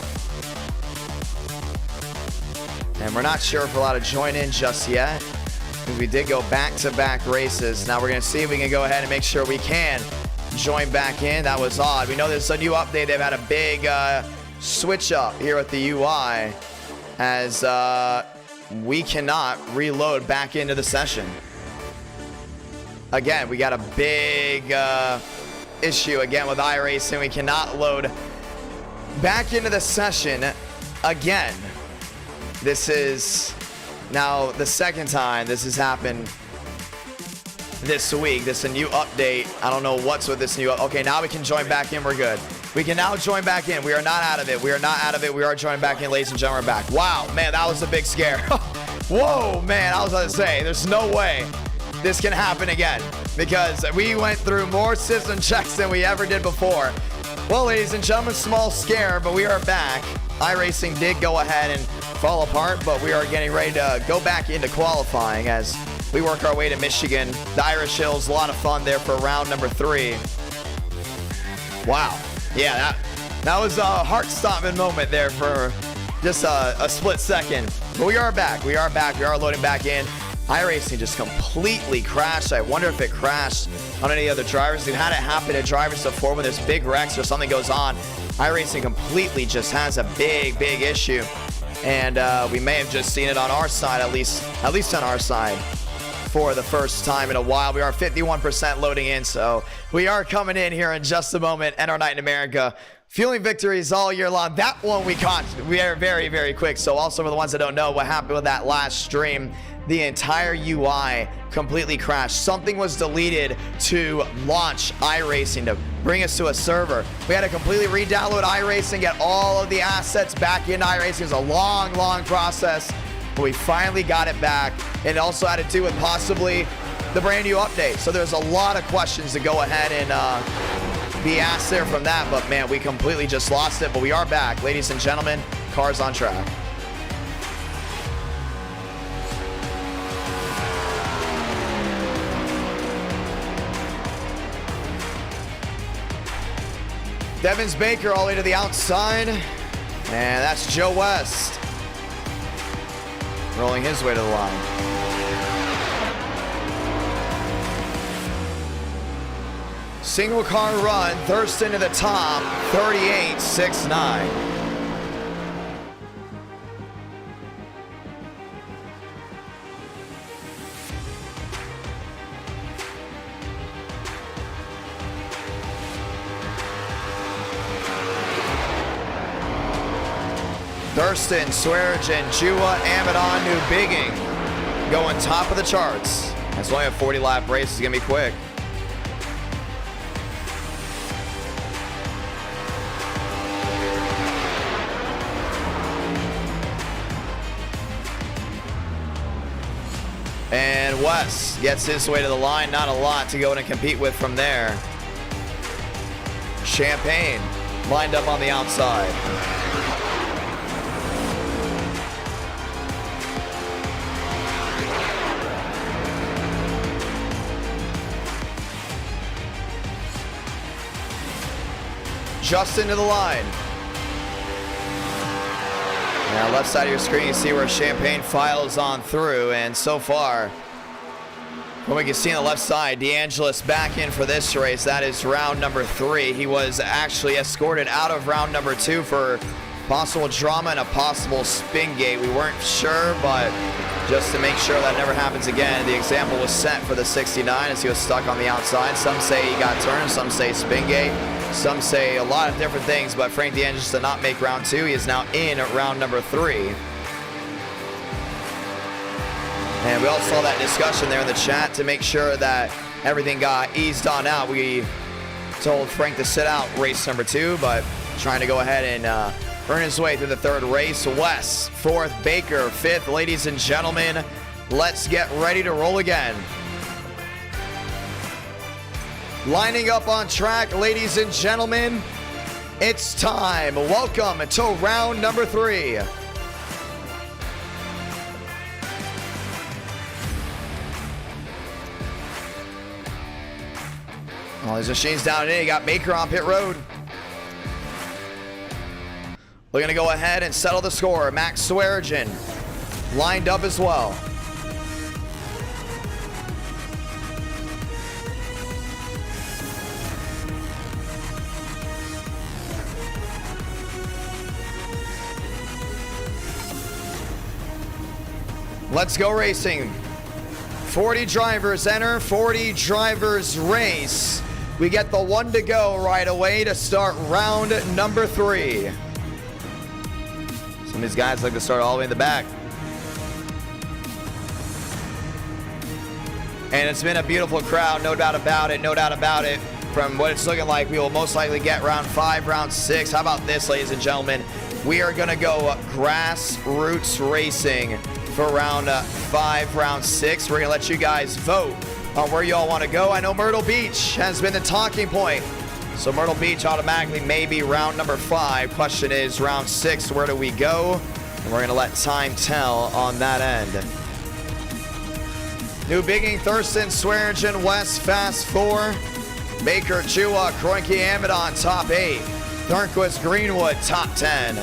And we're not sure if we're allowed to join in just yet, because we did go back-to-back races. Now we're going to see if we can go ahead and make sure we can join back in. That was odd. We know there's a new update. They've had a big switch up here with the UI, as we cannot reload back into the session. Again, we got a big issue again with Iracing. We cannot load back into the session again. This is now the second time this has happened this week. This is a new update. I don't know what's with this new. Okay, now we can join back in. We're good. We can now join back in. We are not out of it. We are not out of it. We are joining back in, ladies and gentlemen. We're back. Wow, man, that was a big scare. Whoa, man, I was about to say, there's no way this can happen again, because we went through more system checks than we ever did before. Well, ladies and gentlemen, small scare, but we are back. Iracing did go ahead and fall apart, but we are getting ready to go back into qualifying as we work our way to Michigan. The Irish Hills, a lot of fun there for round number 3. Wow. Yeah, that was a heart-stopping moment there for just a split second. But we are back. We are back. We are loading back in. Iracing just completely crashed. I wonder if it crashed on any other drivers. We've had it happen to drivers before when there's big wrecks or something goes on. Iracing completely just has a big issue. And we may have just seen it on our side, at least on our side, for the first time in a while. We are 51% loading in, so we are coming in here in just a moment. And our night in America, fueling victories all year long. That one we caught. We are very quick. So also for the ones that don't know what happened with that last stream, the entire UI completely crashed. Something was deleted to launch Iracing, to bring us to a server. We had to completely re-download Iracing, get all of the assets back in Iracing. It was a long process, but we finally got it back. And it also had to do with possibly the brand new update. So there's a lot of questions to go ahead and be asked there from that. But man, we completely just lost it. But we are back, ladies and gentlemen. Cars on track. Devins Baker all the way to the outside. And that's Joe West rolling his way to the line. Single car run, Thurston to the top, 38.69. Thurston, Swearigan, Jua, Amadon, New Bigging going top of the charts. That's only a 40-lap race. It's going to be quick. And Wes gets his way to the line. Not a lot to go in and compete with from there. Champagne lined up on the outside. Just into the line. Now left side of your screen, you see where Champagne files on through, and so far, what we can see on the left side, DeAngelis back in for this race. That is round number 3. He was actually escorted out of round number 2 for possible drama and a possible spin gate. We weren't sure, but just to make sure that never happens again, the example was set for the 69 as he was stuck on the outside. Some say he got turned, some say spin gate. Some say a lot of different things, but Frank DeAngelis did not make round 2. He is now in round number 3. And we all saw that discussion there in the chat to make sure that everything got eased on out. We told Frank to sit out race number 2, but trying to go ahead and earn his way through the 3rd race. Wes, 4th, Baker, 5th. Ladies and gentlemen, let's get ready to roll again. Lining up on track, ladies and gentlemen, it's time. Welcome to round number 3. All these machines down in. You got Baker on pit road. We're going to go ahead and settle the score. Max Swearigan lined up as well. Let's go racing. 40 drivers enter, 40 drivers race. We get the 1 to go right away to start round number 3. Some of these guys like to start all the way in the back. And it's been a beautiful crowd, no doubt about it, no doubt about it. From what it's looking like, we will most likely get round 5, round 6. How about this, ladies and gentlemen? We are gonna go grassroots racing for round 5, round 6. We're gonna let you guys vote on where y'all want to go. I know Myrtle Beach has been the talking point, so Myrtle Beach automatically may be round number 5. Question is, round 6, where do we go? And we're gonna let time tell on that end. New Bigging, Thurston, Swearigan, West, Fast 4, Baker, Chua, Kroenke, Amidon, top 8, Thornquist, Greenwood, top 10.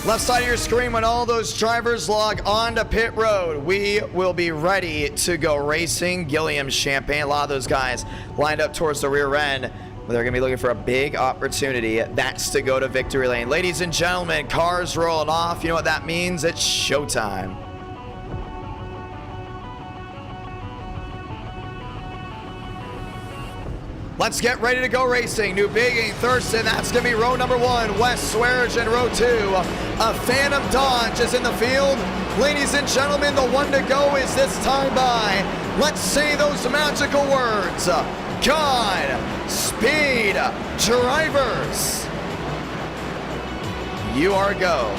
Left side of your screen, when all those drivers log on to pit road, we will be ready to go racing. Gilliam, Champagne, a lot of those guys lined up towards the rear end. They're going to be looking for a big opportunity. That's to go to victory lane. Ladies and gentlemen, cars rolling off. You know what that means? It's showtime. Let's get ready to go racing. New Bigging, Thurston, that's going to be row number 1. West Swearigan, row 2. A Phantom Dodge is in the field. Ladies and gentlemen, the 1 to go is this time by. Let's say those magical words. God speed drivers. You are go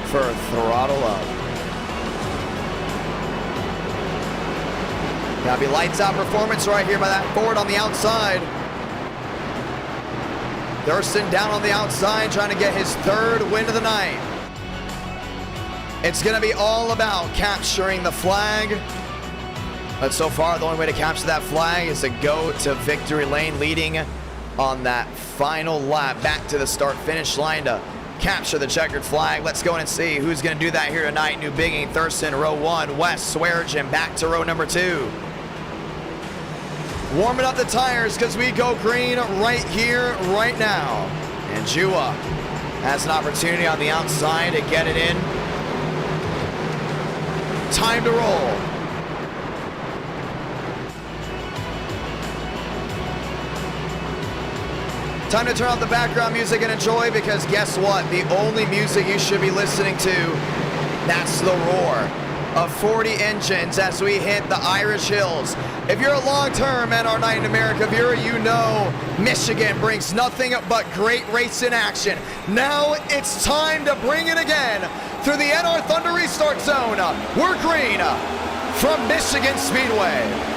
for throttle up. Gotta be lights out performance right here by that Ford on the outside. Thurston down on the outside trying to get his 3rd win of the night. It's gonna be all about capturing the flag. But so far, the only way to capture that flag is to go to victory lane, leading on that final lap back to the start-finish line to capture the checkered flag. Let's go in and see who's going to do that here tonight. New Bigging, Thurston, row 1. West Swearigan back to row number 2. Warming up the tires because we go green right here, right now. And Jua has an opportunity on the outside to get it in. Time to roll. Time to turn off the background music and enjoy, because guess what? The only music you should be listening to, that's the roar of 40 engines as we hit the Irish Hills. If you're a long-term NR Night in America viewer, you know Michigan brings nothing but great racing action. Now it's time to bring it again through the NR Thunder Restart Zone. We're green from Michigan Speedway.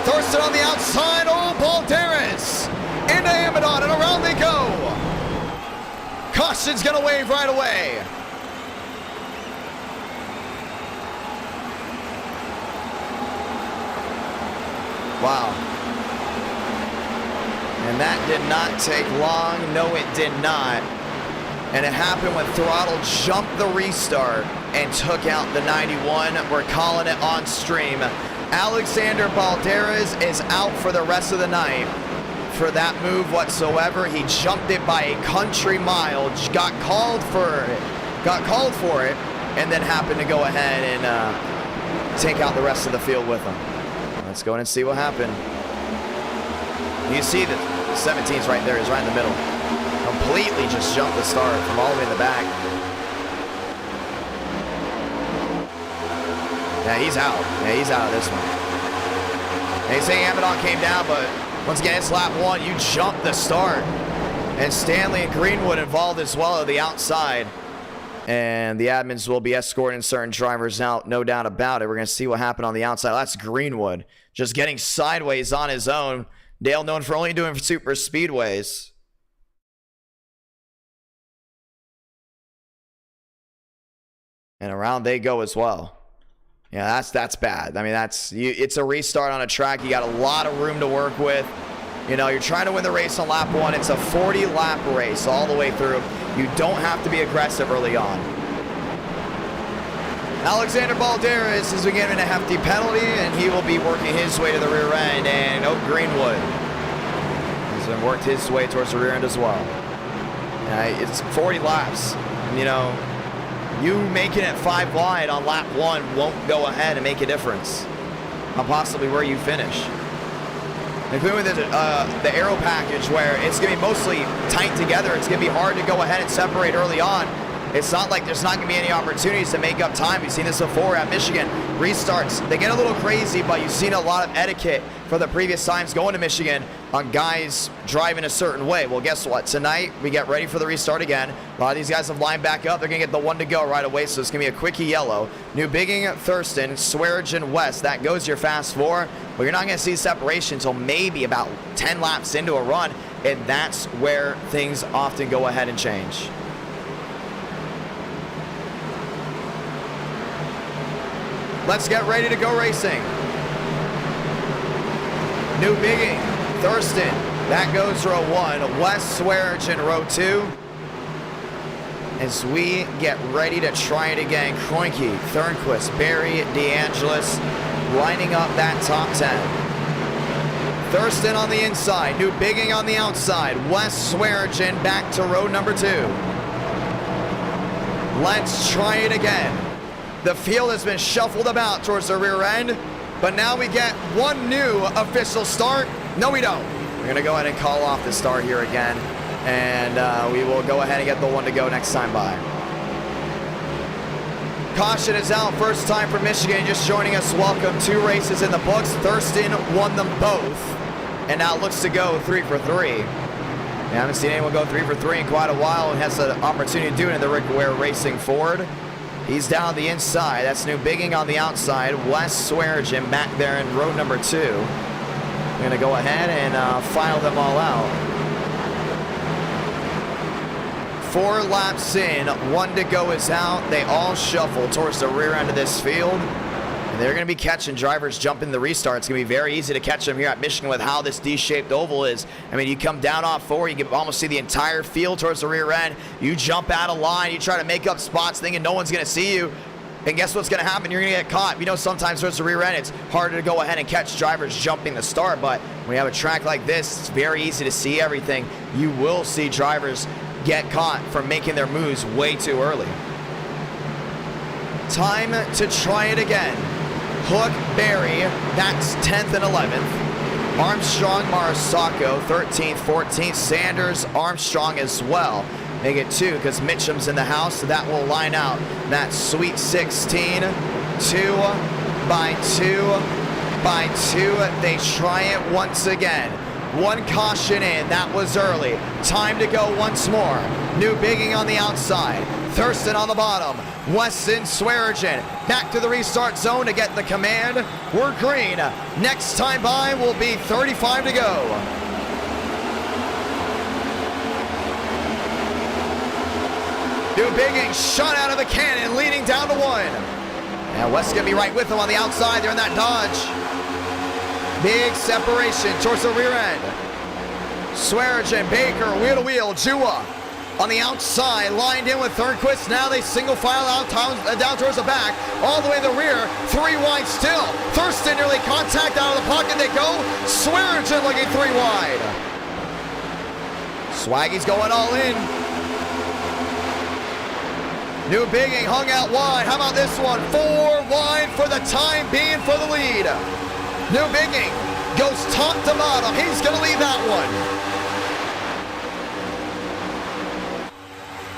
Thurston on the outside, Balderas into Amadon, and around they go. Caution's gonna wave right away. Wow. And that did not take long. No, it did not. And it happened when Throttle jumped the restart and took out the 91. We're calling it on stream. Alexander Balderas is out for the rest of the night for that move whatsoever. He jumped it by a country mile, got called for it, and then happened to go ahead and take out the rest of the field with him. Let's go in and see what happened. You see the 17's right there. He's right in the middle. Completely just jumped the start from all the way in the back. Yeah, he's out. Yeah, he's out of this one. And he's saying Amadon came down, but once again, it's lap one. You jump the start. And Stanley and Greenwood involved as well at the outside. And the admins will be escorting certain drivers out, no doubt about it. We're going to see what happened on the outside. That's Greenwood just getting sideways on his own. Dale known for only doing super speedways. And around they go as well. Yeah, that's bad. I mean, it's a restart on a track. You got a lot of room to work with. You know, you're trying to win the race on lap one. It's a 40-lap race all the way through. You don't have to be aggressive early on. Alexander Balderas is given a hefty penalty, and he will be working his way to the rear end. And Greenwood has worked his way towards the rear end as well. It's 40 laps. You know, you making it 5 wide on lap one won't go ahead and make a difference on possibly where you finish. Including with the aero package where it's going to be mostly tight together. It's going to be hard to go ahead and separate early on. It's not like there's not going to be any opportunities to make up time. We've seen this before at Michigan. Restarts, they get a little crazy, but you've seen a lot of etiquette for the previous times going to Michigan on guys driving a certain way. Well, guess what? Tonight, we get ready for the restart again. A lot of these guys have lined back up. They're going to get the one to go right away, so it's going to be a quickie yellow. New Bigging, Thurston, Swearingen, West. That goes your fast four. But you're not going to see separation until maybe about 10 laps into a run, and that's where things often go ahead and change. Let's get ready to go racing. New Bigging, Thurston, that goes row 1. West Swearingen, row 2. As we get ready to try it again, Kroenke, Thornquist, Barry, DeAngelis lining up that top 10. Thurston on the inside, New Bigging on the outside. West Swearingen back to row number 2. Let's try it again. The field has been shuffled about towards the rear end, but now we get one new official start. No, we don't. We're going to go ahead and call off the start here again, and we will go ahead and get the one to go next time by. Caution is out. First time for Michigan. Just joining us. Welcome. 2 races in the books. Thurston won them both, and now looks to go 3 for 3. We haven't seen anyone go 3 for 3 in quite a while, and has the opportunity to do it in the Rick Ware Racing Ford. He's down the inside. That's New Bigging on the outside. West Swearingen back there in row number 2. We're going to go ahead and file them all out. 4 laps in, 1 to go is out. They all shuffle towards the rear end of this field. And they're going to be catching drivers jumping the restart. It's going to be very easy to catch them here at Michigan with how this D-shaped oval is. I mean, you come down off 4, you can almost see the entire field towards the rear end. You jump out of line, you try to make up spots thinking no one's going to see you. And guess what's going to happen? You're going to get caught. You know, sometimes towards the rear end, it's harder to go ahead and catch drivers jumping the start. But when you have a track like this, it's very easy to see everything. You will see drivers get caught from making their moves way too early. Time to try it again. Hook, Barry, that's 10th and 11th. Armstrong, Marisacco, 13th, 14th. Sanders, Armstrong as well. Make it 2 because Mitchum's in the house, so that will line out that Sweet 16. 2 by 2 by 2. They try it once again. One caution in, that was early. Time to go once more. New Bigging on the outside. Thurston on the bottom. Weston, Swearigan back to the restart zone to get the command. We're green. Next time by will be 35 to go. New Bigging shot out of the cannon, leading down to 1. And West's gonna be right with him on the outside. They're in that Dodge. Big separation towards the rear end. Swearigan, Baker, wheel to wheel, Jua on the outside, lined in with Thornquist. Now they single file out down towards the back, all the way to the rear, 3 wide still. Thurston nearly contact out of the pocket they go. Swearigan looking 3 wide. Swaggy's going all in. New Bigging hung out wide. How about this one? 4 wide for the time being for the lead. New Bigging goes top to bottom. He's going to lead that one.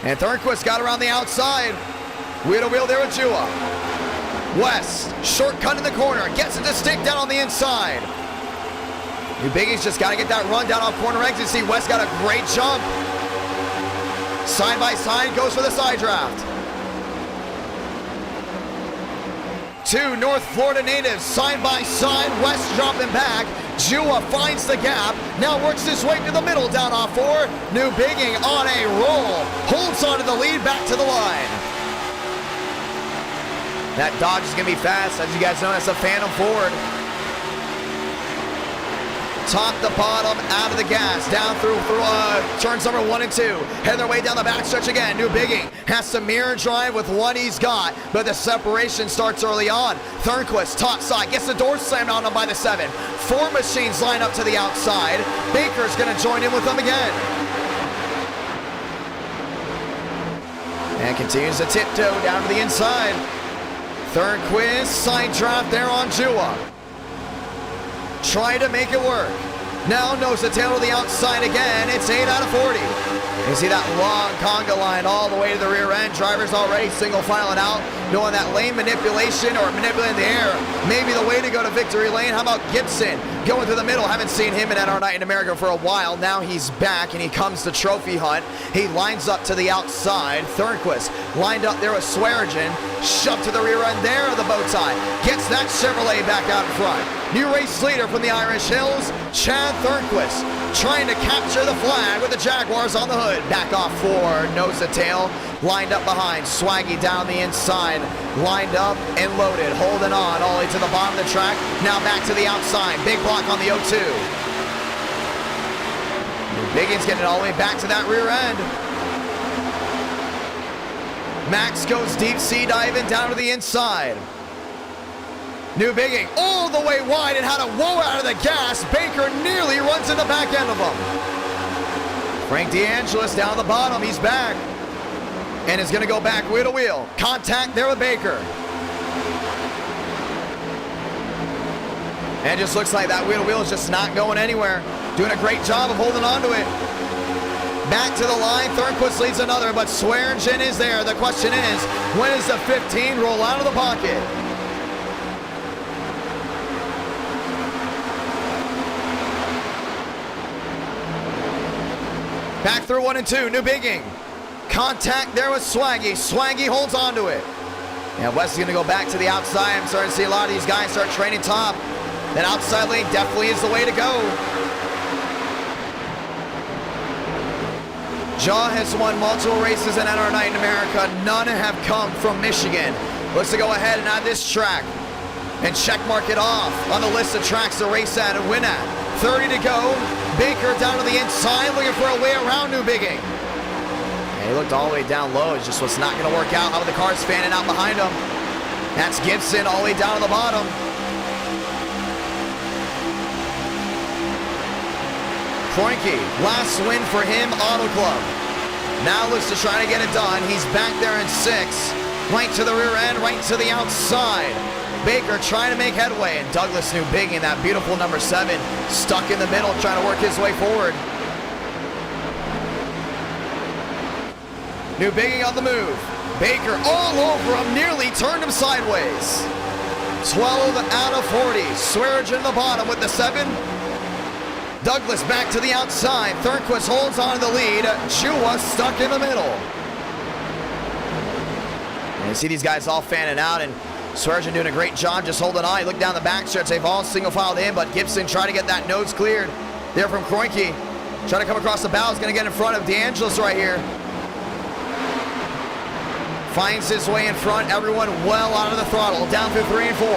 And Thornquist got around the outside. Wheel to wheel there with Jua. West, shortcut in the corner. Gets it to stick down on the inside. New Bigging's just got to get that run down off corner exit. See, West got a great jump. Side by side, goes for the side draft. 2 North Florida natives, side by side, West dropping back. Jua finds the gap, now works his way to the middle, down off 4. New Bigging on a roll, holds on to the lead, back to the line. That Dodge is going to be fast, as you guys know, that's a Phantom Ford. Top to bottom, out of the gas, down through turns number 1 and 2. Heading their way down the backstretch again. New Bigging has to mirror drive with what he's got, but the separation starts early on. Thornquist, top side, gets the door slammed on him by the 7. 4 machines line up to the outside. Baker's going to join in with them again. And continues to tiptoe down to the inside. Thornquist, side draft there on Jua. Try to make it work. Now nose to tail to the outside again. It's 8 out of 40. You see that long conga line all the way to the rear end. Drivers already single filing out, knowing that lane manipulation or manipulating the air may be the way to go to victory lane. How about Gibson going to the middle? Haven't seen him in NR Night in America for a while. Now he's back and he comes to trophy hunt. He lines up to the outside. Thornquist lined up there with Swearigan. Shoved to the rear end there of the bow tie. Gets that Chevrolet back out in front. New race leader from the Irish Hills, Chad Thornquist, trying to capture the flag with the Jaguars on the hood. Back off 4, nose to tail, lined up behind. Swaggy down the inside, lined up and loaded, holding on all the way to the bottom of the track. Now back to the outside, big block on the 0-2. Biggins getting it all the way back to that rear end. Max goes deep sea diving down to the inside. New Bigging all the way wide and had a whoa out of the gas. Baker nearly runs in the back end of him. Frank DeAngelis down the bottom. He's back. And is going to go back wheel to wheel. Contact there with Baker. And it just looks like that wheel to wheel is just not going anywhere. Doing a great job of holding on to it. Back to the line. Thornquist leads another, but Swearigan is there. The question is, when does the 15 roll out of the pocket? Back through 1 and 2, New Bigging. Contact there with Swaggy. Swaggy holds on to it. And West is going to go back to the outside. I'm starting to see a lot of these guys start training top. That outside lane definitely is the way to go. Jaw has won multiple races in NR Night in America. None have come from Michigan. Looks to go ahead and add this track and check mark it off on the list of tracks to race at and win at. 30 to go. Baker down to the inside, looking for a way around New Bigging. And he looked all the way down low. It's just what's not going to work out. How about the cars fanning out behind him? That's Gibson all the way down to the bottom. Kroenke, last win for him, Auto Club. Now looks to try to get it done. He's back there in 6. Right to the rear end, right to the outside. Baker trying to make headway, and Douglas Newbigging, that beautiful number 7, stuck in the middle trying to work his way forward. Newbigging on the move. Baker all over him, nearly turned him sideways. 12 out of 40. Swearinger in the bottom with the 7. Douglas back to the outside. Thornquist holds on to the lead. Chua stuck in the middle. And you see these guys all fanning out, and Swearinger doing a great job just holding on. You look down the back stretch, they've all single filed in, but Gibson trying to get that nose cleared there from Kroenke. Trying to come across the bow, is going to get in front of DeAngelis right here. Finds his way in front, everyone well out of the throttle, down through 3 and 4.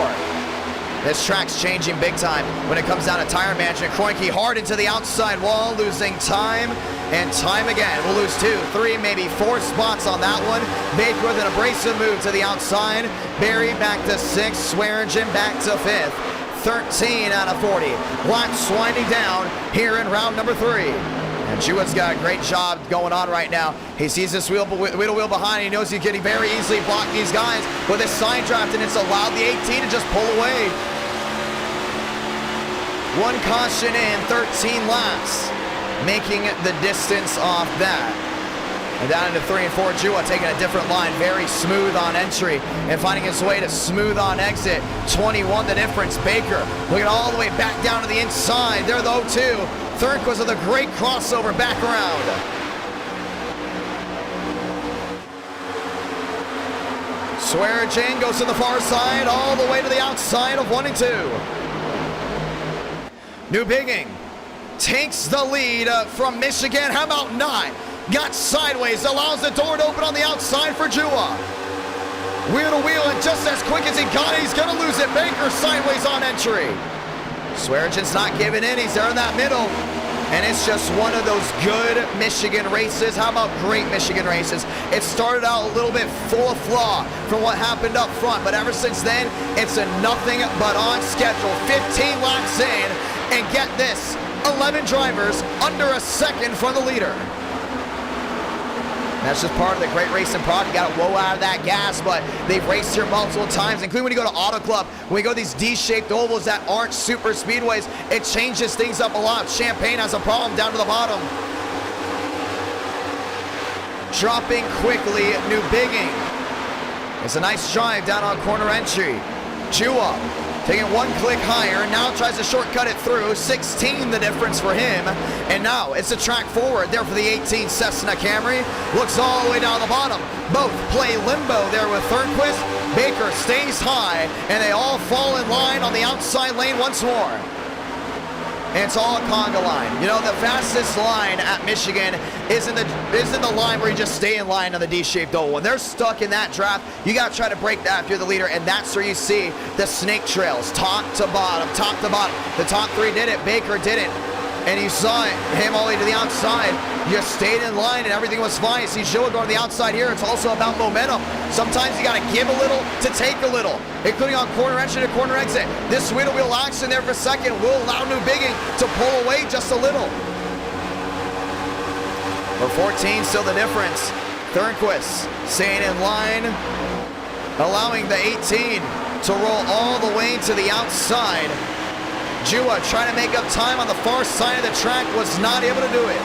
This track's changing big time when it comes down to tire management. Kroenke hard into the outside wall, losing time and time again. We'll lose 2, 3, maybe 4 spots on that one. Baker with an abrasive move to the outside. Barry back to 6th, Swearinger back to 5th. 13 out of 40. Laps winding down here in round number 3. And Chua's got a great job going on right now. He sees this wheel behind. He knows he can very easily block these guys with his side draft, and it's allowed the 18 to just pull away. 1 caution in, 13 laps, making the distance off that. And down into 3 and 4, Chua taking a different line, very smooth on entry and finding his way to smooth on exit. 21 the difference. Baker looking all the way back down to the inside. There though too. Thornquist with a great crossover back around. Swearinger goes to the far side, all the way to the outside of 1 and 2. Newbigging takes the lead from Michigan. How about not? Got sideways, allows the door to open on the outside for Chua. Wheel to wheel, and just as quick as he got it, he's going to lose it. Baker sideways on entry. Swearinger's not giving in. He's there in that middle. And it's just one of those good Michigan races. How about great Michigan races? It started out a little bit full of flaw from what happened up front, but ever since then, it's a nothing but on schedule. 15 laps in, and get this, 11 drivers under a second from the leader. That's just part of the great racing product. You got to whoa out of that gas, but they've raced here multiple times, including when you go to Auto Club. When you go to these D-shaped ovals that aren't super speedways, it changes things up a lot. Champaign has a problem down to the bottom. Dropping quickly, Newbigging. It's a nice drive down on corner entry. Chua taking 1 click higher, now tries to shortcut it through. 16 the difference for him. And now it's a track forward there for the 18 Cessna Camry. Looks all the way down the bottom. Both play limbo there with Thornquist. Baker stays high, and they all fall in line on the outside lane once more. And it's all a conga line. You know, the fastest line at Michigan isn't the line where you just stay in line on the D-shaped oval. When they're stuck in that draft, you got to try to break that if you're the leader, and that's where you see the snake trails, top to bottom, top to bottom. The top 3 did it, Baker didn't. And you saw it, him all the way to the outside. You stayed in line and everything was fine. You see Chua going to the outside here. It's also about momentum. Sometimes you got to give a little to take a little, including on corner entry to corner exit. This wheel-to-wheel action there for second will allow Newbigging to pull away just a little. For 14, still the difference. Thornquist staying in line, allowing the 18 to roll all the way to the outside. Chua trying to make up time on the far side of the track, was not able to do it.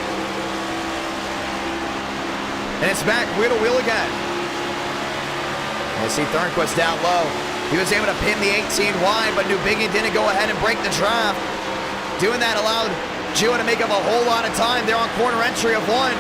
And it's back wheel to wheel again. You see Thornquist down low. He was able to pin the 18 wide, but Newbigging didn't go ahead and break the draft. Doing that allowed Chua to make up a whole lot of time there on corner entry of 1.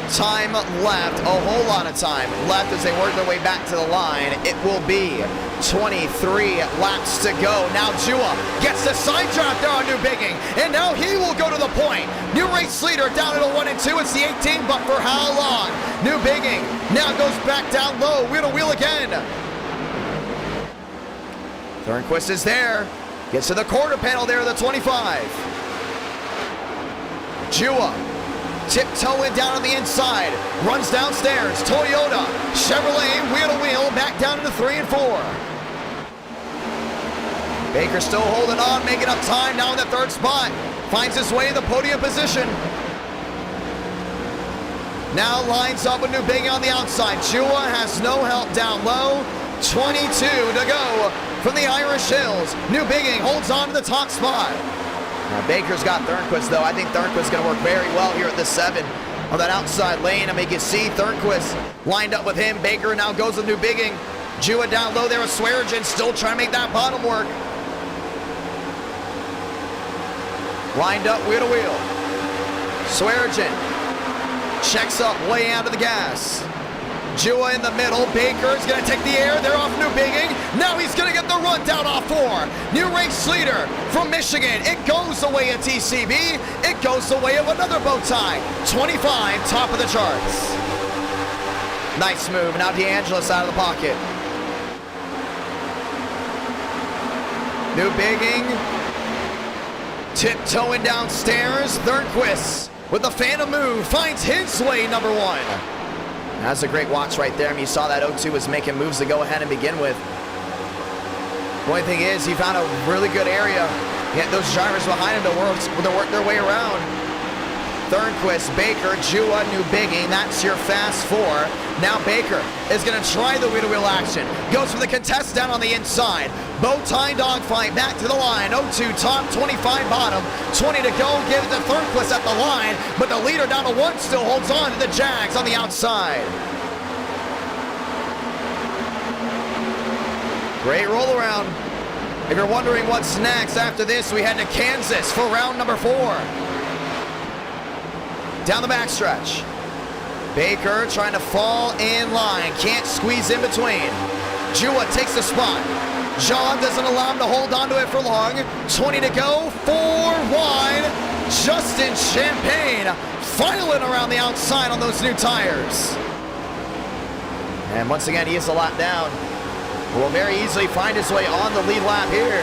Time left, a whole lot of time left as they work their way back to the line. It will be 23 laps to go. Now Chua gets the side draft there on Newbigging, and now he will go to the point. New race leader down at a 1 and 2. It's the 18, but for how long? Newbigging now goes back down low, wheel to wheel again. Thornquist is there, gets to the quarter panel there, the 25. Chua tiptoeing down on the inside, runs downstairs. Toyota, Chevrolet, wheel to wheel, back down into 3 and 4. Baker still holding on, making up time now in the 3rd spot. Finds his way in the podium position. Now lines up with Newbigging on the outside. Chua has no help down low. 22 to go from the Irish Hills. New Bigging holds on to the top spot. Now Baker's got Thornquist though. I think Thornquist's going to work very well here at the 7 on that outside lane. I mean, you can see Thornquist lined up with him. Baker now goes with New Bigging. Jua down low there with Swearigan, still trying to make that bottom work. Lined up wheel to wheel. Swearigan checks up way out of the gas. Jua in the middle. Baker's going to take the air. They're off New Bigging. Now he's going to get the run down off 4. New race leader from Michigan. It goes away at TCB. It goes away of another bow tie. 25, top of the charts. Nice move. Now DeAngelis out of the pocket. New Bigging tiptoeing downstairs. Thornquist with the phantom move finds his way number 1. That's a great watch right there. I mean, you saw that 0-2 was making moves to go ahead and begin with. The only thing is, he found a really good area. He had those drivers behind him to work their way around. Thornquist, Baker, Jua, New Bigging. That's your fast 4. Now Baker is going to try the wheel-to-wheel action. Goes for the contest down on the inside. Bow tie dogfight back to the line. 0-2 top, 25 bottom. 20 to go. Give it to Thornquist at the line. But the leader down to 1 still holds on to the Jags on the outside. Great roll around. If you're wondering what's next after this, we head to Kansas for round number 4. Down the backstretch. Baker trying to fall in line. Can't squeeze in between. Jua takes the spot. John doesn't allow him to hold on to it for long. 20 to go. 4 wide. Justin Champagne filing around the outside on those new tires. And once again, he is a lap down. Will very easily find his way on the lead lap here.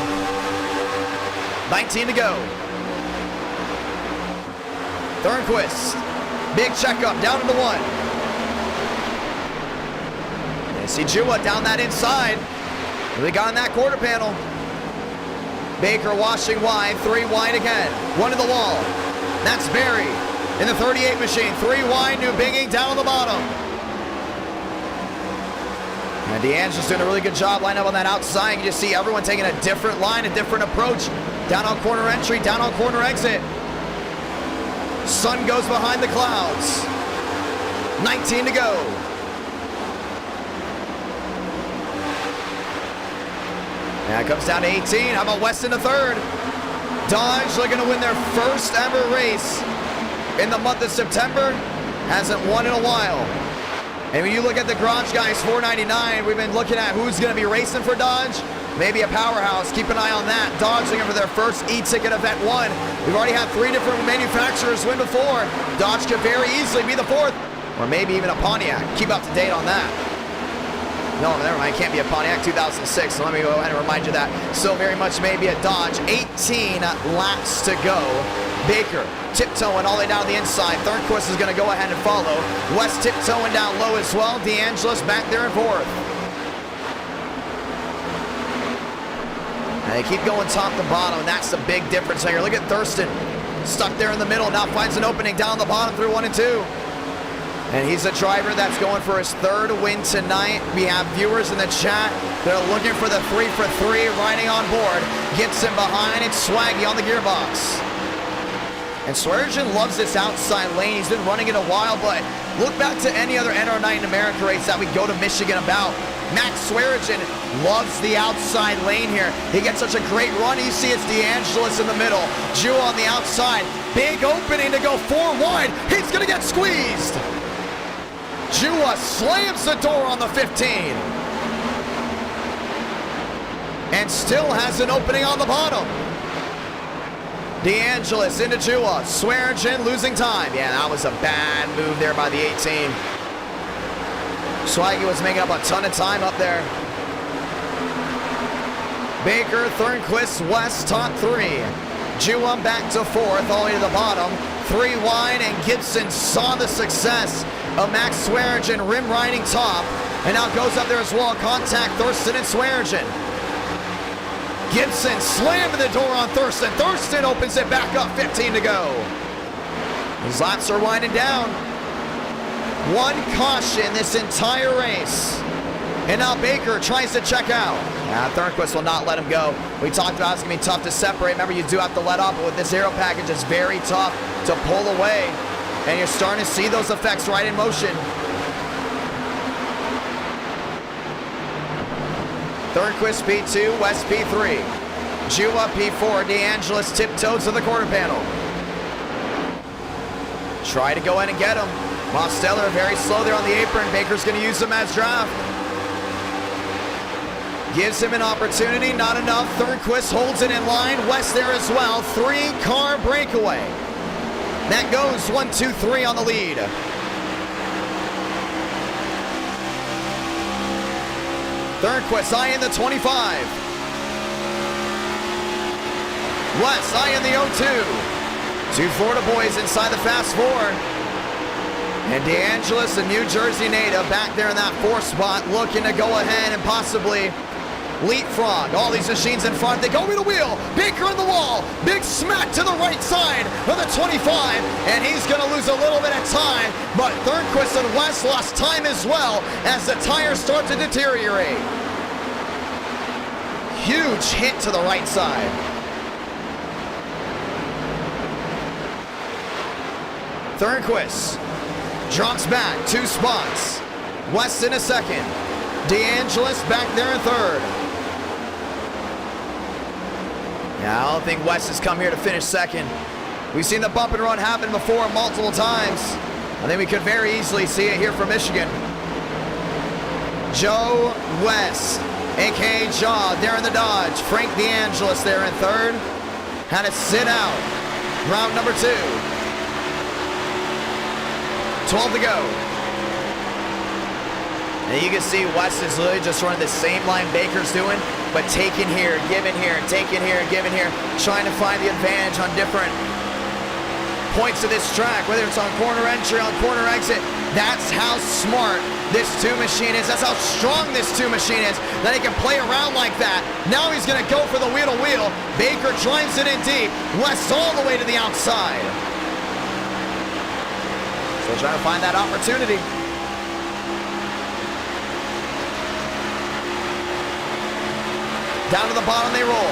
19 to go. Thornquist, big checkup down into 1. And see Jua down that inside. Really got in that quarter panel. Baker washing wide, 3 wide again. 1 to the wall. That's Barry in the 38 machine. 3 wide, New Bigging down on the bottom. And DeAngelis doing a really good job lining up on that outside. You just see everyone taking a different line, a different approach. Down on corner entry, down on corner exit. Sun goes behind the clouds. 19 to go. Now it comes down to 18. How about West in the 3rd? Dodge looking to win their first ever race in the month of September. Hasn't won in a while. And when you look at the Garage Guys 499, we've been looking at who's going to be racing for Dodge. Maybe a powerhouse. Keep an eye on that. Dodge looking for their first eTicket event 1. We've already had 3 different manufacturers win before. Dodge could very easily be the 4th, or maybe even a Pontiac. Keep up to date on that. No, never mind. It can't be a Pontiac 2006. So let me go ahead and remind you that. Still very much maybe a Dodge. 18 laps to go. Baker tiptoeing all the way down the inside. Thornquist is going to go ahead and follow. West tiptoeing down low as well. DeAngelis back there in 4th. And they keep going top to bottom, and that's the big difference here. Look at Thurston stuck there in the middle. Now finds an opening down the bottom through 1 and 2. And he's a driver that's going for his 3rd win tonight. We have viewers in the chat. They're looking for the 3 for 3 riding on board. Gibson behind and Swaggy on the gearbox. And Swearigan loves this outside lane. He's been running it a while, but look back to any other NR Night in America race that we go to Michigan about. Max Swearigan loves the outside lane here. He gets such a great run. You see it's DeAngelis in the middle. Jua on the outside. Big opening to go 4 wide. He's going to get squeezed. Jua slams the door on the 15. And still has an opening on the bottom. DeAngelis into Jua. Swearigan losing time. Yeah, that was a bad move there by the 18. Swaggy was making up a ton of time up there. Baker, Thornquist, West, top 3. Jua back to 4th, all the way to the bottom. 3 wide, and Gibson saw the success of Max Swearigan rim riding top. And now goes up there as well. Contact Thurston and Swearigan. Gibson slamming the door on Thurston. Thurston opens it back up, 15 to go. His laps are winding down. 1 caution this entire race. And now Baker tries to check out. Thornquist will not let him go. We talked about it's going to be tough to separate. Remember, you do have to let up, but with this aero package, it's very tough to pull away. And you're starting to see those effects right in motion. Thornquist P2, West P3. Jua P4, DeAngelis tiptoes to the quarter panel. Try to go in and get him. Mosteller very slow there on the apron. Baker's going to use him as draft. Gives him an opportunity, not enough. Thornquist holds it in line. West there as well. 3-car breakaway. That goes 1-2-3 on the lead. Thornquist eyeing the 25. West eyeing the 02. Two Florida boys inside the fast four. And DeAngelis, the New Jersey native, back there in that 4th spot, looking to go ahead and possibly leapfrog. All these machines in front. They go wheel to wheel. Baker in the wall. Big smack to the right side of the 25. And he's going to lose a little bit of time. But Thornquist and West lost time as well as the tires start to deteriorate. Huge hit to the right side. Thornquist drops back 2 spots. West in a second. DeAngelis back there in 3rd. Yeah, I don't think West has come here to finish 2nd. We've seen the bump and run happen before multiple times. I think we could very easily see it here from Michigan. Joe West, a.k.a. Jaw, there in the Dodge. Frank DeAngelis there in 3rd. Had to sit out. Round number 2. 12 to go. And you can see West is literally just running the same line Baker's doing, but taking here, giving here, taking here, giving here, trying to find the advantage on different points of this track, whether it's on corner entry, on corner exit. That's how smart this 2 machine is. That's how strong this 2 machine is, that he can play around like that. Now he's going to go for the wheel to wheel. Baker drives it in deep. West all the way to the outside. Still trying to find that opportunity. Down to the bottom they roll.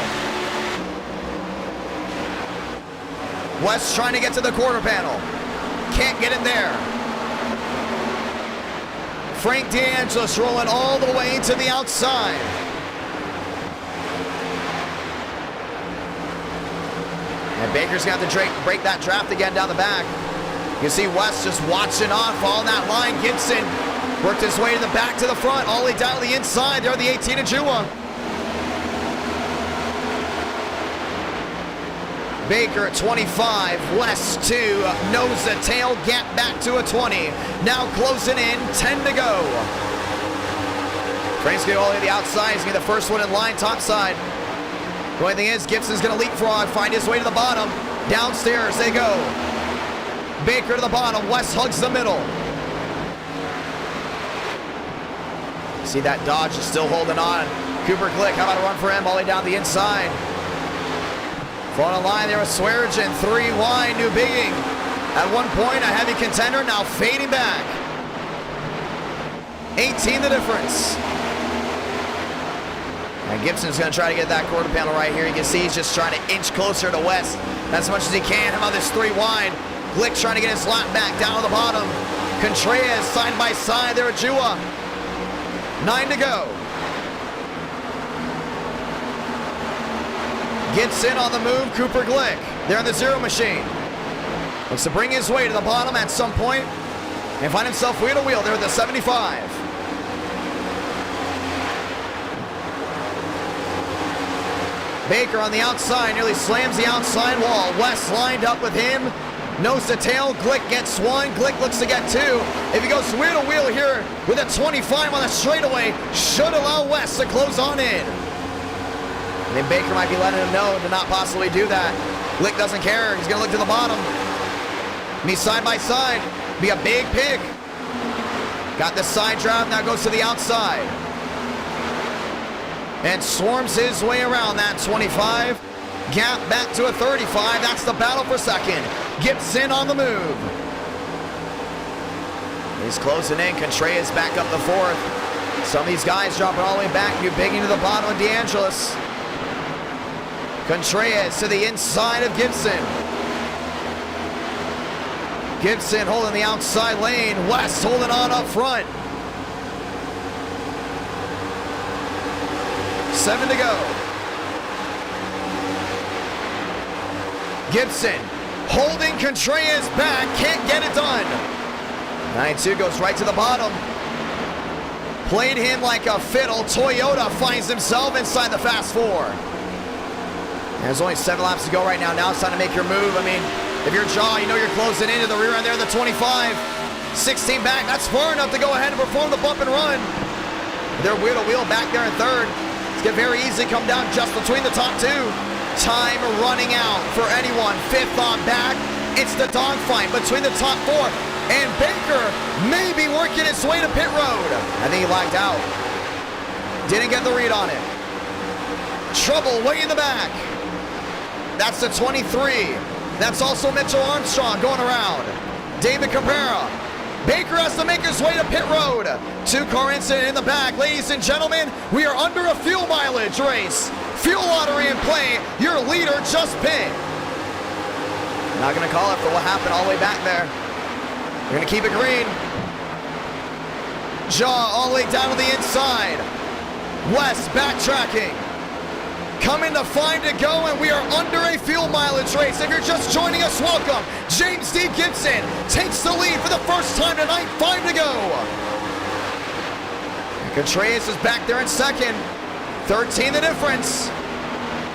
West trying to get to the quarter panel. Can't get in there. Frank DeAngelis rolling all the way to the outside. And Baker's got to break that draft again down the back. You see West just watching off on that line. Gibson worked his way to the back to the front, all the way down to the inside. There, the 18 of Jua. Baker at 25, West 2, nose to tail, gap back to a 20. Now closing in, 10 to go. Frank's going all the way to the outside. He's going to be the first one in line, top side. The only thing is, Gibson's going to leapfrog, find his way to the bottom. Downstairs they go. Baker to the bottom, West hugs the middle. See that Dodge is still holding on. Cooper Glick, how about a run for him all the way down the inside. Front of line there with Swearigan, 3 wide, New Bigging. At one point, a heavy contender, now fading back. 18 the difference. And Gibson's going to try to get that quarter panel right here. You can see he's just trying to inch closer to West as much as he can. How about this 3 wide? Glick trying to get his lap back down to the bottom. Contreras side by side there at Jua. 9 to go. Gets in on the move, Cooper Glick. There in the 0 machine. Looks to bring his way to the bottom at some point and find himself wheel to wheel there at the 75. Baker on the outside, nearly slams the outside wall. West lined up with him. Nose to tail, Glick gets 1. Glick looks to get 2. If he goes wheel to wheel here with a 25 on the straightaway, should allow West to close on in. And then Baker might be letting him know to not possibly do that. Glick doesn't care. He's going to look to the bottom. Be side by side. Be a big pick. Got the side drive. Now goes to the outside. And swarms his way around that 25. Gap back to a 35. That's the battle for second. Gibson on the move. He's closing in. Contreras back up the 4th. Some of these guys dropping all the way back, you bigging to the bottom of DeAngelis. Contreras to the inside of Gibson. Gibson holding the outside lane. West holding on up front. 7 to go. Gibson holding Contreras back. Can't get it done. 92 goes right to the bottom. Played him like a fiddle. Toyota finds himself inside the fast four. There's only 7 laps to go right now. Now it's time to make your move. I mean, if you're Jaw, you know you're closing into the rear end there, the 25. 16 back, that's far enough to go ahead and perform the bump and run. They're wheel to wheel back there in third. It's gonna very easy come down just between the top 2. Time running out for anyone. 5th on back. It's the dogfight between the top 4. And Baker may be working his way to pit road. I think he lagged out. Didn't get the read on it. Trouble way in the back. That's the 23. That's also Mitchell Armstrong going around. David Cabrera. Baker has to make his way to pit road. 2-car incident in the back. Ladies and gentlemen, we are under a fuel mileage race. Fuel lottery in play. Your leader just pit. Not going to call it for what happened all the way back there. We're going to keep it green. Jaw all the way down to the inside. West backtracking. Coming to 5 to go, and we are under a fuel mileage race. If you're just joining us, welcome. James D. Gibson takes the lead for the first time tonight. 5 to go. Contreras is back there in second. 13 the difference.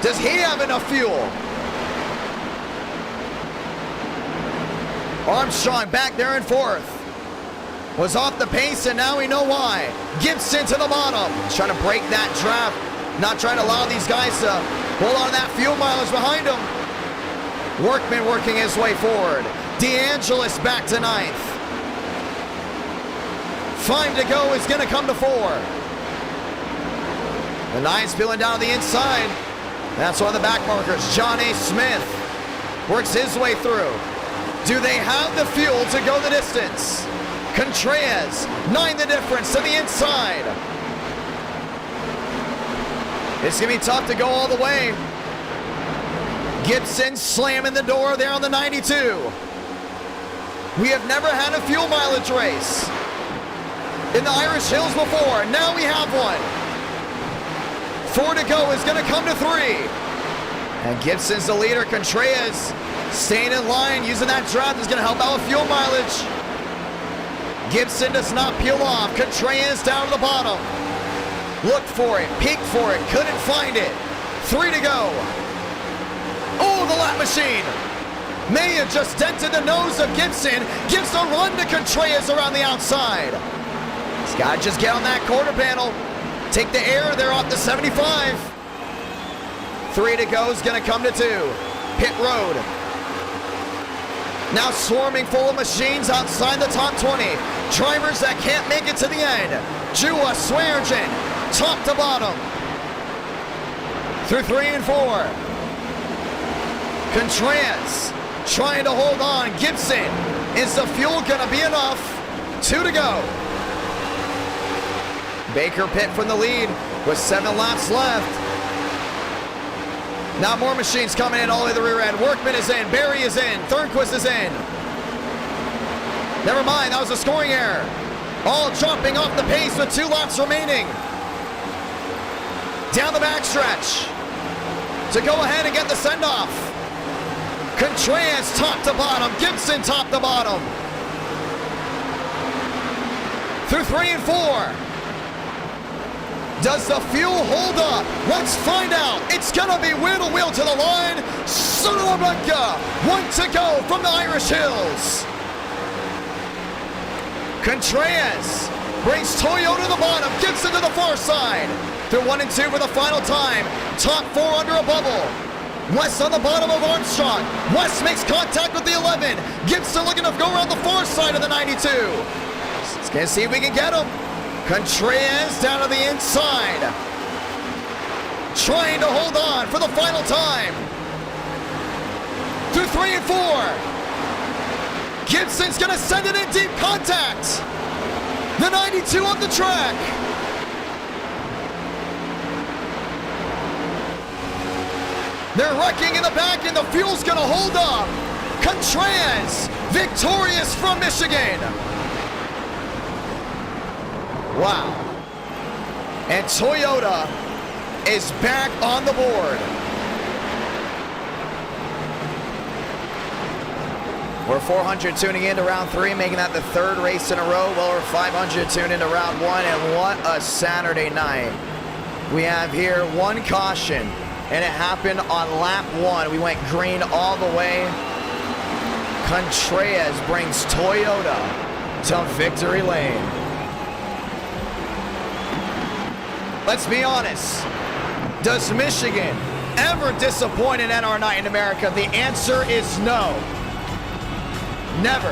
Does he have enough fuel? Armstrong back there in 4th. Was off the pace, and now we know why. Gibson to the bottom. He's trying to break that draft. Not trying to allow these guys to hold on to that fuel mileage behind him. Workman working his way forward. DeAngelis back to 9th. 5 to go is going to come to 4. The 9's peeling down to the inside. That's one of the back markers. John A. Smith works his way through. Do they have the fuel to go the distance? Contreras, 9 the difference to the inside. It's going to be tough to go all the way. Gibson slamming the door there on the 92. We have never had a fuel mileage race in the Irish Hills before. Now we have one. 4 to go is going to come to 3. And Gibson's the leader. Contreras staying in line, using that draft is going to help out with fuel mileage. Gibson does not peel off. Contreras down to the bottom. Looked for it, peeked for it, couldn't find it. 3 to go. Oh, the lap machine. May have just dented the nose of Gibson. Gives a run to Contreras around the outside. He's got to just get on that quarter panel. Take the air there off the 75. 3 to go is going to come to 2. Pit road. Now swarming full of machines outside the top 20. Drivers that can't make it to the end. Jua Swearengin, top to bottom. Through 3 and 4. Contreras trying to hold on. Gibson, is the fuel gonna be enough? 2 to go. Baker pit from the lead with 7 laps left. Now more machines coming in all the way to the rear end. Workman is in, Barry is in, Thornquist is in. Never mind, that was a scoring error. All jumping off the pace with 2 laps remaining. Down the backstretch to go ahead and get the send-off. Contreras top to bottom, Gibson top to bottom. Through 3 and 4. Does the fuel hold up? Let's find out. It's gonna be wheel to wheel to the line. Sonora 1 to go from the Irish Hills. Contreras brings Toyota to the bottom, Gibson to the far side. Through 1 and 2 for the final time. Top 4 under a bubble. West on the bottom of Armstrong. West makes contact with the 11. Gibson looking to go around the far side of the 92. Let's gonna see if we can get him. Contreras down to the inside. Trying to hold on for the final time. Through 3 and 4. Gibson's gonna send it in deep contact. The 92 on the track. They're wrecking in the back, and the fuel's gonna hold up. Contreras, victorious from Michigan. Wow. And Toyota is back on the board. We're 400 tuning into round 3, making that the 3rd race in a row. Well, we're 500 tuned into round 1, and what a Saturday night. We have here 1 caution, and it happened on lap 1. We went green all the way. Contreras brings Toyota to victory lane. Let's be honest. Does Michigan ever disappoint in NR Night in America? The answer is no. Never.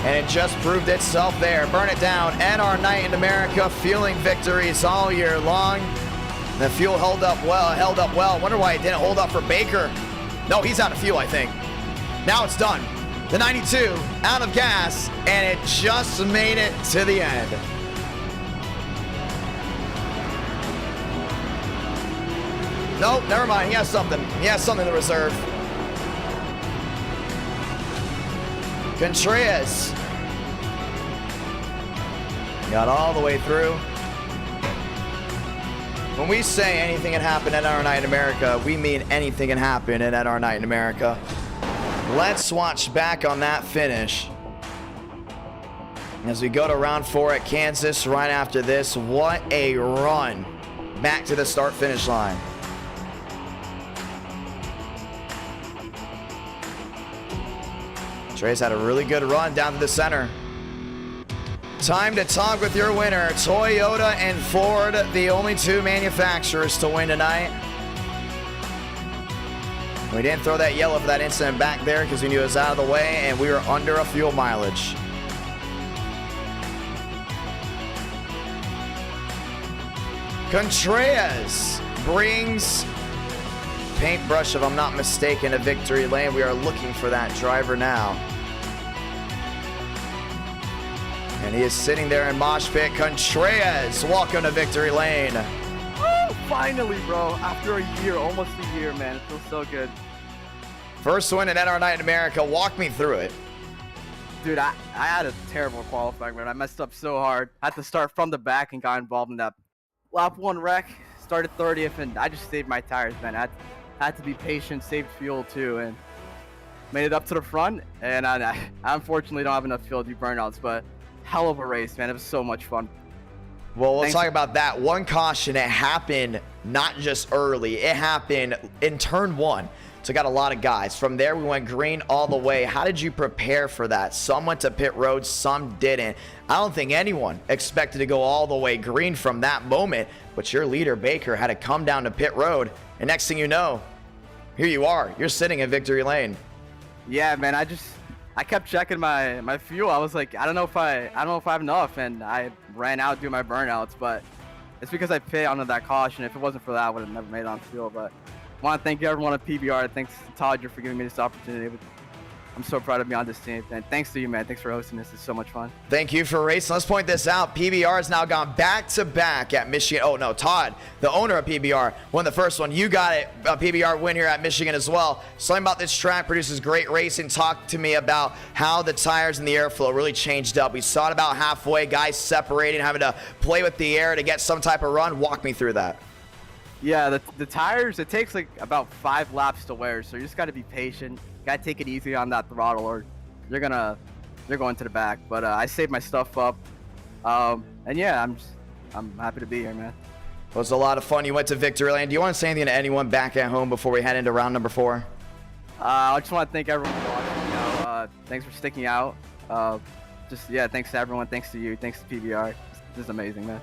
And it just proved itself there. Burn it down. NR Night in America, fueling victories all year long. The fuel held up well. Wonder why it didn't hold up for Baker. No, he's out of fuel, I think. Now it's done. The 92 out of gas, and it just made it to the end. Nope, never mind. He has something. He has something to reserve. Contreras got all the way through. When we say anything can happen at NR Night in America, we mean anything can happen at NR Night in America. Let's watch back on that finish as we go to round 4 at Kansas right after this. What a run back to the start-finish line. Trey's had a really good run down to the center. Time to talk with your winner. Toyota and Ford, the only 2 manufacturers to win tonight. We didn't throw that yellow for that incident back there because we knew it was out of the way, and we were under a fuel mileage. Contreras brings Paintbrush, if I'm not mistaken, to victory lane. We are looking for that driver now. And he is sitting there in mosh pit. Contreras, welcome to victory lane. Woo, finally, bro. After a year, almost a year, man. It feels so good. First win at NR Night in America. Walk me through it. Dude, I had a terrible qualifying, man. I messed up so hard. I had to start from the back and got involved in that lap 1 wreck. Started 30th, and I just saved my tires, man. I had to be patient, saved fuel, too, and made it up to the front. And I unfortunately don't have enough fuel to do burnouts, but hell of a race, man. It was so much fun. Well, let's talk about that. 1 caution, it happened not just early. It happened in turn 1. So got a lot of guys. From there, we went green all the way. How did you prepare for that? Some went to pit road, some didn't. I don't think anyone expected to go all the way green from that moment. But your leader, Baker, had to come down to pit road. And next thing you know, here you are. You're sitting in victory lane. Yeah, man. I kept checking my fuel. I was like, I don't know if I have enough, and I ran out doing my burnouts, but it's because I pit under that caution. If it wasn't for that, I would have never made it on fuel. But I want to thank everyone at PBR. Thanks to Todd for giving me this opportunity. I'm so proud to be on this team, and thanks to you, man. Thanks for hosting this. It's so much fun. Thank you for racing. Let's point this out. PBR has now gone back-to-back at Michigan. Oh, no, Todd, the owner of PBR, won the first one. You got it, a PBR win here at Michigan as well. Something about this track produces great racing. Talk to me about how the tires and the airflow really changed up. We saw it about halfway, guys separating, having to play with the air to get some type of run. Walk me through that. Yeah, the tires, it takes like about 5 laps to wear, so you just got to be patient. Got to take it easy on that throttle, or you're going to the back. But I saved my stuff up, and yeah, I'm happy to be here, man. It was a lot of fun. You went to victory lane. Do you want to say anything to anyone back at home before we head into round number 4? I just want to thank everyone for watching. Thanks for sticking out. Thanks to everyone. Thanks to you. Thanks to PBR. This is amazing, man.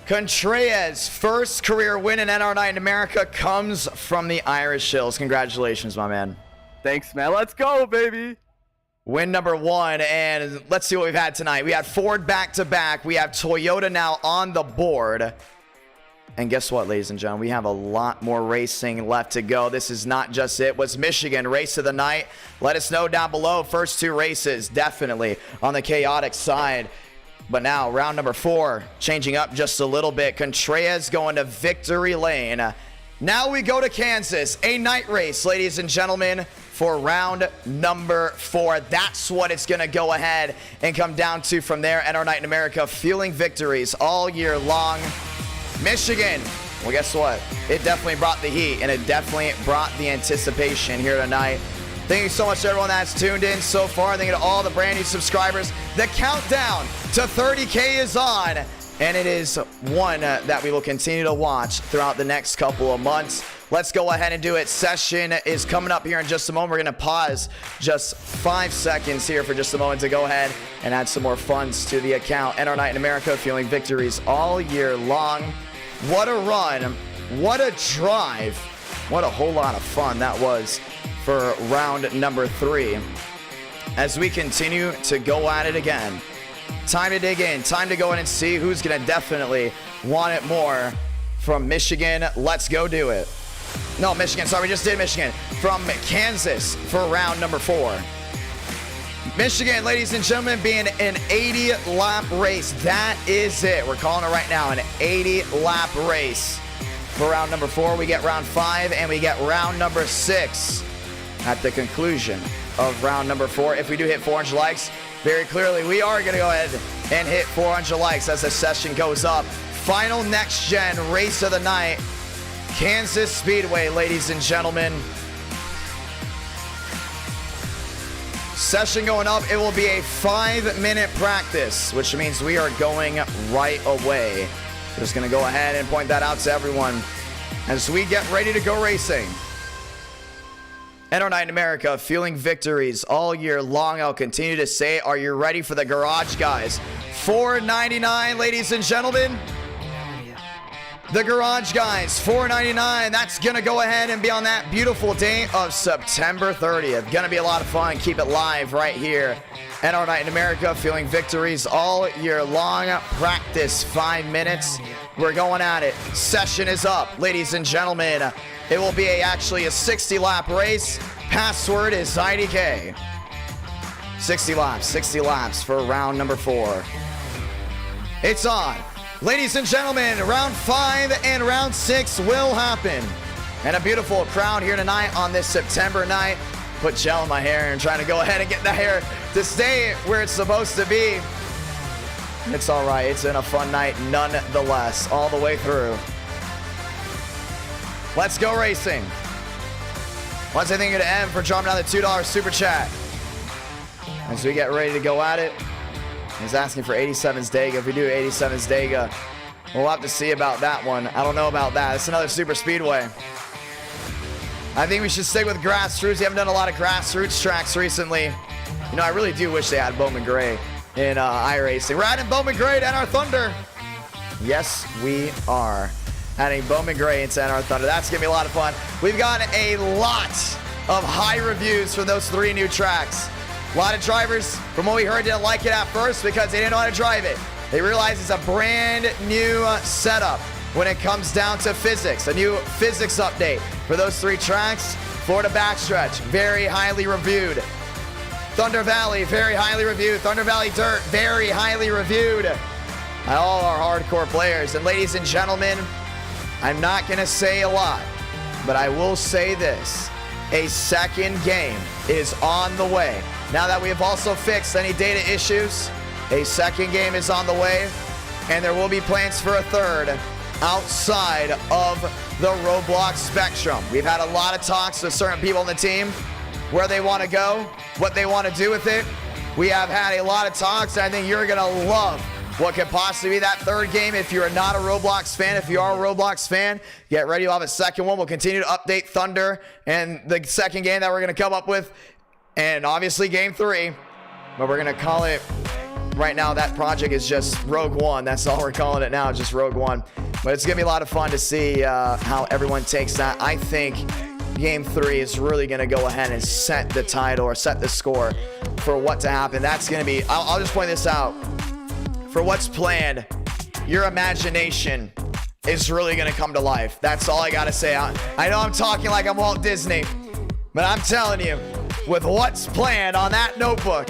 Contreras' first career win in NR Night in America comes from the Irish Hills. Congratulations, my man. Thanks, man. Let's go, baby. Win number 1, and let's see what we've had tonight. We had Ford back-to-back. We have Toyota now on the board. And guess what, ladies and gentlemen? We have a lot more racing left to go. This is not just it. Was Michigan race of the night? Let us know down below. First 2 races, definitely on the chaotic side. But now, round number 4, changing up just a little bit. Contreras going to victory lane. Now we go to Kansas, a night race, ladies and gentlemen, for round number 4. That's what it's going to go ahead and come down to from there. And our Night in America feeling victories all year long. Michigan, well, guess what? It definitely brought the heat, and it definitely brought the anticipation here tonight. Thank you so much to everyone that's tuned in so far. Thank you to all the brand new subscribers. The countdown to 30K is on, and it is one that we will continue to watch throughout the next couple of months. Let's go ahead and do it. Session is coming up here in just a moment. We're going to pause just 5 seconds here for just a moment to go ahead and add some more funds to the account. And our Night in America feeling victories all year long. What a run. What a drive. What a whole lot of fun that was for round number 3. As we continue to go at it again. Time to dig in. Time to go in and see who's going to definitely want it more from Michigan. Let's go do it. No, Michigan. Sorry, we just did Michigan. From Kansas for round number 4. Michigan, ladies and gentlemen, being an 80-lap race. That is it. We're calling it right now, an 80-lap race. For round number 4, we get round 5, and we get round number 6 at the conclusion of round number 4. If we do hit 400 likes, very clearly, we are going to go ahead and hit 400 likes as the session goes up. Final next-gen race of the night. Kansas Speedway, ladies and gentlemen. Session going up. It will be a 5-minute practice, which means we are going right away. Just going to go ahead and point that out to everyone as we get ready to go racing. And our Night in America feeling victories all year long. I'll continue to say, are you ready for the garage, guys? $4.99, ladies and gentlemen. The garage guys, $4.99. That's going to go ahead and be on that beautiful day of September 30th. Going to be a lot of fun. Keep it live right here. And our Night in America feeling victories all year long. Practice 5 minutes. We're going at it. Session is up, ladies and gentlemen. It will be actually a 60-lap race. Password is IDK. 60 laps for round number 4. It's on. Ladies and gentlemen, round 5 and round 6 will happen. And a beautiful crowd here tonight on this September night. Put gel in my hair and trying to go ahead and get the hair to stay where it's supposed to be. It's all right. It's been a fun night nonetheless, all the way through. Let's go racing. Once I think of M for dropping down the $2 super chat. As we get ready to go at it. He's asking for 87's Dega. If we do 87's Dega, we'll have to see about that one. I don't know about that. It's another super speedway. I think we should stick with grassroots. We haven't done a lot of grassroots tracks recently. You know, I really do wish they had Bowman Gray in iRacing. We're adding Bowman Gray to NR Thunder. Yes, we are adding Bowman Gray into NR Thunder. That's going to be a lot of fun. We've got a lot of high reviews for those 3 new tracks. A lot of drivers, from what we heard, didn't like it at first because they didn't know how to drive it. They realized it's a brand new setup when it comes down to physics. A new physics update for those 3 tracks. Florida Backstretch, very highly reviewed. Thunder Valley, very highly reviewed. Thunder Valley Dirt, very highly reviewed by all our hardcore players. And ladies and gentlemen, I'm not going to say a lot, but I will say this. A second game is on the way. Now that we have also fixed any data issues, a second game is on the way, and there will be plans for a third outside of the Roblox spectrum. We've had a lot of talks with certain people on the team, where they want to go, what they want to do with it. We have had a lot of talks, and I think you're going to love what could possibly be that third game. If you're not a Roblox fan, if you are a Roblox fan, get ready. We'll have a second one. We'll continue to update Thunder and the second game that we're going to come up with. And obviously game 3, but we're going to call it right now. That project is just Rogue One. That's all we're calling it now, just Rogue One. But it's going to be a lot of fun to see how everyone takes that. I think game 3 is really going to go ahead and set the title or set the score for what to happen. That's going to be, I'll just point this out. For what's planned, your imagination is really going to come to life. That's all I got to say. I know I'm talking like I'm Walt Disney, but I'm telling you, with what's planned on that notebook,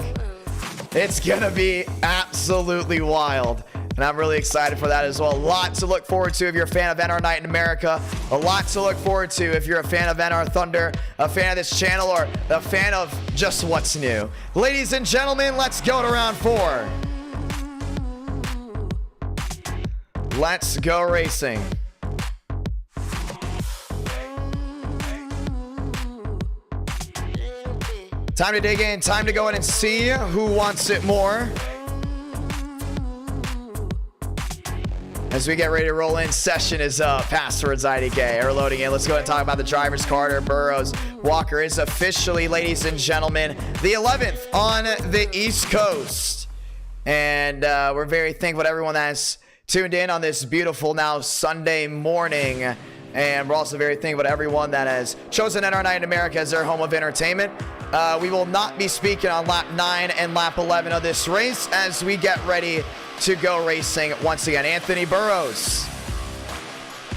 it's going to be absolutely wild. and I'm really excited for that as well. A lot to look forward to if you're a fan of NR Night in America. A lot to look forward to if you're a fan of NR Thunder, a fan of this channel, or a fan of just what's new. Ladies and gentlemen, let's go to round 4. Let's go racing. Time to dig in, time to go in and see who wants it more. As we get ready to roll in, session is up. Passwords IDK are loading in. Let's go ahead and talk about the drivers. Carter Burrows Walker is officially, ladies and gentlemen, the 11th on the East Coast. And we're very thankful to everyone that's tuned in on this beautiful now Sunday morning. And we're also very thankful to everyone that has chosen NR Night in America as their home of entertainment. We will not be speaking on lap 9 and lap 11 of this race as we get ready to go racing once again. Anthony Burrows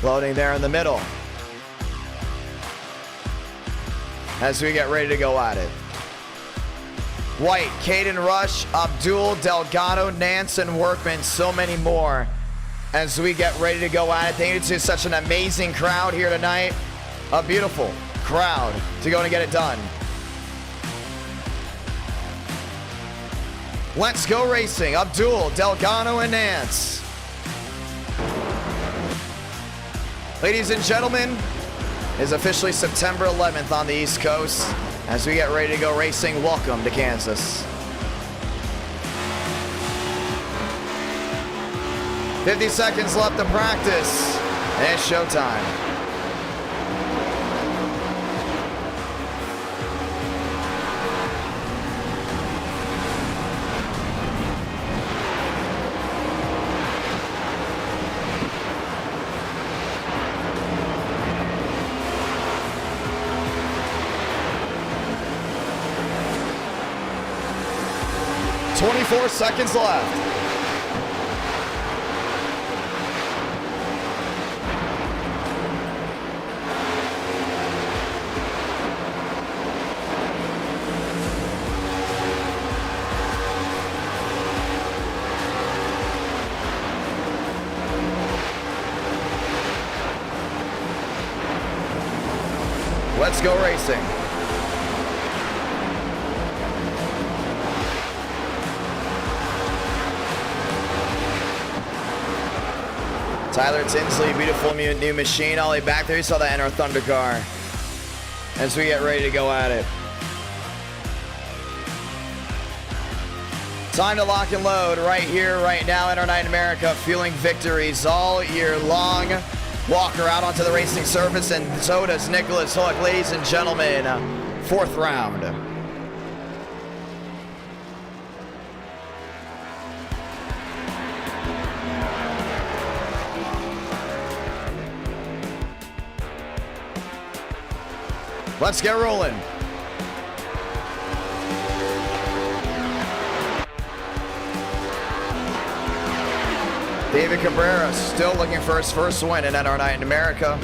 loading there in the middle as we get ready to go at it. White, Caden Rush, Abdul, Delgado, Nance, and Workman, so many more as we get ready to go at it. Thank you to such an amazing crowd here tonight. A beautiful crowd to go and get it done. Let's go racing. Abdul, Delgado, and Nance. Ladies and gentlemen, it is officially September 11th on the East Coast. As we get ready to go racing, welcome to Kansas. 50 seconds left to practice, and it's showtime. Four seconds left. Let's go racing. Tyler Tinsley, beautiful new machine. Ollie back there, you saw that NR Thunder car. As we get ready to go at it. Time to lock and load right here, right now. NR Night in America, fueling victories all year long. Walker out onto the racing surface, and so does Nicholas Hook. Ladies and gentlemen, 4th round. Let's get rolling. David Cabrera still looking for his first win in NR Night in America.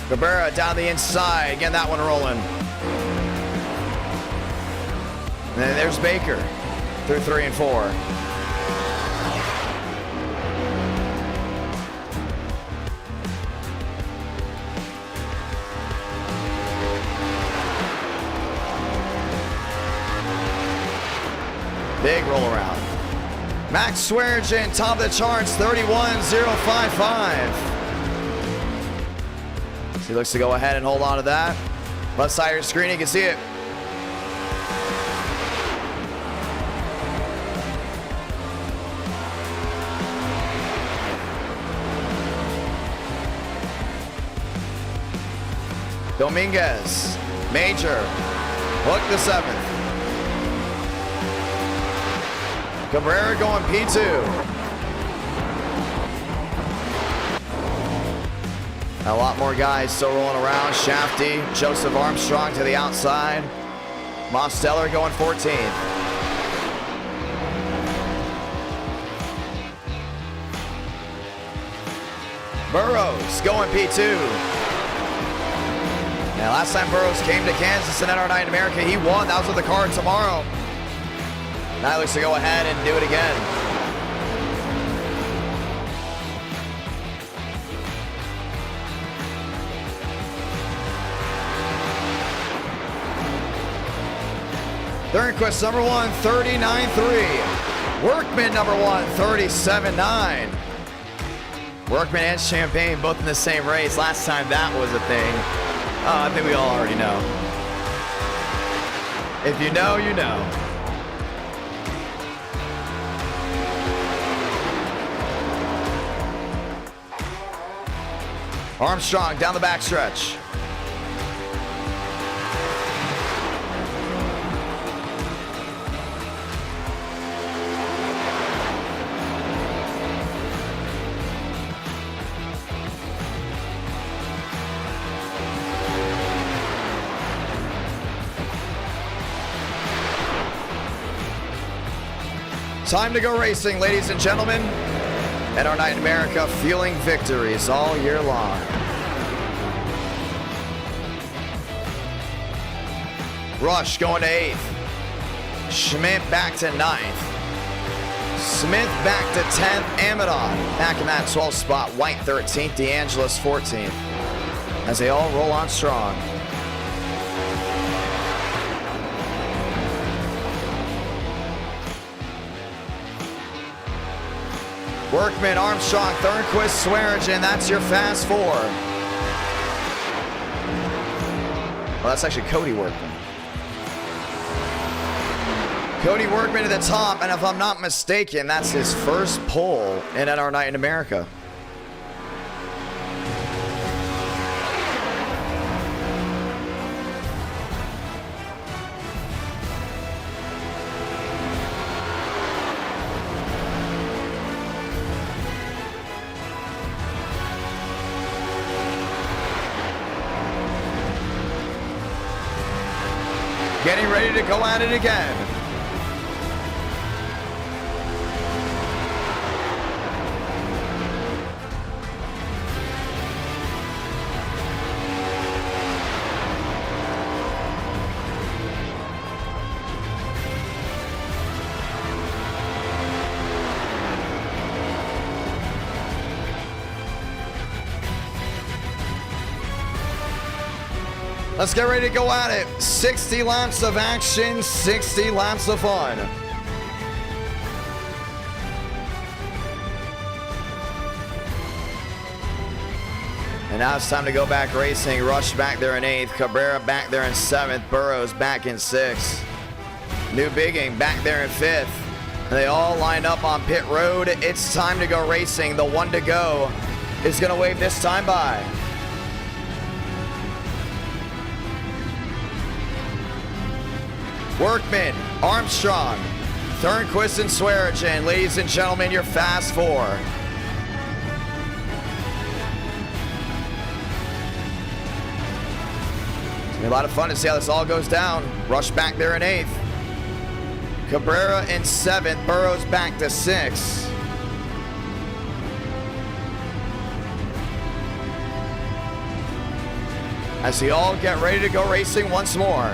Cabrera down the inside, getting that one rolling. And then there's Baker through 3 and 4. Big roll around. Max Swearengin, top of the charts, 31.055. He looks to go ahead and hold on to that. Left side of your screen, you can see it. Dominguez, Major, Hook the 7th. Cabrera going P2. A lot more guys still rolling around. Shafty, Joseph Armstrong to the outside. Mosteller going 14th. Burrows going P2. Now, last time Burrows came to Kansas in NR Night in America, he won. That was with the car tomorrow. Now he looks to go ahead and do it again. Thornquist number 1, 39.3. Workman number 1, 37.9. Workman and Champagne both in the same race. Last time that was a thing. Oh, I think we all already know. If you know, you know. Armstrong down the backstretch. Time to go racing, ladies and gentlemen. NR Night in America, feeling victories all year long. Rush going to 8th. Schmidt back to 9th. Smith back to 10th. Amadon back in that 12th spot. White 13th. DeAngelis 14th. As they all roll on strong. Workman, Armstrong, Thornquist, Swearingen. That's your fast 4. Well, that's actually Cody Workman. Cody Workman to the top, and if I'm not mistaken, that's his first pole in NR Night in America. Getting ready to go at it again. Let's get ready to go at it. 60 laps of action, 60 laps of fun. And now it's time to go back racing. Rush back there in 8th. Cabrera back there in 7th. Burrows back in 6th. New Bigging back there in 5th. They all line up on pit road. It's time to go racing. The one to go is going to wave this time by. Workman, Armstrong, Thornquist, and Swearingen. Ladies and gentlemen, your fast 4. It's gonna be a lot of fun to see how this all goes down. Rush back there in 8th. Cabrera in 7th. Burrows back to 6th. As they all get ready to go racing once more.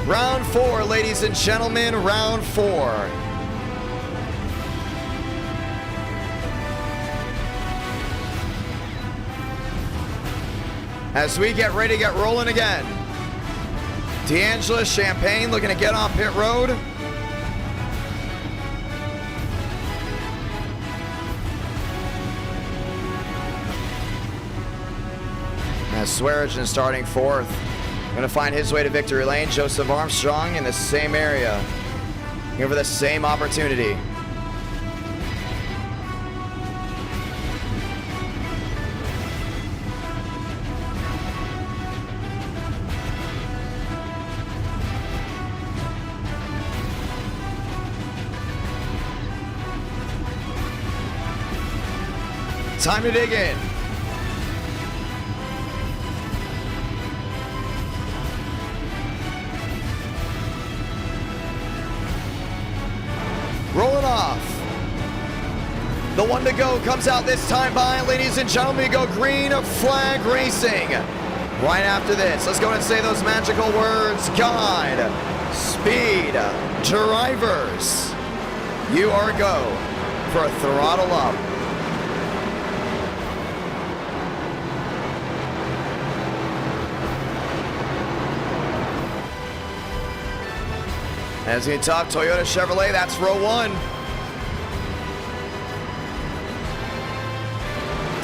Round 4, ladies and gentlemen, round 4. As we get ready to get rolling again. DeAngelis, Champagne looking to get on pit road. As Swearingen starting 4th. Going to find his way to victory lane. Joseph Armstrong in the same area. Here for the same opportunity. Time to dig in. Rolling off. The one to go comes out this time by, ladies and gentlemen, we go Green Flag Racing. Right after this, let's go and say those magical words. God, speed, drivers. You are go for a throttle up. As we talk Toyota Chevrolet, that's row one.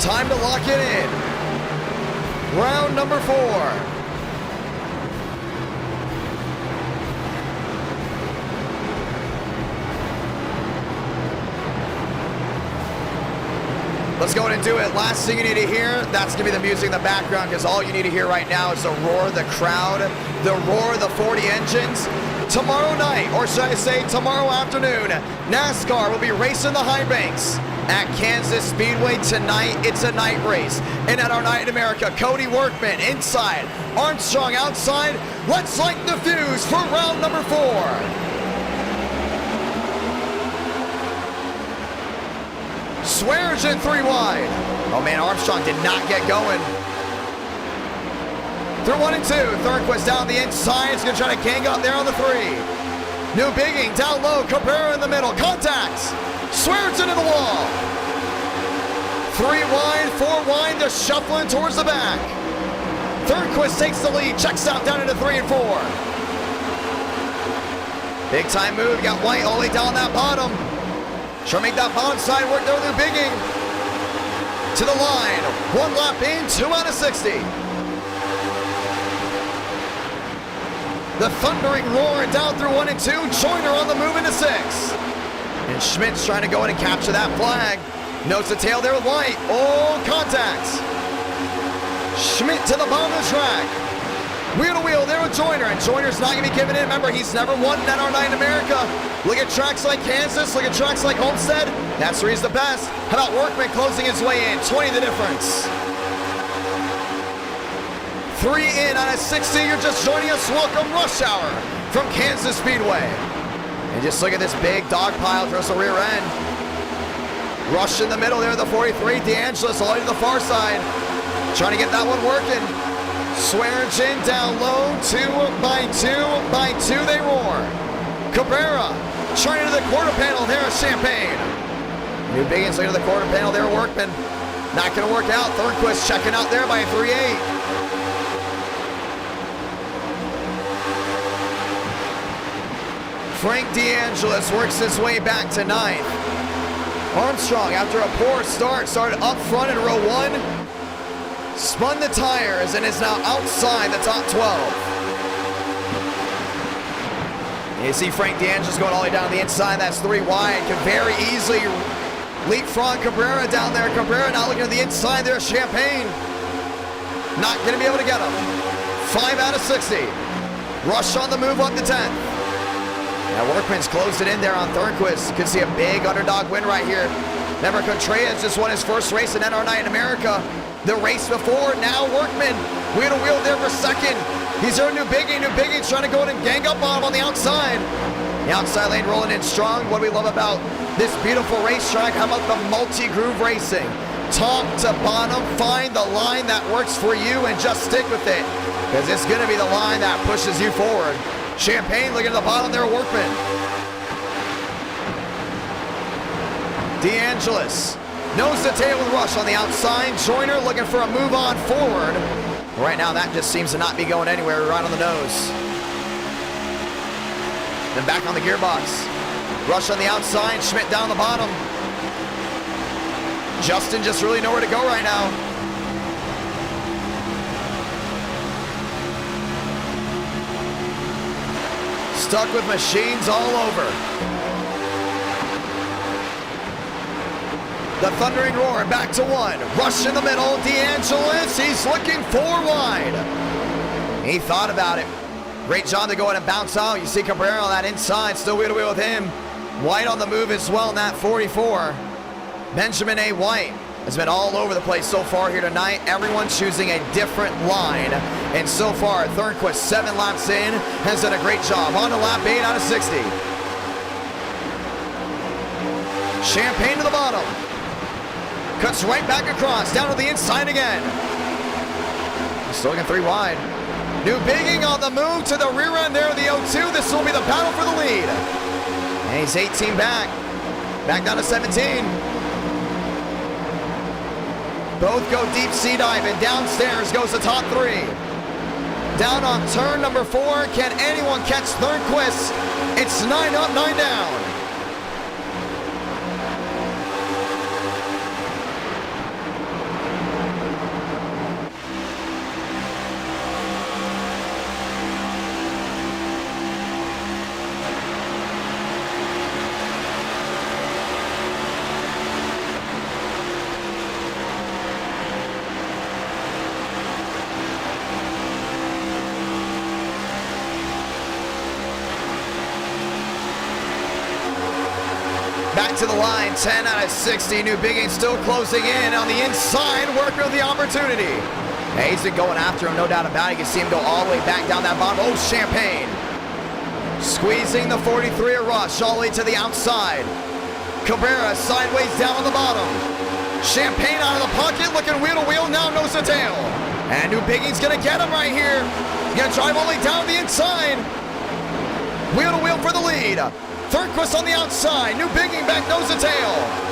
Time to lock it in. Round number 4. Let's go ahead and do it. Last thing you need to hear, that's going to be the music in the background, because all you need to hear right now is the roar of the crowd, the roar of the 40 engines. Tomorrow night, or should I say tomorrow afternoon, NASCAR will be racing the high banks at Kansas Speedway tonight. It's a night race. And at our Night in America, Cody Workman inside, Armstrong outside. Let's light the fuse for round number 4. Swears in 3 wide. Oh man, Armstrong did not get going. Through 1 and 2, Thornquist down the inside. He's going to try to gang up there on the 3. New Bigging down low, Cabrera in the middle. Contacts. Swears into the wall. 3 wide, 4 wide. They're shuffling towards the back. Thornquist takes the lead, checks out down into 3 and 4. Big time move. Got White all the way down that bottom. Trying to make that bottom side work there with New Bigging. To the line. 1 lap in, 2 out of 60. The thundering roar down through 1 and 2. Joyner on the move into 6. And Schmidt's trying to go in and capture that flag. Nose to tail there with White. Oh, contacts. Schmidt to the bottom of the track. Wheel to wheel there with Joyner. And Joyner's not going to be giving in. Remember, he's never won NASCAR Night in America. Look at tracks like Kansas. Look at tracks like Homestead. That's where he's the best. How about Workman closing his way in? 20 the difference. 3 in out of 60. You're just joining us. Welcome Rush Hour from Kansas Speedway. And just look at this big dog pile towards the rear end. Rush in the middle there, the 43. DeAngelis all the way to the far side. Trying to get that one working. Swearingen down low. 2 by 2 by 2 they roar. Cabrera trying to the quarter panel there at Champaign. New Biggins into the quarter panel there, Workman. Not going to work out. Thornquist checking out there by a 3.8. Frank DeAngelis works his way back to 9th. Armstrong, after a poor start, started up front in row 1. Spun the tires and is now outside the top 12. You see Frank DeAngelis going all the way down the inside. That's 3 wide. Can very easily leapfrog Cabrera down there. Cabrera now looking at the inside there. Champaign. Not going to be able to get him. 5 out of 60. Rush on the move up to 10th. Now Workman's closed it in there on Thornquist. You can see a big underdog win right here. Remember, Contreras just won his first race in NASCAR Night in America. The race before, now Workman. Wheel to wheel there for second. He's earned New Bigging. New Bigging's trying to go in and gang up on him on the outside. The outside lane rolling in strong. What do we love about this beautiful racetrack? How about the multi-groove racing? Top to bottom, find the line that works for you and just stick with it. Because it's going to be the line that pushes you forward. Champaign looking at the bottom there, Workman. DeAngelis. Nose to tail with Rush on the outside. Joyner looking for a move on forward. Right now that just seems to not be going anywhere. Right on the nose. Then back on the gearbox. Rush on the outside. Schmidt down the bottom. Justin just really nowhere to go right now. Stuck with machines all over. The thundering roar back to 1. Rush in the middle. DeAngelis, he's looking 4 wide. He thought about it. Great job to go in and bounce out. You see Cabrera on that inside, still wheel to wheel with him. White on the move as well in that 44. Benjamin A. White has been all over the place so far here tonight. Everyone choosing a different line. And so far, Thornquist, 7 laps in, has done a great job. On to lap 8 out of 60. Champagne to the bottom. Cuts right back across, down to the inside again. Still looking 3 wide. New Bigging on the move to the rear end there of the 02. This will be the battle for the lead. And he's 18 back. Back down to 17. Both go deep sea diving. Downstairs goes the top 3. Down on turn number 4. Can anyone catch Thornquist? It's 9 up, 9 down. Back to the line, 10 out of 60. New Bigging still closing in on the inside, working with the opportunity. Hey, he's been going after him, no doubt about it. You can see him go all the way back down that bottom. Oh, Champagne. Squeezing the 43 of Rush all the way to the outside. Cabrera sideways down on the bottom. Champagne out of the pocket, looking wheel to wheel, now nose to tail. And New Bigging's gonna get him right here. He's gonna drive all the way down the inside. Wheel to wheel for the lead. Thornquist on the outside. New Bigging back nose to tail.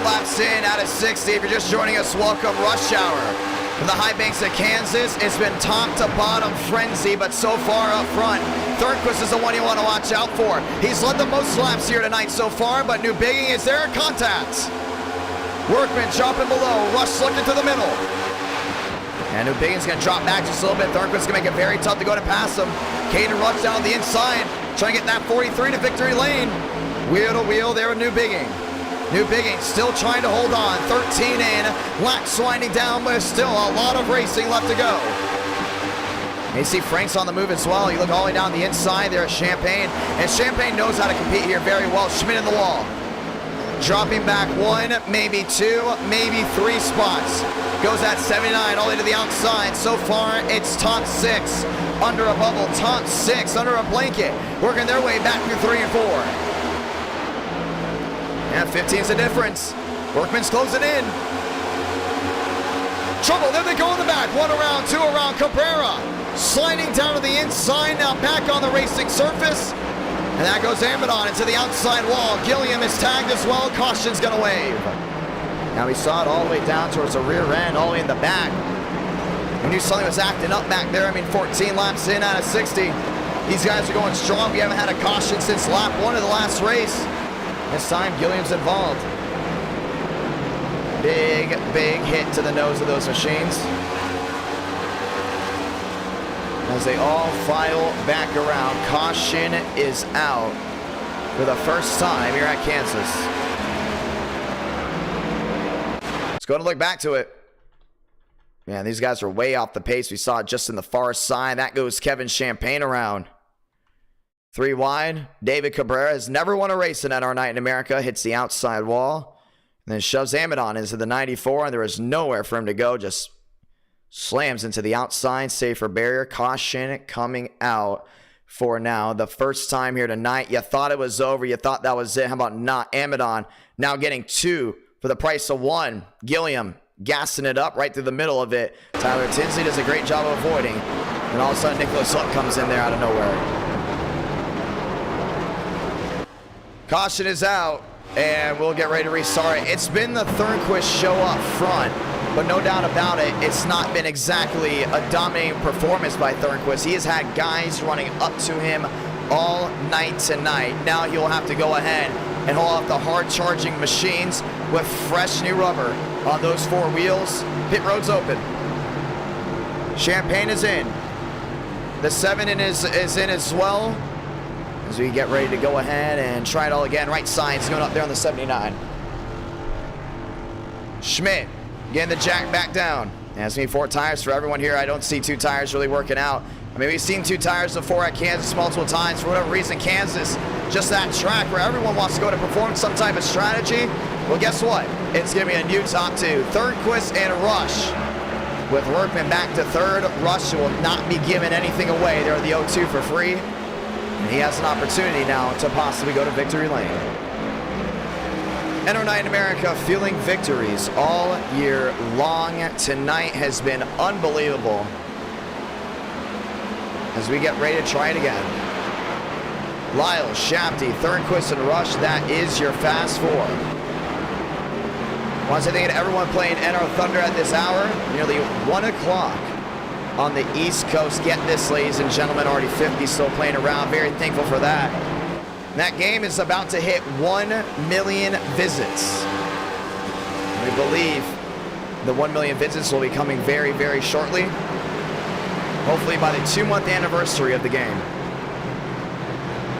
Laps in out of 60. If you're just joining us, welcome. Rush hour from the high banks of Kansas. It's been top to bottom frenzy, but so far up front, Thornquist is the one you want to watch out for. He's led the most laps here tonight so far, but New Bigging is there at contact. Workman dropping below. Rush looking to the middle. And New Bigging's going to drop back just a little bit. Thornquist's going to make it very tough to go to pass him. Caden Rush down the inside, trying to get that 43 to victory lane. Wheel to wheel there with New Bigging. New Bigging still trying to hold on. 13 in. Laps winding down, but there's still a lot of racing left to go. You see Frank's on the move as well. You look all the way down the inside there at Champagne. And Champagne knows how to compete here very well. Schmidt in the wall. Dropping back 1, maybe 2, maybe 3 spots. Goes at 79 all the way to the outside. So far, it's top 6. Under a bubble, top 6, under a blanket. Working their way back through 3 and 4. And 15's the difference. Workman's closing in. Trouble, there they go in the back. 1 around, 2 around. Cabrera sliding down to the inside, now back on the racing surface. And that goes Amadon into the outside wall. Gilliam is tagged as well. Caution's gonna wave. Now we saw it all the way down towards the rear end, all the way in the back. We knew something was acting up back there. I mean, 14 laps in out of 60. These guys are going strong. We haven't had a caution since lap 1 of the last race. This time, Gilliam's involved. Big hit to the nose of those machines. As they all file back around, caution is out for the first time here at Kansas. Let's go and look back to it. Man, these guys are way off the pace. We saw it just in the far side. That goes Kevin Champagne around. 3 wide. David Cabrera has never won a race in NR Night in America. Hits the outside wall. And then shoves Amadon into the 94. And there is nowhere for him to go. Just slams into the outside. Safer barrier. Caution coming out for now. The first time here tonight. You thought it was over. You thought that was it. How about not? Amadon now getting 2 for the price of 1. Gilliam gassing it up right through the middle of it. Tyler Tinsley does a great job of avoiding. And all of a sudden Nicholas Luck comes in there out of nowhere. Caution is out, and we'll get ready to restart it. It's been the Thornquist show up front, but no doubt about it, it's not been exactly a dominating performance by Thornquist. He has had guys running up to him all night tonight. Now he'll have to go ahead and haul off the hard charging machines with fresh new rubber on those 4 wheels. Pit road's open. Champagne is in. The 7 is in as well. As we get ready to go ahead and try it all again. Right side's going up there on the 79. Schmidt getting the jack back down. Has me 4 tires for everyone here. I don't see 2 tires really working out. I mean, we've seen 2 tires before at Kansas multiple times. For whatever reason, Kansas, just that track where everyone wants to go to perform some type of strategy. Well, guess what? It's going to be a new top 2. Thornquist and Rush. With Workman back to 3rd, Rush will not be giving anything away. They're the 0-2 for free. And he has an opportunity now to possibly go to victory lane. NASCAR Night in America feeling victories all year long. Tonight has been unbelievable. As we get ready to try it again. Lyles, Shafty, Thornquist, and Rush, that is your fast 4. Want to say thank you to everyone playing NR Thunder at this hour. Nearly 1 o'clock on the East Coast. Get this, ladies and gentlemen, already 50 still playing around. Very thankful for that. And that game is about to hit 1 million visits. We believe the 1 million visits will be coming very, very shortly. Hopefully by the 2-month anniversary of the game.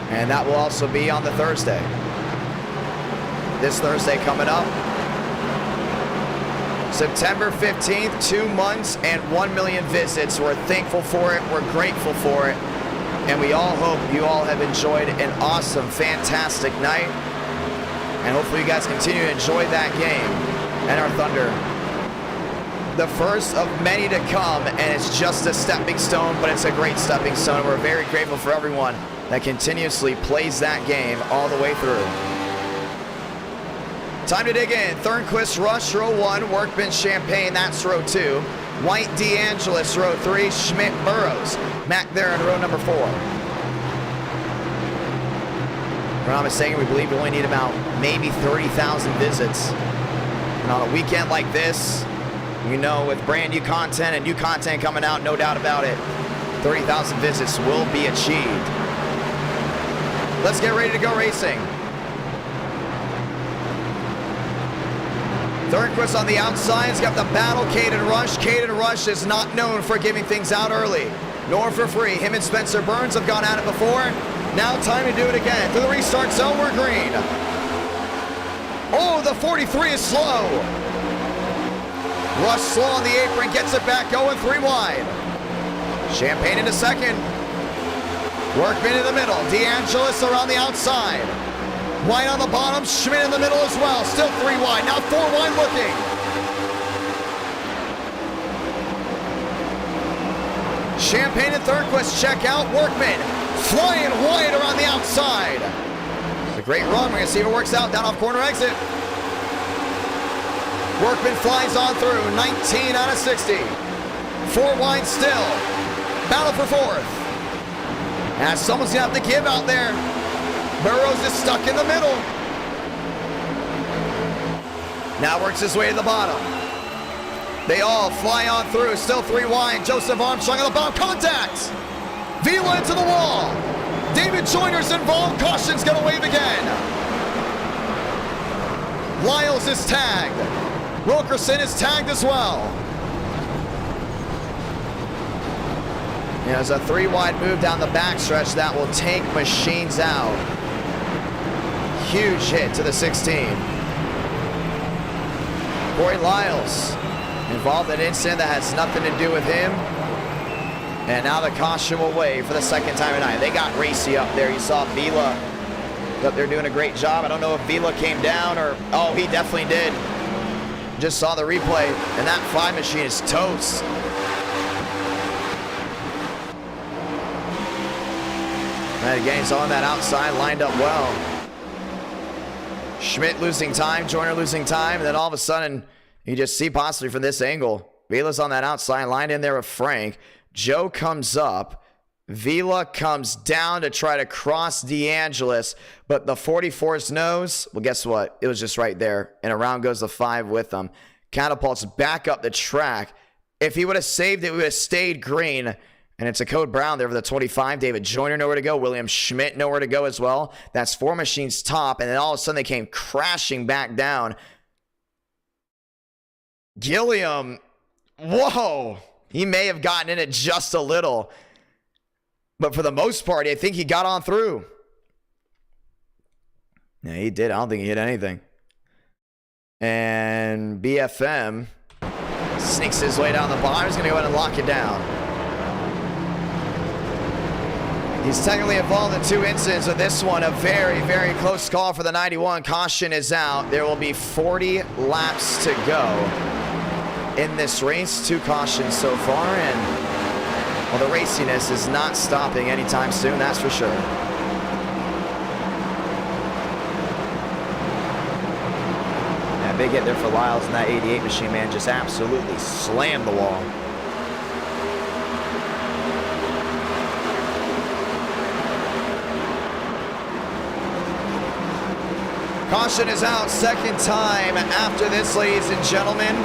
And that will also be on the Thursday. This Thursday coming up. September 15th, 2 months and 1 million visits. We're thankful for it. We're grateful for it. And we all hope you all have enjoyed an awesome, fantastic night. And hopefully you guys continue to enjoy that game. NR Thunder, the first of many to come, and it's just a stepping stone, but it's a great stepping stone. We're very grateful for everyone that continuously plays that game all the way through. Time to dig in. Thornquist, Rush, row 1. Workman, Champagne, that's row 2. White, DeAngelis, row 3. Schmidt, Burrows. Mac there in row number 4. If I'm not mistaken, we believe we only need about maybe 30,000 visits. And on a weekend like this, you know, with brand new content and new content coming out, no doubt about it, 30,000 visits will be achieved. Let's get ready to go racing. Thornquist on the outside has got the battle, Caden Rush. Caden Rush is not known for giving things out early, nor for free. Him and Spencer Burns have gone at it before. Now time to do it again. Through the restart zone, we're green. Oh, the 43 is slow. Rush slow on the apron, gets it back going 3 wide. Champagne into second. Workman in the middle. DeAngelis around the outside. White on the bottom, Schmidt in the middle as well. Still 3 wide, now 4 wide looking. Champagne and Thornquist check out. Workman flying wide around the outside. It's a great run. We're going to see if it works out down off corner exit. Workman flies on through, 19 out of 60. 4 wide still. Battle for 4th. As someone's going to have to give out there. Burrows is stuck in the middle. Now works his way to the bottom. They all fly on through. Still 3 wide. Joseph Armstrong on the bottom. Contact! Vila into the wall. David Joyner's involved. Caution's going to wave again. Lyles is tagged. Wilkerson is tagged as well. There's a 3 wide move down the backstretch that will take machines out. Huge hit to the 16. Corey Lyles involved in an incident that has nothing to do with him. And now the caution will wave for the 2nd time tonight. They got racy up there. You saw Vila up there doing a great job. I don't know if Vila came down or... Oh, he definitely did. Just saw the replay. And that 5 machine is toast. And again, he's on that outside, lined up well. Schmidt losing time, Joyner losing time, and then all of a sudden, you just see possibly from this angle, Vila's on that outside, lined in there with Frank. Joe comes up. Vila comes down to try to cross DeAngelis, but the 44's nose, well, guess what? It was just right there, and around goes the 5 with them. Catapults back up the track. If he would have saved it, we would have stayed green. And it's a Code Brown there for the 25. David Joyner nowhere to go. William Schmidt nowhere to go as well. That's 4 machines top. And then all of a sudden they came crashing back down. Gilliam, whoa. He may have gotten in it just a little. But for the most part, I think he got on through. Yeah, he did. I don't think he hit anything. And BFM sneaks his way down the bottom. He's going to go ahead and lock it down. He's technically involved in 2 incidents with this one. A very, very close call for the 91. Caution is out. There will be 40 laps to go in this race. 2 cautions so far. And, well, the raciness is not stopping anytime soon, that's for sure. Yeah, big hit there for Lyles, and that 88 machine, man, just absolutely slammed the wall. Caution is out, second time after this, ladies and gentlemen.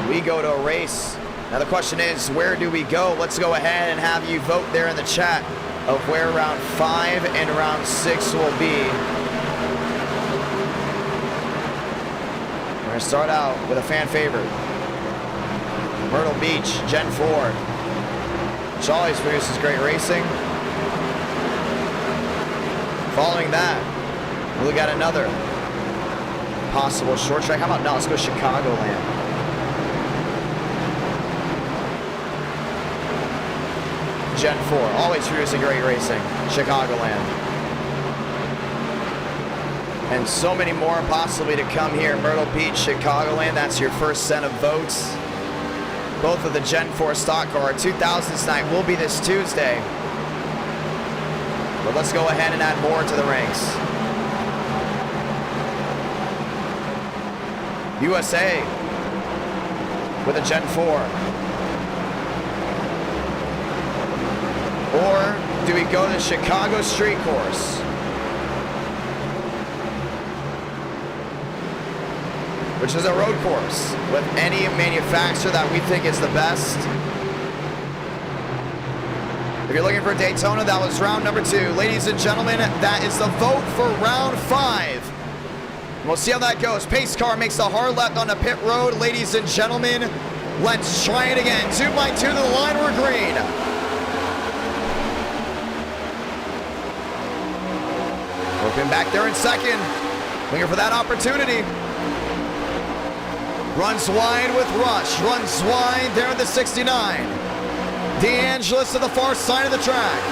We go to a race. Now the question is, where do we go? Let's go ahead and have you vote there in the chat of where round 5 and round 6 will be. We're gonna start out with a fan favorite. Myrtle Beach, Gen 4. Which always produces great racing. Following that, we got another possible short track. How about now? Let's go Chicagoland. Gen 4, always producing great racing. Chicagoland. And so many more possibly to come here. Myrtle Beach, Chicagoland. That's your first set of votes. Both of the Gen 4 stock car 2000s night will be this Tuesday. But let's go ahead and add more to the ranks. USA with a Gen 4. Or do we go to Chicago Street Course? Which is a road course with any manufacturer that we think is the best. If you're looking for Daytona, that was round number 2. Ladies and gentlemen, that is the vote for round 5. We'll see how that goes. Pace car makes the hard left on the pit road. Ladies and gentlemen, let's try it again. 2x2 to the line, we're green. Working back there in second. Looking for that opportunity. Runs wide with Rush. Runs wide there at the 69. DeAngelis to the far side of the track.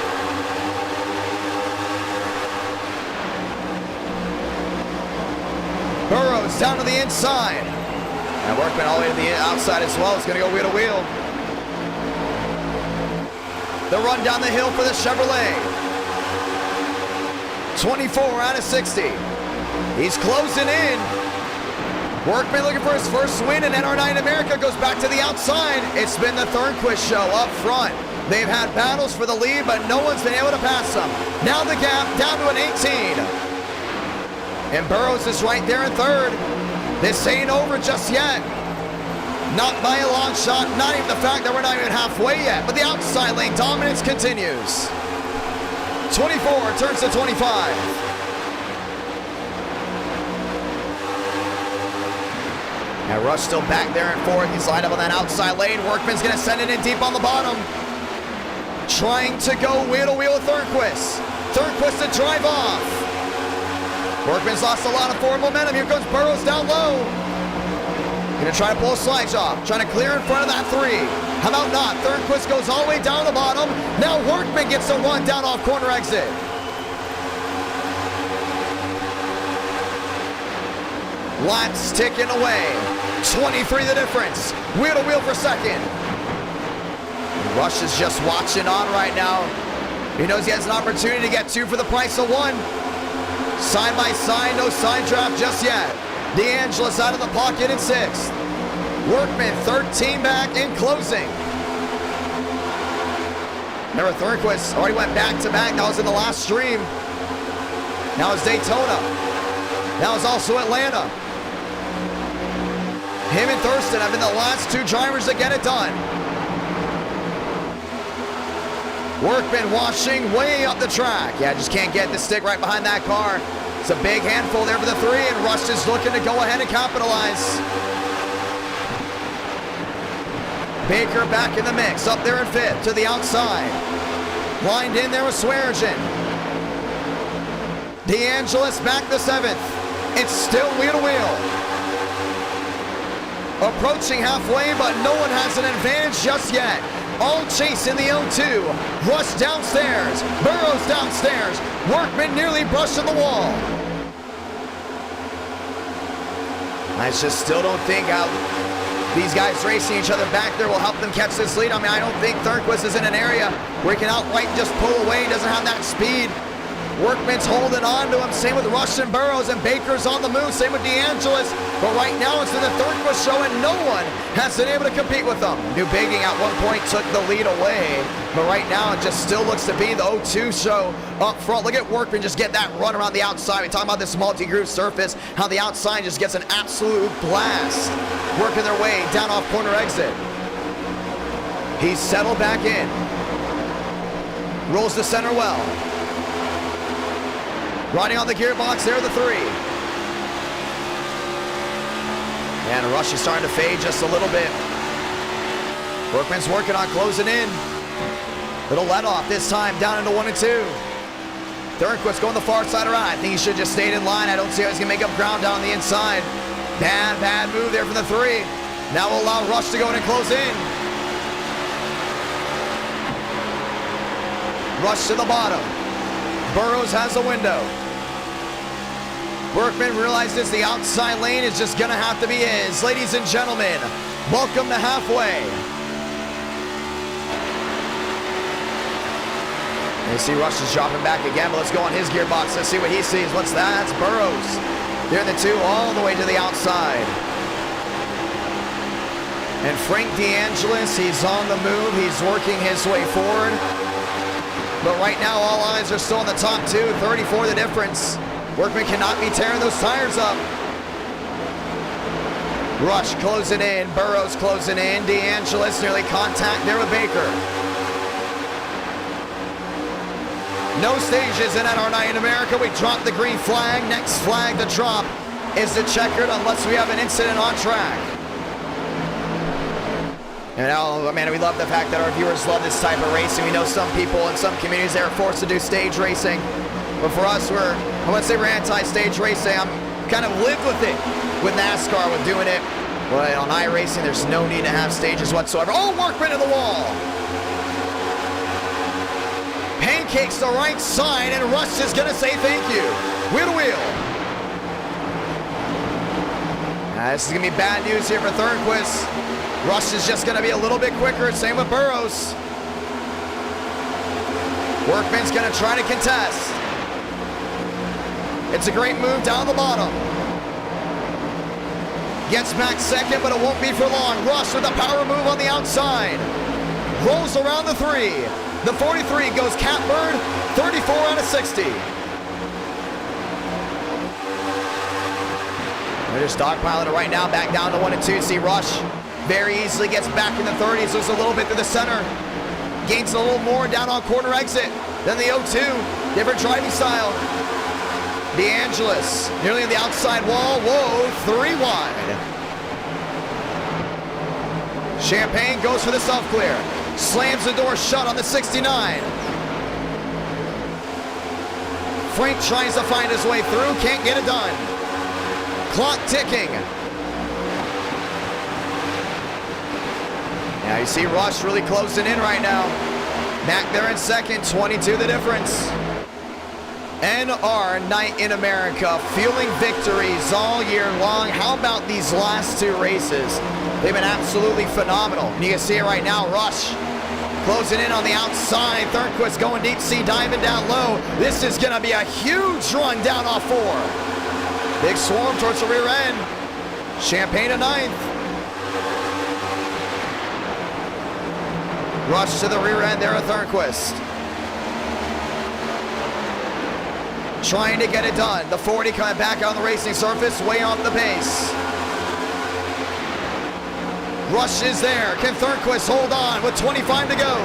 Burrows down to the inside. And Workman all the way to the outside as well. It's going to go wheel to wheel. The run down the hill for the Chevrolet. 24 out of 60. He's closing in. Workman looking for his first win, and NR9 America goes back to the outside. It's been the Thornquist show up front. They've had battles for the lead, but no one's been able to pass them. Now the gap down to an 18. And Burrows is right there in third. This ain't over just yet. Not by a long shot, not even the fact that we're not even halfway yet, but the outside lane dominance continues. 24 turns to 25. Now Rush still back there in fourth. He's lined up on that outside lane. Workman's gonna send it in deep on the bottom. Trying to go wheel to wheel with Thornquist. Thornquist to drive off. Workman's lost a lot of forward momentum. Here goes Burrows down low. Gonna try to pull a slide off. Trying to clear in front of that 3. How about not? Thornquist goes all the way down the bottom. Now Workman gets a run down off corner exit. Laps ticking away. 23 the difference. Wheel to wheel for second. Rush is just watching on right now. He knows he has an opportunity to get 2 for the price of 1. Side by side, no side draft just yet. DeAngelis out of the pocket in 6th. Workman 13 back in closing. Remember, Thornquist already went back to back. That was in the last stream. Now it's Daytona. Now it's also Atlanta. Him and Thurston have been the last 2 drivers to get it done. Workman washing way up the track. Yeah, just can't get the stick right behind that car. It's a big handful there for the 3, and Rush is looking to go ahead and capitalize. Baker back in the mix, up there in 5th to the outside. Lined in there with Swearigan. DeAngelis back to 7th. It's still wheel to wheel. Approaching halfway, but no one has an advantage just yet. All chase in the 0-2. Rush downstairs. Burrows downstairs. Workman nearly brushed on the wall. I just still don't think these guys racing each other back there will help them catch this lead. I mean, I don't think Thornquist is in an area where he can outright just pull away. He doesn't have that speed. Workman's holding on to him. Same with Rush and Burrows, and Baker's on the move. Same with DeAngelis. But right now it's in the Thornquist show, and no one has been able to compete with them. New Bigging at one point took the lead away, but right now it just still looks to be the 0-2 show up front. Look at Workman just get that run around the outside. We talk about this multi-groove surface, how the outside just gets an absolute blast. Working their way down off corner exit. He's settled back in. Rolls to center well. Riding on the gearbox, there the 3. And Rush is starting to fade just a little bit. Workman's working on closing in. Little let off this time, down into 1 and 2. Thornquist going the far side around. I think he should just stayed in line. I don't see how he's going to make up ground down on the inside. Bad move there from the 3. Now we'll allow Rush to go in and close in. Rush to the bottom. Burrows has a window. Workman realizes the outside lane is just going to have to be his. Ladies and gentlemen, welcome to halfway. You see Rush is dropping back again, but let's go on his gearbox. Let's see what he sees. What's that? That's Burrows. They're the 2 all the way to the outside. And Frank DeAngelis, he's on the move. He's working his way forward. But right now, all eyes are still on the top 2. 34 the difference. Workman cannot be tearing those tires up. Rush closing in. Burrows closing in. DeAngelis nearly contact there with Baker. No stages in NR Night in America. We drop the green flag. Next flag to drop is the checkered unless we have an incident on track. And now, man, we love the fact that our viewers love this type of racing. We know some people in some communities, they're forced to do stage racing. But for us, I wouldn't say we're anti-stage racing. I'm kind of lived with it with NASCAR, with doing it. But on iRacing, there's no need to have stages whatsoever. Oh, Workman to the wall. Pancakes the right side, and Rush is going to say thank you. Wheel to wheel. This is going to be bad news here for Thornquist. Rush is just going to be a little bit quicker. Same with Burrows. Workman's going to try to contest. It's a great move down the bottom. Gets back second, but it won't be for long. Rush with a power move on the outside. Rolls around the 3. The 43 goes catbird, 34 out of 60. They're just dogpiling it right now, back down to 1 and 2. See Rush very easily gets back in the 30s, goes a little bit to the center. Gains a little more down on corner exit than the 0-2. Different driving style. DeAngelis nearly on the outside wall. Whoa, 3 wide. Champagne goes for the self-clear. Slams the door shut on the 69. Frank tries to find his way through, can't get it done. Clock ticking. Now you see Rush really closing in right now. Back there in second, 22 the difference. NR Night in America, fueling victories all year long. How about these last 2 races? They've been absolutely phenomenal. And you can see it right now, Rush closing in on the outside. Thornquist going deep sea, diving down low. This is going to be a huge run down off 4. Big swarm towards the rear end. Champagne to 9th. Rush to the rear end there at Thornquist. Trying to get it done. The 40 coming back on the racing surface, way off the pace. Rush is there. Can Thornquist hold on with 25 to go?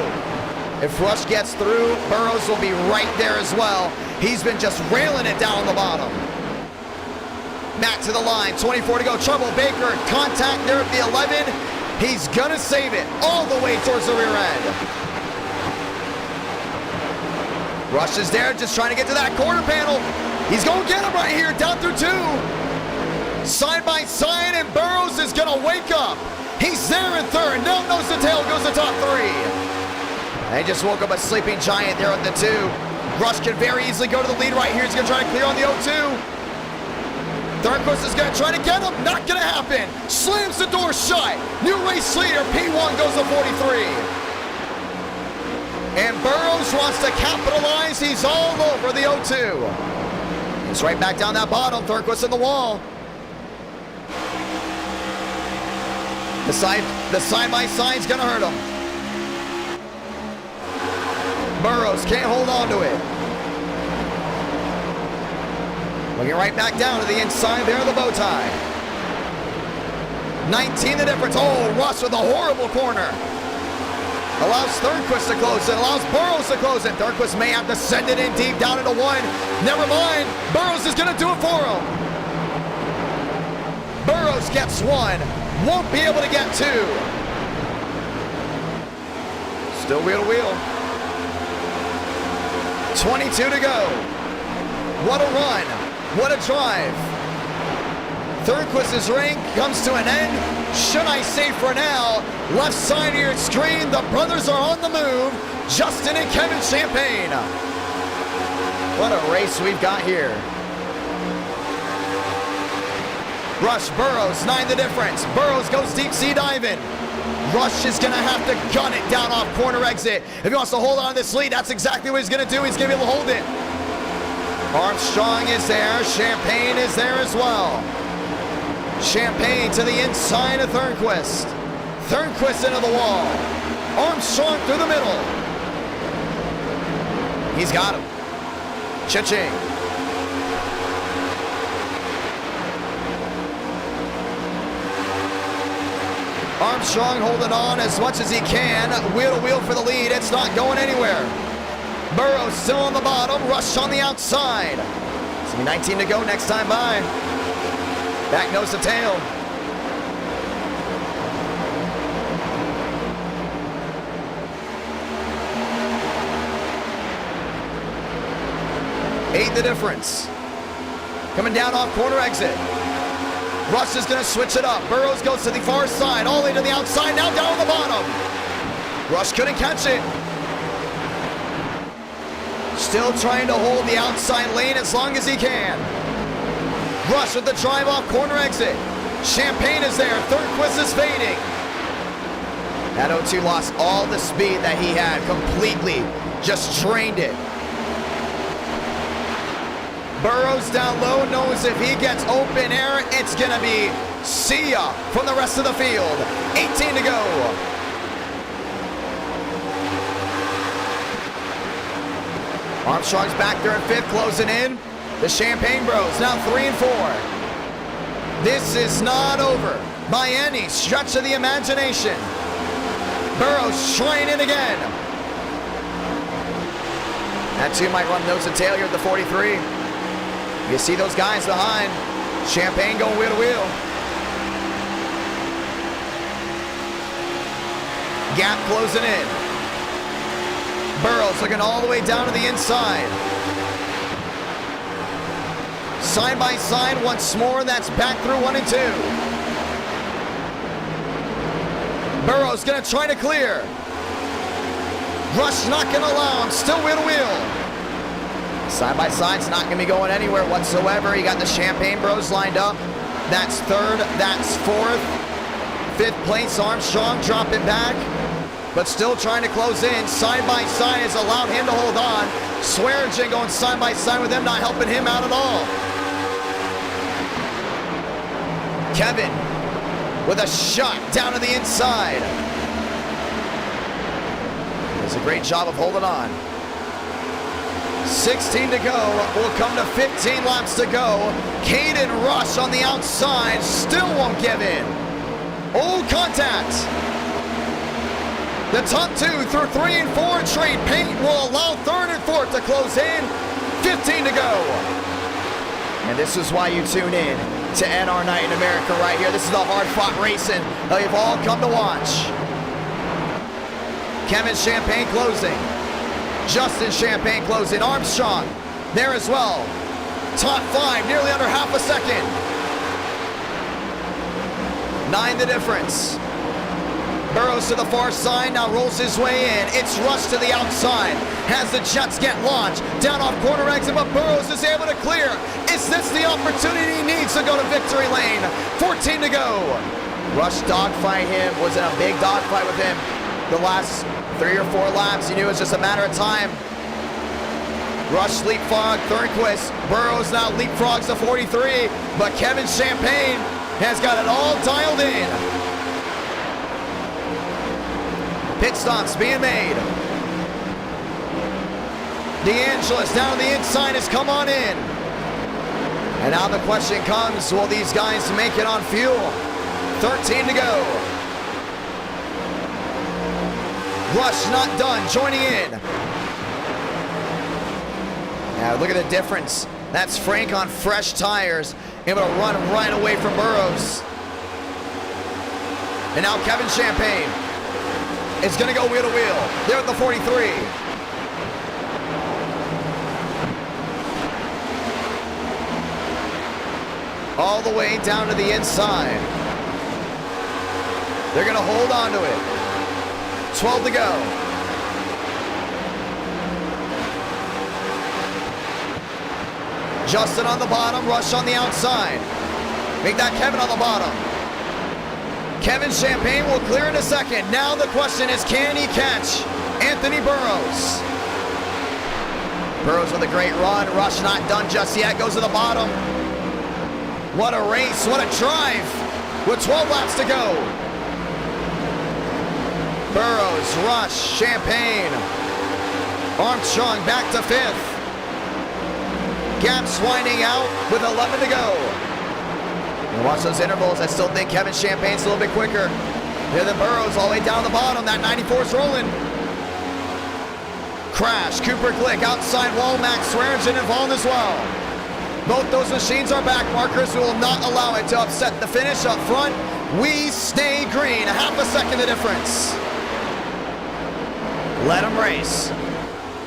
If Rush gets through, Burrows will be right there as well. He's been just railing it down the bottom. Matt to the line, 24 to go. Trouble, Baker, contact there at the 11. He's gonna save it all the way towards the rear end. Rush is there, just trying to get to that quarter panel. He's gonna get him right here, down through 2. Side by side, and Burrows is gonna wake up. He's there in 3rd. Now nose to tail goes the top 3. They just woke up a sleeping giant there at the 2. Rush can very easily go to the lead right here. He's gonna try to clear on the 0-2. Thornquist is gonna try to get him. Not gonna happen. Slams the door shut. New race leader, P1 goes to 43. And Burrows wants to capitalize. He's all over the 0-2. He's right back down that bottom. Thornquist in the wall. The side by side's gonna hurt him. Burrows can't hold on to it. Looking right back down to the inside there, the bow tie. 19 the difference. Oh, Russ with a horrible corner. Allows Thornquist to close it, allows Burrows to close it. Thornquist may have to send it in deep down into 1. Never mind, Burrows is gonna do it for him. Burrows gets 1, won't be able to get 2. Still wheel to wheel. 22 to go. What a run. What a drive. Thornquist's reign comes to an end. Should I say for now, left side of your screen, the brothers are on the move. Justin and Kevin Champagne. What a race we've got here. Rush, Burrows, 9 the difference. Burrows goes deep sea diving. Rush is going to have to gun it down off corner exit. If he wants to hold on to this lead, that's exactly what he's going to do. He's going to be able to hold it. Armstrong is there. Champagne is there as well. Champagne to the inside of Thornquist. Thornquist into the wall. Armstrong through the middle. He's got him. Cha-ching. Armstrong holding on as much as he can. Wheel to wheel for the lead. It's not going anywhere. Burrows still on the bottom. Rush on the outside. It's gonna be 19 to go next time by. Back nose to tail. Eight the difference. Coming down off corner exit. Rush is going to switch it up. Burrows goes to the far side, all the way to the outside, now down the bottom. Rush couldn't catch it. Still trying to hold the outside lane as long as he can. Rush with the drive off corner exit. Champagne is there. Thornquist is fading. That 0-2 lost all the speed that he had completely. Just drained it. Burrows down low, knows if he gets open air, it's going to be see ya from the rest of the field. 18 to go. Armstrong's back there in 5th, closing in. The Champagne Bros now 3 and 4. This is not over by any stretch of the imagination. Burrows trying it again. That 2 might run nose and tail here at the 43. You see those guys behind. Champagne going wheel to wheel. Gap closing in. Burrows looking all the way down to the inside. Side by side once more. That's back through 1 and 2. Burrows going to try to clear. Rush not going to allow him. Still wheel to wheel. Side by side's not going to be going anywhere whatsoever. You got the Champagne Bros lined up. That's 3rd. That's 4th. 5th place, Armstrong dropping back, but still trying to close in. Side by side has allowed him to hold on. Swearingen going side by side with him, not helping him out at all. Kevin with a shot down to the inside. Does a great job of holding on. 16 to go. We'll come to 15 laps to go. Caden Rush on the outside still won't give in. Old contact. The top 2 through 3 and 4 trade paint will allow 3rd and 4th to close in. 15 to go. And this is why you tune in to NR Night in America right here. This is the hard-fought racing that you've all come to watch. Kevin Champagne closing. Justin Champagne closing. Armstrong there as well. Top 5, nearly under half a second. 9 the difference. Burrows to the far side, now rolls his way in. It's Rush to the outside. Has the Jets get launched. Down off corner exit, but Burrows is able to clear. Is this the opportunity he needs to go to victory lane? 14 to go. Rush dogfight him, was in a big dogfight with him. The last 3 or 4 laps, he knew it was just a matter of time. Rush leapfrog, Thornquist. Burrows now leapfrogs to 43, but Kevin Champagne has got it all dialed in. Pit stops being made. DeAngelis down the inside has come on in. And now the question comes, will these guys make it on fuel? 13 to go. Rush not done, joining in. Now look at the difference. That's Frank on fresh tires, able to run right away from Burrows. And now Kevin Champagne is gonna go wheel to wheel. There at the 43. All the way down to the inside. They're gonna hold on to it. 12 to go. Justin on the bottom, Rush on the outside. Make that Kevin on the bottom. Kevin Champagne will clear in a second. Now the question is, can he catch Anthony Burrows? Burrows with a great run. Rush not done just yet. Goes to the bottom. What a race. What a drive. With 12 laps to go. Burrows, Rush, Champagne. Armstrong back to 5th. Gaps winding out with 11 to go. And watch those intervals. I still think Kevin Champagne's a little bit quicker. Here than Burrows all the way down the bottom. That 94's rolling. Crash, Cooper Glick, outside wall, Max Swearingen involved as well. Both those machines are back markers. We will not allow it to upset the finish up front. We stay green. A half a second the difference. Let them race.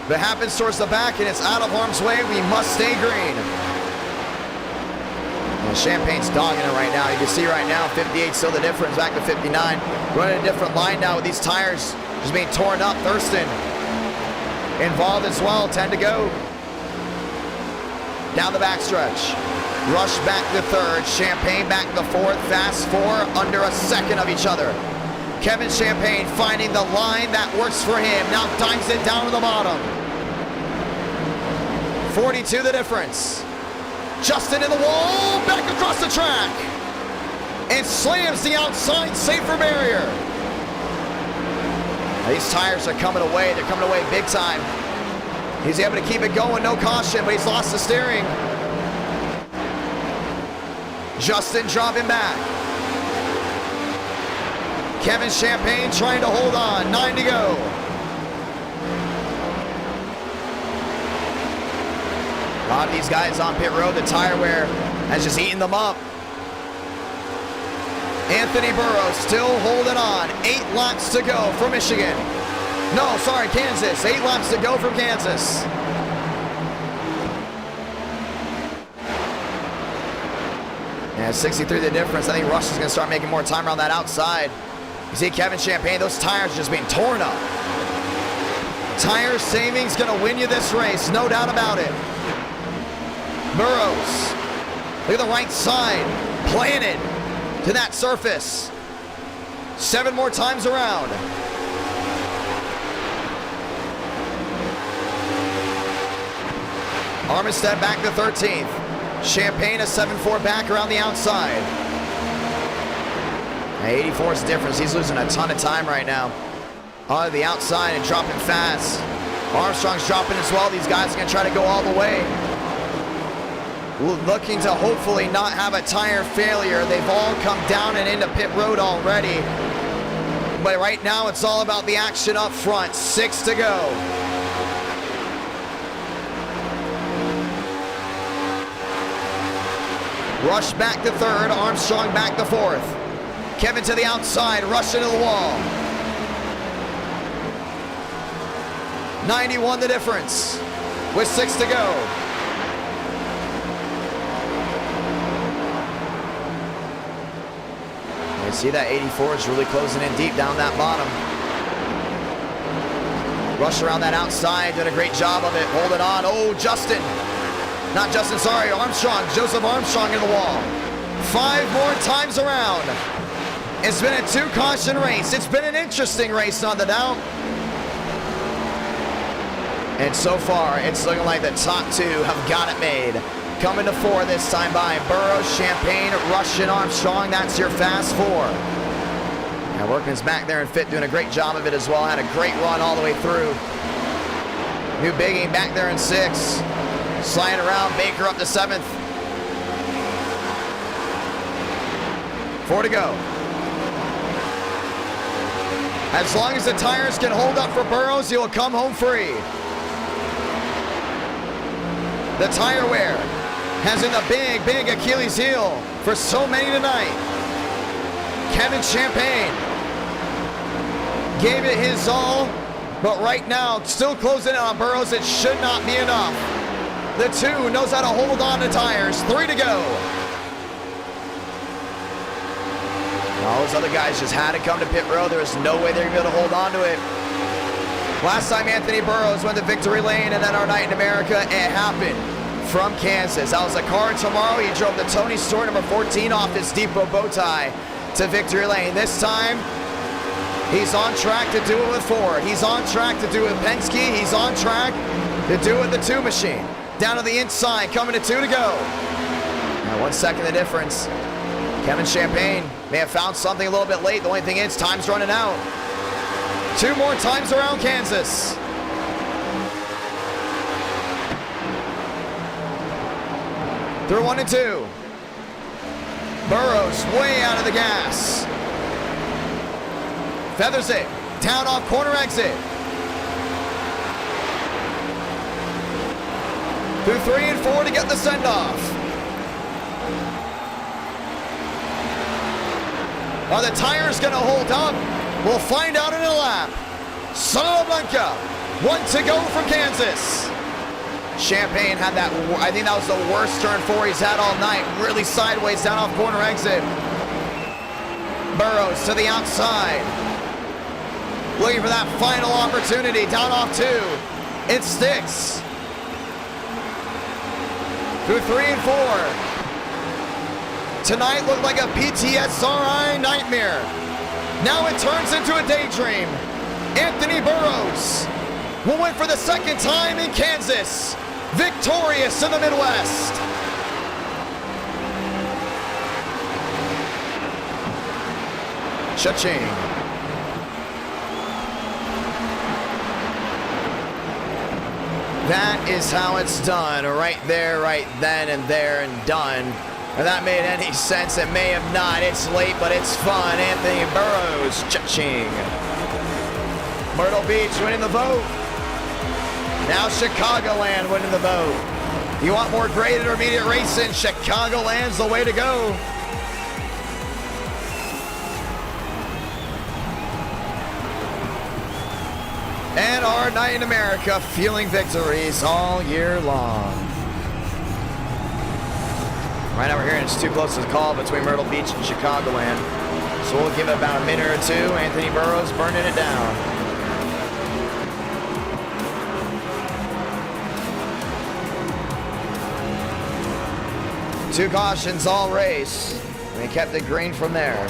If it happens towards the back and it's out of harm's way, we must stay green. And Champagne's dogging it right now. You can see right now, 58 still the difference, back to 59. Running a different line now with these tires just being torn up. Thurston involved as well, 10 to go. Down the backstretch. Rush back to 3rd, Champagne back to 4th, fast 4 under a second of each other. Kevin Champagne finding the line that works for him. Now dives it down to the bottom. 42 the difference. Justin in the wall, back across the track. And slams the outside safer barrier. Now these tires are coming away. They're coming away big time. He's able to keep it going, no caution, but he's lost the steering. Justin dropping back. Kevin Champagne trying to hold on, 9 to go. A lot of these guys on pit road, the tire wear has just eaten them up. Anthony Burrows still holding on. 8 laps to go for Michigan. No, sorry, Kansas. 8 laps to go from Kansas. Yeah, 63 the difference. I think Rush is going to start making more time around that outside. You see Kevin Champagne, those tires just being torn up. Tire savings going to win you this race, no doubt about it. Burrows, look at the right side, planted to that surface. 7 more times around. Armistead back to 13th. Champagne a 7-4 back around the outside. 84 is the difference. He's losing a ton of time right now. On the outside and dropping fast. Armstrong's dropping as well. These guys are going to try to go all the way. Looking to hopefully not have a tire failure. They've all come down and into pit road already. But right now, it's all about the action up front. 6 to go. Rush back to third. Armstrong back to fourth. Kevin to the outside. Rush into the wall. 91 the difference with 6 to go. You see that 84 is really closing in deep down that bottom. Rush around that outside, did a great job of it, holding on. Oh, Justin. Not Justin, sorry, Armstrong. Joseph Armstrong in the wall. 5 more times around. It's been a 2-caution race. It's been an interesting race, not the doubt. And so far, it's looking like the top 2 have got it made. Coming to 4 this time by Burrows, Champagne, Rush, and Armstrong. That's your fast 4. And Workman's back there in 5th, doing a great job of it as well. Had a great run all the way through. New Bigging back there in 6th. Sliding around, Baker up to 7th. 4 to go. As long as the tires can hold up for Burrows, he'll come home free. The tire wear has in the big Achilles heel for so many tonight. Kevin Champagne gave it his all, but right now, still closing in on Burrows. It should not be enough. The 2 knows how to hold on to tires. 3 to go. All those other guys just had to come to pit road. There was no way they're going to be able to hold on to it. Last time Anthony Burrows went to victory lane and then our night in America, it happened from Kansas. That was the car tomorrow. He drove the Tony Stewart number 14 off his depot bow tie to victory lane. This time, he's on track to do it with Ford. He's on track to do it with Penske. He's on track to do it with the 2 machine. Down to the inside, coming to 2 to go. Now 1 second the difference. Kevin Champagne may have found something a little bit late. The only thing is, time's running out. 2 more times around Kansas. Through 1 and 2. Burrows way out of the gas. Feathers it. Down off corner exit. Through 3 and 4 to get the send-off. Are the tires going to hold up? We'll find out in a lap. Santa Blanca, 1 to go from Kansas. Champagne had that, I think that was the worst turn 4 he's had all night. Really sideways down off corner exit. Burrows to the outside. Looking for that final opportunity. Down off 2. It sticks. Through 3 and 4. Tonight looked like a PTSRI nightmare. Now it turns into a daydream. Anthony Burrows will win for the 2nd time in Kansas. Victorious in the Midwest. Cha-ching. That is how it's done. Right there, right then, and there, and done. If that made any sense, it may have not. It's late, but it's fun. Anthony Burrows, cha-ching. Myrtle Beach winning the vote. Now Chicagoland winning the vote. You want more great intermediate racing? Chicagoland's the way to go. And our night in America feeling victories all year long. Right now we're hearing it's too close to the call between Myrtle Beach and Chicagoland. So we'll give it about a minute or 2. Anthony Burrows burning it down. Two cautions all race. They kept it green from there.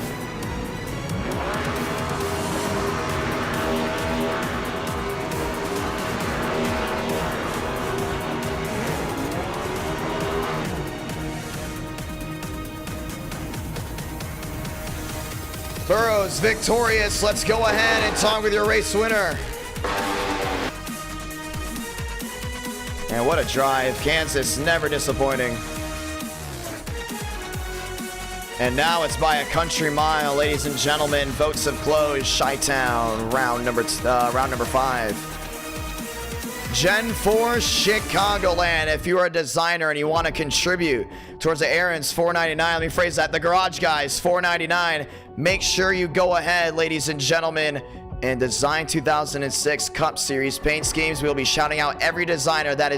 Burrows victorious. Let's go ahead and talk with your race winner. And what a drive. Kansas never disappointing. And now it's by a country mile, ladies and gentlemen. Votes have closed. Chi-Town, round number 5. Gen 4 Chicagoland. If you are a designer and you want to contribute towards the errands, $4.99. Let me phrase that. The garage guys, $4.99. Make sure you go ahead, ladies and gentlemen, and design 2006 Cup Series paint schemes. We'll be shouting out every designer that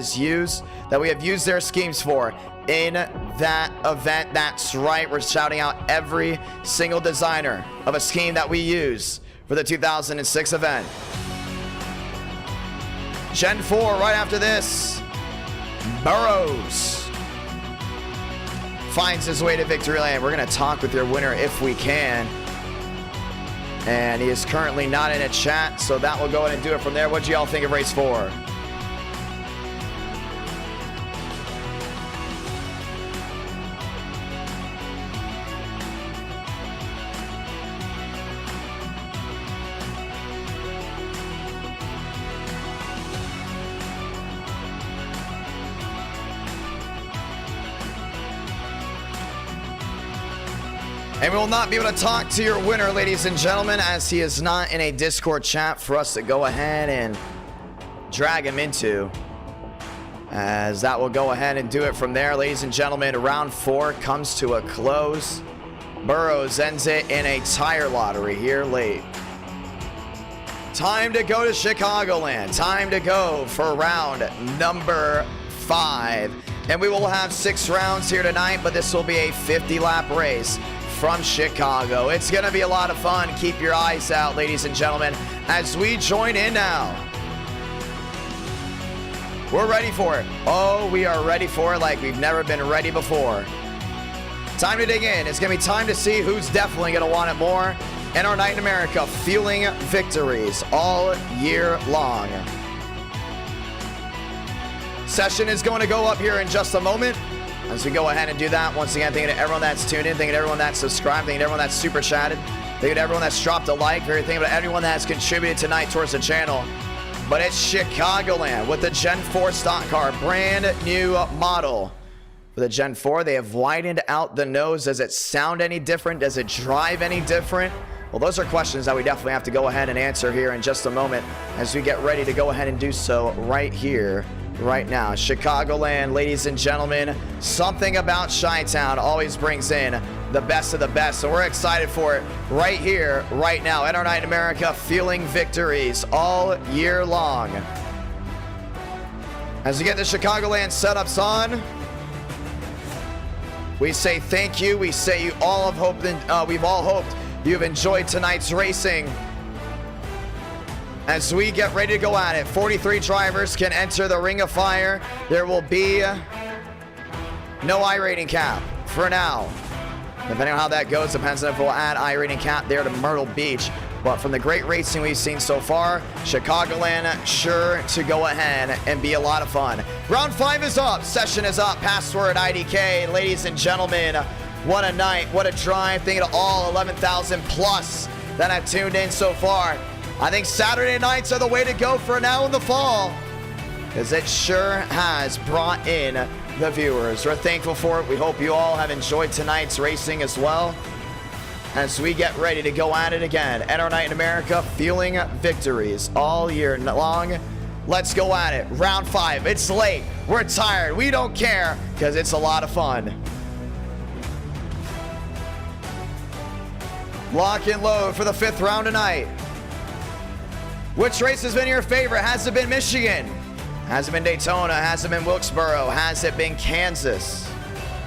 we have used their schemes for in that event. That's right, we're shouting out every single designer of a scheme that we use for the 2006 event. Gen 4 right after this. Burrows finds his way to victory lane. We're going to talk with your winner if we can. And he is currently not in a chat, so that will go ahead and do it from there. What do y'all think of race 4? And we will not be able to talk to your winner, ladies and gentlemen, as he is not in a Discord chat for us to go ahead and drag him into. As that will go ahead and do it from there, ladies and gentlemen. Round 4 comes to a close. Burrows ends it in a tire lottery here late. Time to go to Chicagoland. Time to go for round number 5. And we will have 6 rounds here tonight, but this will be a 50-lap race from Chicago. It's going to be a lot of fun. Keep your eyes out, ladies and gentlemen, as we join in now. We're ready for it. Oh, we are ready for it like we've never been ready before. Time to dig in. It's going to be time to see who's definitely going to want it more. And our Night in America feeling victories all year long. Session is going to go up here in just a moment. As we go ahead and do that, once again, thank you to everyone that's tuned in, thank you to everyone that's subscribed, thank you to everyone that's super chatted, thank you to everyone that's dropped a like, thank you to everyone that has contributed tonight towards the channel. But it's Chicagoland with the Gen 4 stock car, brand new model. For the Gen 4, they have widened out the nose. Does it sound any different? Does it drive any different? Well, those are questions that we definitely have to go ahead and answer here in just a moment as we get ready to go ahead and do so right here, right now. Chicagoland, ladies and gentlemen, something about Chi-Town always brings in the best of the best, so we're excited for it right here, right now. At our Night in America, feeling victories all year long. As we get the Chicagoland setups on, we say thank you. We say you all have hoped, we've all hoped you've enjoyed tonight's racing. As we get ready to go at it, 43 drivers can enter the Ring of Fire. There will be no iRating cap for now. Depending on how that goes, depends on if we'll add iRating cap there to Myrtle Beach. But from the great racing we've seen so far, Chicagoland sure to go ahead and be a lot of fun. Round 5 is up, session is up, password IDK. Ladies and gentlemen, what a night, what a drive. Thank you to all 11,000 plus that have tuned in so far. I think Saturday nights are the way to go for now in the fall, because it sure has brought in the viewers. We're thankful for it. We hope you all have enjoyed tonight's racing as well, as we get ready to go at it again. At our Night in America, feeling victories all year long. Let's go at it. Round 5. It's late. We're tired. We don't care, because it's a lot of fun. Lock and load for the 5th round tonight. Which race has been your favorite? Has it been Michigan? Has it been Daytona? Has it been Wilkesboro? Has it been Kansas?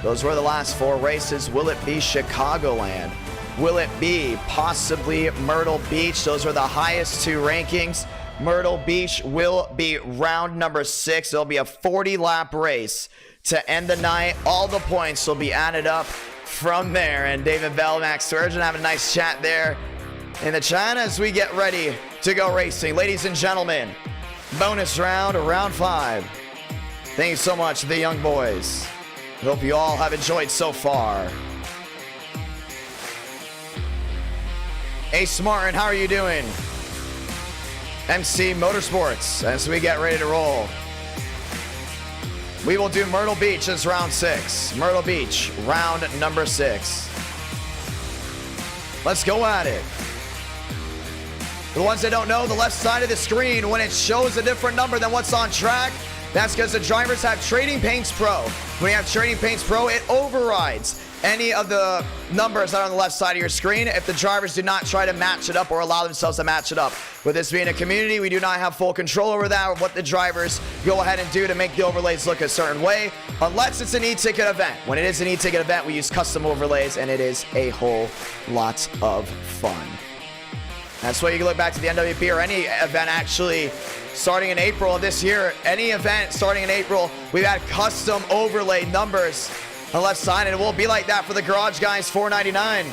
Those were the last 4 races. Will it be Chicagoland? Will it be possibly Myrtle Beach? Those are the highest 2 rankings. Myrtle Beach will be round number 6. It'll be a 40-lap race to end the night. All the points will be added up from there. And David Bell, Max Sturgeon having a nice chat there in the chat as we get ready to go racing. Ladies and gentlemen, bonus round, round 5. Thank you so much to the young boys. Hope you all have enjoyed so far. Ace Martin, how are you doing? MC Motorsports, as we get ready to roll. We will do Myrtle Beach as round 6. Myrtle Beach, round number 6. Let's go at it. For the ones that don't know, the left side of the screen, when it shows a different number than what's on track, that's because the drivers have Trading Paints Pro. When you have Trading Paints Pro, it overrides any of the numbers that are on the left side of your screen if the drivers do not try to match it up or allow themselves to match it up. With this being a community, we do not have full control over that or what the drivers go ahead and do to make the overlays look a certain way, unless it's an e-ticket event. When it is an e-ticket event, we use custom overlays, and it is a whole lot of fun. That's why you can look back to the NWP or any event actually starting in April of this year. Any event starting in April, we've had custom overlay numbers on the left side, and it will be like that for the Garage Guys 499.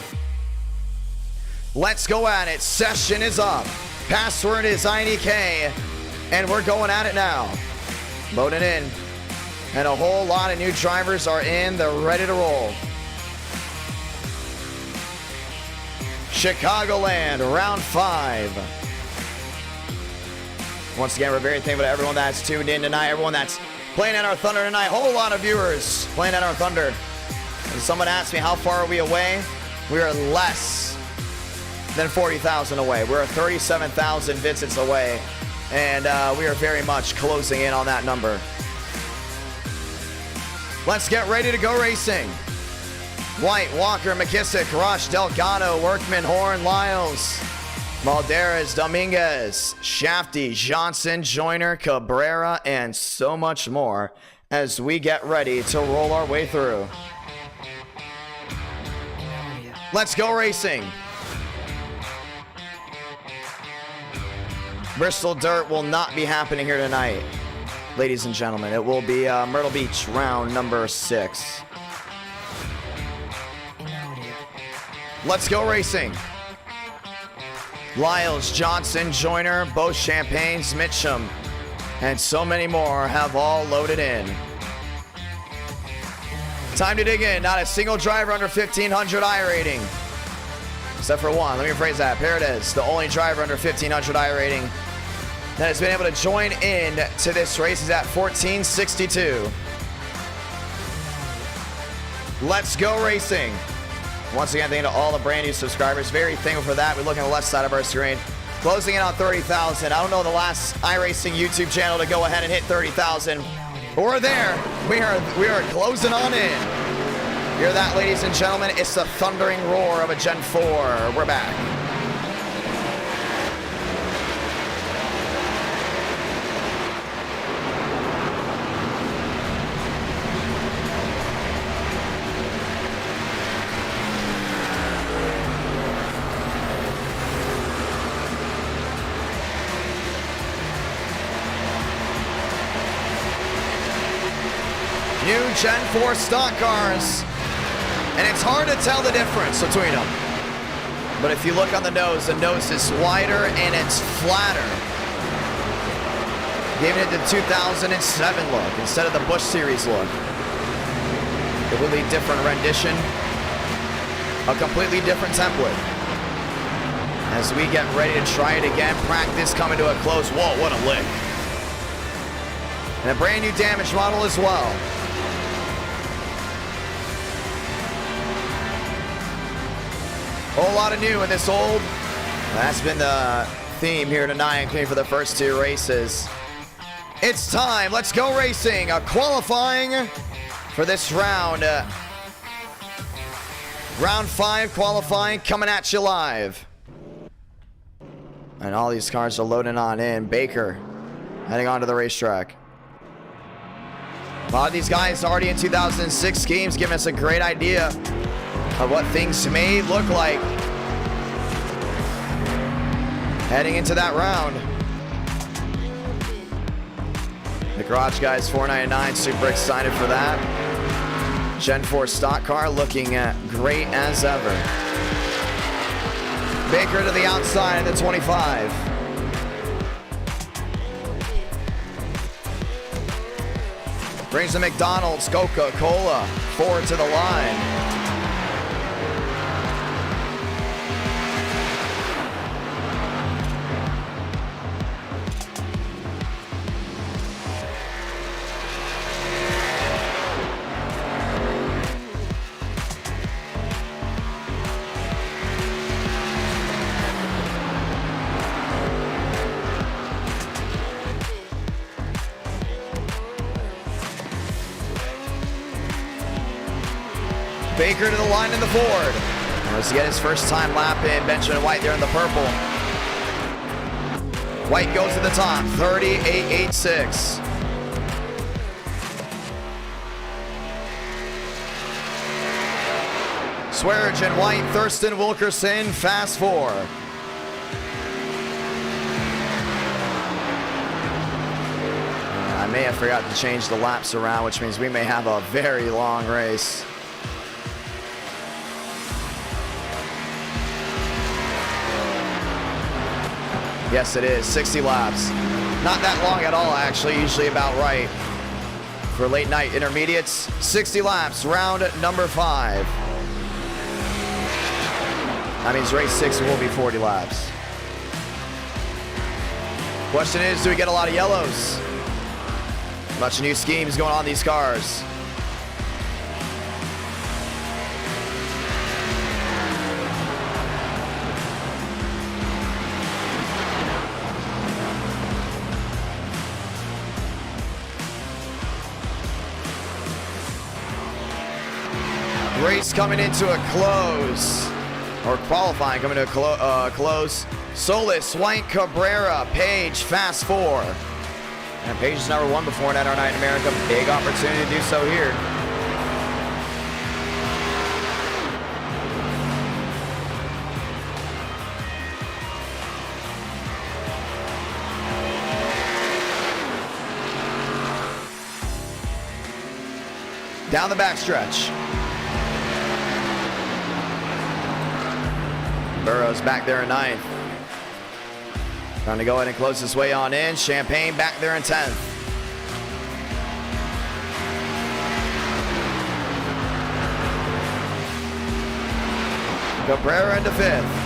Let's go at it. Session is up. Password is IDK, and we're going at it now. Loading in, and a whole lot of new drivers are in. They're ready to roll. Chicagoland, round 5. Once again, we're very thankful to everyone that's tuned in tonight, everyone that's playing at our Thunder tonight. Whole lot of viewers playing at our Thunder. And someone asked me, how far are we away? We are less than 40,000 away. We're 37,000 visits away, and we are very much closing in on that number. Let's get ready to go racing. White, Walker, McKissick, Rush, Delgado, Workman, Horn, Lyles, Malderas, Dominguez, Shafty, Johnson, Joyner, Cabrera, and so much more as we get ready to roll our way through. Let's go racing. Bristol Dirt will not be happening here tonight, ladies and gentlemen. It will be Myrtle Beach round number 6. Let's go racing. Lyles, Johnson, Joyner, both Champagnes, Mitchum, and so many more have all loaded in. Time to dig in. Not a single driver under 1,500 I rating. Except for one. Let me rephrase that. Here it is. The only driver under 1,500 I rating that has been able to join in to this race is at 1462. Let's go racing. Once again, thank you to all the brand new subscribers. Very thankful for that. We look on the left side of our screen. Closing in on 30,000. I don't know the last iRacing YouTube channel to go ahead and hit 30,000. But we're there. We are closing on in. Hear that, ladies and gentlemen? It's the thundering roar of a Gen 4. We're back. New Gen 4 stock cars, and it's hard to tell the difference between them. But if you look on the nose is wider and it's flatter. Giving it the 2007 look instead of the Busch Series look. Completely different rendition, a completely different template. As we get ready to try it again, practice coming to a close. Whoa, what a lick. And a brand new damage model as well. Whole lot of new in this old. That's been the theme here tonight, including for the first 2 races. It's time. Let's go racing. Qualifying for this round. Round 5 qualifying coming at you live. And all these cars are loading on in. Baker heading on to the racetrack. A lot of these guys already in 2006 schemes, giving us a great idea of what things may look like heading into that round. The Garage Guys 499, super excited for that. Gen 4 stock car looking great as ever. Baker to the outside in the 25. Brings the McDonald's Coca-Cola forward to the line. Baker to the line in the Ford. Wants to get his first time lap in. Benjamin White there in the purple. White goes to the top, 38.86. Swearinger, White, Thurston, Wilkerson, fast 4. I may have forgot to change the laps around, which means we may have a very long race. Yes, it is. 60 laps. Not that long at all, actually. Usually about right. For late night intermediates, 60 laps, round number 5. That means race 6 will be 40 laps. Question is, do we get a lot of yellows? Much new schemes going on in these cars. Race coming into a close, or qualifying coming to a close. Solis, White, Cabrera, Page, fast 4. And Page has never won before in NR Night in America. Big opportunity to do so here. Down the backstretch. Burrows back there in 9th. Trying to go ahead and close his way on in. Champagne back there in 10th. Cabrera into 5th.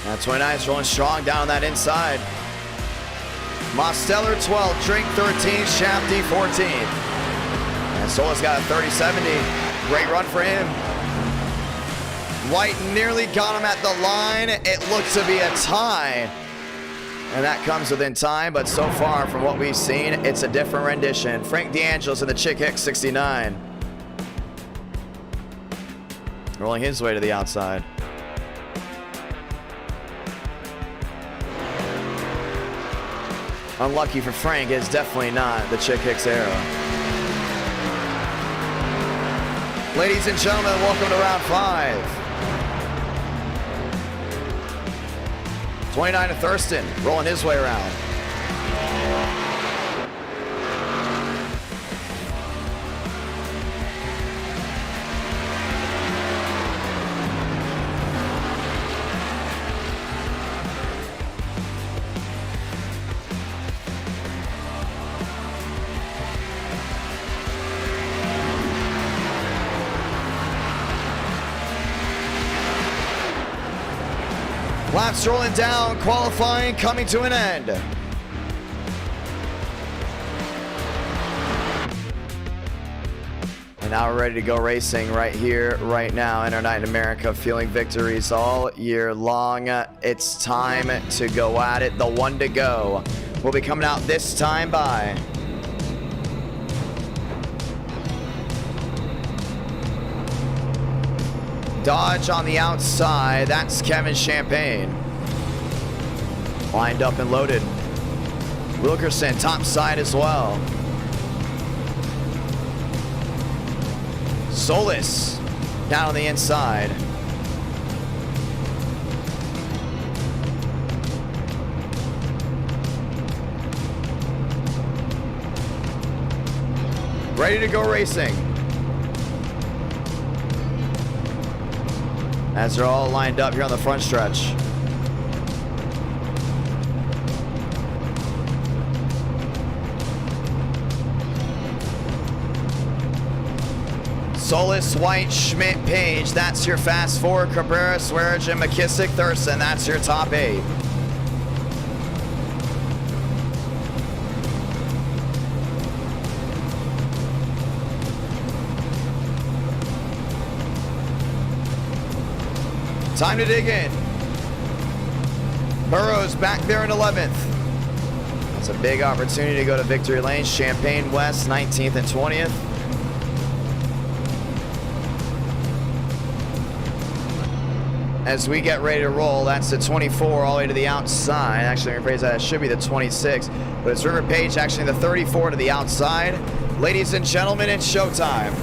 That's 29's rolling strong down on that inside. Mosteller 12, Drink 13, Shafty 14. And Solis got a 30-70. Great run for him. White nearly got him at the line. It looked to be a tie. And that comes within time, but so far from what we've seen, it's a different rendition. Frank DeAngelis in the CHICAGOLAND 69. Rolling his way to the outside. Unlucky for Frank, it's definitely not the Chick Hicks era. Ladies and gentlemen, welcome to round 5. 29 to Thurston, rolling his way around. Laps rolling down, qualifying coming to an end. And now we're ready to go racing right here, right now. NR Night in America, feeling victories all year long. It's time to go at it. The one to go will be coming out this time by Dodge on the outside. That's Kevin Champagne. Lined up and loaded. Wilkerson top side as well. Solis down on the inside. Ready to go racing. As they're all lined up here on the front stretch. Solis, White, Schmidt, Page. That's your fast 4. Cabrera, Swearinger, McKissick, Thurston. That's your top 8. Time to dig in. Burrows back there in 11th. That's a big opportunity to go to victory lane. Champaign West, 19th and 20th. As we get ready to roll, that's the 24 all the way to the outside. Actually, I'm rephrase that, it should be the 26, but it's River Page actually the 34 to the outside. Ladies and gentlemen, it's showtime.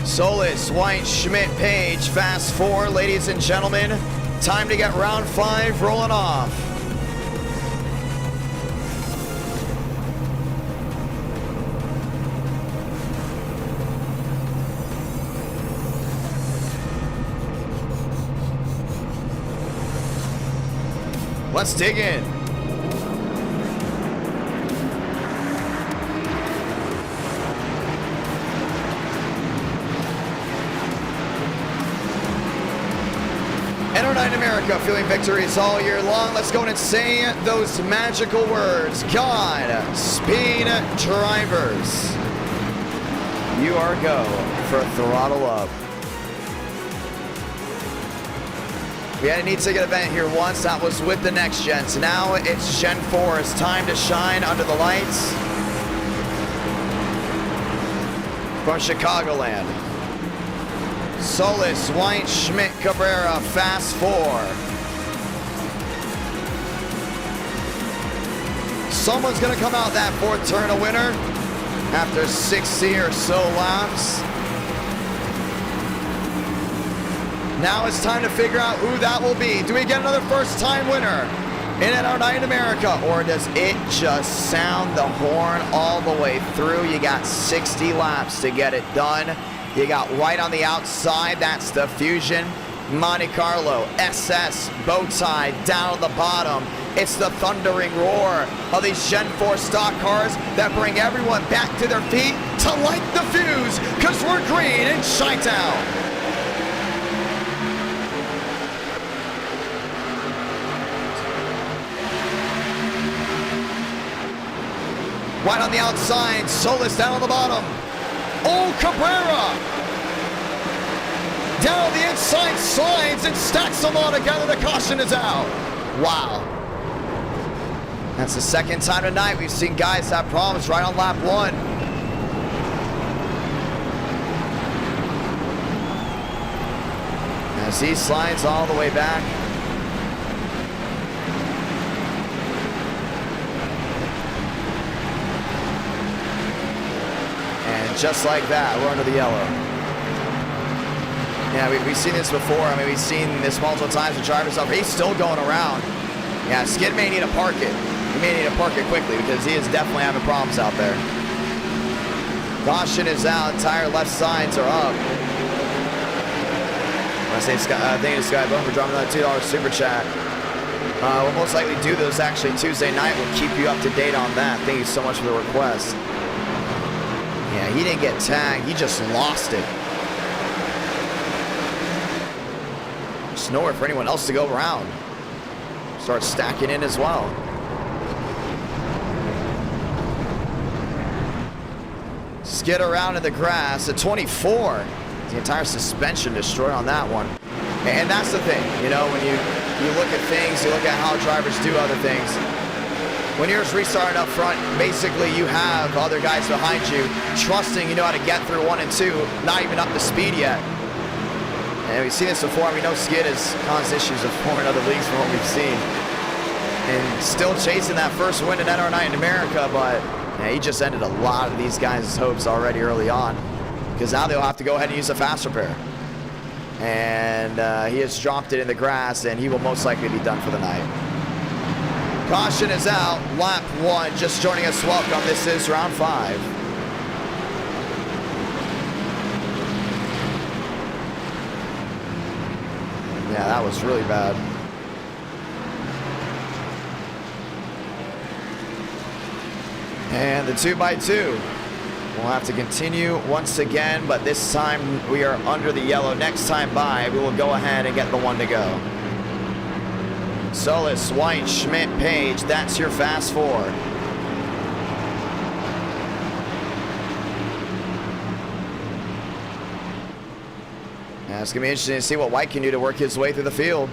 Solis, White, Schmidt, Page, fast 4, ladies and gentlemen. Time to get round 5 rolling off. Let's dig in. NR9 America, feeling victories all year long. Let's go in and say those magical words. God, speed drivers. You are go for a throttle up. We had an eTicket event here once. That was with the next gens. Now it's Gen 4. It's time to shine under the lights. From Chicagoland. Solis, White, Schmidt, Cabrera, fast 4. Someone's going to come out that 4th turn a winner after 60 or so laps. Now it's time to figure out who that will be. Do we get another first-time winner in NR9 America, or does it just sound the horn all the way through? You got 60 laps to get it done. You got White on the outside. That's the Fusion. Monte Carlo, SS, Bowtie down at the bottom. It's the thundering roar of these Gen 4 stock cars that bring everyone back to their feet to light the fuse, because we're green in Chi-Town. White on the outside, Solis down on the bottom. Oh, Cabrera! Down the inside, slides and stacks them all together. The caution is out. Wow. That's the second time tonight we've seen guys have problems right on lap 1. As he slides all the way back. Just like that, we're under the yellow. Yeah, we've seen this before. I mean, we've seen this multiple times with drivers up. He's still going around. Yeah, Skid may need to park it. He may need to park it quickly because he is definitely having problems out there. Caution is out. Entire left sides are up. I say thank you to Sky Bone for dropping another $2 super chat. We'll most likely do those actually Tuesday night. We'll keep you up to date on that. Thank you so much for the request. Yeah, he didn't get tagged. He just lost it. There's nowhere for anyone else to go around. Start stacking in as well. Skid around in the grass at 24. The entire suspension destroyed on that one. And that's the thing, you know, when you look at things, you look at how drivers do other things. When you're just restarting up front, basically you have other guys behind you trusting you know how to get through 1 and 2, not even up to speed yet. And we've seen this before. We know Skid has caused issues before in other leagues from what we've seen. And still chasing that first win in NR9 in America, but yeah, he just ended a lot of these guys' hopes already early on. Because now they'll have to go ahead and use a fast repair. And he has dropped it in the grass, and he will most likely be done for the night. Caution is out. Lap 1 just joining us. Welcome. This is round 5. Yeah, that was really bad. And the 2x2 will have to continue once again, but this time we are under the yellow. Next time by, we will go ahead and get the 1 to go. Solis, White, Schmidt, Page, that's your fast 4. Yeah, it's going to be interesting to see what White can do to work his way through the field.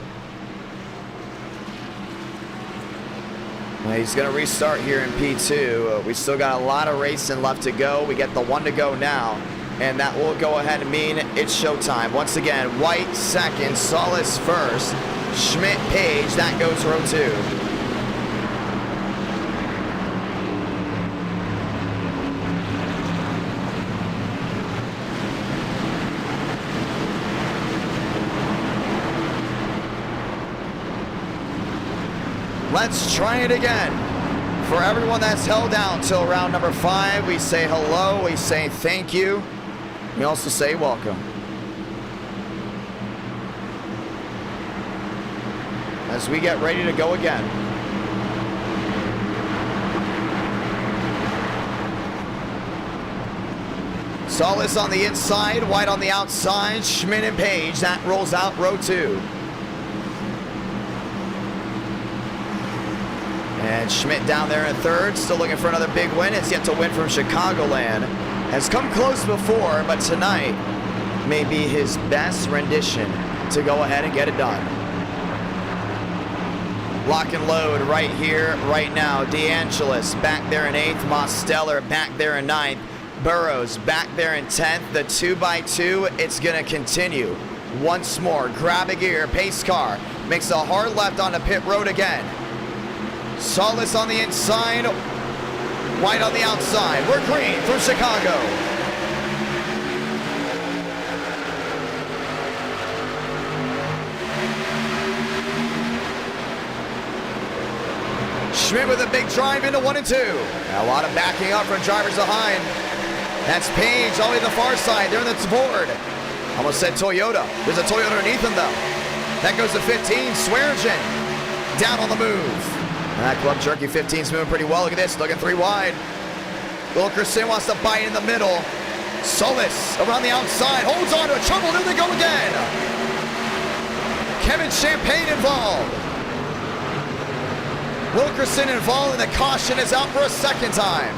He's going to restart here in P2. We still got a lot of racing left to go. We get the 1 to go now, and that will go ahead and mean it's showtime. Once again, White second, Solis first, Schmidt, Page, that goes row 2. Let's try it again. For everyone that's held out till round number 5, we say hello, we say thank you, we also say welcome. As we get ready to go again. Solis on the inside, White on the outside, Schmidt and Page, that rolls out row 2. And Schmidt down there in third, still looking for another big win. It's yet to win from Chicagoland. Has come close before, but tonight may be his best rendition to go ahead and get it done. Lock and load right here, right now. DeAngelis back there in 8th. Mosteller back there in 9th. Burrows back there in 10th. The 2x2, it's going to continue. Once more, grab a gear, pace car. Makes a hard left onto pit road again. Solis on the inside, White on the outside. We're green through Chicago. Schmidt with a big drive into 1 and 2. A lot of backing up from drivers behind. That's Page all the way to the far side. They're in the board. Almost said Toyota. There's a Toyota underneath him though. That goes to 15. Swearengin down on the move. And that club jerky 15's moving pretty well. Look at this, looking 3 wide. Wilkerson wants to bite in the middle. Solis around the outside, holds on to a trouble, there they go again. Kevin Champagne involved. Wilkerson involved, and the caution is out for a second time.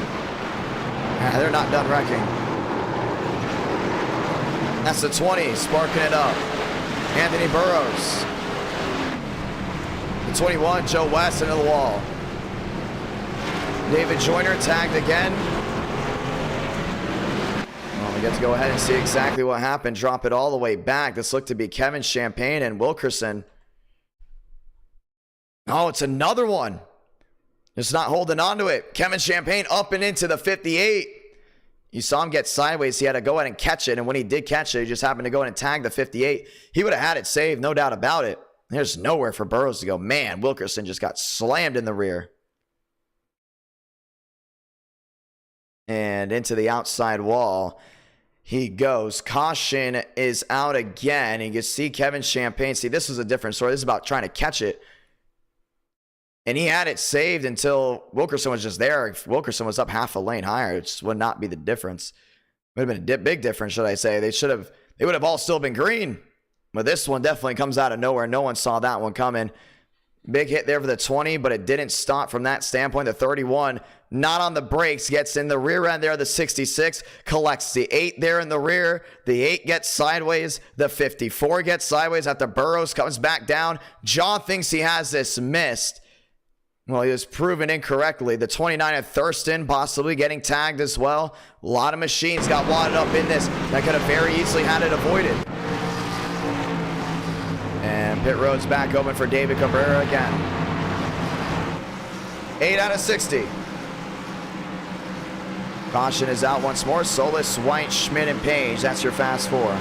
They're not done wrecking. That's the 20, sparking it up. Anthony Burrows. 21, Joe West into the wall. David Joyner tagged again. Well, we get to go ahead and see exactly what happened. Drop it all the way back. This looked to be Kevin Champagne and Wilkerson. Oh, it's another one. Just not holding on to it. Kevin Champagne up and into the 58. You saw him get sideways. He had to go ahead and catch it. And when he did catch it, he just happened to go in and tag the 58. He would have had it saved, no doubt about it. There's nowhere for Burrows to go. Man, Wilkerson just got slammed in the rear. And into the outside wall he goes. Caution is out again. You can see Kevin Champagne. See, this is a different story. This is about trying to catch it. And he had it saved until Wilkerson was just there. If Wilkerson was up half a lane higher, it just would not be the difference. Would have been a big difference, should I say. They would have all still been green. But this one definitely comes out of nowhere. No one saw that one coming. Big hit there for the 20, but it didn't stop from that standpoint. The 31, not on the brakes, gets in the rear end there. The 66 collects the 8 there in the rear. The 8 gets sideways. The 54 gets sideways after Burrows comes back down. John thinks he has this missed. Well, he was proven incorrectly. The 29 at Thurston possibly getting tagged as well. A lot of machines got wadded up in this. That could have very easily had it avoided. And pit road's back open for David Cabrera again. 8 out of 60. Caution is out once more. Solis, White, Schmidt, and Page. That's your fast 4.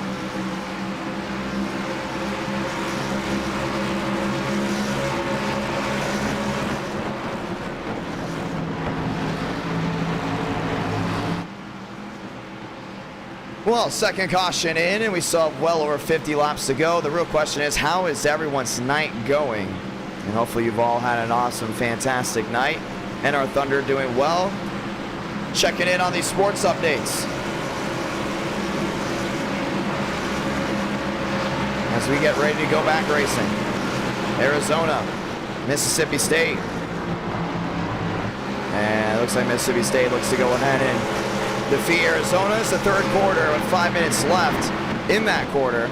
Well, second caution in, and we still have well over 50 laps to go. The real question is, how is everyone's night going? And hopefully you've all had an awesome, fantastic night. And our Thunder doing well. Checking in on these sports updates. As we get ready to go back racing. Arizona, Mississippi State. And it looks like Mississippi State looks to go ahead and defeat Arizona. It's the third quarter with 5 minutes left in that quarter.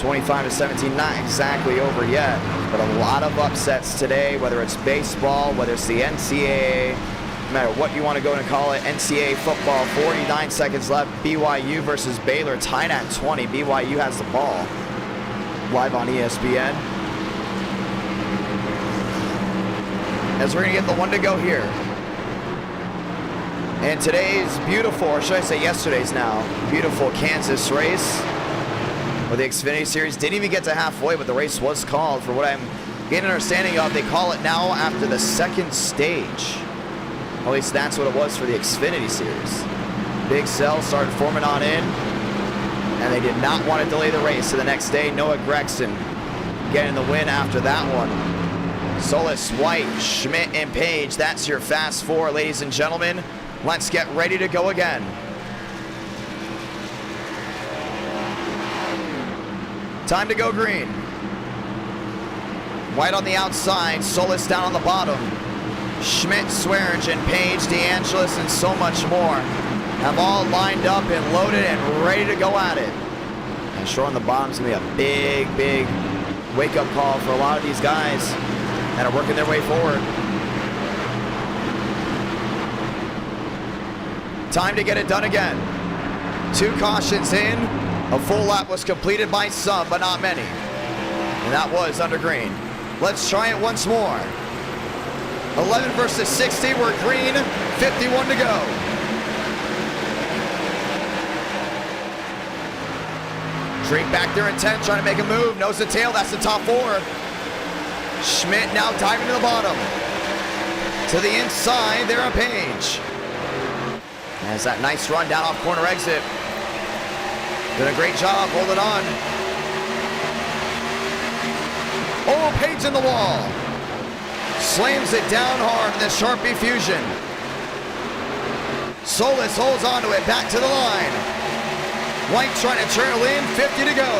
25-17, not exactly over yet, but a lot of upsets today, whether it's baseball, whether it's the NCAA, no matter what you want to go and call it. NCAA football, 49 seconds left. BYU versus Baylor, tied at 20. BYU has the ball. Live on ESPN. As we're going to get the one to go here. And today's beautiful, or should I say yesterday's now, beautiful Kansas race with the Xfinity Series. Didn't even get to halfway, but the race was called. For what I'm getting an understanding of, they call it now after the second stage. At least that's what it was for the Xfinity Series. Big Cell started forming on in, and they did not want to delay the race to the next day. Noah Gragson getting the win after that one. Solis, White, Schmidt, and Page. That's your fast four, ladies and gentlemen. Let's get ready to go again. Time to go green. White on the outside, Solis down on the bottom. Schmidt, Swearingen, Page, DeAngelis, and so much more have all lined up and loaded and ready to go at it. And short on the bottom is going to be a big, big wake-up call for a lot of these guys that are working their way forward. Time to get it done again. 2 cautions in. A full lap was completed by some, but not many. And that was under green. Let's try it once more. 11 versus 60, we're green, 51 to go. Drake back there in 10, trying to make a move, nose to tail, that's the top 4. Schmidt now diving to the bottom. To the inside, there on Page. Has that nice run down off corner exit. Doing a great job holding on. Oh, Page in the wall. Slams it down hard in the Sharpie Fusion. Solis holds onto it, back to the line. White trying to trail in, 50 to go.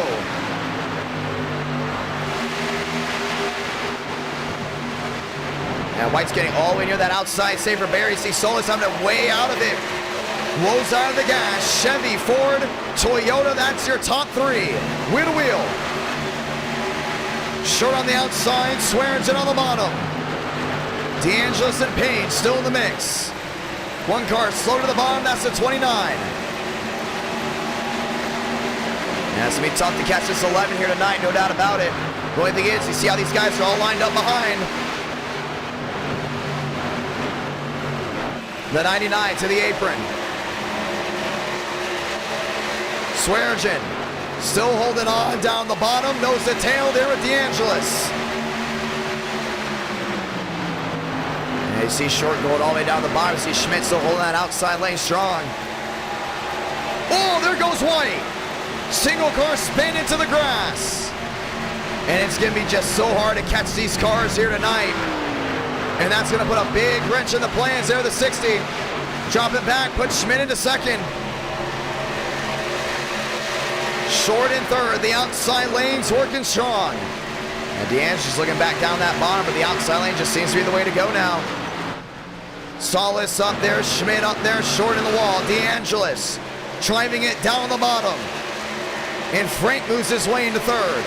And White's getting all the way near that outside save for Barry. See Solis having it way out of it. Blows out of the gas. Chevy, Ford, Toyota, that's your top 3. Wheel to wheel. Short on the outside, Swearingen on the bottom. DeAngelis and Page still in the mix. One car slow to the bottom, that's the 29. Yeah, it's going to be tough to catch this 11 here tonight, no doubt about it. The only thing is, you see how these guys are all lined up behind. The 99 to the apron. Swearingen still holding on down the bottom, nose to tail there with DeAngelis. And you see Short going all the way down the bottom. You see Schmidt still holding that outside lane strong. Oh, there goes White. Single car spin into the grass. And it's going to be just so hard to catch these cars here tonight. And that's going to put a big wrench in the plans there, the 60. Drop it back, put Schmidt into second. Short in third, the outside lane's working strong. And DeAngelis looking back down that bottom, but the outside lane just seems to be the way to go now. Solis up there, Schmidt up there, Short in the wall. DeAngelis driving it down the bottom. And Frank moves his way into third.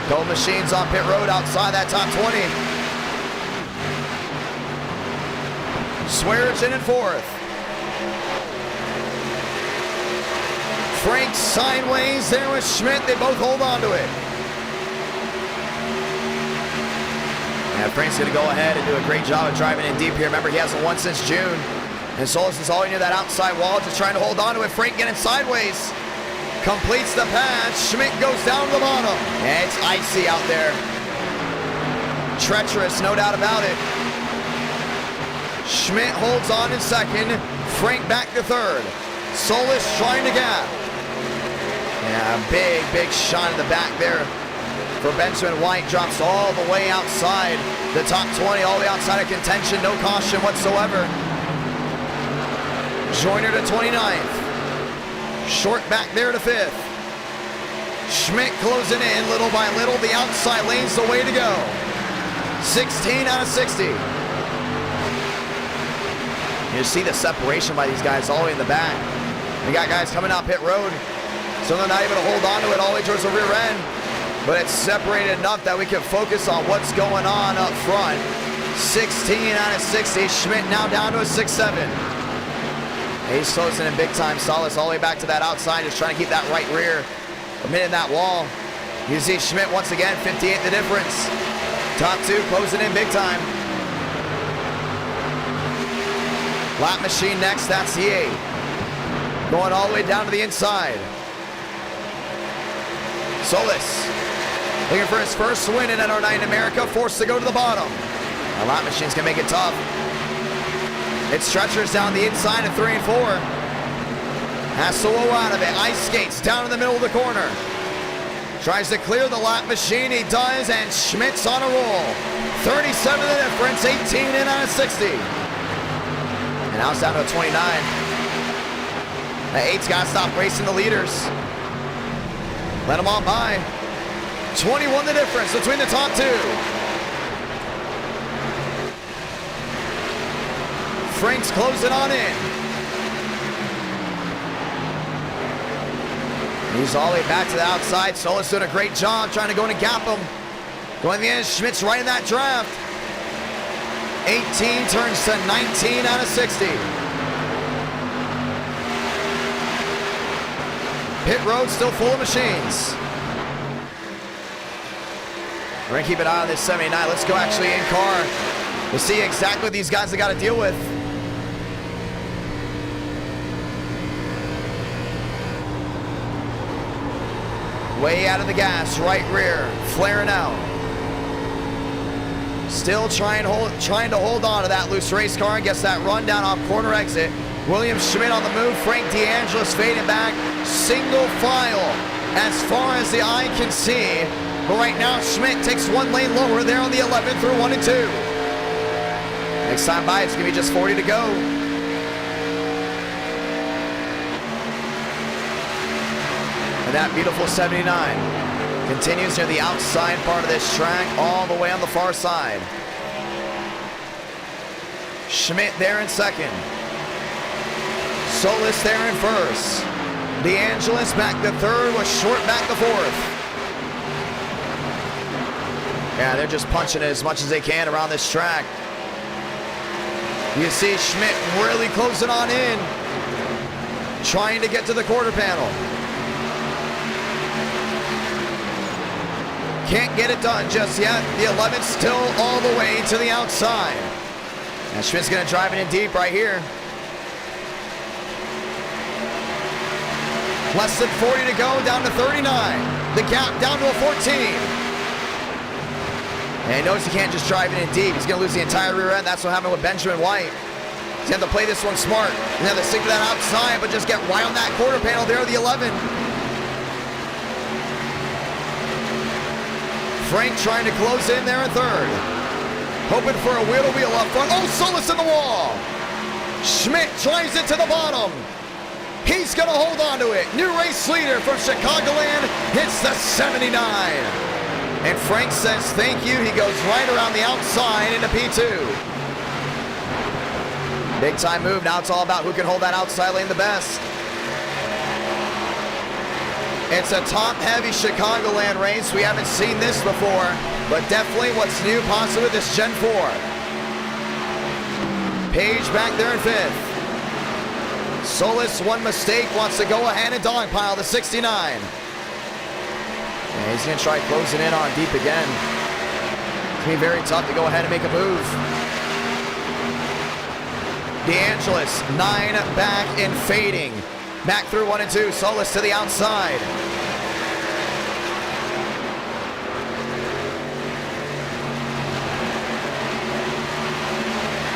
Gold Machines on pit road outside that top 20. Swearingen in fourth. Frank sideways there with Schmidt. They both hold on to it. Yeah, Frank's going to go ahead and do a great job of driving in deep here. Remember, he hasn't won since June. And Solis is all near that outside wall, just trying to hold on to it. Frank getting sideways. Completes the pass. Schmidt goes down to the bottom. And it's icy out there. Treacherous, no doubt about it. Schmidt holds on in second. Frank back to third. Solis trying to gap. Yeah, big shot in the back there for Benjamin White. Drops all the way outside the top 20, all the way outside of contention. No caution whatsoever. Joyner to 29th. Short back there to 5th. Schmidt closing in little by little. The outside lane's the way to go. 16 out of 60. You see the separation by these guys all the way in the back. We got guys coming out pit road. So they're not able to hold on to it all the way towards the rear end. But it's separated enough that we can focus on what's going on up front. 16 out of 60. Schmidt now down to a 6-7. He's closing in big time. Solis all the way back to that outside, just trying to keep that right rear in that wall. You see Schmidt once again, 58 the difference. Top two closing in big time. Lap machine next, that's the 8. Going all the way down to the inside. Solis looking for his first win in NR9 America, forced to go to the bottom. The lap machine's gonna make it tough. It stretchers down the inside of 3 and 4. Has to roll out of it. Ice skates down in the middle of the corner. Tries to clear the lap machine. He does, and Schmidt's on a roll. 37 the difference, 18 in out of 60. And now it's down to a 29. The 8's got to stop racing the leaders. Let them on by. 21 the difference between the top two. Frank's closing on in. He's all the way back to the outside. Solis doing a great job trying to go in and gap him. Going to the end, Schmidt's right in that draft. 18 turns to 19 out of 60. Pit road still full of machines. We're going to keep an eye on this 79. Let's go actually in car to see exactly what these guys have got to deal with. Way out of the gas, right rear, flaring out. Still trying to hold on to that loose race car and gets that run down off corner exit. William Schmidt on the move, Frank DeAngelis fading back, single file as far as the eye can see. But right now, Schmidt takes one lane lower there on the 11 through 1 and 2. Next time by, it's gonna be just 40 to go. And that beautiful 79 continues near the outside part of this track, all the way on the far side. Schmidt there in second. Solis there in first. DeAngelis back to third with Short back to fourth. Yeah, they're just punching it as much as they can around this track. You see Schmidt really closing on in, trying to get to the quarter panel. Can't get it done just yet. The 11's still all the way to the outside. And Schmidt's gonna drive it in deep right here. Less than 40 to go, down to 39. The gap down to a 14. And he knows he can't just drive it in deep. He's gonna lose the entire rear end. That's what happened with Benjamin White. He's gonna have to play this one smart. He's gonna have to stick to that outside, but just get right on that quarter panel there, the 11. Frank trying to close in there in third. Hoping for a wheel-to-wheel up front. Oh, Solis in the wall. Schmidt drives it to the bottom. He's going to hold on to it. New race leader from Chicagoland hits the 79. And Frank says thank you. He goes right around the outside into P2. Big time move. Now it's all about who can hold that outside lane the best. It's a top-heavy Chicagoland race. We haven't seen this before, but definitely what's new possibly with this Gen 4. Page back there in fifth. Solis, one mistake, wants to go ahead and dogpile the 69. And he's going to try closing in on deep again. It's going to be very tough to go ahead and make a move. DeAngelis, 9 back and fading. Back through 1 and 2, Solis to the outside.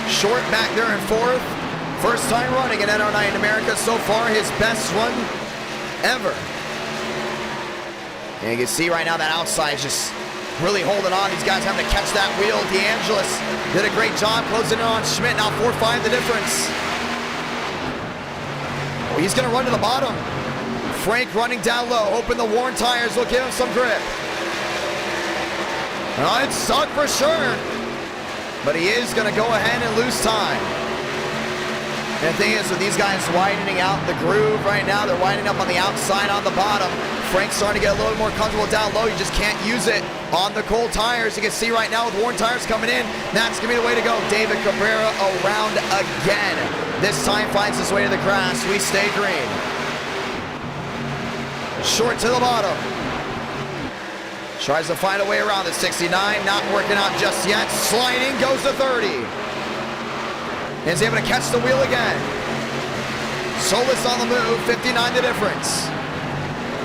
Short back there in fourth. First time running in NR9 in America so far, his best run ever. And you can see right now that outside is just really holding on. These guys having to catch that wheel. DeAngelis did a great job closing in on Schmidt. Now 4-5 the difference. He's going to run to the bottom. Frank running down low, hoping the worn tires will give him some grip. It's stuck for sure. But he is going to go ahead and lose time. And the thing is, with these guys widening out the groove right now, they're widening up on the outside, on the bottom. Frank's starting to get a little more comfortable down low. You just can't use it on the cold tires. You can see right now with worn tires coming in, that's going to be the way to go. David Cabrera around again. This time finds his way to the grass. We stay green. Short to the bottom. Tries to find a way around the 69. Not working out just yet. Sliding, goes to 30. And is able to catch the wheel again. Solis on the move, 59 the difference.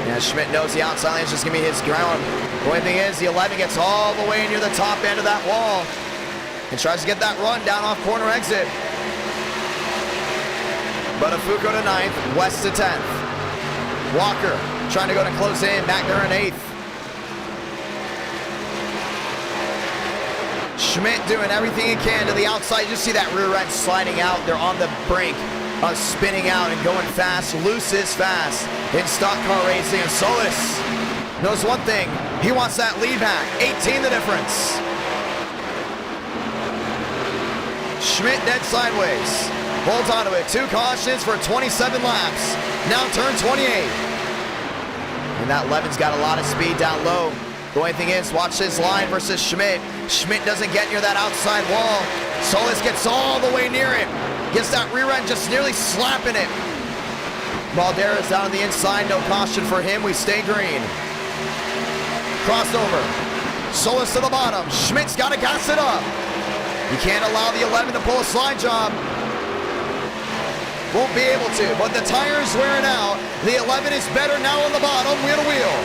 Yeah, Schmidt knows the outside lane is just going to be his ground. The only thing is, the 11 gets all the way near the top end of that wall and tries to get that run down off corner exit. Buttafuoco to 9th, West to 10th. Walker trying to go to close in, Magner in 8th. Schmidt doing everything he can to the outside. You just see that rear end sliding out. They're on the brink of spinning out and going fast. Loose is fast in stock car racing. And Solis knows one thing. He wants that lead back. 18 the difference. Schmidt dead sideways. Holds onto it. 2 cautions for 27 laps. Now turn 28. And that 11's got a lot of speed down low. The only thing is, watch this line versus Schmidt. Schmidt doesn't get near that outside wall. Solis gets all the way near it. Gets that rear end just nearly slapping it. Valderas down on the inside. No caution for him. We stay green. Crossover. Solis to the bottom. Schmidt's got to gas it up. You can't allow the 11 to pull a slide job. Won't be able to, but the tire's wearing out. The 11 is better now on the bottom, wheel to wheel.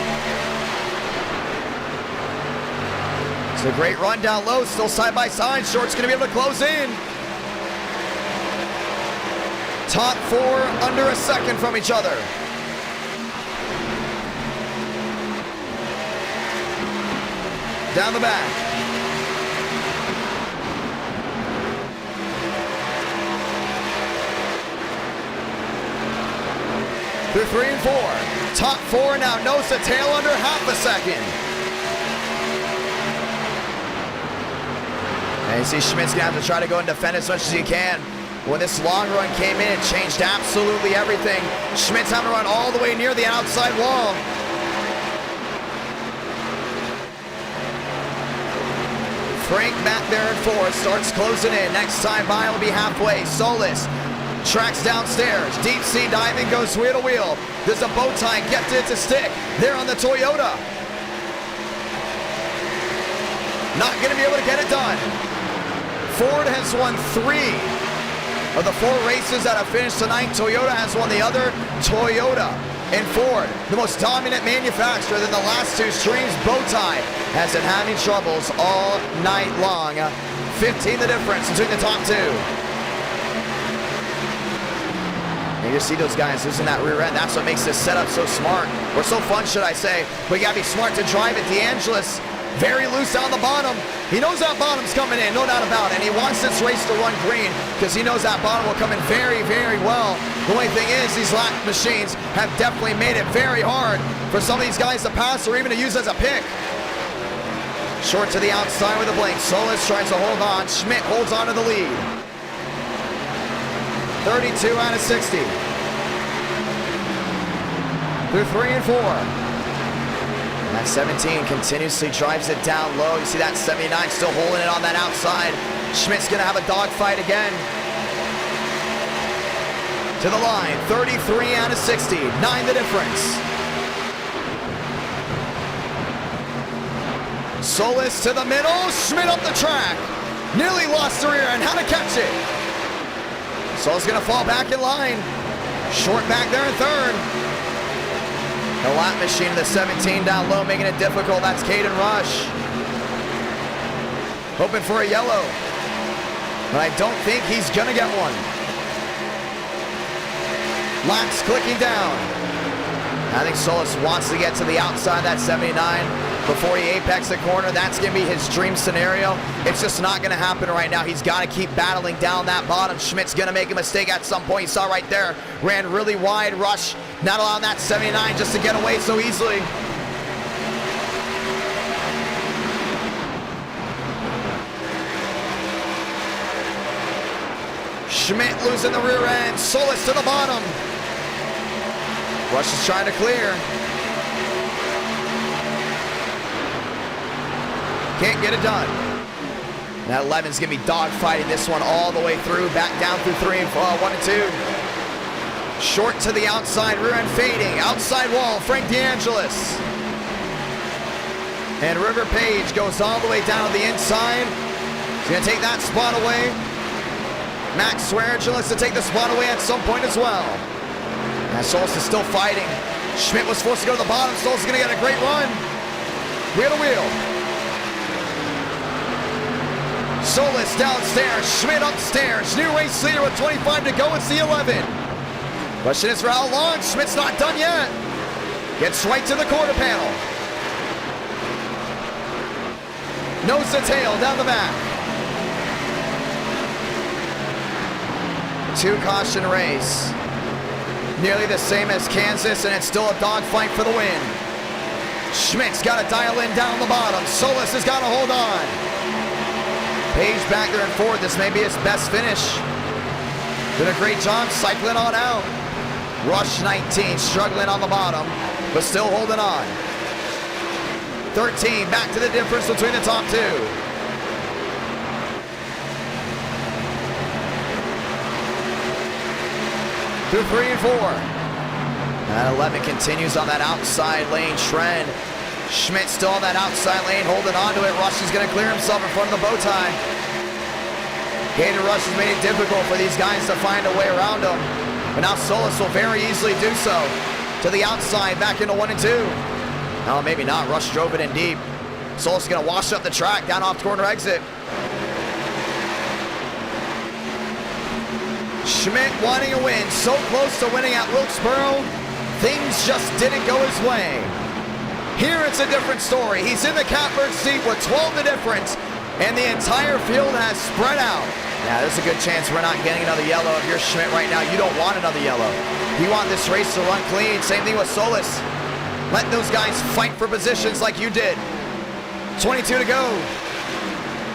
It's a great run down low, still side by side. Short's gonna be able to close in. Top 4 under a second from each other. Down the back. Through 3 and 4. Top 4 now nose to tail under half a second. And you see Schmidt's gonna have to try to go and defend as much as he can. When this long run came in, it changed absolutely everything. Schmidt's having to run all the way near the outside wall. Frank back there in 4th, starts closing in. Next time by will be halfway. Solis tracks downstairs. Deep sea diving, goes wheel to wheel. There's a bow tie, gets it to stick. There on the Toyota. Not going to be able to get it done. Ford has won 3 of the 4 races that have finished tonight. Toyota has won the other. Toyota and Ford, the most dominant manufacturer than the last 2 streams. Bowtie has been having troubles all night long. 15 the difference between the top 2. And you see those guys losing that rear end. That's what makes this setup so smart, or so fun, should I say. But you gotta be smart to drive it. DeAngelis, very loose down the bottom. He knows that bottom's coming in, no doubt about it. And he wants this race to run green because he knows that bottom will come in very, very well. The only thing is, these lap machines have definitely made it very hard for some of these guys to pass or even to use as a pick. Short to the outside with a blink. Solis tries to hold on. Schmidt holds on to the lead. 32 out of 60. Through 3 and 4. And that 17 continuously drives it down low. You see that 79 still holding it on that outside. Schmidt's gonna have a dogfight again. To the line, 33 out of 60, 9 the difference. Solis to the middle, Schmidt up the track. Nearly lost the rear end, how to catch it. Solis gonna fall back in line. Short back there in 3rd. The lap machine, the 17 down low, making it difficult. That's Caden Rush. Hoping for a yellow. But I don't think he's gonna get one. Laps clicking down. I think Solis wants to get to the outside, that 79, before he apex the corner. That's gonna be his dream scenario. It's just not gonna happen right now. He's gotta keep battling down that bottom. Schmidt's gonna make a mistake at some point. You saw right there, ran really wide. Rush not allowing that 79 just to get away so easily. Schmidt losing the rear end. Solis to the bottom. Rush is trying to clear. Can't get it done. That 11's gonna be dogfighting this one all the way through, back down through 3 and 1 and 2. Short to the outside, rear end fading, outside wall, Frank DeAngelis. And River Page goes all the way down to the inside. He's gonna take that spot away. Max Swearinger looks to take the spot away at some point as well. And Solis is still fighting. Schmidt was forced to go to the bottom. Solis is gonna get a great run. Wheel to wheel. Solis downstairs, Schmidt upstairs. New race leader with 25 to go. It's the 11. Question is for how long? Schmidt's not done yet. Gets right to the quarter panel. Nose to tail down the back. 2-caution race. Nearly the same as Kansas, and it's still a dogfight for the win. Schmidt's got to dial in down the bottom. Solis has got to hold on. Page back there in fourth. This may be his best finish. Did a great job cycling on out. Rush 19, struggling on the bottom, but still holding on. 13, back to the difference between the top two. Through 3 and 4. And 11 continues on that outside lane trend. Schmidt still on that outside lane, holding on to it. Rush is going to clear himself in front of the bow tie. Gator Rush has made it difficult for these guys to find a way around him. But now Solis will very easily do so. To the outside, back into 1 and 2. No, maybe not. Rush drove it in deep. Solis is going to wash up the track, down off corner exit. Schmidt wanting a win, so close to winning at Wilkesboro. Things just didn't go his way. Here it's a different story. He's in the catbird seat with 12 the difference, and the entire field has spread out. Yeah, there's a good chance we're not getting another yellow. If you're Schmidt right now, you don't want another yellow. You want this race to run clean. Same thing with Solis. Let those guys fight for positions like you did. 22 to go.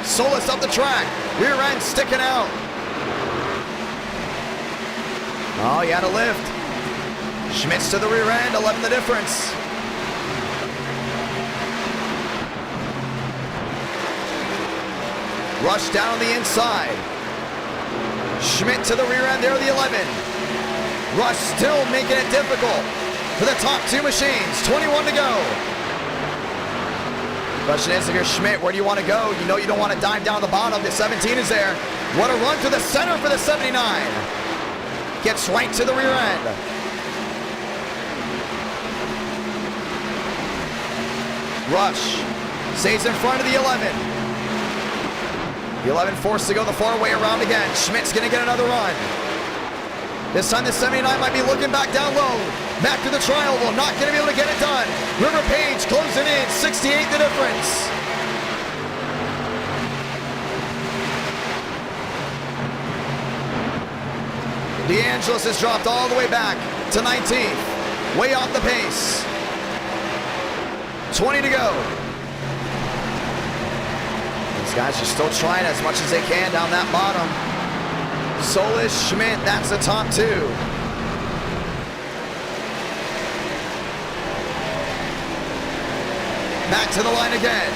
Solis up the track. Rear end sticking out. Oh, he had a lift. Schmidt's to the rear end, 11 the difference. Rush down on the inside. Schmidt to the rear end, there the 11. Rush still making it difficult for the top two machines. 21 to go. Question is, if you're Schmidt, where do you want to go? You know you don't want to dive down the bottom. The 17 is there. What a run to the center for the 79. Gets right to the rear end. Rush stays in front of the 11. The 11 forced to go the far way around again. Schmidt's going to get another run. This time the 79 might be looking back down low. Back to the trial. Well, not going to be able to get it done. River Page closing in. 68 the difference. DeAngelis has dropped all the way back to 19th. Way off the pace. 20 to go. These guys are still trying as much as they can down that bottom. Solis, Schmidt, that's the top two. Back to the line again.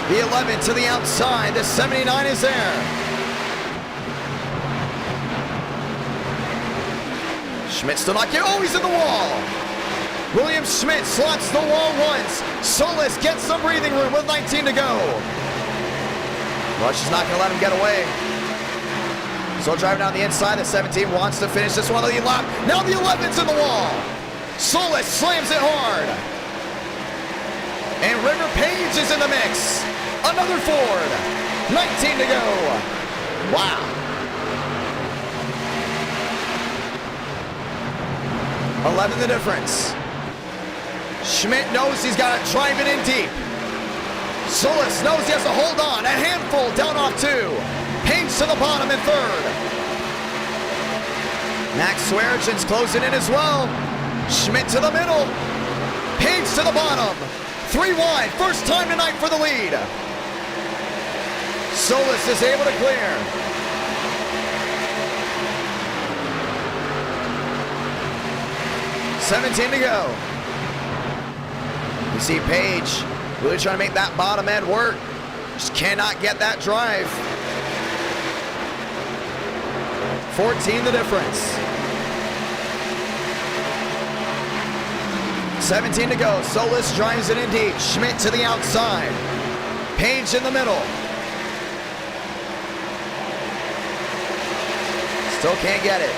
The 11 to the outside. The 79 is there. Schmidt still not getting. Oh, he's in the wall. William Schmidt slots the wall once. Solis gets some breathing room with 19 to go. Rush is not going to let him get away. So driving down the inside, the 17 wants to finish this one on the lap. Now the 11's in the wall. Solis slams it hard. And River Page is in the mix. Another Ford. 19 to go. Wow. 11 the difference. Schmidt knows he's got to drive it in deep. Solis knows he has to hold on. A handful down off two. Page to the bottom in third. Max Swearingen's closing in as well. Schmidt to the middle. Page to the bottom. 3 wide. First time tonight for the lead. Solis is able to clear. $17 to go. You see Page really trying to make that bottom end work. Just cannot get that drive. 14 the difference. 17 to go. Solis drives it in deep. Schmidt to the outside. Page in the middle. Still can't get it.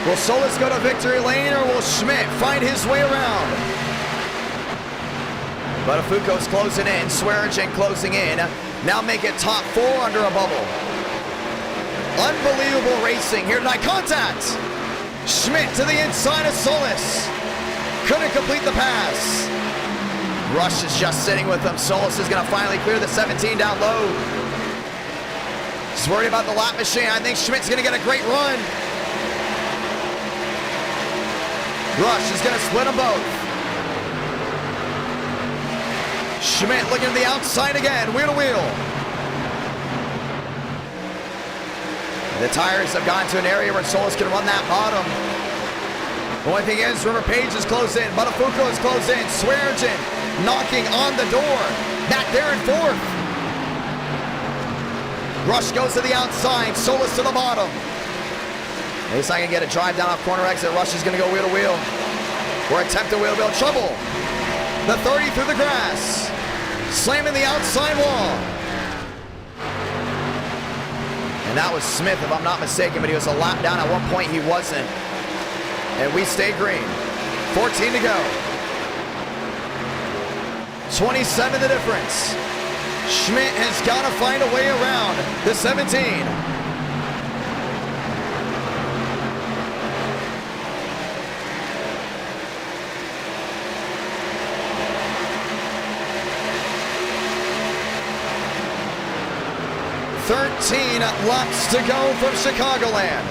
Will Solis go to victory lane, or will Schmidt find his way around? Buttafuoco's closing in. Swearinger closing in. Now make it top 4 under a bubble. Unbelievable racing here tonight. Contact! Schmidt to the inside of Solis. Couldn't complete the pass. Rush is just sitting with him. Solis is going to finally clear the 17 down low. He's worried about the lap machine. I think Schmidt's going to get a great run. Rush is going to split them both. Schmidt looking to the outside again, wheel to wheel. The tires have gone to an area where Solis can run that bottom. The only thing is, River Page is close in. Buttafuoco is close in. Swearinger knocking on the door. Back there in 4th. Rush goes to the outside. Solis to the bottom. He's not going to get a drive down off corner exit. Rush is going to go wheel to wheel. Or attempt to wheel to wheel. Trouble. The 30 through the grass. Slamming the outside wall. And that was Smith, if I'm not mistaken, but he was a lap down. At one point, he wasn't. And we stay green. 14 to go. 27 the difference. Schmidt has got to find a way around the 17. Laps to go from Chicagoland.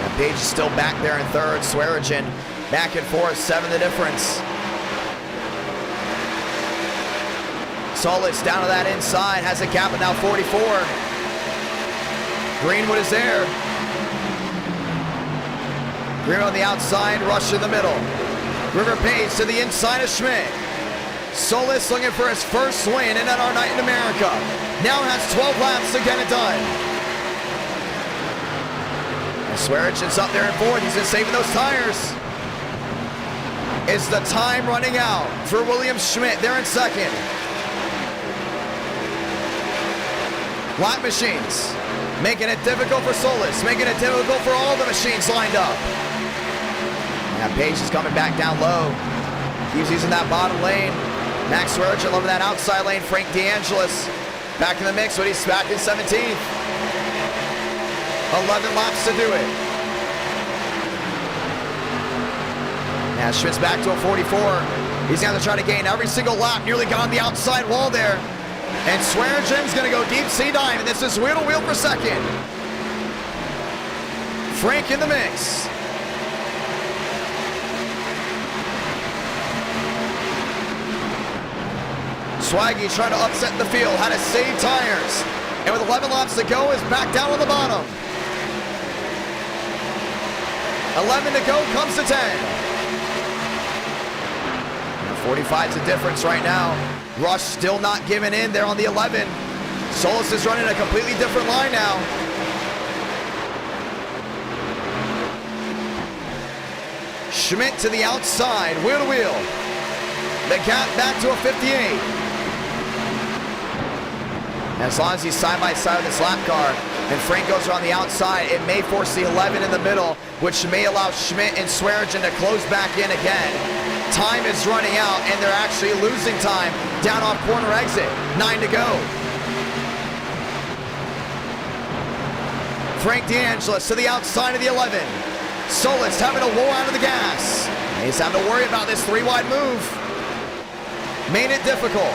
And Page is still back there in 3rd. Swearinger back and forth, 7 the difference. Solis down to that inside, has a gap of now 44. Greenwood is there. Greenwood on the outside, Rush in the middle. River Page to the inside of Schmidt. Solis looking for his first win in our night in America. Now has 12 laps to get it done. And Swearinger's up there in 4th. He's just saving those tires. Is the time running out for William Schmidt there in 2nd? Lap machines making it difficult for Solis, making it difficult for all the machines lined up. Now Page is coming back down low. He's using that bottom lane. Max Swearinger over that outside lane. Frank DeAngelis back in the mix, but he's back in 17th. 11 laps to do it. Now Schmidt's back to a 44. He's going to try to gain every single lap. Nearly got on the outside wall there. And Swearinger's going to go deep sea dive, and this is wheel to wheel for 2nd. Frank in the mix. Swaggy trying to upset the field, had to save tires. And with 11 laps to go, is back down on the bottom. 11 to go, comes to 10. 45's the difference right now. Rush still not giving in there on the 11. Solis is running a completely different line now. Schmidt to the outside, wheel to wheel. The gap back to a 58. As long as he's side by side with this lap car and Frank goes around the outside, it may force the 11 in the middle, which may allow Schmidt and Swearinger to close back in again. Time is running out, and they're actually losing time down off corner exit. 9 to go. Frank DeAngelis to the outside of the 11. Solis having to roll out of the gas. He's having to worry about this 3-wide move. Made it difficult.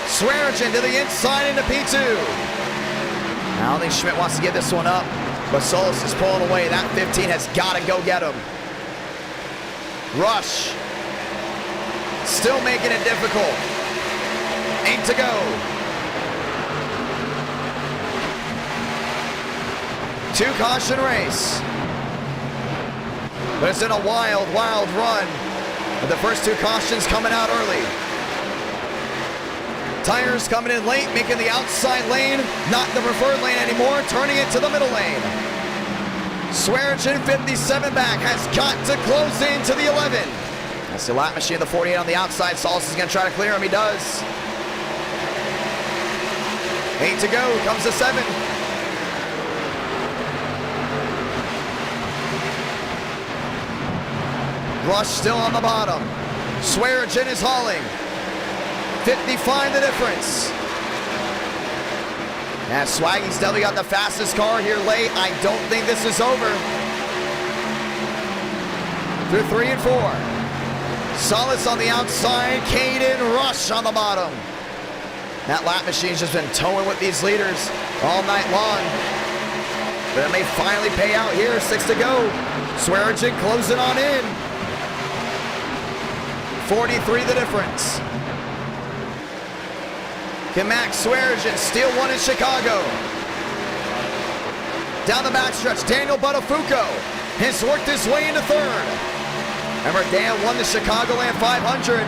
Swearinger to the inside into P2. I don't think Schmidt wants to give this one up, but Solis is pulling away. That 15 has got to go get him. Rush. Still making it difficult. 8 to go. Two-caution race. But it's in a wild, wild run. With the first two cautions coming out early. Tires coming in late, making the outside lane not the preferred lane anymore, turning it to the middle lane. Swearigan 57 back has got to close into the 11. That's the lap machine, the 48 on the outside. Solis is going to try to clear him. He does. 8 to go. Comes the 7. Rush still on the bottom. Swearigan is hauling. 55 the difference. And Swaggy's definitely got the fastest car here late. I don't think this is over. Through 3 and 4. Solis on the outside. Caden Rush on the bottom. That lap machine's just been towing with these leaders all night long. But it may finally pay out here. 6 to go. Swearigan closing on in. 43 the difference. Can Max Swearigan steal one in Chicago? Down the backstretch, Daniel Buttafuoco has worked his way into 3rd. Remember, Dan won the Chicagoland 500.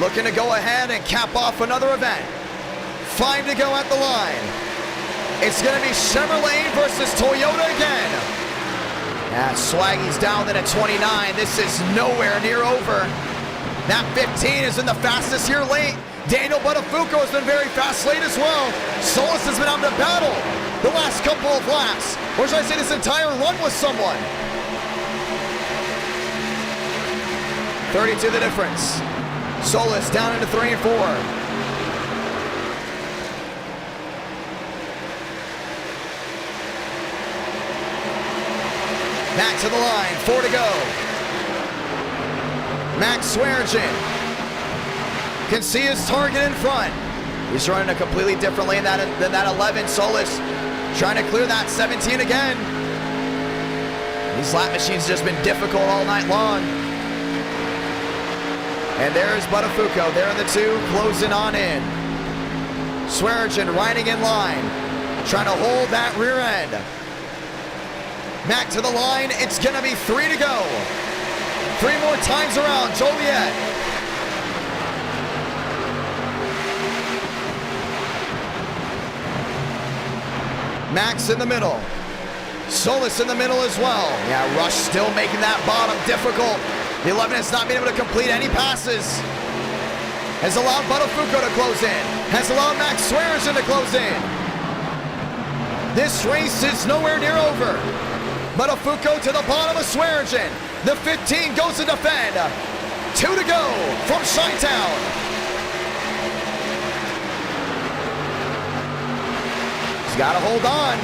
Looking to go ahead and cap off another event. 5 to go at the line. It's going to be Chevrolet versus Toyota again. Swaggy's down at 29. This is nowhere near over. That 15 is in the fastest here late. Daniel Buttafuoco has been very fast late as well. Solis has been having to battle the last couple of laps. Or should I say this entire run with someone. 32 the difference. Solis down into 3 and 4. Back to the line, 4 to go. Max Swearigan can see his target in front. He's running a completely different lane than that 11. Solis trying to clear that 17 again. These lap machines just been difficult all night long. And there's Buttafuoco, there in the 2, closing on in. Swearigan riding in line, trying to hold that rear end. Back to the line, it's gonna be 3 to go. 3 more times around, Joliet. Max in the middle. Solis in the middle as well. Yeah, Rush still making that bottom difficult. The 11 has not been able to complete any passes. Has allowed Buttafuoco to close in. Has allowed Max Swearigan to close in. This race is nowhere near over. Buttafuoco to the bottom of Swearigan. The 15 goes to defend. 2 to go from Chi-Town. He's got to hold on.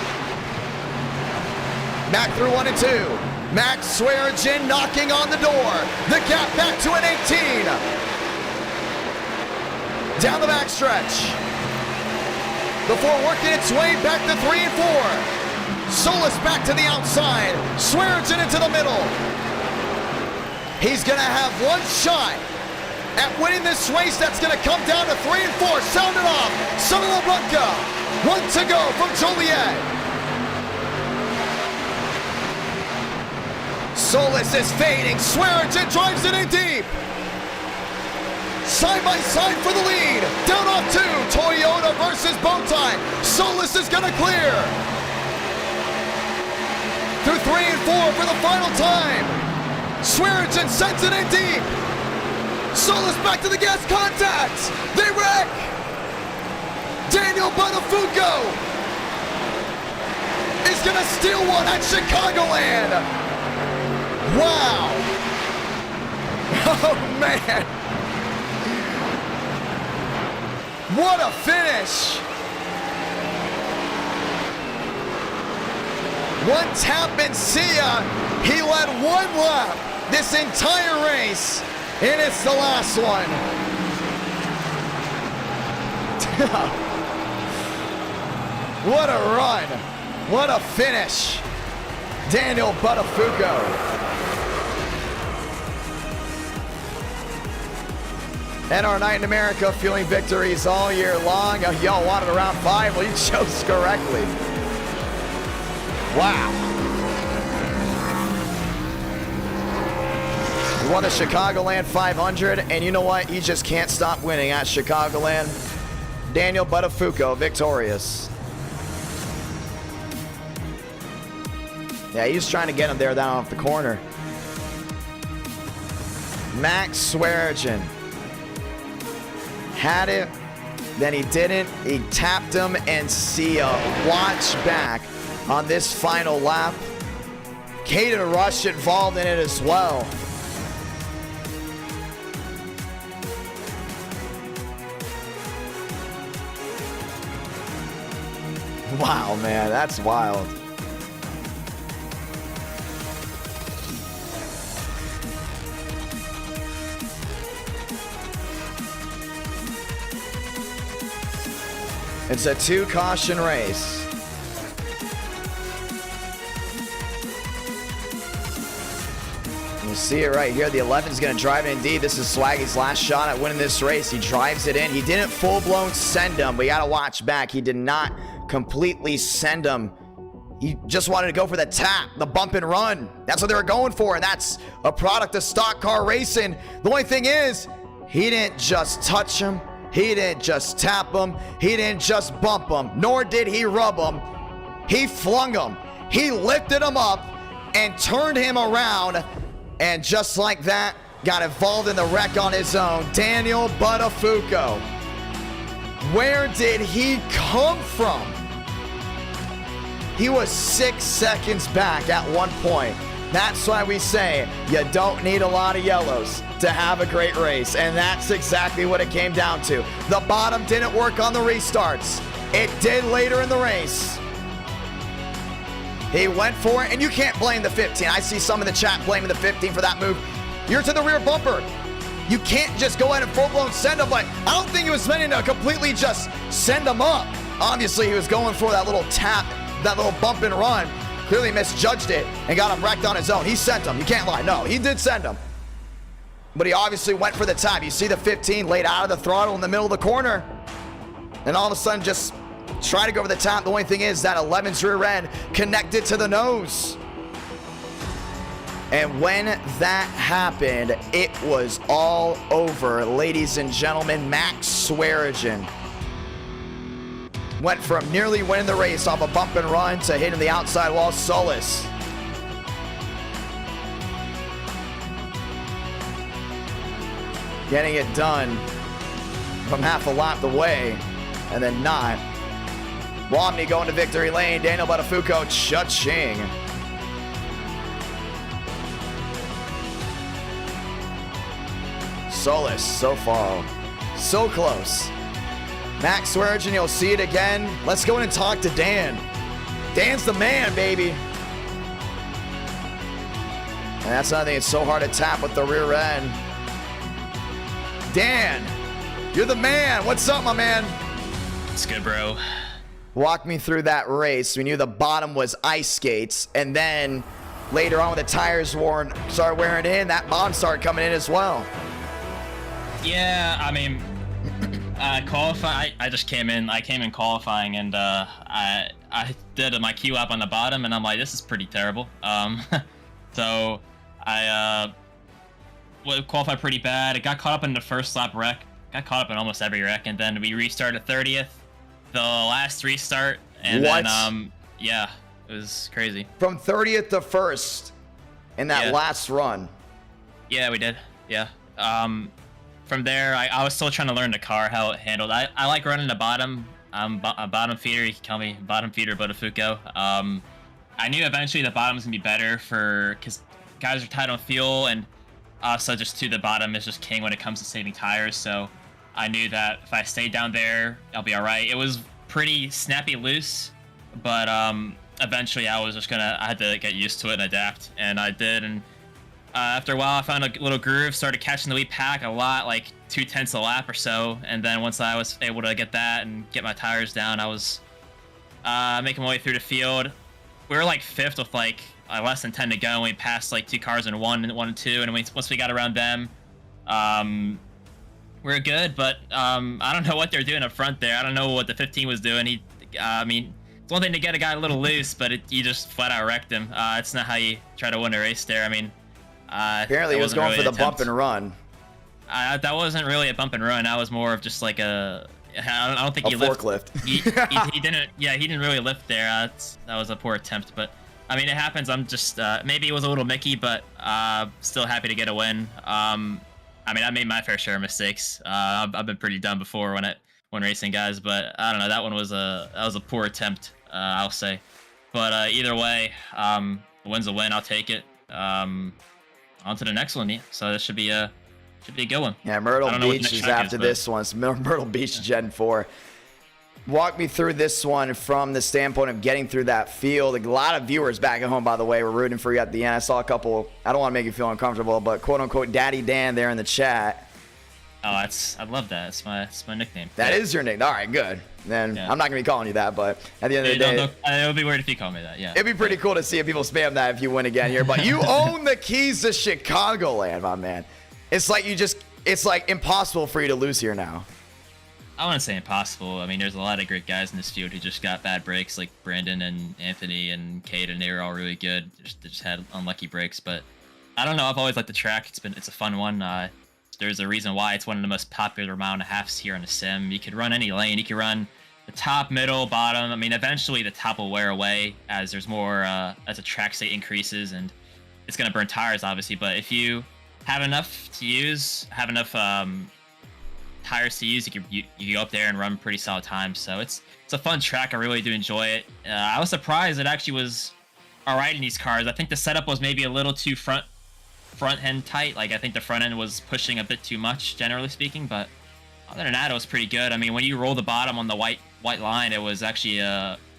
Back through 1 and 2. Max Swearigan knocking on the door. The gap back to an 18. Down the backstretch. Before working its way back to 3 and 4. Solis back to the outside. Swearigan into the middle. He's going to have one shot at winning this race. That's going to come down to 3 and 4. Sound it off. Santa Blanca. 1 to go from Joliet. Solis is fading. Swearigan drives it in deep. Side by side for the lead. Down off 2. Toyota versus Bowtie. Solis is going to clear. Through 3 and 4 for the final time. Swearigan sends it in deep. Solis back to the gas contact. They wreck. Daniel Buttafuoco is going to steal one at Chicagoland. Wow. Oh, man. What a finish. One tap and see ya. He led 1 lap this entire race, and it's the last one. What a run. What a finish. Daniel Buttafuoco. NR Night in America, fueling victories all year long. Y'all wanted around 5. Well, you chose correctly. Wow. You won the Chicagoland 500, and you know what? You just can't stop winning at Chicagoland. Daniel Buttafuoco, victorious. Yeah, he was trying to get him there down off the corner. Max Swearigan had it, then he didn't. He tapped him, and see a watch back on this final lap. Caden Rush involved in it as well. Wow, man, that's wild. It's a 2-caution race. You see it right here. The 11 is going to drive it indeed. This is Swaggy's last shot at winning this race. He drives it in. He didn't full-blown send him, but you got to watch back. He did not completely send him. He just wanted to go for the tap, the bump and run. That's what they were going for, and that's a product of stock car racing. The only thing is, he didn't just touch him. He didn't just tap him. He didn't just bump him, nor did he rub him. He flung him. He lifted him up and turned him around, and just like that, got involved in the wreck on his own. Daniel Buttafuoco. Where did he come from? He was 6 seconds back at one point. That's why we say you don't need a lot of yellows to have a great race, and that's exactly what it came down to. The bottom didn't work on the restarts. It did later in the race. He went for it, and you can't blame the 15. I see some in the chat blaming the 15 for that move. You're to the rear bumper. You can't just go ahead and full-blown send him, but I don't think he was meant to completely just send him up. Obviously, he was going for that little tap, that little bump and run. Clearly misjudged it and got him wrecked on his own. He sent him. You can't lie. No, he did send him. But he obviously went for the tap. You see the 15 laid out of the throttle in the middle of the corner. And all of a sudden just try to go for the tap. The only thing is that 11's rear end connected to the nose. And when that happened, it was all over, ladies and gentlemen. Max Swearigan went from nearly winning the race off a bump and run to hitting the outside wall. Solis. Getting it done from half a lap away, and then not. Romney going to victory lane. Daniel Buttafuoco, cha-ching. Solis, so far, so close. Max Swearigan, you'll see it again. Let's go in and talk to Dan. Dan's the man, baby. And that's another thing, it's so hard to tap with the rear end. Dan, you're the man. What's up, my man? It's good, bro. Walk me through that race. We knew the bottom was ice skates, and then later on when the tires started wearing in, that bottom started coming in as well. Yeah, I mean, I just came in. I came in qualifying, and I did my key lap on the bottom, and I'm like, this is pretty terrible. So I qualified pretty bad. It got caught up in the first lap wreck. Got caught up in almost every wreck, and then we restarted 30th, the last restart, and what? Then yeah, it was crazy. From 30th to 1st in that last run. Yeah, we did. Yeah. From there, I was still trying to learn the car, how it handled. I like running the bottom. I'm a bottom feeder. You can call me bottom feeder Buttafuoco. I knew eventually the bottom was gonna be better because guys are tight on fuel, and also just to the bottom is just king when it comes to saving tires. So I knew that if I stayed down there, I'll be all right. It was pretty snappy loose, but eventually I had to get used to it and adapt, and I did. And after a while, I found a little groove, started catching the lead pack a lot, like 0.2 a lap or so. And then once I was able to get that and get my tires down, I was making my way through the field. We were like 5th with like less than 10 to go, and we passed like 2 cars in one and 2. And once we got around them, we're good, but I don't know what they're doing up front there. I don't know what the 15 was doing. I mean, it's one thing to get a guy a little loose, but you just flat out wrecked him. It's not how you try to win a race there. I mean, apparently he was going for the bump and run. That wasn't really a bump and run. That was more of just like I don't think he forklift. He didn't. Yeah, he didn't really lift there. That was a poor attempt, but I mean, it happens. I'm just maybe it was a little Mickey, but still happy to get a win. I mean, I made my fair share of mistakes. I've been pretty dumb before when racing guys, but I don't know. That one was a poor attempt, I'll say. But either way, the win's a win. I'll take it. On to the next one. Yeah. So this should be a good one. Yeah, Myrtle Beach is after this one. It's Myrtle Beach Gen 4. Walk me through this one from the standpoint of getting through that field. A lot of viewers back at home, by the way, were rooting for you at the end. I saw a couple, I don't want to make you feel uncomfortable, but quote-unquote Daddy Dan there in the chat. Oh, I love that. It's my nickname. That is your nickname. All right, good. Then I'm not going to be calling you that, but at the end of the day. It would be weird if you call me that, yeah. It'd be pretty cool to see if people spam that if you win again here. But you own the keys to Chicagoland, my man. It's like it's like impossible for you to lose here now. I wouldn't say impossible. I mean, there's a lot of great guys in this field who just got bad breaks, like Brandon and Anthony and Cade, and they were all really good. They just had unlucky breaks, but I don't know. I've always liked the track. It's a fun one. There's a reason why it's one of the most popular mile and a halves here on the sim. You could run any lane. You could run the top, middle, bottom. I mean, eventually the top will wear away as there's more as the track state increases, and it's gonna burn tires, obviously. But if you have enough to use, have enough tires to use, you can go up there and run pretty solid times. So it's a fun track. I really do enjoy it. I was surprised it actually was all right in these cars. I think the setup was maybe a little too front end tight. Like I think the front end was pushing a bit too much, generally speaking. But other than that, it was pretty good. I mean, when you roll the bottom on the white line, it was actually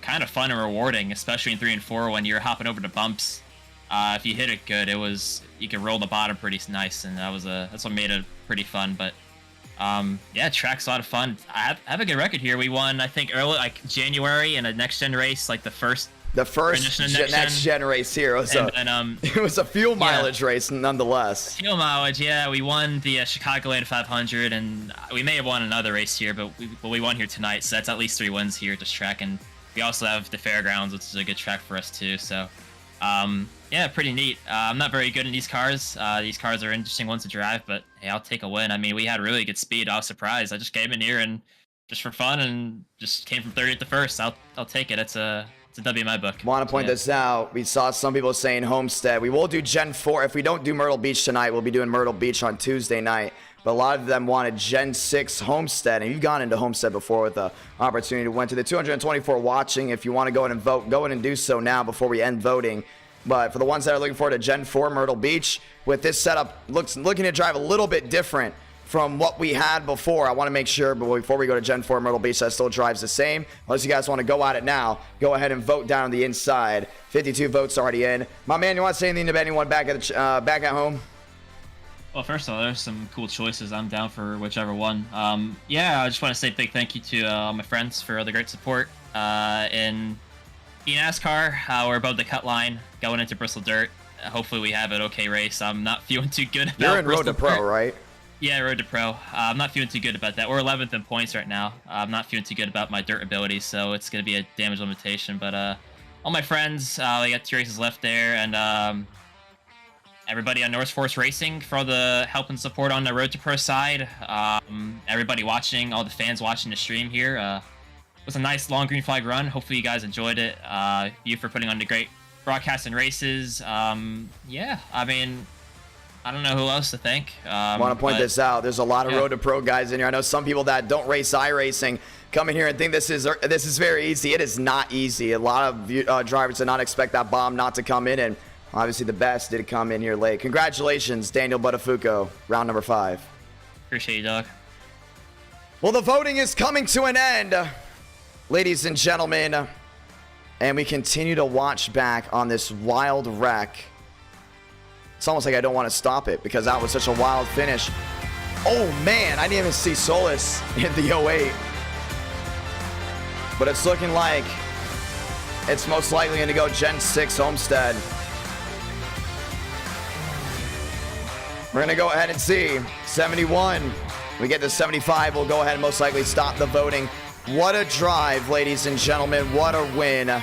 kind of fun and rewarding, especially in 3 and 4 when you're hopping over the bumps. If you hit it good, you could roll the bottom pretty nice, and that's what made it pretty fun. But yeah, track's a lot of fun. I have a good record here. We won, I think, early, like January in a next gen race, like the first next gen race here. It was a fuel mileage race, nonetheless. Fuel mileage, yeah. We won the Chicagoland 500, and we may have won another race here, but we won here tonight, so that's at least 3 wins here at this track. And we also have the fairgrounds, which is a good track for us too. So yeah, pretty neat. I'm not very good in these cars. These cars are interesting ones to drive, but hey, I'll take a win. I mean, we had really good speed. I was surprised. I just came in here and just for fun and just came from 30th to first. I'll take it. It's a W in my book. Want to point this out. We saw some people saying Homestead. We will do Gen 4. If we don't do Myrtle Beach tonight, we'll be doing Myrtle Beach on Tuesday night. But a lot of them wanted Gen 6 Homestead. And you've gone into Homestead before with the opportunity to win. To the 224 watching, if you want to go in and vote, go in and do so now before we end voting. But for the ones that are looking forward to Gen 4 Myrtle Beach, with this setup looking to drive a little bit different from what we had before. I want to make sure, but before we go to Gen 4 Myrtle Beach, that still drives the same. Unless you guys want to go at it now, go ahead and vote down on the inside. 52 votes already in. My man, you want to say anything to anyone back at home? Well, first of all, there's some cool choices. I'm down for whichever one. Yeah, I just want to say a big thank you to all my friends for the great support in NASCAR. We're above the cut line going into Bristol Dirt. Hopefully we have an okay race. I'm not feeling too good about You're in Bristol Road to Pro, Dirt. right? Yeah, Road to Pro. I'm not feeling too good about that. We're 11th in points right now. I'm not feeling too good about my dirt ability, so it's going to be a damage limitation. But all my friends, we got 2 races left there, and everybody on Motorsports Racing for all the help and support on the Road to Pro side. Everybody watching, all the fans watching the stream here. It was a nice long green flag run. Hopefully you guys enjoyed it. You for putting on the great broadcast and races. Yeah, I mean, I don't know who else to thank. I want to point this out. There's a lot of Road to Pro guys in here. I know some people that don't race iRacing come in here and think this is very easy. It is not easy. A lot of drivers did not expect that bomb not to come in, and obviously the best did come in here late. Congratulations, Daniel Buttafuoco, round number 5. Appreciate you, dog. Well, the voting is coming to an end, ladies and gentlemen, and we continue to watch back on this wild wreck. It's almost like I don't want to stop it because that was such a wild finish. Oh man, I didn't even see Solus in the 08. But it's looking like it's most likely going to go Gen 6 Homestead. We're going to go ahead and see 71 We get to 75, we'll go ahead and most likely stop the voting. What a drive, ladies and gentlemen. What a win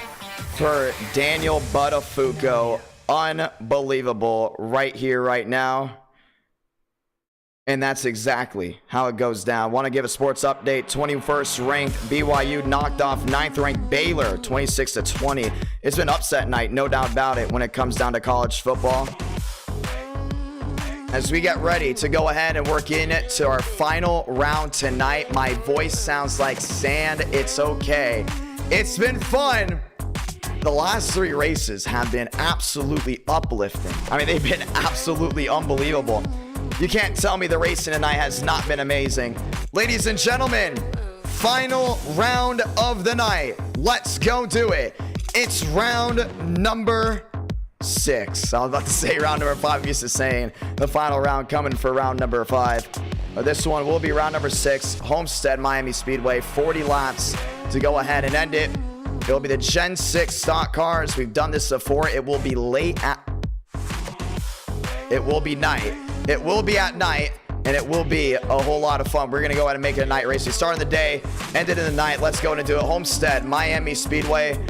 for Daniel Buttafuoco. Unbelievable right here, right now. And that's exactly how it goes down. Want to give a sports update. 21st ranked BYU knocked off 9th ranked Baylor 26-20. It's been upset night, no doubt about it, when it comes down to college football. As we get ready to go ahead and work into our final round tonight, my voice sounds like sand. It's okay. It's been fun. The last 3 races have been absolutely uplifting. I mean, they've been absolutely unbelievable. You can't tell me the racing tonight has not been amazing. Ladies and gentlemen, final round of the night. Let's go do it. It's round number 6. I was about to say round number 5. I'm used to saying the final round coming for round number 5. But this one will be round number 6. Homestead, Miami Speedway. 40 laps to go ahead and end it. It'll be the Gen 6 stock cars. We've done this before. It will be It will be night. It will be at night, and it will be a whole lot of fun. We're going to go ahead and make it a night race. We started the day, ended in the night. Let's go and do it. Homestead, Miami Speedway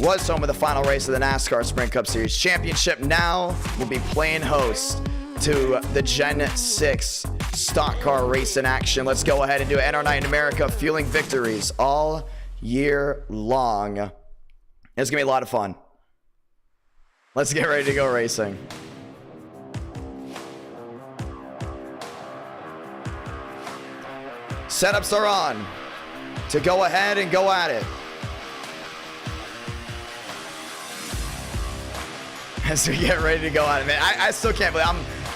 was home of the final race of the NASCAR Sprint Cup Series Championship. Now we'll be playing host to the Gen 6 stock car race in action. Let's go ahead and do it. NR Night in America, fueling victories all year long. It's going to be a lot of fun. Let's get ready to go racing. Setups are on to go ahead and go at it. As we get ready to go at it, man, I still can't believe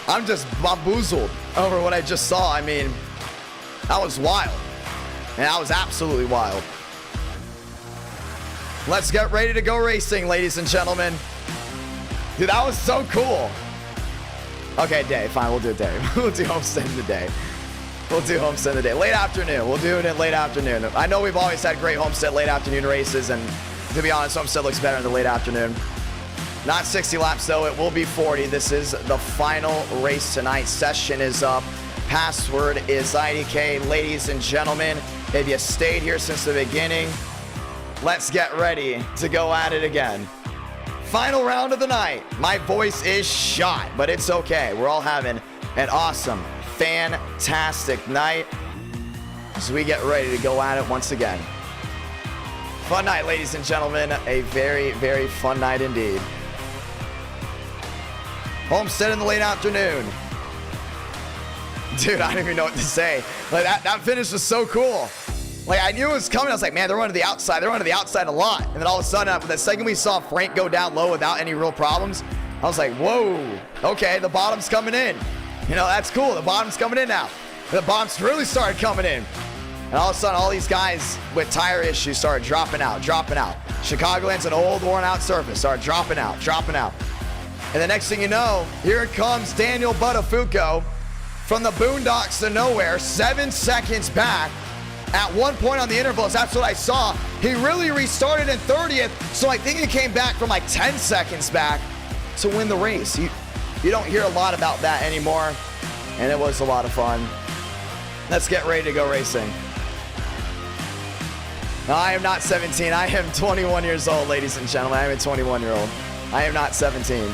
I'm just bamboozled over what I just saw. I mean, that was wild. And that was absolutely wild. Let's get ready to go racing, ladies and gentlemen. Dude, that was so cool. Okay, day, fine, we'll do a day. We'll do Homestead in the day. We'll do Homestead today. Late afternoon. We'll do it in late afternoon. I know we've always had great Homestead late afternoon races, and to be honest, Homestead looks better in the late afternoon. Not 60 laps, though. It will be 40. This is the final race tonight. Session is up. Password is IDK. Ladies and gentlemen, if you stayed here since the beginning, let's get ready to go at it again. Final round of the night. My voice is shot, but it's okay. We're all having an awesome, fantastic night as we get ready to go at it once again. Fun night, ladies and gentlemen. A very, very fun night indeed. Homestead in the late afternoon. Dude, I don't even know what to say. Like that finish was so cool. Like I knew it was coming. I was like, man, they're running to the outside. They're running to the outside a lot. And then all of a sudden, the second we saw Frank go down low without any real problems, I was like, whoa, okay, the bottom's coming in. You know, that's cool. The bottom's coming in now. The bottom's really started coming in. And all of a sudden, all these guys with tire issues started dropping out. Chicagoland's an old, worn-out surface. Started dropping out. And the next thing you know, here comes Daniel Buttafuoco from the boondocks to nowhere, 7 seconds back. At one point on the intervals, that's what I saw. He really restarted in 30th, so I think he came back from like 10 seconds back to win the race. You don't hear a lot about that anymore, and it was a lot of fun. Let's get ready to go racing. No, I am not 17. I am 21 years old, ladies and gentlemen. I am a 21-year-old. I am not 17.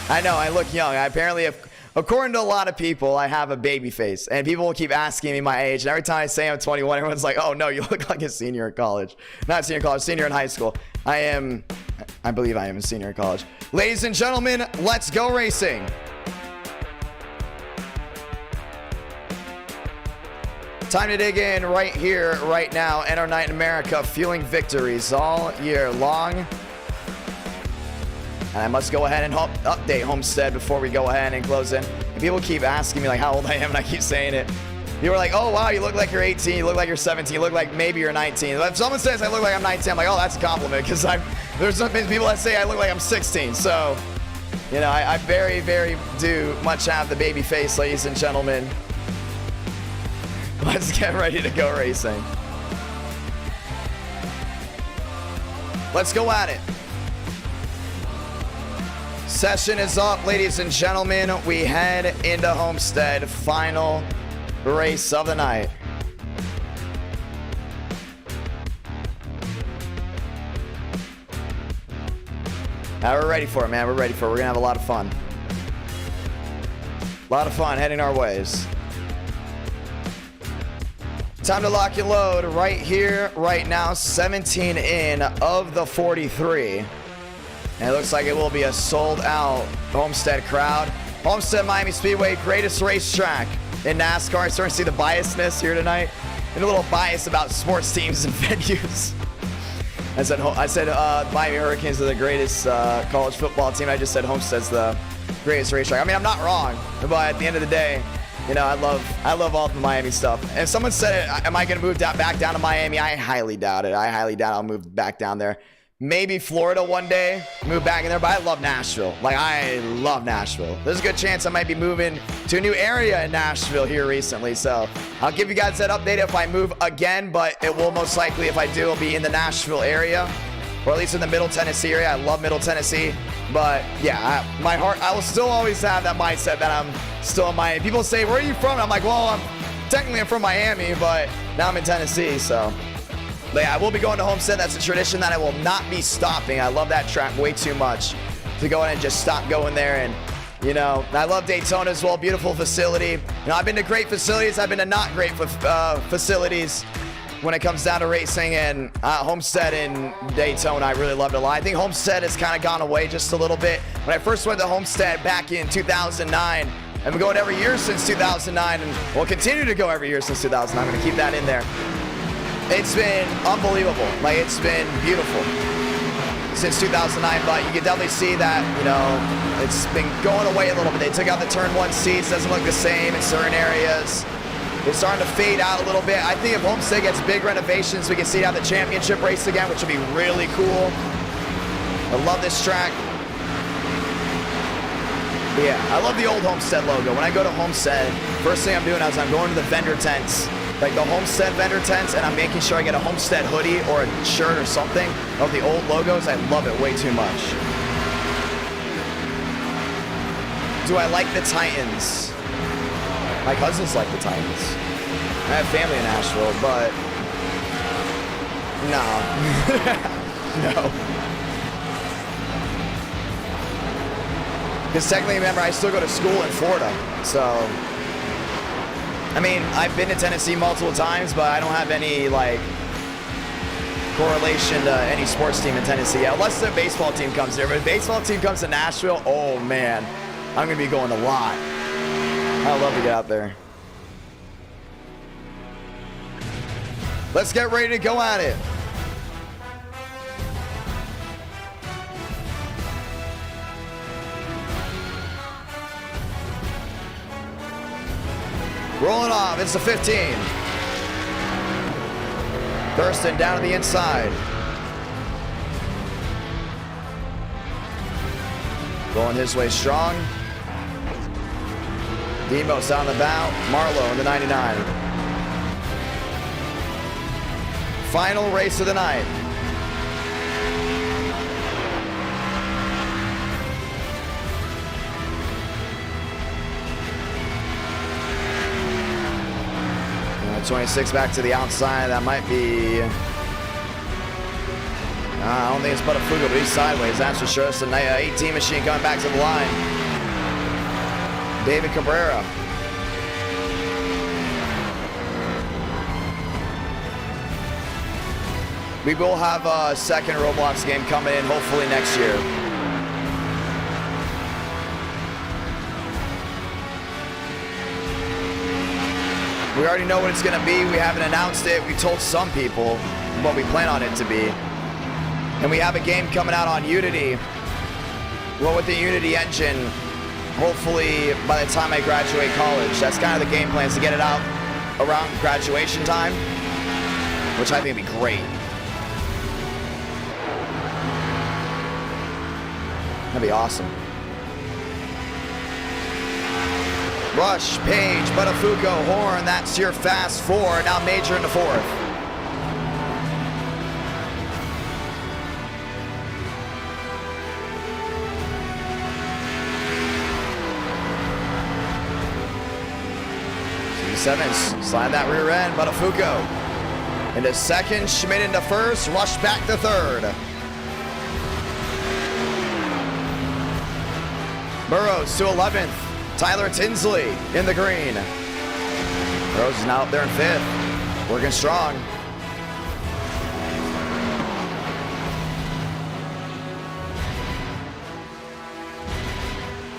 I know, I look young. I apparently, according to a lot of people, I have a baby face, and people will keep asking me my age, and every time I say I'm 21, everyone's like, oh no, you look like a senior in college. Not senior in college, senior in high school. I believe I am a senior in college. Ladies and gentlemen, let's go racing. Time to dig in right here, right now. NR Night in America, fueling victories all year long. And I must go ahead and update Homestead before we go ahead and close in. And people keep asking me like how old I am, and I keep saying it. People are like, oh wow, you look like you're 18, you look like you're 17, you look like maybe you're 19. If someone says I look like I'm 19, I'm like, oh, that's a compliment, because there's some people that say I look like I'm 16. So, you know, I very, very do much have the baby face, ladies and gentlemen. Let's get ready to go racing. Let's go at it. Session is up, ladies and gentlemen. We head into Homestead. Final race of the night. Now we're ready for it, man. We're ready for it. We're gonna have a lot of fun. A lot of fun heading our ways. Time to lock and load right here, right now. 17 in of the 43. And it looks like it will be a sold out Homestead crowd. Homestead Miami Speedway, greatest racetrack in NASCAR. Starting to see the biasness here tonight. And a little bias about sports teams and venues. I said Miami Hurricanes are the greatest college football team. I just said Homestead's the greatest racetrack. I mean, I'm not wrong, but at the end of the day, you know, I love all the Miami stuff. And if someone said, am I going to move back down to Miami? I highly doubt it. I highly doubt I'll move back down there. Maybe Florida one day, move back in there, but I love Nashville. Like, I love Nashville. There's a good chance I might be moving to a new area in Nashville here recently. So I'll give you guys that update if I move again, but it will most likely, if I do, it'll be in the Nashville area, or at least in the Middle Tennessee area. I love Middle Tennessee. But yeah, my heart, I will still always have that mindset that I'm still in Miami. People say, where are you from? And I'm like, well, I'm from Miami, but now I'm in Tennessee, so. But yeah, I will be going to Homestead. That's a tradition that I will not be stopping. I love that track way too much to go in and just stop going there. And, you know, I love Daytona as well. Beautiful facility. You know, I've been to great facilities. I've been to not great facilities when it comes down to racing. And Homestead in Daytona, I really loved it a lot. I think Homestead has kind of gone away just a little bit. When I first went to Homestead back in 2009, and we're going every year since 2009, and we'll continue to go every year since 2009. I'm going to keep that in there. It's been unbelievable. Like, it's been beautiful since 2009, but you can definitely see that, you know, it's been going away a little bit. They took out the turn 1 seats. Doesn't look the same in certain areas. It's starting to fade out a little bit. I think if Homestead gets big renovations, we can see it have the championship race again, which would be really cool. I love this track. But yeah, I love the old Homestead logo. When I go to Homestead, first thing I'm doing is I'm going to the vendor tents, like the Homestead vendor tents, and I'm making sure I get a Homestead hoodie or a shirt or something of the old logos. I love it way too much. Do I like the Titans? My cousins like the Titans. I have family in Nashville, but no. No. Because technically, remember, I still go to school in Florida, so I mean, I've been to Tennessee multiple times, but I don't have any, like, correlation to any sports team in Tennessee. Yeah, unless the baseball team comes here. But if the baseball team comes to Nashville, oh, man, I'm going to be going a lot. I'd love to get out there. Let's get ready to go at it. Rolling off, it's the 15. Thurston down to the inside. Going his way strong. Demos down the bow. Marlowe in the 99. Final race of the night. Uh, 26 back to the outside. That might be... I don't think it's Buttafuoco, but he's sideways, that's for sure. It's the 18 machine coming back to the line. David Cabrera. We will have a second Roblox game coming in, hopefully next year. We already know what it's going to be. We haven't announced it. We told some people what we plan on it to be. And we have a game coming out on Unity. Well, with the Unity engine, hopefully by the time I graduate college. That's kind of the game plan, is to get it out around graduation time, which I think would be great. That'd be awesome. Rush, Page, Buttafuoco, Horn. That's your fast four. Now Major in the fourth. 27, slide that rear end, Buttafuoco into second, Schmidt into first, Rush back to third. Burrows to 11th, Tyler Tinsley in the green. Burrows is now up there in 5th, working strong.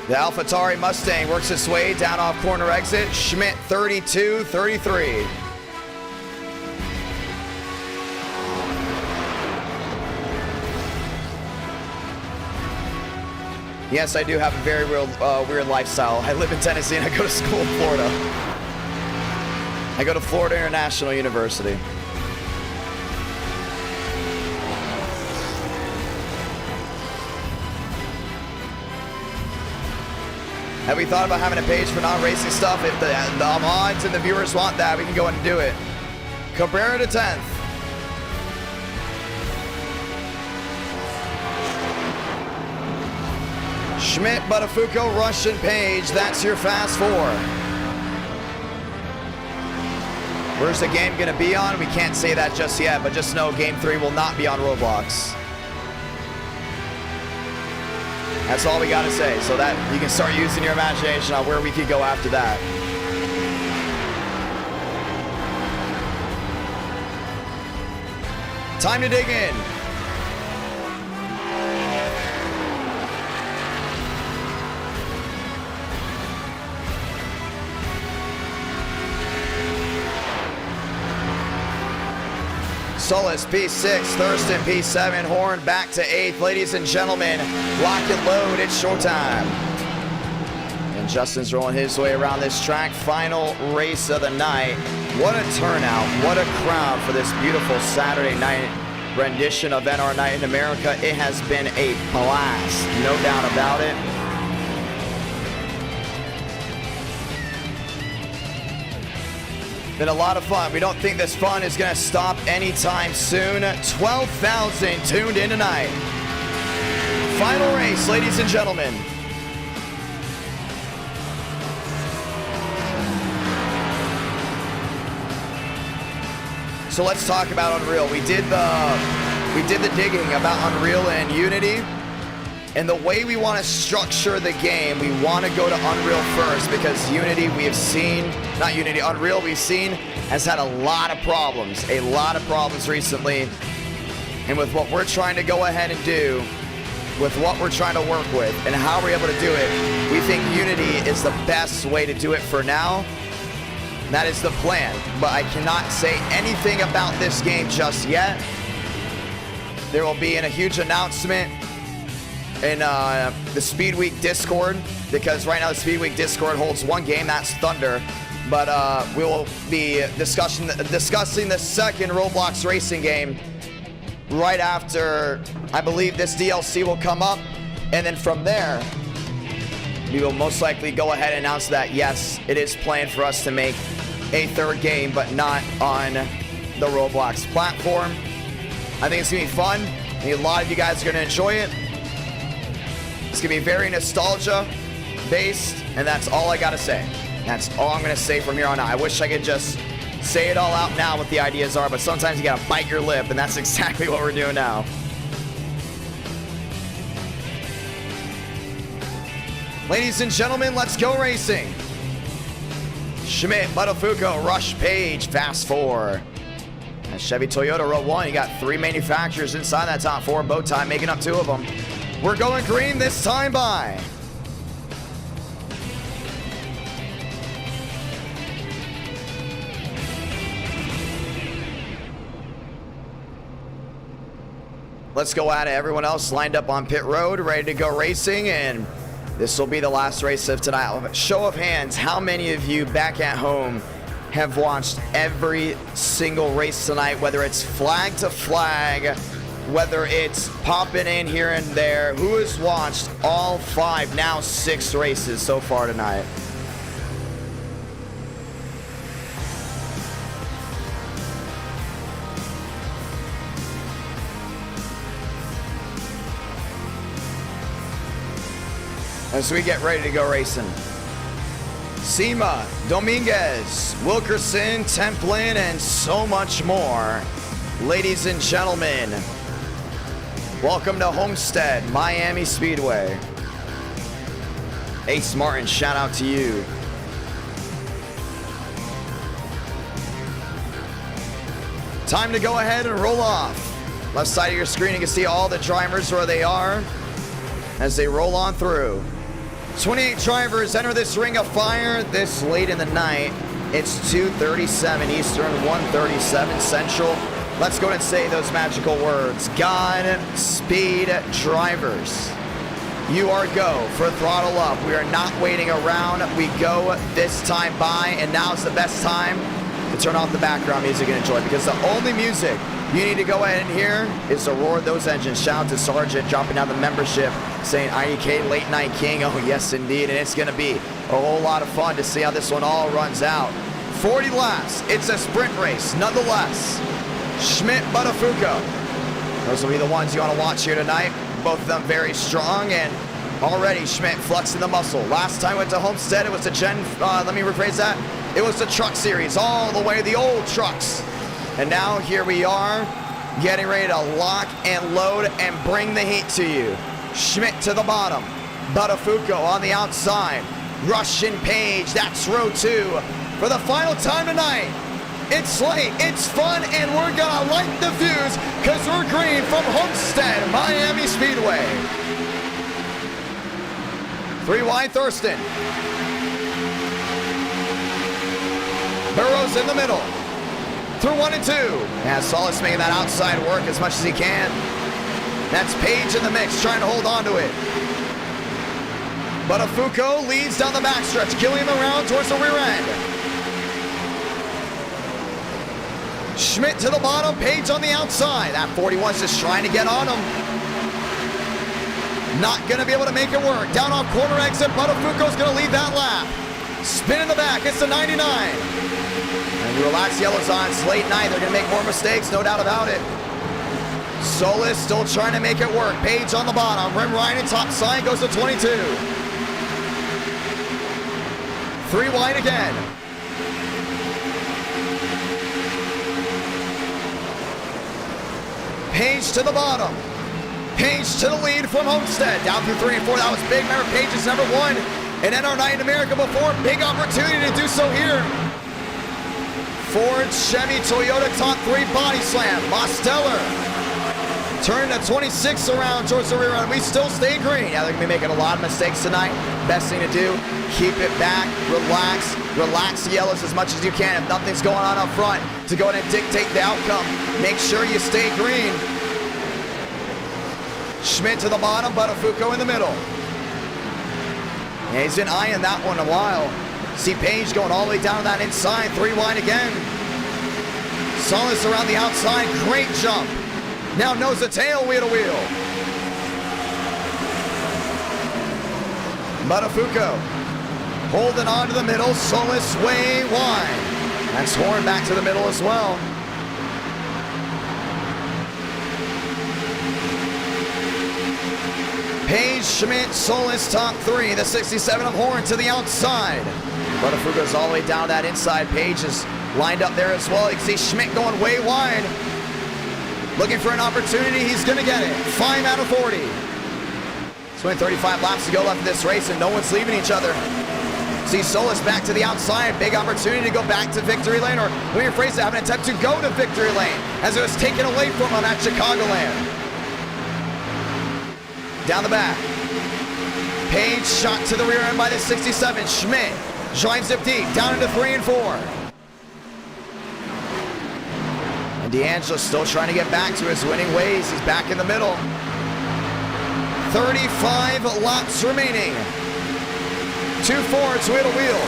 The AlphaTauri Mustang works its way down off corner exit. Schmidt 32-33. Yes, I do have a very real, weird lifestyle. I live in Tennessee and I go to school in Florida. I go to Florida International University. Have we thought about having a page for non-racing stuff? If the mods and the viewers want that, we can go ahead and do it. Cabrera to 10th. Schmidt, Buttafuoco, Rush, and Page. That's your fast four. Where's the game going to be on? We can't say that just yet, but just know Game 3 will not be on Roblox. That's all we got to say, so that you can start using your imagination on where we could go after that. Time to dig in. Solis, P6, Thurston, P7, Horn back to 8th. Ladies and gentlemen, lock and load, it's showtime. And Justin's rolling his way around this track. Final race of the night. What a turnout, what a crowd for this beautiful Saturday night rendition of NR Night in America. It has been a blast, no doubt about it. Been a lot of fun. We don't think this fun is going to stop anytime soon. 12,000 tuned in tonight. Final race, ladies and gentlemen. So let's talk about Unreal. We did the digging about Unreal and Unity. And the way we want to structure the game, we want to go to Unreal first because Unity we've seen, not Unity, Unreal we've seen has had a lot of problems recently. And with what we're trying to go ahead and do, with what we're trying to work with and how we're able to do it, we think Unity is the best way to do it for now. That is the plan, but I cannot say anything about this game just yet. There will be a huge announcement in the Speed Week Discord, because right now the Speed Week Discord holds one game, that's Thunder. But we will be discussing the second Roblox racing game right after, I believe, this DLC will come up. And then from there, we will most likely go ahead and announce that, yes, it is planned for us to make a third game, but not on the Roblox platform. I think it's going to be fun. I think a lot of you guys are going to enjoy it. It's going to be very nostalgia-based, and that's all I got to say. That's all I'm going to say from here on out. I wish I could just say it all out now what the ideas are, but sometimes you got to bite your lip, and that's exactly what we're doing now. Ladies and gentlemen, let's go racing. Schmidt, Buttafuoco, Rush, Page, Fast Four. And Chevy Toyota row one. You got 3 manufacturers inside that top 4. Bow tie making up 2 of them. We're going green this time by. Let's go at it. Everyone else lined up on pit road, ready to go racing, and this will be the last race of tonight. Show of hands, how many of you back at home have watched every single race tonight, whether it's flag to flag, whether it's popping in here and there? Who has watched all 5, now 6 races so far tonight? As we get ready to go racing. Sema, Dominguez, Wilkerson, Templin, and so much more. Ladies and gentlemen, welcome to Homestead, Miami Speedway. Ace Martin, shout out to you. Time to go ahead and roll off. Left side of your screen, you can see all the drivers where they are as they roll on through. 28 drivers enter this ring of fire this late in the night. It's 2:37 Eastern, 1:37 Central. Let's go ahead and say those magical words. Godspeed, drivers. You are go for throttle up. We are not waiting around. We go this time by, and now's the best time to turn off the background music and enjoy, because the only music you need to go ahead and hear is the roar of those engines. Shout out to Sergeant dropping down the membership, saying IDK Late Night King. Oh yes indeed, and it's going to be a whole lot of fun to see how this one all runs out. 40 laps, it's a sprint race nonetheless. Schmidt, Buttafuoco, those will be the ones you want to watch here tonight. Both of them very strong, and already Schmidt flexing the muscle. Last time I went to Homestead, it was the let me rephrase that. It was the truck series, all the way, the old trucks. And now here we are, getting ready to lock and load and bring the heat to you. Schmidt to the bottom, Buttafuoco on the outside, Russian Page, that's row 2. For the final time tonight, it's late, it's fun, and we're gonna light the fuse because we're green from Homestead, Miami Speedway. 3 wide, Thurston. Burrows in the middle. Through 1 and 2. Yeah, Solis making that outside work as much as he can. That's Page in the mix, trying to hold on to it. Buttafuoco leads down the backstretch, killing him around towards the rear end. Schmidt to the bottom, Page on the outside. That 41's just trying to get on him. Not going to be able to make it work. Down on corner exit, Buttafuoco's going to lead that lap. Spin in the back, it's the 99. And relax yellows on, it's late night. They're going to make more mistakes, no doubt about it. Solis still trying to make it work. Page on the bottom, rim right and top side goes to 22. 3 wide again. Page to the bottom. Page to the lead from Homestead. Down through 3 and 4. That was big. Remember, Page is number 1 in NR Night in America before. Big opportunity to do so here. Ford, Chevy, Toyota, top 3 body slam. Mosteller turning the 26 around towards the rear end. We still stay green. Yeah, they're going to be making a lot of mistakes tonight. Best thing to do, keep it back, relax. Relax the yellows as much as you can. If nothing's going on up front to go ahead and dictate the outcome, make sure you stay green. Schmidt to the bottom, Buttafuoco in the middle. Yeah, he's been eyeing that one a while. See Page going all the way down that inside, 3 wide again. Solis around the outside, great jump. Now nose to tail, wheel to wheel. Buttafuoco holding on to the middle, Solis way wide. That's Horn back to the middle as well. Page, Schmidt, Solis, top 3. The 67 of Horn to the outside. Buttafuoco's all the way down that inside. Page is lined up there as well. You can see Schmidt going way wide. Looking for an opportunity. He's going to get it. 5 out of 40. It's only 35 laps to go left in this race, and no one's leaving each other. See Solis back to the outside. Big opportunity to go back to victory lane, or let me rephrase it, have an attempt to go to victory lane as it was taken away from him at CHICAGOLAND. Down the back. Page shot to the rear end by the 67. Schmidt drives it deep, down into 3 and 4. And D'Angelo still trying to get back to his winning ways. He's back in the middle. 35 laps remaining. 2 Fords, wheel to wheel.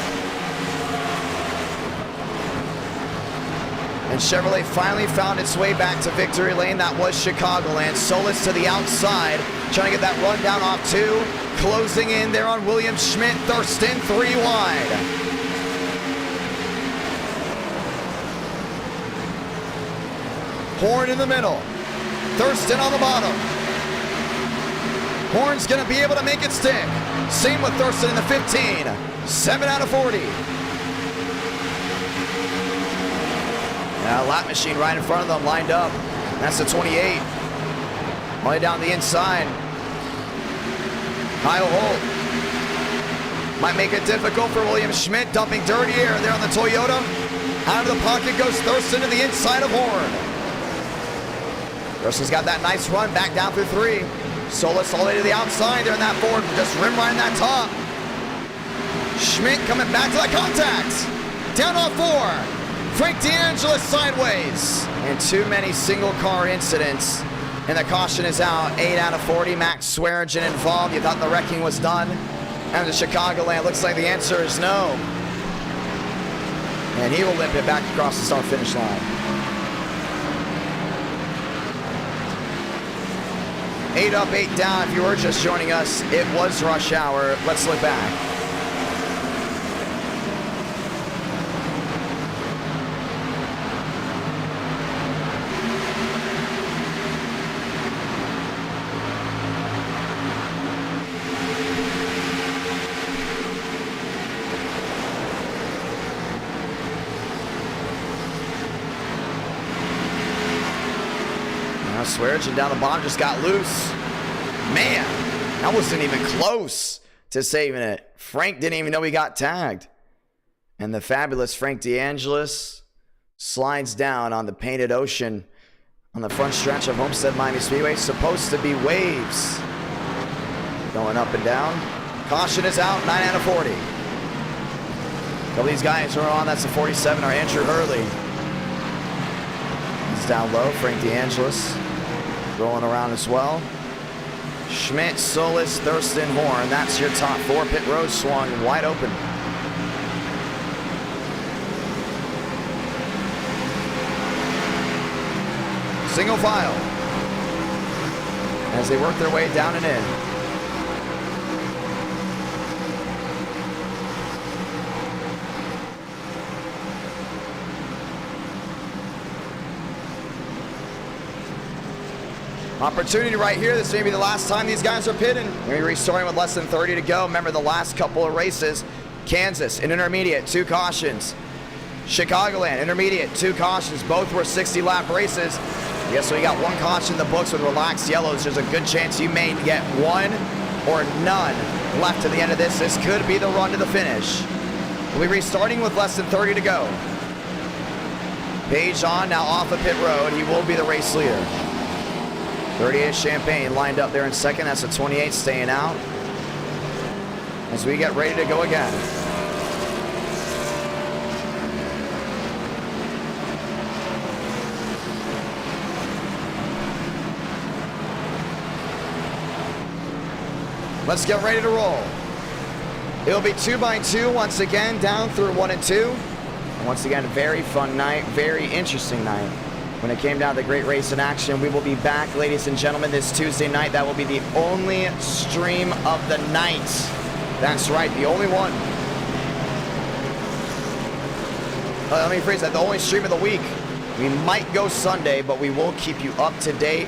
And Chevrolet finally found its way back to victory lane. That was CHICAGOLAND. Solis to the outside, trying to get that run down off 2. Closing in there on William Schmidt. Thurston 3 wide. Horn in the middle. Thurston on the bottom. Horn's going to be able to make it stick. Same with Thurston in the 15. 7 out of 40. Now, lap machine right in front of them, lined up. That's the 28. All the way down the inside. Kyle Holt might make it difficult for William Schmidt, dumping dirty air there on the Toyota. Out of the pocket goes Thurston to the inside of Horn. Thurston's got that nice run back down through 3. Solis all the way to the outside there in that Ford, just rim right in that top. Schmidt coming back to that contact. Down on 4. Frank D'Angelis sideways. And too many single car incidents. And the caution is out. 8 out of 40. Max Swearingen involved. You thought the wrecking was done. And the Chicagoland looks like the answer is no. And he will limp it back across the start-finish line. 8 up, 8 down. If you were just joining us, it was rush hour. Let's look back. Swearingen down the bottom just got loose. Man, that wasn't even close to saving it. Frank didn't even know he got tagged. And the fabulous Frank D'Angelis slides down on the painted ocean on the front stretch of Homestead Miami Speedway. Supposed to be waves going up and down. Caution is out, 9 out of 40. A couple of these guys who are on, that's the 47, are Andrew Hurley. He's down low, Frank D'Angelis rolling around as well. Schmidt, Solis, Thurston, Horn. That's your top 4. Pit road swung wide open. Single file as they work their way down and in. Opportunity right here. This may be the last time these guys are pitting. We're going to be restarting with less than 30 to go. Remember the last couple of races. Kansas, an intermediate, 2 cautions. Chicagoland, intermediate, 2 cautions. Both were 60-lap races. Yes, so we got 1 caution in the books with relaxed yellows. There's a good chance you may get 1 or none left to the end of this. This could be the run to the finish. We'll be restarting with less than 30 to go. Page on, now off of pit road. He will be the race leader. 38 Champagne lined up there in second. That's a 28 staying out as we get ready to go again. Let's get ready to roll. It'll be 2x2 once again, down through 1 and 2. And once again, a very fun night, very interesting night. When it came down to the great race in action, we will be back, ladies and gentlemen, this Tuesday night. That will be the only stream of the night. That's right, the only one. Let me phrase that, the only stream of the week. We might go Sunday, but we will keep you up to date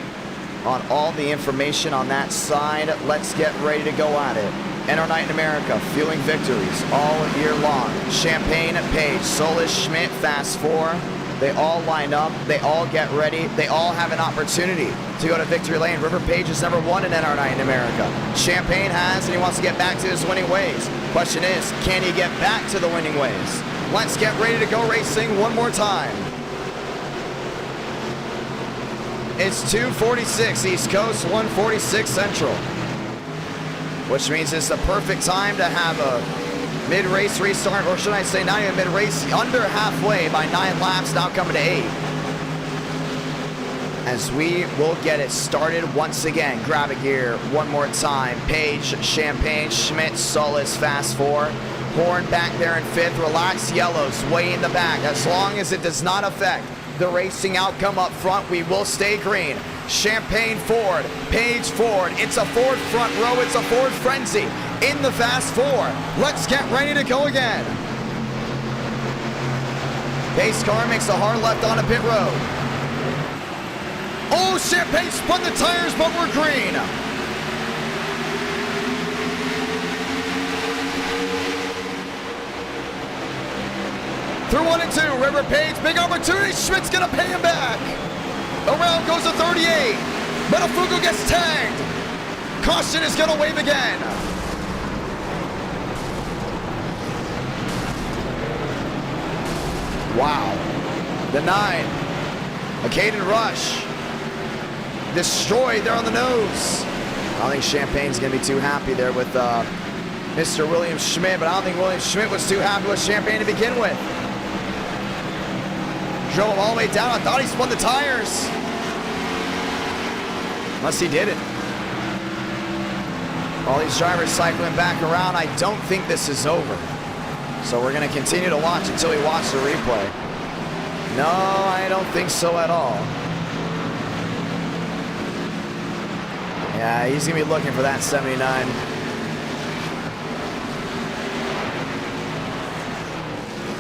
on all the information on that side. Let's get ready to go at it. NR Night in America, fueling victories all year long. Champagne, Page, Solis, Schmidt, Fast 4. They all line up. They all get ready. They all have an opportunity to go to victory lane. River Page is number 1 in NR Night in America. Champagne has, and he wants to get back to his winning ways. Question is, can he get back to the winning ways? Let's get ready to go racing one more time. It's 2:46 East Coast, 1:46 Central. Which means it's the perfect time to have a mid-race restart, or should I say not even mid-race, under halfway by 9 laps, now coming to 8. As we will get it started once again. Grab a gear one more time. Page, Champagne, Schmidt, Solis, Fast 4. Horn back there in 5th. Relaxed yellows way in the back. As long as it does not affect the racing outcome up front, we will stay green. Champagne Ford, Page Ford. It's a Ford front row. It's a Ford frenzy in the Fast 4. Let's get ready to go again. Pace car makes a hard left on a pit road. Oh, Champagne spun the tires, but we're green. Through 1 and 2, River Page, big opportunity. Schmidt's gonna pay him back. Around goes the 38. Buttafuoco gets tagged. Caution is gonna wave again. Wow. The 9. A Caden Rush. Destroyed there on the nose. I don't think Champagne's going to be too happy there with Mr. William Schmidt, but I don't think William Schmidt was too happy with Champagne to begin with. Drove him all the way down. I thought he spun the tires. Unless he didn't. All these drivers cycling back around. I don't think this is over. So we're going to continue to watch until we watch the replay. No, I don't think so at all. Yeah, he's going to be looking for that 79.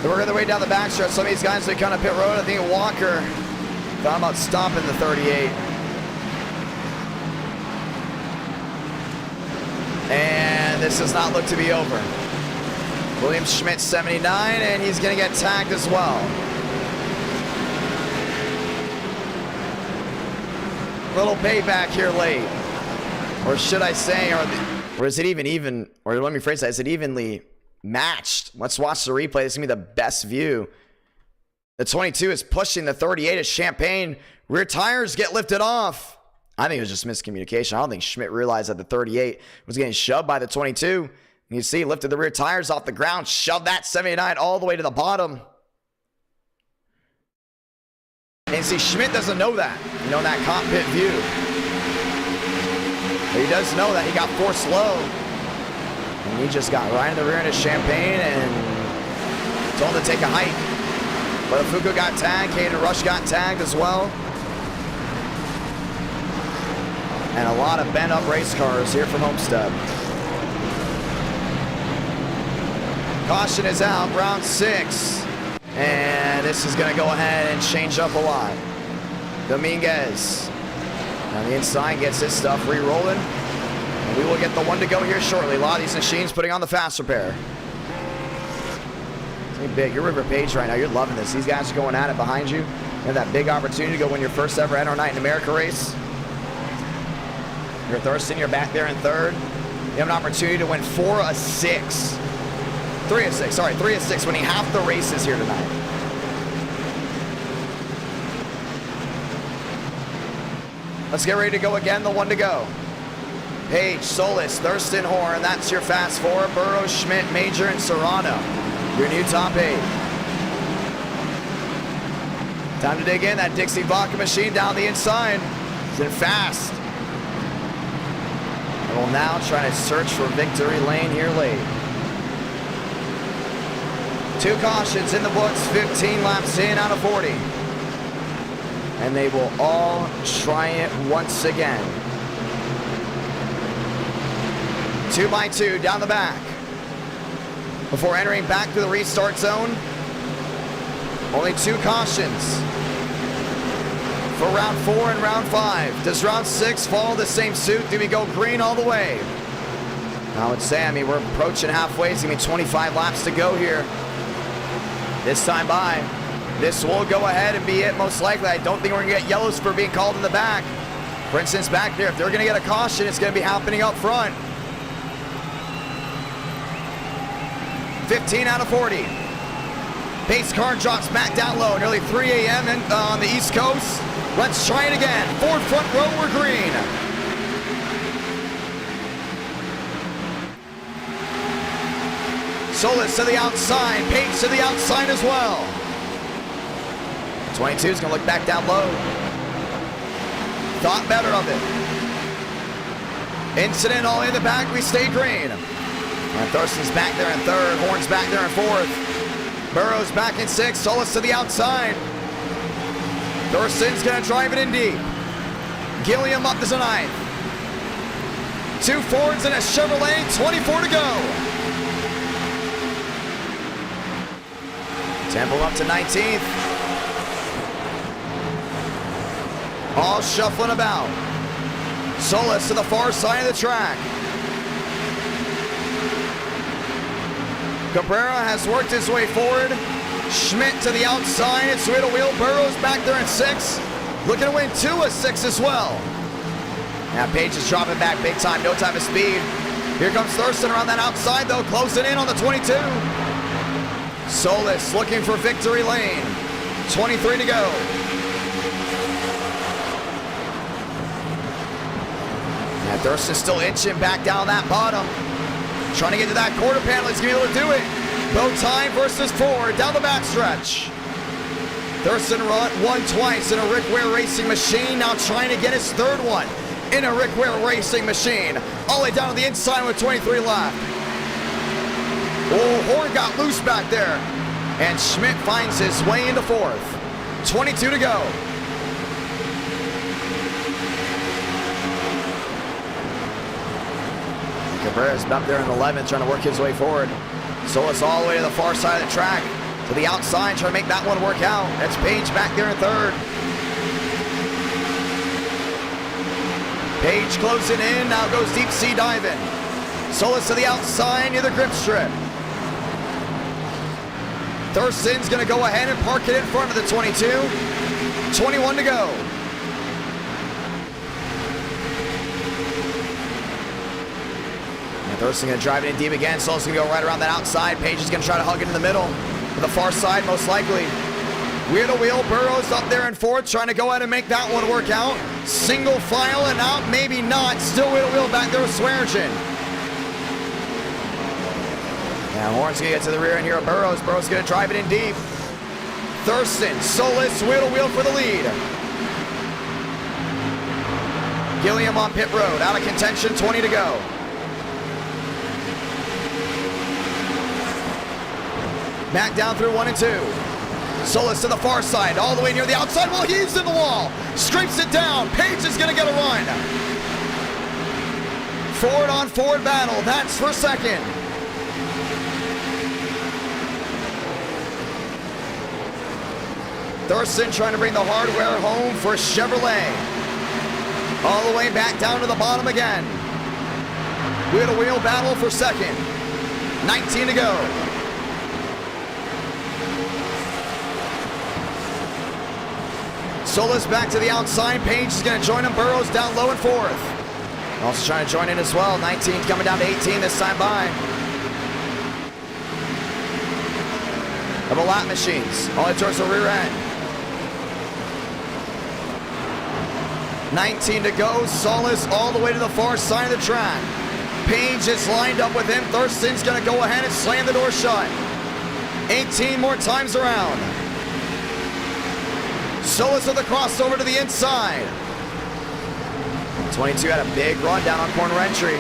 They're working their way down the backstretch. Some of these guys, they kind of pit road. I think Walker thought about stomping the 38. And this does not look to be over. William Schmidt, 79, and he's going to get tagged as well. Little payback here late. Or should I say, or is it even, or let me phrase that, is it evenly matched? Let's watch the replay. This is going to be the best view. The 22 is pushing the 38 as Champagne. Rear tires get lifted off. I think it was just miscommunication. I don't think Schmidt realized that the 38 was getting shoved by the 22. You see, lifted the rear tires off the ground, shoved that 79 all the way to the bottom. And see, Schmidt doesn't know that, you know, in that cockpit view. But he does know that he got forced low. And he just got right in the rear end of Champagne and told him to take a hike. But Buttafuoco got tagged, Caden Rush got tagged as well. And a lot of bent up race cars here from Homestead. Caution is out, round 6. And this is going to go ahead and change up a lot. Dominguez on the inside gets his stuff re-rolling. And we will get the 1 to go here shortly. A lot of these machines putting on the fast repair. It's big. You're River Page right now. You're loving this. These guys are going at it behind you. You have that big opportunity to go win your first ever NR Night in America race. You're Thurston. You're back there in 3rd. You have an opportunity to win 4 of 6. 3 of 6, sorry, 3 of 6, winning half the races here tonight. Let's get ready to go again, the 1 to go. Page, Solis, Thurston, Horn, that's your fast 4. Burrows, Schmidt, Major, and Serrano. Your new top 8. Time to dig in, that Dixie Vodka machine down the inside. It's in fast. And we'll now try to search for victory lane here late. 2 cautions in the books, 15 laps in out of 40. And they will all try it once again. 2 by 2 down the back. Before entering back to the restart zone, only 2 cautions for round 4 and round 5. Does round 6 follow the same suit? Do we go green all the way? I would say, I mean, we're approaching halfway. It's going to be 25 laps to go here. This time by, this will go ahead and be it most likely. I don't think we're going to get yellows for being called in the back. For instance, back there, if they're going to get a caution, it's going to be happening up front. 15 out of 40. Pace car drops back down low, nearly 3 a.m. on the East Coast. Let's try it again. Ford front row, we're green. Solis to the outside, Page to the outside as well. 22 is going to look back down low. Thought better of it. Incident all in the back, we stay green. And Thurston's back there in 3rd, Horn's back there in 4th. Burrows back in 6th, Solis to the outside. Thurston's going to drive it in deep. Gilliam up as a 9th. 2 Fords and a Chevrolet, 24 to go. Temple up to 19th. All shuffling about. Solis to the far side of the track. Cabrera has worked his way forward. Schmidt to the outside. It's wheel to wheel. Burrows back there in 6. Looking to win 2 of 6 as well. Now Page is dropping back big time. No time of speed. Here comes Thurston around that outside though. Closing in on the 22. Solis looking for victory lane. 23 to go. And Thurston still inching back down that bottom. Trying to get to that quarter panel. He's going to be able to do it. Bow time versus Ford down the backstretch. Thurston won twice in a Rick Ware Racing machine. Now trying to get his 3rd one in a Rick Ware Racing machine. All the way down to the inside with 23 left. Oh, Horn got loose back there. And Schmidt finds his way into 4th. 22 to go. Cabrera's up there in 11th, trying to work his way forward. Solis all the way to the far side of the track. To the outside, trying to make that one work out. That's Page back there in 3rd. Page closing in, now goes deep sea diving. Solis to the outside near the grip strip. Thurston's going to go ahead and park it in front of the 22. 21 to go. Thurston going to drive it in deep again. Solis going to go right around that outside. Page is going to try to hug it in the middle. To the far side, most likely. Wheel to wheel. Burrows up there in 4th, trying to go ahead and make that one work out. Single file and out, maybe not. Still wheel to wheel back there with Swearingen. Now Horn's going to get to the rear end here of Burrows. Burrows going to drive it in deep. Thurston, Solis, wheel to wheel for the lead. Gilliam on pit road, out of contention, 20 to go. Back down through 1 and 2. Solis to the far side, all the way near the outside. Well, he's in the wall. Scrapes it down. Page is going to get a run. Ford on Ford battle. That's for 2nd. Thurston trying to bring the hardware home for Chevrolet. All the way back down to the bottom again. Wheel to wheel battle for 2nd. 19 to go. Solis back to the outside. Page is going to join him. Burrows down low in 4th. Also trying to join in as well. 19 coming down to 18 this time by. Double lap machines. All the way towards the rear end. 19 to go. Solis all the way to the far side of the track. Page is lined up with him. Thurston's going to go ahead and slam the door shut. 18 more times around. Solis with the crossover to the inside. 22 had a big run down on corner entry.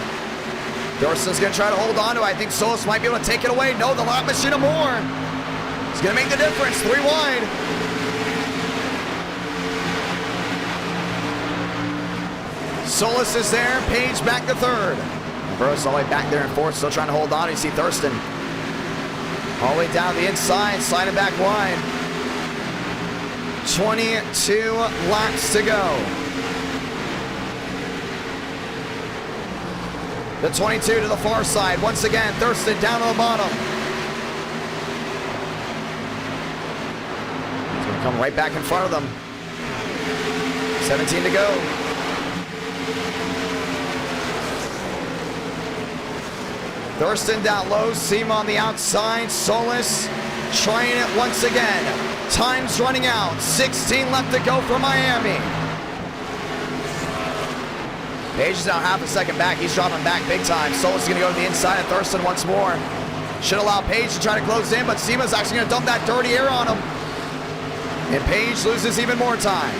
Thurston's going to try to hold on to it. I think Solis might be able to take it away. No, the lap machine of Moore. He's going to make the difference. 3 wide. Solis is there. Page back to 3rd. Burrows all the way back there in 4th. Still trying to hold on. You see Thurston all the way down the inside. Sliding back wide. 22 laps to go. The 22 to the far side. Once again, Thurston down to the bottom. He's going to come right back in front of them. 17 to go. Thurston down low. Seam on the outside. Solis trying it once again. Time's running out. 16 left to go for Miami. Page is now half a second back. He's dropping back big time. Solis is going to go to the inside of Thurston once more. Should allow Page to try to close in, but Seema's actually going to dump that dirty air on him. And Page loses even more time.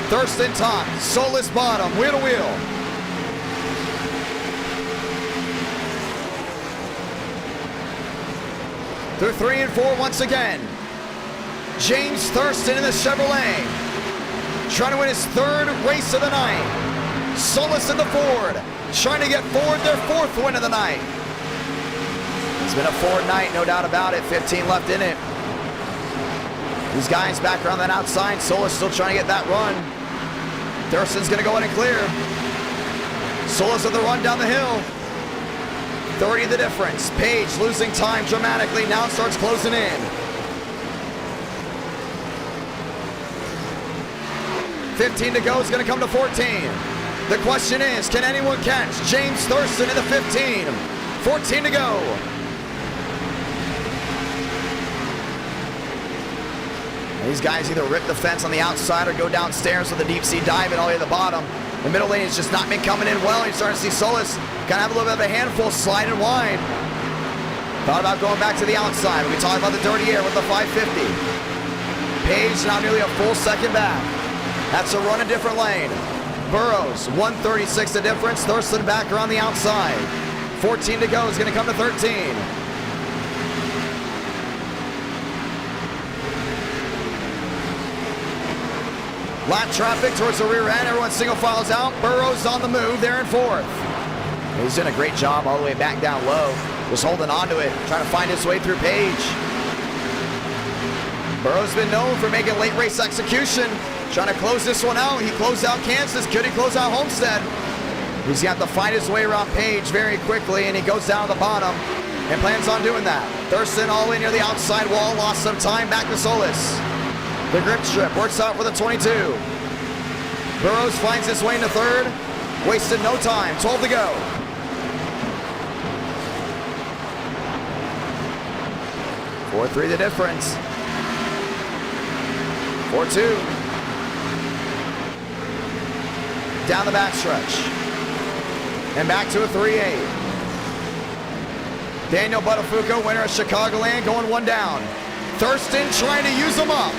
Thurston top. Solis bottom. Wheel to wheel. Through 3 and 4 once again. James Thurston in the Chevrolet. Trying to win his 3rd race of the night. Solis in the Ford. Trying to get Ford their 4th win of the night. It's been a Ford night, no doubt about it. 15 left in it. These guys back around that outside. Solis still trying to get that run. Thurston's going to go in and clear. Solis with the run down the hill. 30 the difference. Page losing time dramatically. Now starts closing in. 15 to go is going to come to 14. The question is, can anyone catch James Thurston in the 15? 14 to go. These guys either rip the fence on the outside or go downstairs with a deep sea dive and all the way to the bottom. The middle lane has just not been coming in well. You're starting to see Solis kind of have a little bit of a handful, slide and wide. Thought about going back to the outside. We talked about the dirty air with the 550. Page now nearly a full second back. That's a run a different lane. Burrows, 136 the difference. Thurston back around the outside. 14 to go is going to come to 13. Lap traffic towards the rear end. Everyone single files out. Burrows on the move there in fourth. He's doing a great job all the way back down low. Just holding on to it, trying to find his way through Page. Burrows been known for making late race execution. Trying to close this one out. He closed out Kansas. Could he close out Homestead? He's got to find his way around Page very quickly, and he goes down to the bottom and plans on doing that. Thurston all in near the outside wall. Lost some time. Back to Solis. The grip strip works out for the 22. Burrows finds his way into third. Wasted no time. 12 to go. .43 the difference. 4-2. Down the backstretch. And back to a 3-8. Daniel Buttafuoco, winner of Chicagoland, going one down. Thurston trying to use them up.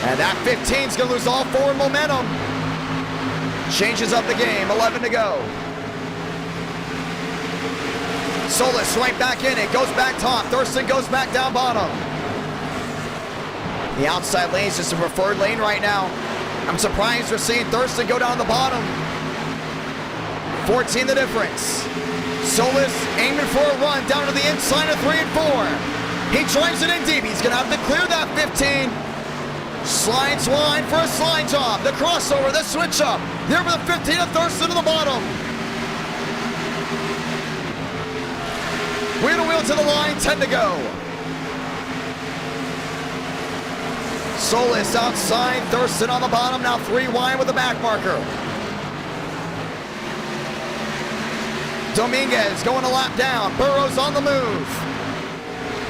And that 15's going to lose all forward momentum. Changes up the game. 11 to go. Solis right back in it. Goes back top. Thurston goes back down bottom. The outside lane is just a preferred lane right now. I'm surprised we're seeing Thurston go down the bottom. 14 the difference. Solis aiming for a run down to the inside of 3 and 4. He drives it in deep. He's going to have to clear that 15. Slides wide for a slide job. The crossover, the switch up. There for the 15 of Thurston to the bottom. Wheel to wheel to the line, 10 to go. Solis outside, Thurston on the bottom, now 3 wide with the back marker. Dominguez going a lap down. Burrows on the move.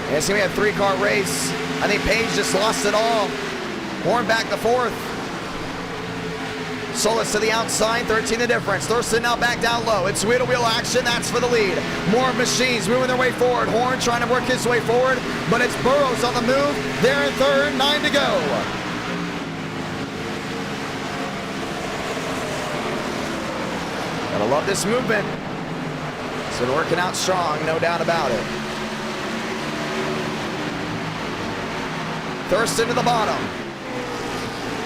And it's going to be a 3-car race. I think Page just lost it all. Horn back to fourth. Solis to the outside, 13 the difference. Thurston now back down low. It's wheel-to-wheel action, that's for the lead. More machines moving their way forward. Horn trying to work his way forward, but it's Burrows on the move. There in third, 9 to go. Gotta love this movement. It's been working out strong, no doubt about it. Thurston to the bottom.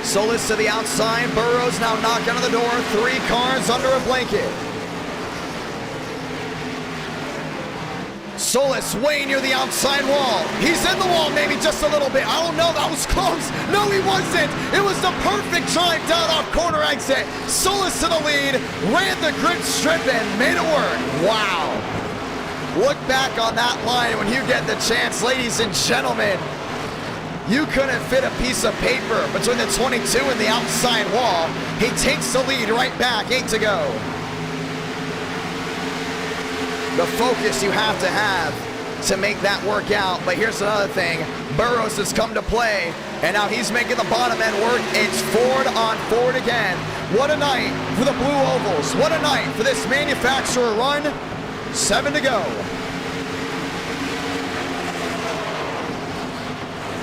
Solis to the outside. Burrows now knocking on the door. 3 cars under a blanket. Solis way near the outside wall. He's in the wall maybe just a little bit. I don't know. That was close. No, he wasn't. It was the perfect drive down off corner exit. Solis to the lead. Ran the grip strip and made it work. Wow. Look back on that line when you get the chance, ladies and gentlemen. You couldn't fit a piece of paper between the 22 and the outside wall. He takes the lead right back, 8 to go. The focus you have to make that work out. But here's another thing. Burrows has come to play, and now he's making the bottom end work. It's Ford on Ford again. What a night for the Blue Ovals. What a night for this manufacturer run. 7 to go.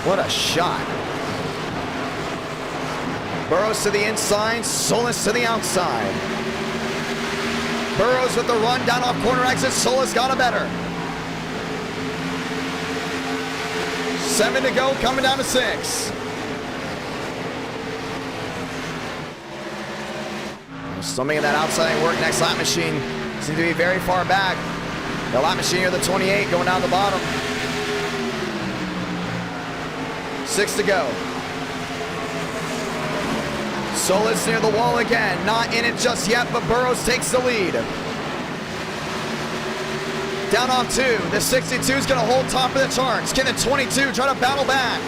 What a shot. Burrows to the inside, Solis to the outside. Burrows with the run down off corner exit. Solis got a better. 7 to go, coming down to 6. Still making that outside work. Next lap machine seems to be very far back. The lap machine here, the 28, going down the bottom. 6 to go. Solis near the wall again. Not in it just yet, but Burrows takes the lead. down on 2. The 62 is going to hold top of the charts. Can the 22 try to battle back?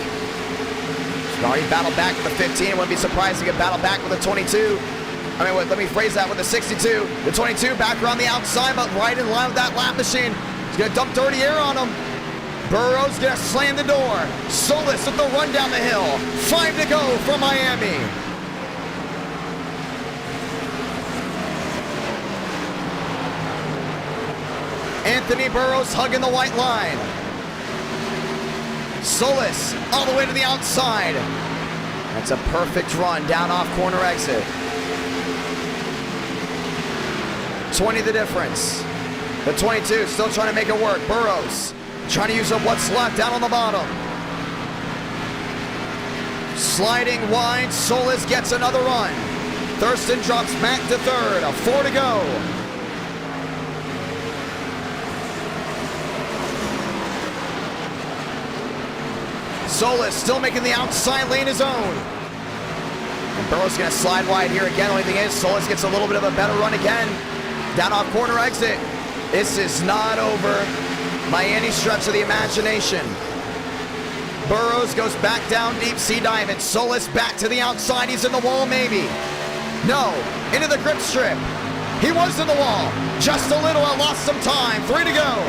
She's already battled back with the 15. It wouldn't be surprised to get battled back with the 22. I mean, wait, let me phrase that with the 62. The 22 back around the outside, but right in line with that lap machine. He's going to dump dirty air on him. Burrow's going to slam the door. Solis with the run down the hill. 5 to go for Miami. Anthony Burrows hugging the white line. Solis all the way to the outside. That's a perfect run down off corner exit. 20 the difference. The 22 still trying to make it work. Burrows trying to use up what's left down on the bottom. Sliding wide, Solis gets another run. Thurston drops back to third, 4 to go. Solis still making the outside lane his own. And Burrow's gonna slide wide here again. Only thing is, Solis gets a little bit of a better run again. Down off corner exit. This is not over by any stretch of the imagination. Burrows goes back down deep sea diving. Solis back to the outside. He's in the wall maybe. No, into the grip strip. He was in the wall. Just a little, I lost some time. 3 to go.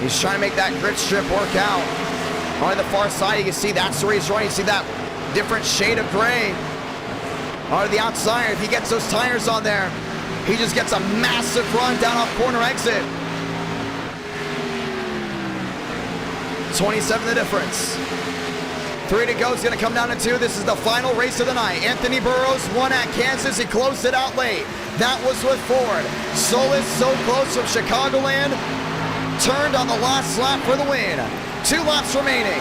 He's trying to make that grip strip work out. On the far side, you can see that's where he's running. You see that different shade of gray. On the outside, if he gets those tires on there, he just gets a massive run down off corner exit. 27 the difference. 3 to go is going to come down to 2. This is the final race of the night. Anthony Burrows won at Kansas. He closed it out late. That was with Ford. Solis so close from Chicagoland. Turned on the last lap for the win. 2 laps remaining.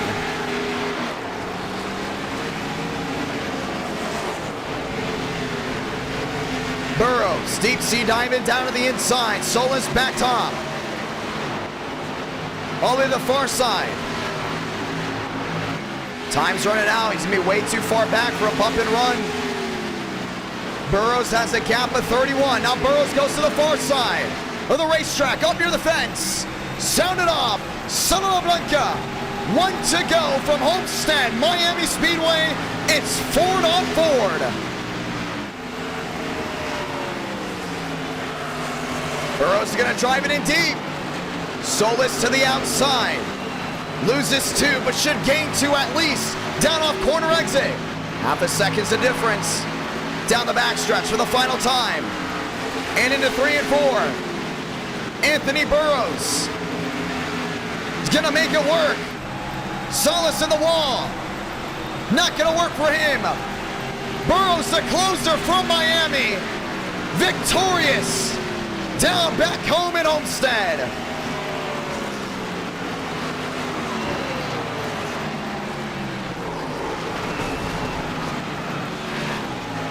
Burrows, deep sea diving down to the inside. Solis back top. All the way to the far side. Time's running out. He's going to be way too far back for a bump and run. Burrows has a gap of 31. Now Burrows goes to the far side of the racetrack, up near the fence. Sounded off. Santa Blanca. 1 to go from Homestead, Miami Speedway. It's Ford on Ford. Burrows is going to drive it in deep. Solis to the outside. Loses 2, but should gain 2 at least. Down off corner exit. Half a second's the difference. Down the backstretch for the final time. And into 3 and 4. Anthony Burrows. He's gonna make it work. Solis in the wall. Not gonna work for him. Burrows the closer from Miami. Victorious. Down back home at Homestead.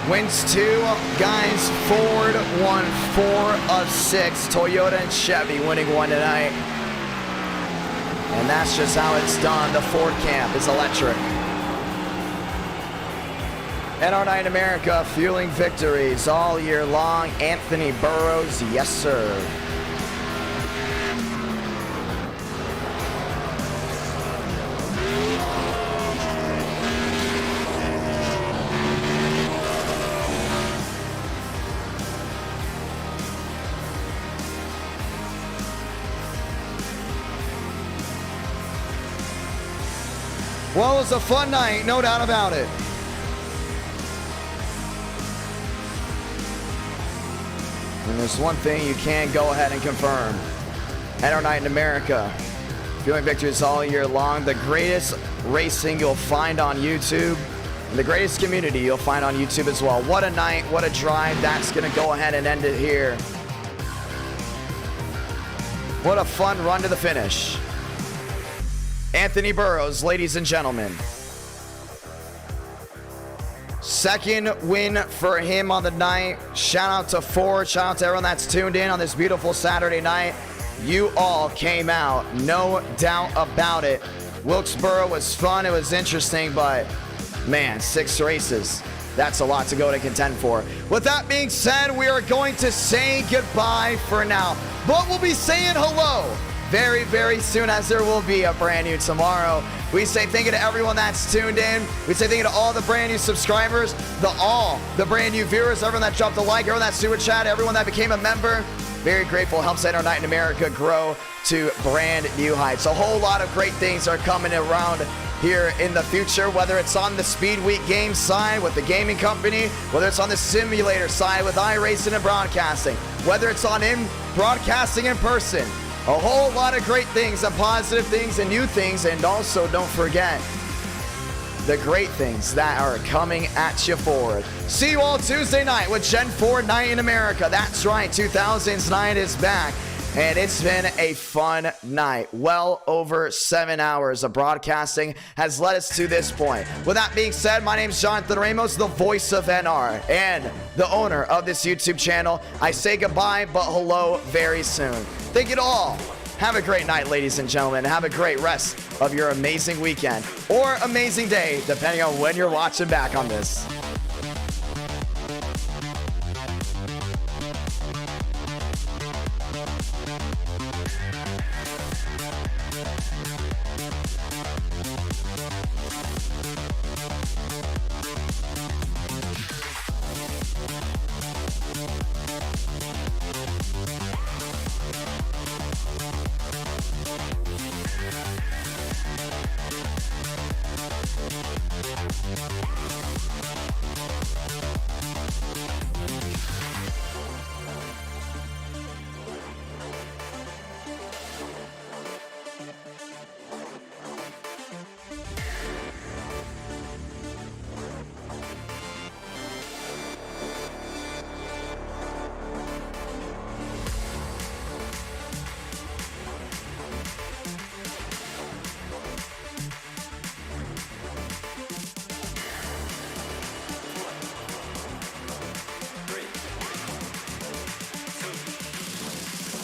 Wins 2 guys. Ford won 4 of 6. Toyota and Chevy winning 1 tonight. And that's just how it's done. The Ford camp is electric. NR Night in America, fueling victories all year long. Anthony Burrows, yes sir. Well, it was a fun night, no doubt about it. And there's one thing you can go ahead and confirm. NR Night in America, fueling victories all year long. The greatest racing you'll find on YouTube. And the greatest community you'll find on YouTube as well. What a night, what a drive. That's going to go ahead and end it here. What a fun run to the finish. Anthony Burrows, ladies and gentlemen. Second win for him on the night. Shout out to Ford. Shout out to everyone that's tuned in on this beautiful Saturday night. You all came out, no doubt about it. Wilkesboro was fun. It was interesting, but man, 6 races. that's a lot to go to contend for. With that being said, we are going to say goodbye for now, but we'll be saying hello very, very soon, as there will be a brand new tomorrow. We say thank you to everyone that's tuned in. We say thank you to all the brand new subscribers, the brand new viewers, everyone that dropped a like, everyone that super chat, everyone that became a member. Very grateful. Helps Our Night in America grow to brand new heights. A whole lot of great things are coming around here in the future, whether it's on the Speed Week game side with the gaming company, whether it's on the simulator side with iRacing and broadcasting, whether it's on broadcasting in person. A whole lot of great things and positive things and new things, and also don't forget the great things that are coming at you forward. See you all Tuesday night with Gen 4 Night in America. That's right, 2000s night is back, and it's been a fun night. Well over 7 hours of broadcasting has led us to this point. With that being said, my name is Jonathan Ramos, the voice of NR and the owner of this YouTube channel. I say goodbye, but hello very soon. Thank you to all. Have a great night, ladies and gentlemen. Have a great rest of your amazing weekend or amazing day, depending on when you're watching back on this.